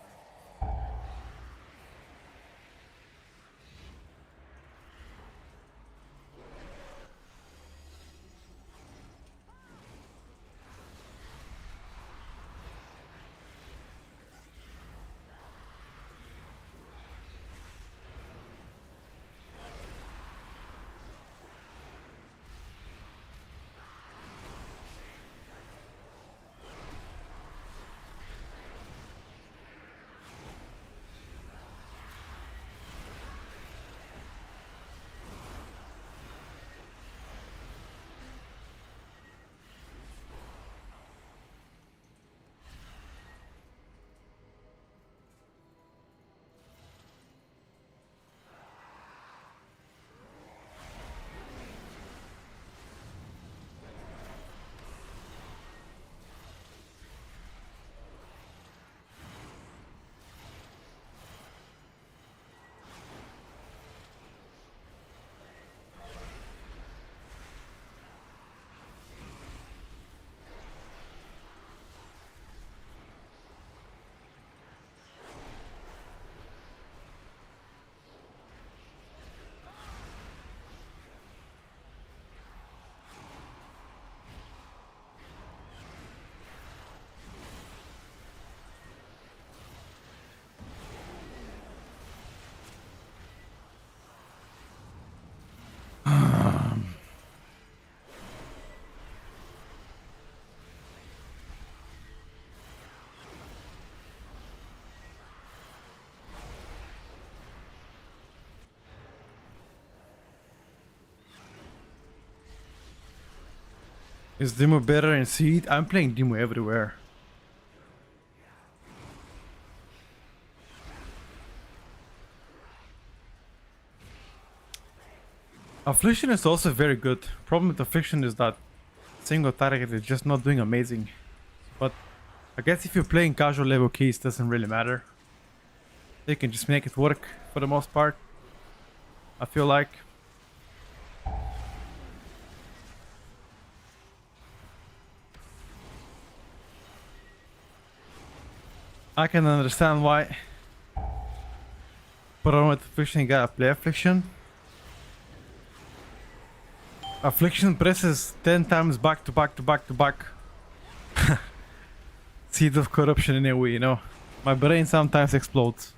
Is Demo better in Seed? I'm playing Demo everywhere. Affliction is also very good. Problem with Affliction is that single target is just not doing amazing. But I guess if you're playing casual level keys, it doesn't really matter. They can just make it work for the most part, I feel like. I can understand why. But on with Affliction, you gotta play Affliction. Affliction presses 10 times back to back to back to back. Seed of corruption in a way, you know. My brain sometimes explodes.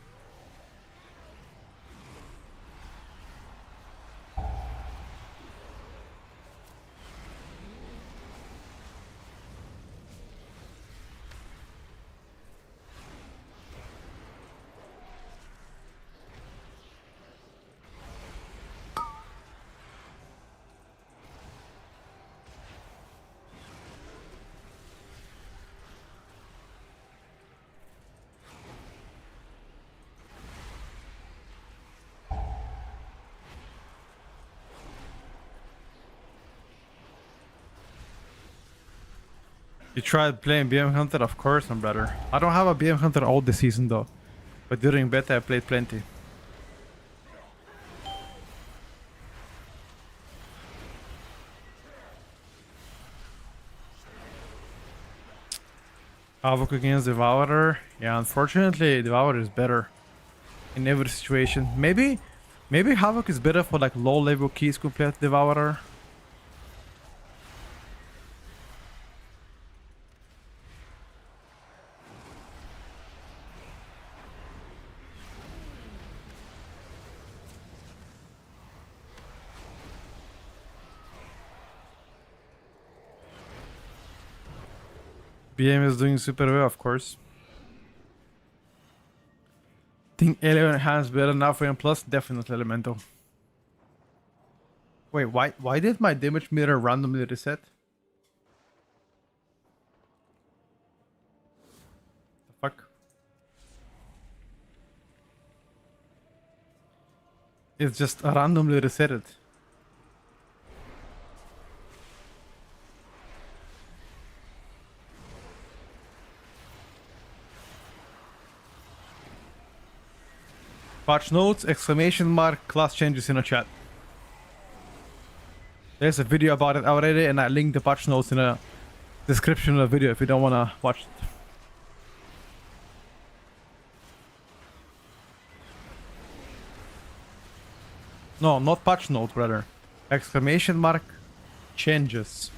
You tried playing BM Hunter? Of course, my brother. I don't have a BM Hunter all this season though. But during beta I played plenty. Havoc against Devourer? Yeah, unfortunately Devourer is better in every situation. Maybe Havoc is better for like low level keys compared to Devourer. BM is doing super well, of course. Think Alien has better now for M plus? Definitely Elemental. Wait, why did my damage meter randomly reset? The fuck? It's just randomly resetted. Patch notes, exclamation mark, class changes in a chat. There's a video about it already and I linked the patch notes in a description of the video if you don't want to watch it. No, not patch note, brother. Exclamation mark, changes.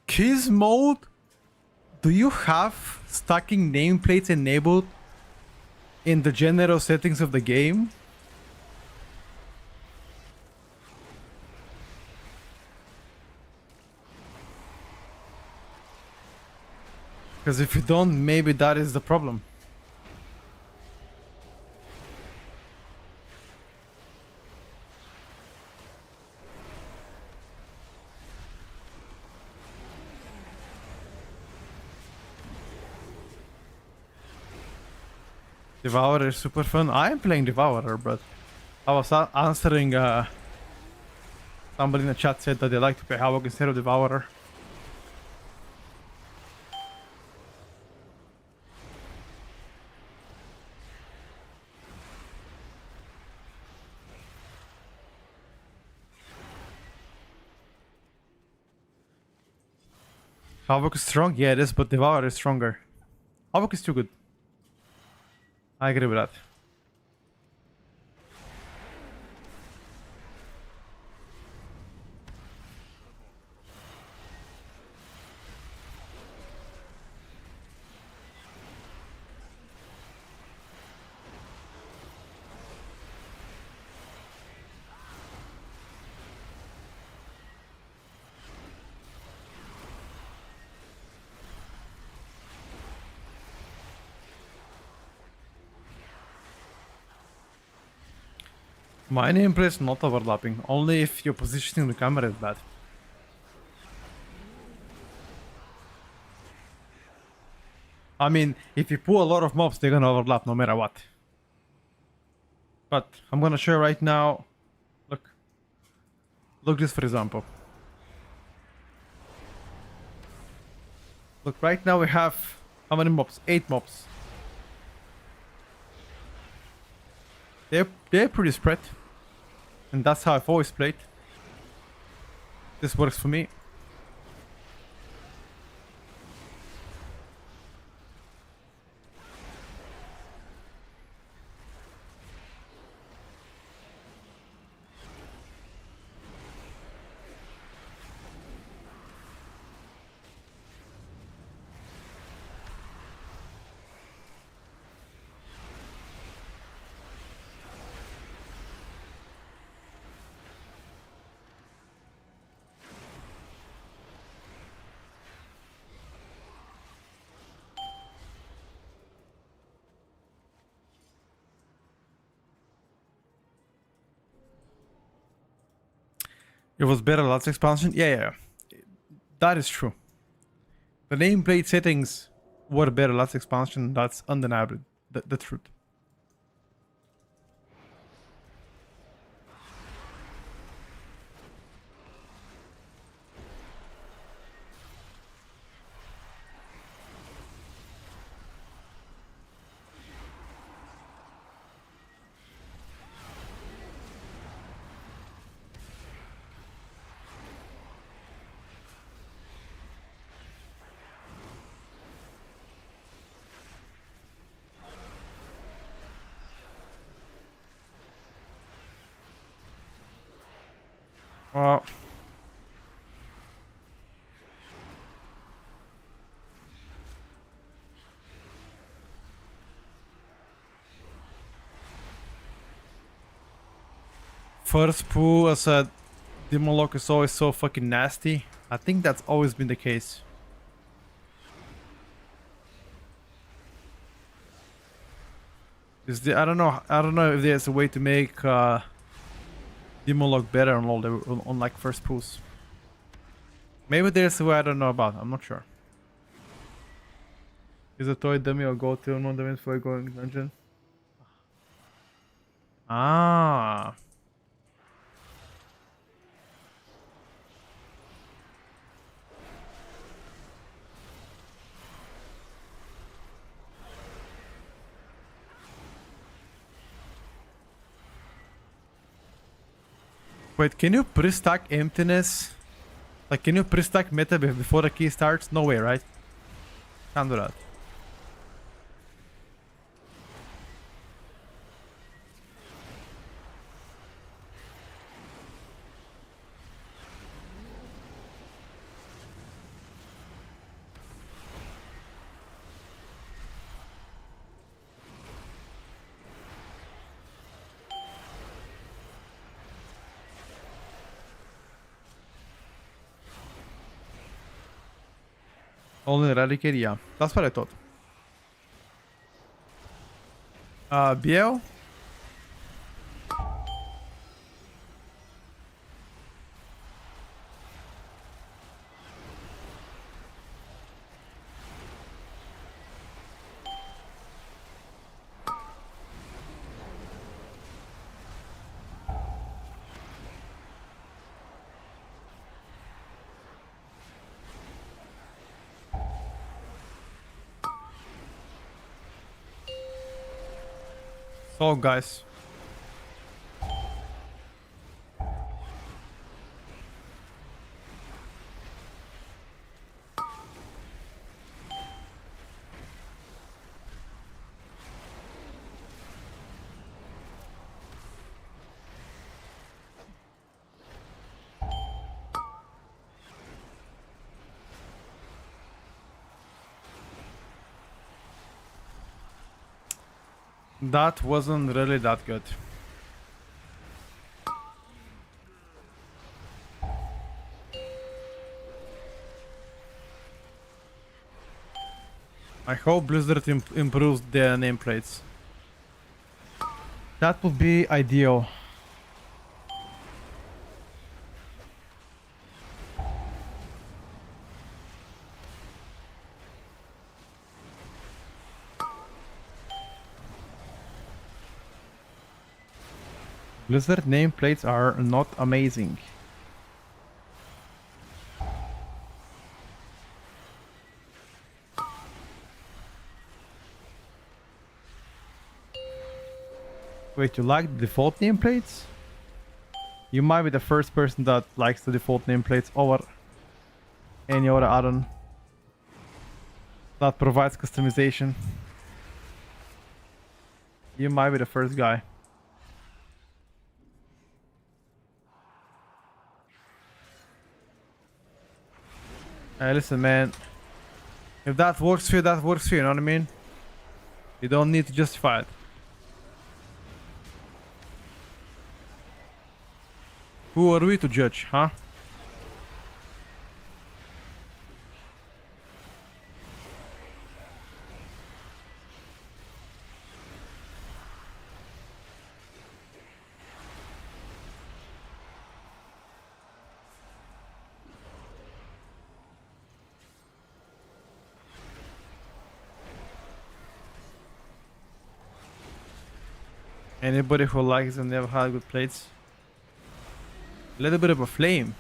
Keys mode. Do you have stacking nameplates enabled in the general settings of the game? Because if you don't, maybe that is the problem. Devourer is super fun. I am playing Devourer, but I was answering somebody in the chat said that they like to play Havoc instead of Devourer. Havoc is strong? Yeah, it is, but Devourer is stronger. Havoc is too good. I agree with that. My nameplate is not overlapping, only if your positioning the camera is bad. I mean, if you pull a lot of mobs, they're gonna overlap no matter what. But I'm gonna show you right now. Look. Look this for example. Look, right now we have how many mobs? 8 mobs. They're pretty spread. And that's how I've always played. This works for me. It was better last expansion? Yeah. That is true. The nameplate settings were better last expansion. That's undeniable. The truth. Well, first pull as a Demon Lock is always so fucking nasty. I think that's always been the case. I don't know if there's a way to make Demon Lock better on all on like first pulls. Maybe there's a way I don't know about. I'm not sure. Is a toy dummy or go to non dummy before going dungeon? Ah. Wait, can you pre-stack emptiness? Like, can you pre-stack meta before the key starts? No way, right? Can't do that. Only Eradicate, yeah. That's what I thought. BL? So guys, that wasn't really that good. I hope Blizzard improves their nameplates. That would be ideal. Blizzard nameplates are not amazing. Wait, you like the default nameplates? You might be the first person that likes the default nameplates over any other add-on that provides customization. You might be the first guy. Hey, listen, man. If that works for you, that works for you, you know what I mean? You don't need to justify it. Who are we to judge, huh? Anybody who likes and never had good plates. A little bit of a flame.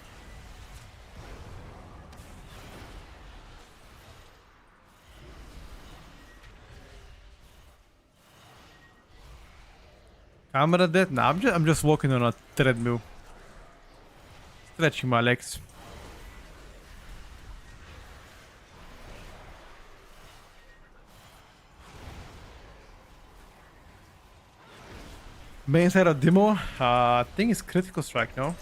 Camera dead? Nah, I'm just walking on a treadmill. Stretching my legs. Main side of demo, I think it's critical strike, no?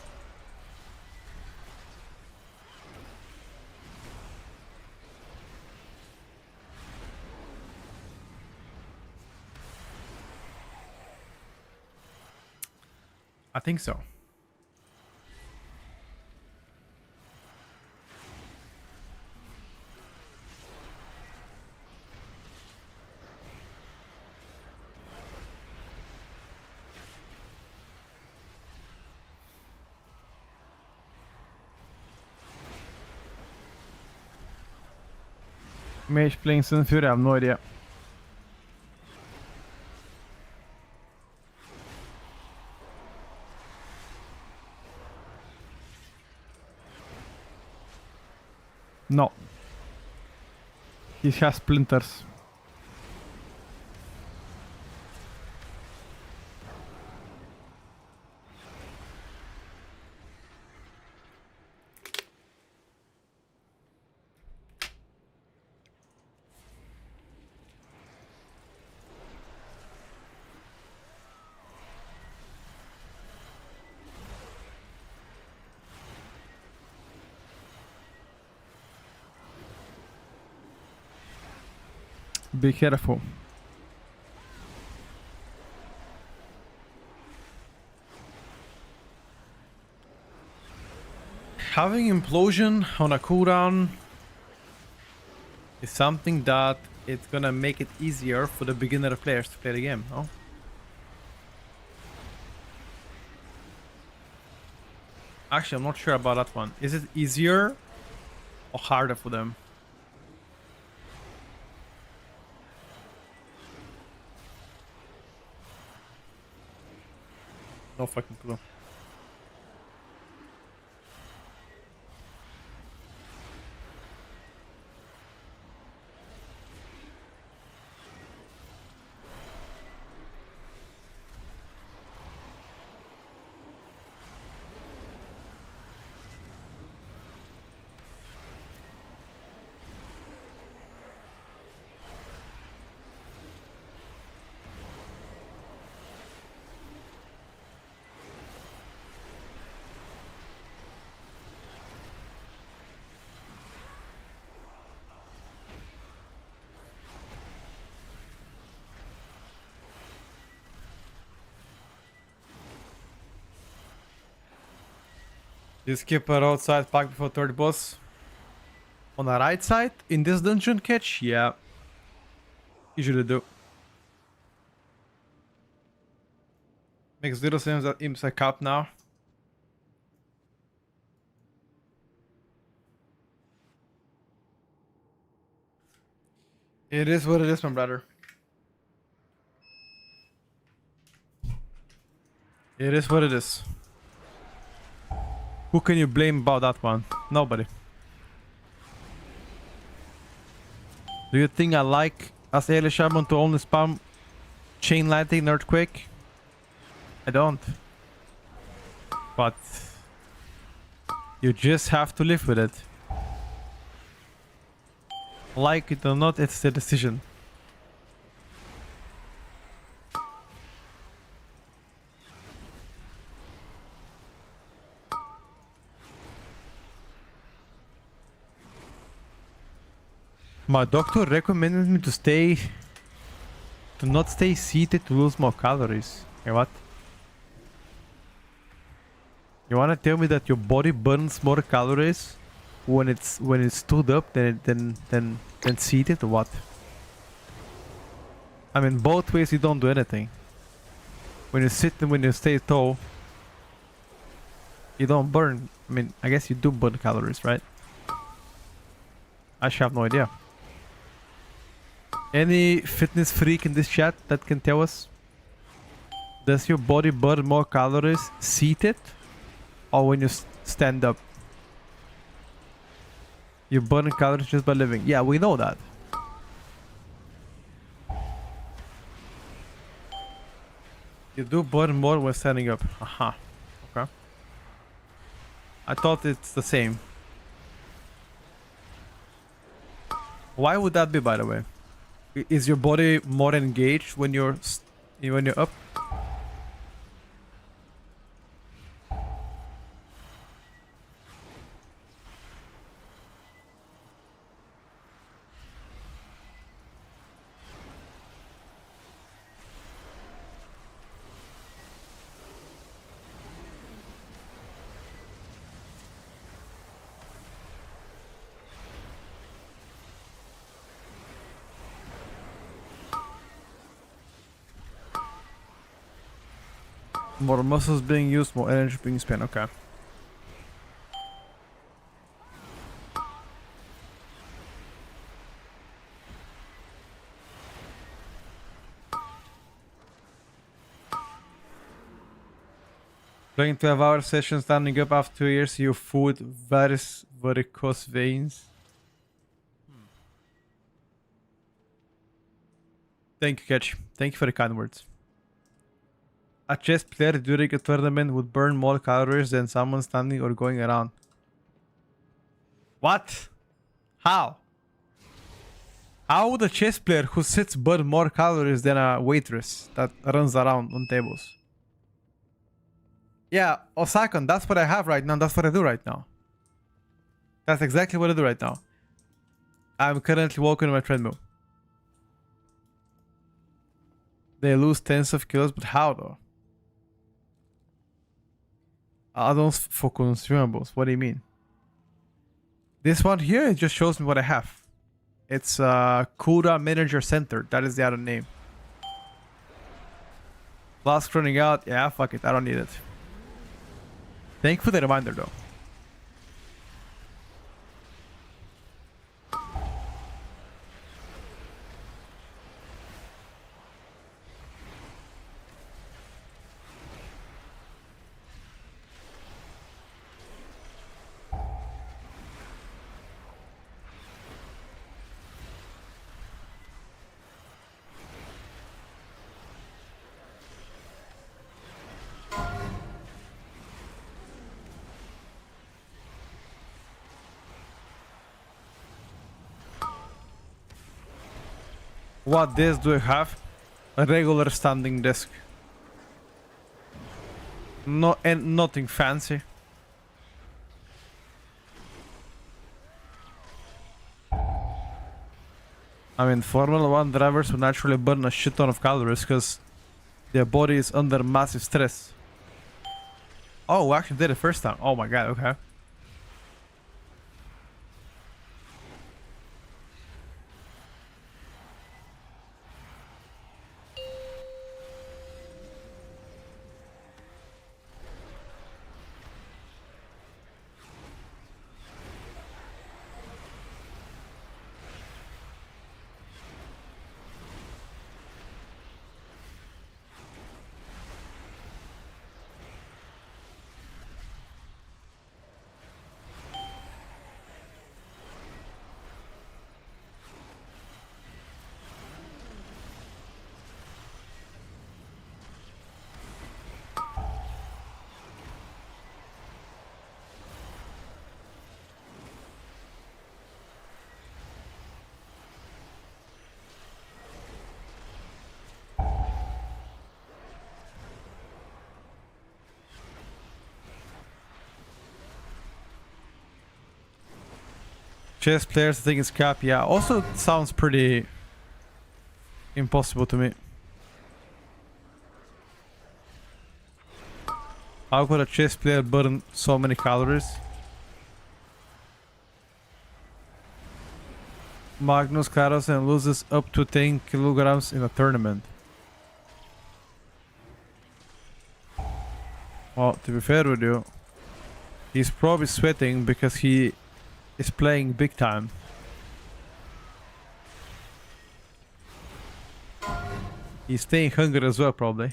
I think so. Mage playing Sun Fury, I have no idea. No. He has splinters. Be careful. Having implosion on a cooldown is something that it's gonna make it easier for the beginner players to play the game, no? Actually, I'm not sure about that one. Is it easier or harder for them? No fucking clue. You skip a roadside pack before third boss. On the right side, in this dungeon catch, yeah. Usually do. Makes little sense that imps are capped now. It is what it is, my brother. It is what it is. Who can you blame about that one? Nobody. Do you think I like as early shaman to only spam chain lightning and earthquake? I don't. But you just have to live with it. Like it or not, it's the decision. My doctor recommended me to not stay seated to lose more calories. Okay, what? You wanna tell me that your body burns more calories when it's stood up than seated or what? I mean, both ways you don't do anything. When you sit and when you stay tall, you don't burn. I mean, I guess you do burn calories, right? I have no idea. Any fitness freak in this chat that can tell us? Does your body burn more calories seated or when you stand up? You burn calories just by living. Yeah, we know that. You do burn more when standing up. Aha. Okay. I thought it's the same. Why would that be, by the way? Is your body more engaged when you're up? More muscles being used, more energy being spent. Okay. Playing 12-hour sessions standing up after 2 years, your food varicose veins. Thank you, Catch. Thank you for the kind words. A chess player during a tournament would burn more calories than someone standing or going around. What? How? How would a chess player who sits burn more calories than a waitress that runs around on tables? Yeah, Osakon, that's what I have right now. That's what I do right now. That's exactly what I do right now. I'm currently walking on my treadmill. They lose tens of kilos, but how though? Add-ons for consumables. What do you mean? This one here, it just shows me what I have. It's Kura Manager Center. That is the other name. Flask running out. Yeah, fuck it. I don't need it. Thank you for the reminder though. What desk do I have? A regular standing desk. No, and nothing fancy. I mean, Formula 1 drivers will naturally burn a shit ton of calories because their body is under massive stress. Oh, we actually did it first time. Oh my god, okay. chess players, I think it's cap. Yeah, also sounds pretty impossible to me. How could a chess player burn so many calories? Magnus Carlsen loses up to 10 kilograms in a tournament. Well, to be fair with you, he's probably sweating because he is playing big time. He's staying hungry as well, probably.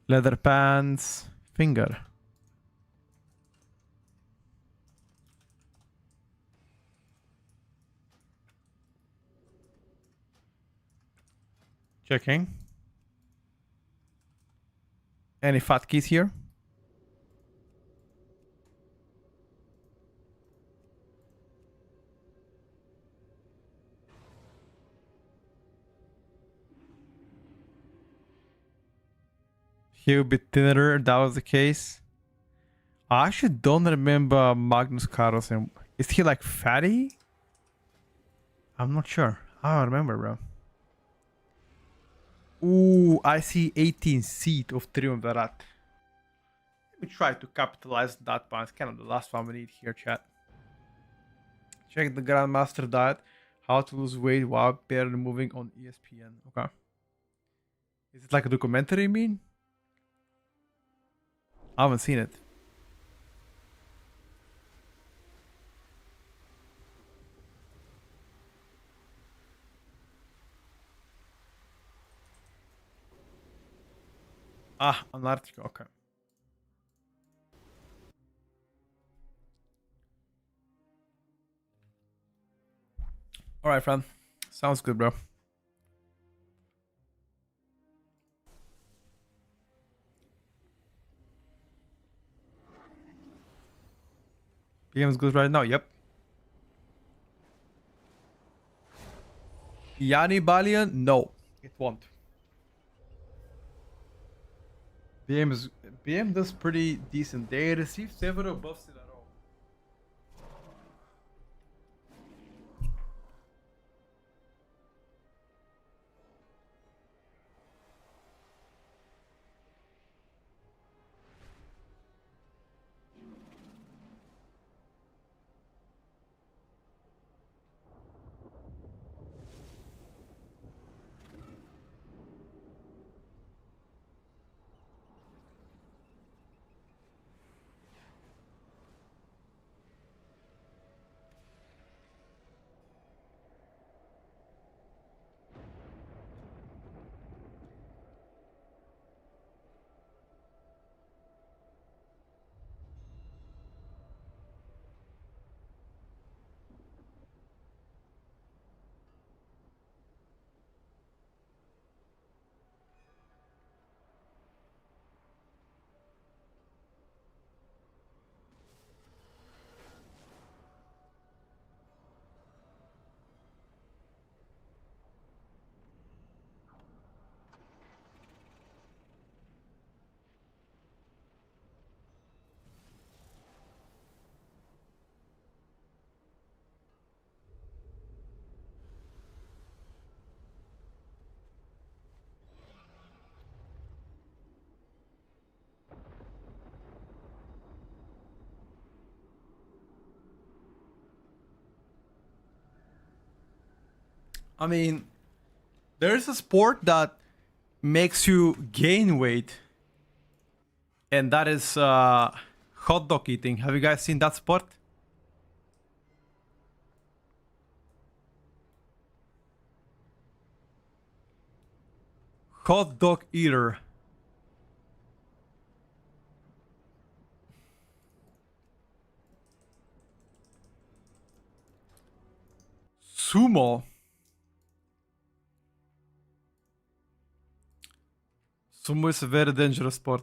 Leather pants, finger. Checking. Any fat keys here? He would be thinner, that was the case. I actually don't remember Magnus Carlsen. Is he like fatty? I'm not sure. I don't remember, bro. Ooh, I see 18 seat of Triumvirat. Let me try to capitalize on that one. It's kind of the last one we need here, chat. Check the Grandmaster diet. How to lose weight while barely moving on ESPN. Okay. Is it like a documentary, you mean? I haven't seen it. Ah, an article. Okay. All right, friend. Sounds good, bro. Game's good right now. Yep. Yanni Balian? No, it won't. BM does pretty decent. They received several buffs in a row. I mean, there's a sport that makes you gain weight, and that is hot dog eating. Have you guys seen that sport? Hot dog eater. Sumo. Sumo is a very dangerous sport.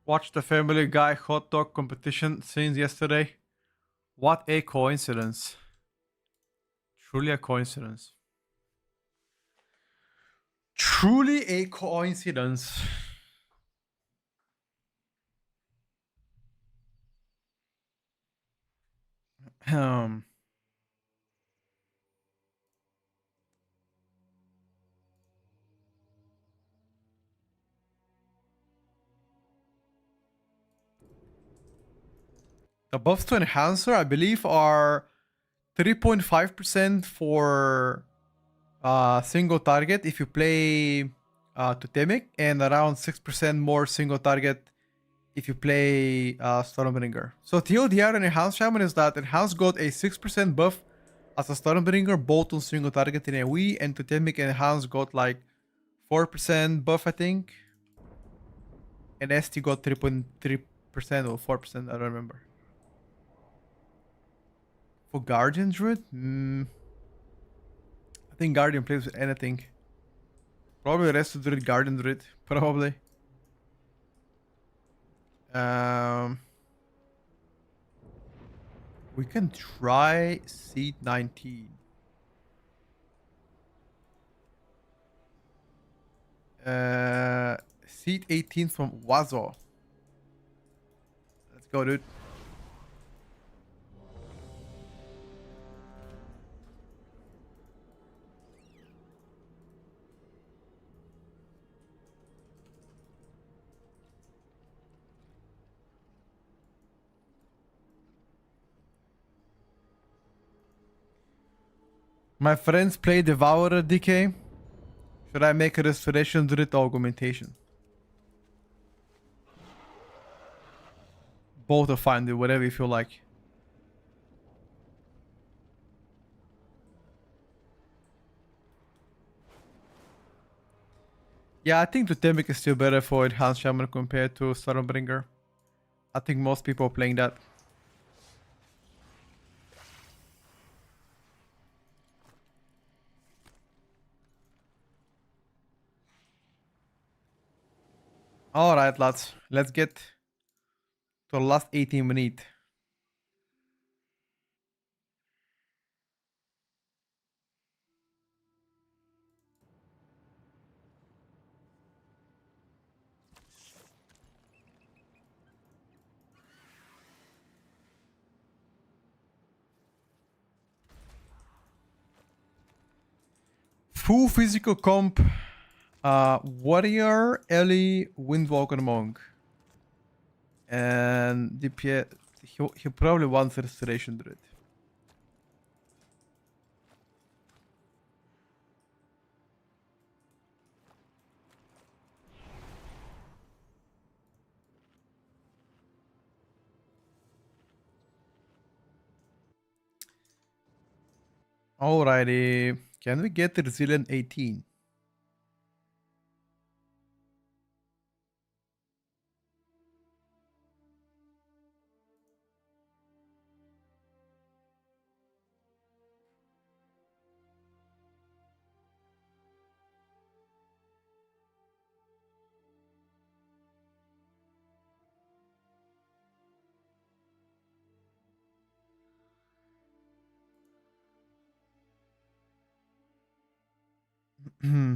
Watch the Family Guy hot dog competition since yesterday. What a coincidence. Truly a coincidence. Truly a coincidence. Um, the buffs to enhancer, I believe, are 3.5% for single target if you play Totemic, and around 6% more single target if you play Stormbringer. So TLDR and Enhanced Shaman is that Enhanced got a 6% buff as a Stormbringer, both on single target in AoE, and Totemic and Enhanced got like 4% buff, I think. And ST got 3.3% or 4%, I don't remember. For Guardian Druid? I think Guardian plays with anything. Probably Resto Druid, Guardian Druid, probably. We can try Seed 19. Seed 18 from Wazo. Let's go, dude. My friends play Devourer DK. Should I make a Restoration Druid augmentation? Both are fine, dude. Whatever you feel like. Yeah, I think Totemic is still better for Enhanced Shaman compared to Stormbringer. I think most people are playing that. Alright, lads. Let's get to the last 18 minutes. Full physical comp. Warrior, Ellie, Windwalker, Monk. And DPS. He probably wants Restoration Druid. Alrighty. Can we get the Resilient 18? Hmm.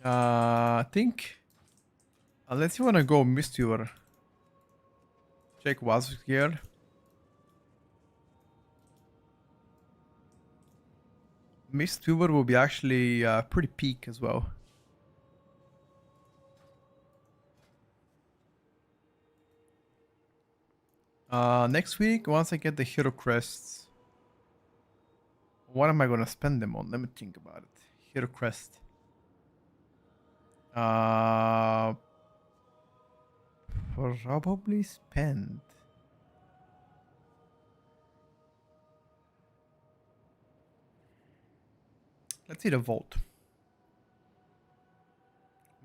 I think unless you wanna go Mistweaver, check what's here. Mistweaver will be actually pretty peak as well. Next week, once I get the hero crests, what am I gonna spend them on? Let me think about it. Hero crest. Probably spend. Let's see the vault.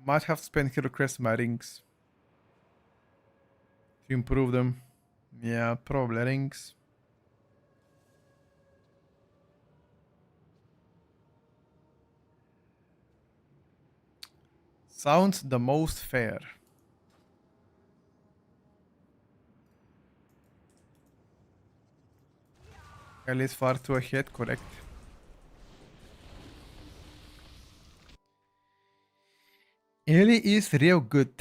Might have spent hero crest my rings to improve them. Yeah, probably rings. Sounds the most fair. Ellie is far too ahead, correct. Ellie is real good.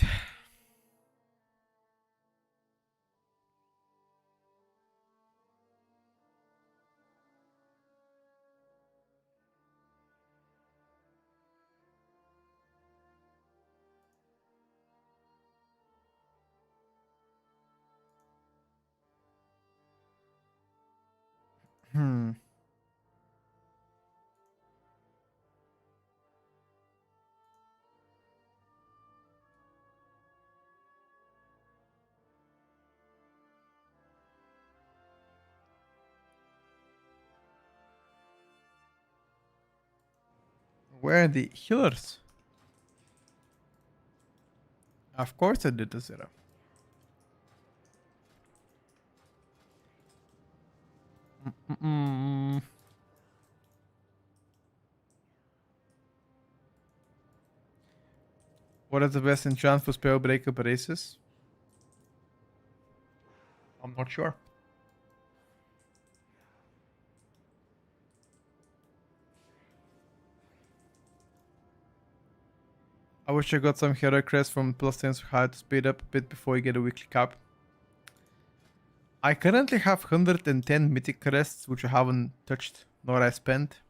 Hmm. Where are the healers? Of course I did the zero. Mm-mm. What is the best enchant for spell breaker braces? I'm not sure. I wish I got some hero crest from plus 10 so high to speed up a bit before you get a weekly cap. I currently have 110 mythic crests which I haven't touched nor I spent.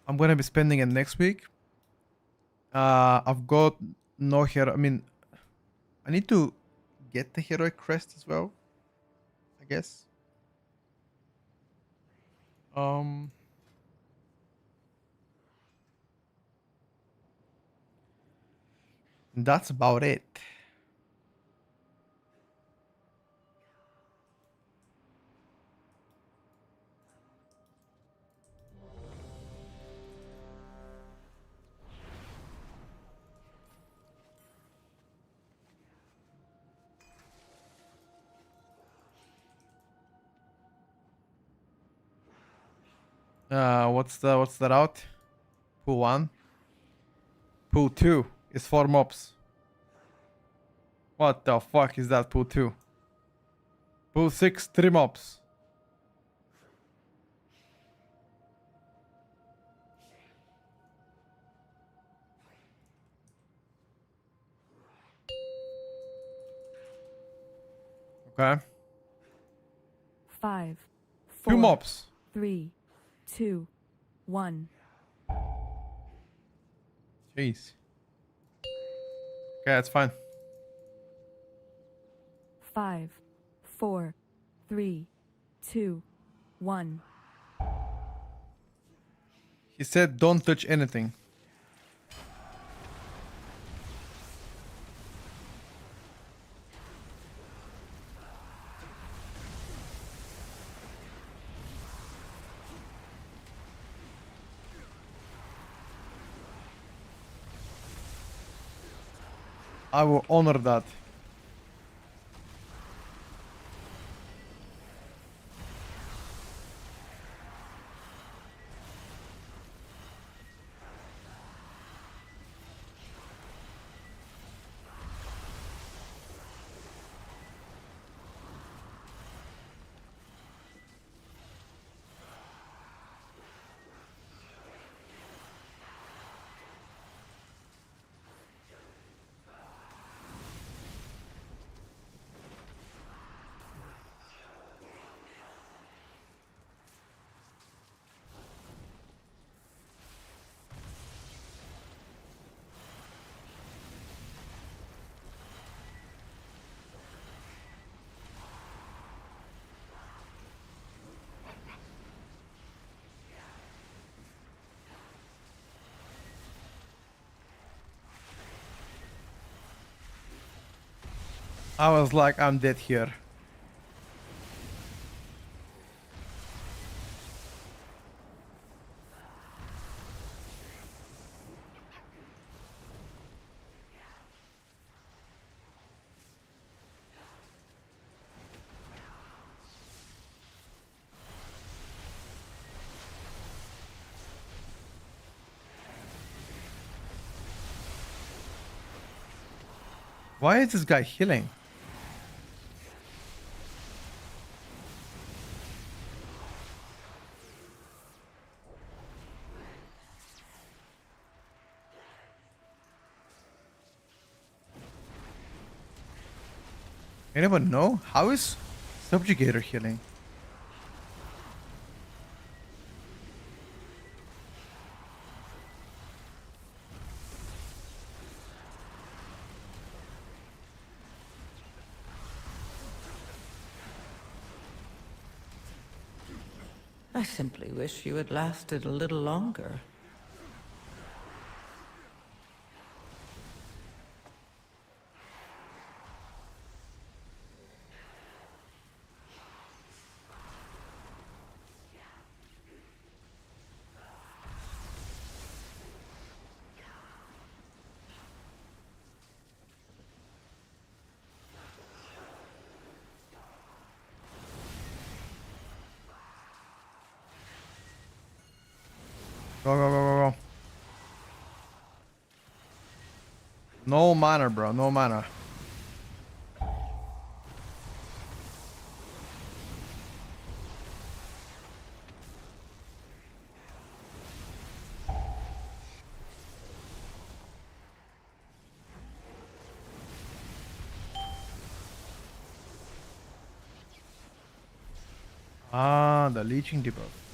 I'm gonna be spending it next week. I've got no hero. I mean, I need to get the heroic crest as well, I guess. That's about it. What's the route? Pool 1. Pool 2 is 4 mobs. What the fuck is that pool 2? Pool 6, 3 mobs. Okay. 5, 2 4, mobs. 3, 2, 1. Jeez. Okay, that's fine. 5, 4, 3, 2, 1. He said don't touch anything. I will honor that. I was like, I'm dead here. Why is this guy healing? Anyone know? How is Subjugator healing? I simply wish you had lasted a little longer. Go, go, go, go, go. No mana, bro. No mana. Ah, the leeching debuff.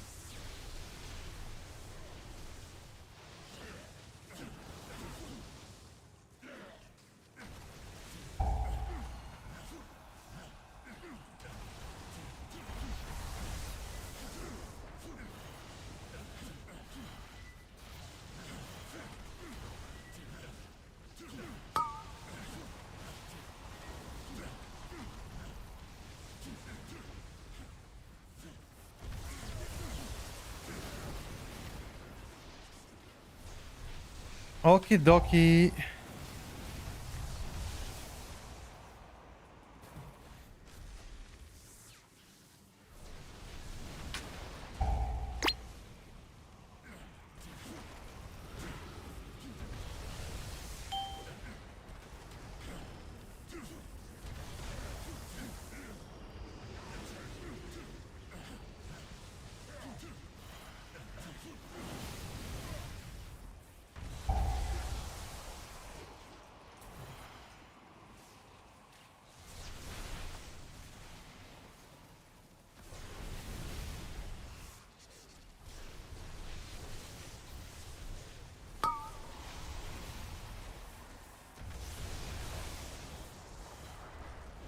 Okie dokie.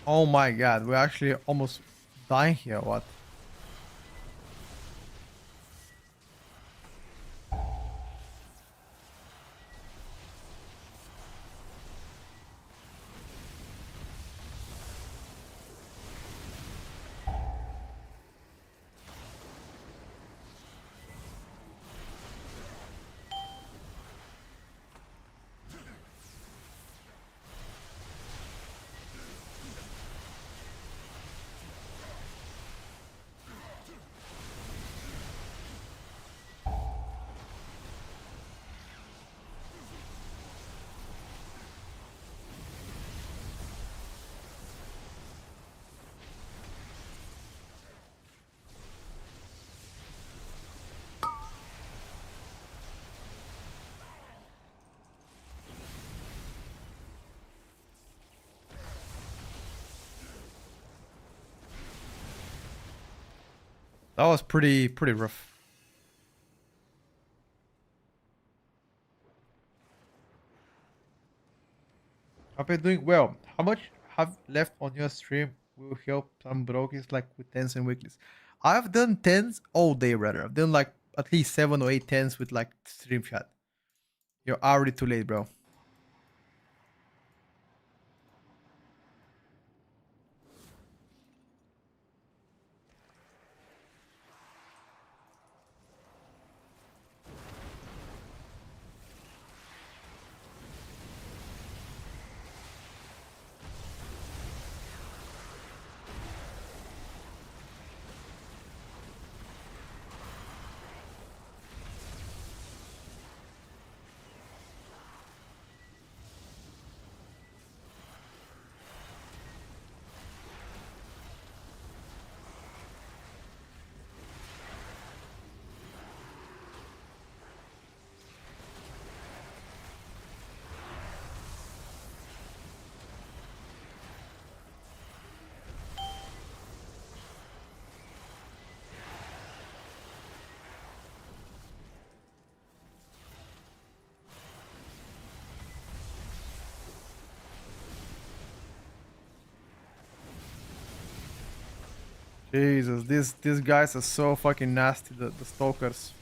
Oh my god, we're actually almost dying here. What? That was pretty rough. I've been doing well. How much have left on your stream? Will help some brokies like with tens and weeklies. I've done tens all day, rather. I've done like at least 7 or 8 tens with like stream chat. You're already too late, bro. Jesus, these guys are so fucking nasty, the stalkers.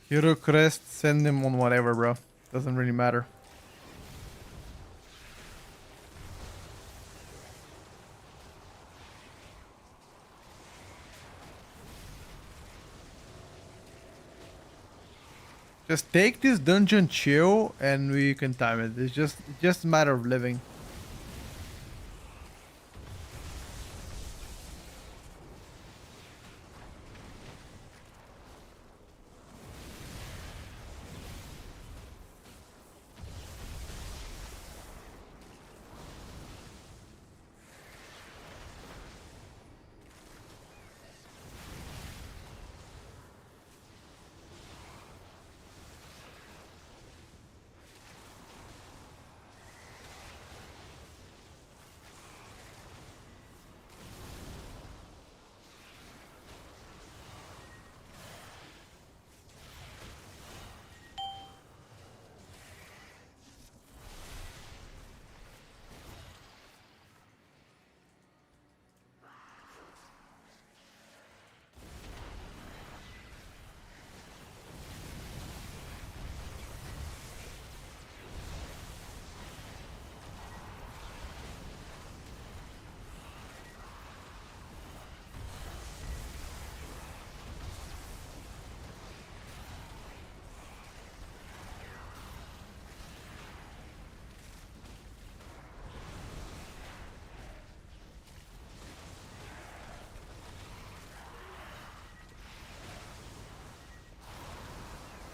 Hero crest, send him on whatever, bro. Doesn't really matter. Just take this dungeon chill and we can time it. It's just a matter of living.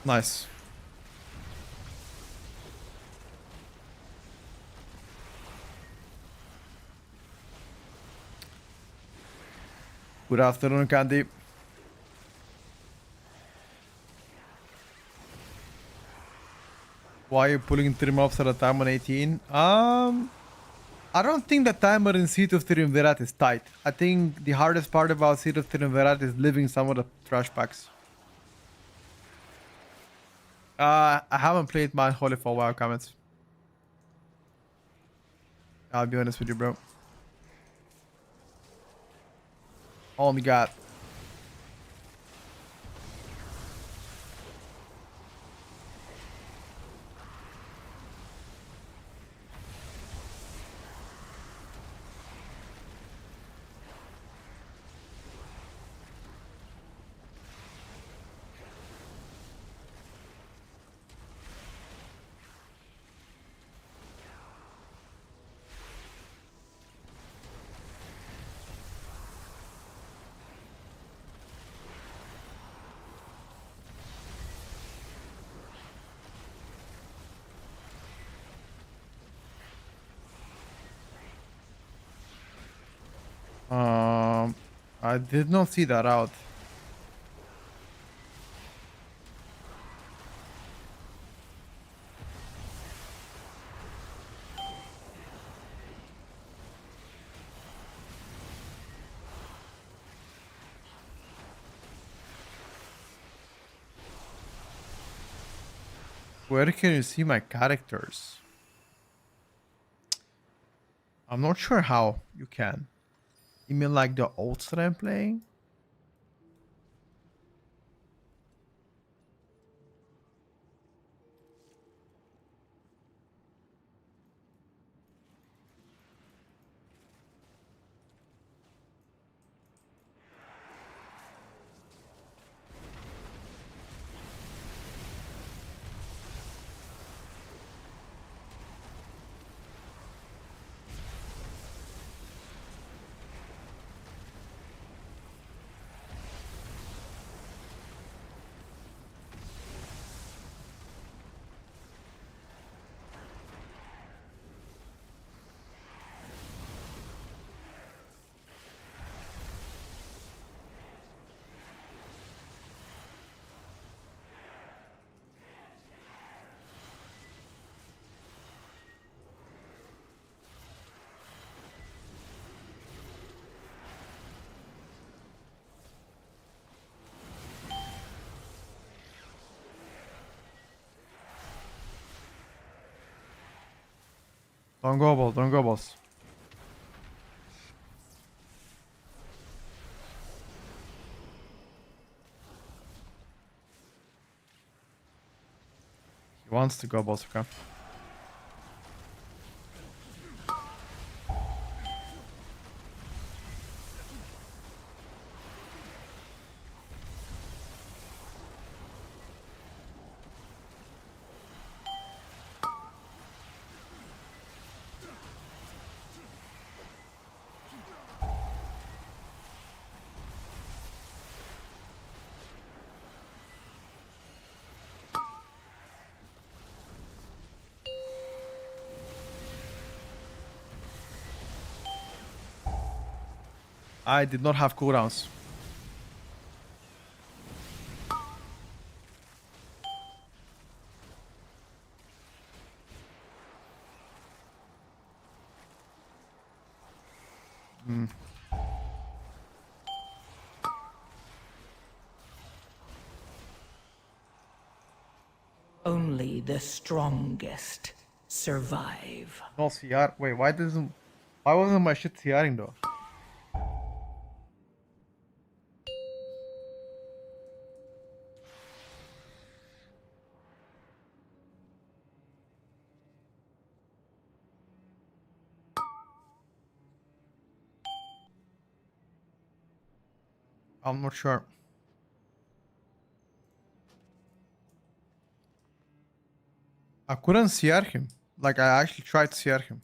Nice. Good afternoon, Candy. Why are you pulling 3 mobs at a time on 18? I don't think the timer in Seat of Triumvirat is tight. I think the hardest part about Seat of Triumvirat is living some of the trash packs. I haven't played Mount Holy for a while, comments. I'll be honest with you, bro. Oh my god. I did not see that out. Where can you see my characters? I'm not sure how you can. You mean like the ults that I'm playing? Don't go balls, don't go balls. He wants to go balls, okay? I did not have cooldowns. Only the strongest survive. No CR. Wait, why wasn't my shit CRing though? I'm not sure. I couldn't CR him. Like, I actually tried to CR him.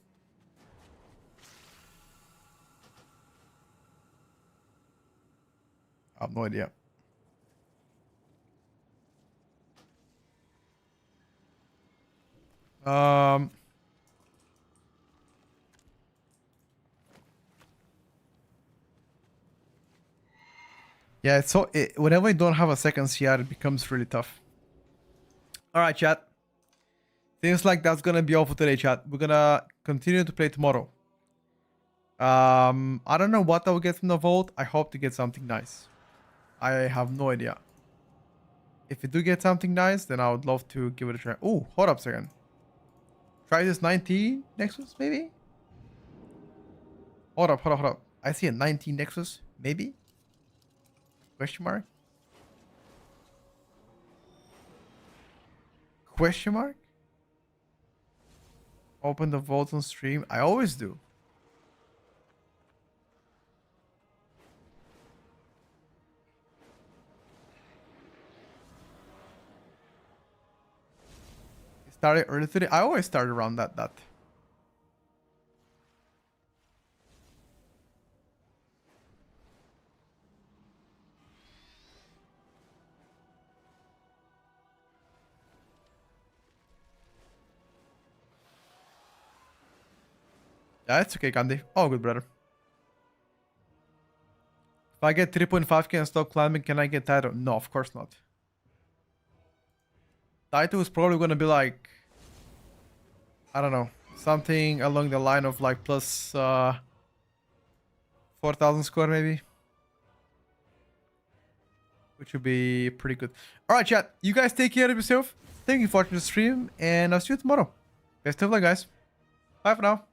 I have no idea. Yeah, whenever you don't have a second CR, it becomes really tough. Alright, chat. Seems like that's gonna be all for today, chat. We're gonna continue to play tomorrow. I don't know what I will get from the vault. I hope to get something nice. I have no idea. If you do get something nice, then I would love to give it a try. Oh, hold up a second. Try this 19 Nexus, maybe? Hold up. I see a 19 Nexus, maybe? Question mark? Question mark? Open the vault on stream. I always do. Started early today. I always start around that. Yeah, it's okay, Gandhi. Oh, good, brother. If I get 3.5k and stop climbing, can I get title? No, of course not. Title is probably going to be like, I don't know, something along the line of like plus 4,000 score maybe. Which would be pretty good. Alright, chat. You guys take care of yourself. Thank you for watching the stream. And I'll see you tomorrow. Best of luck, guys. Bye for now.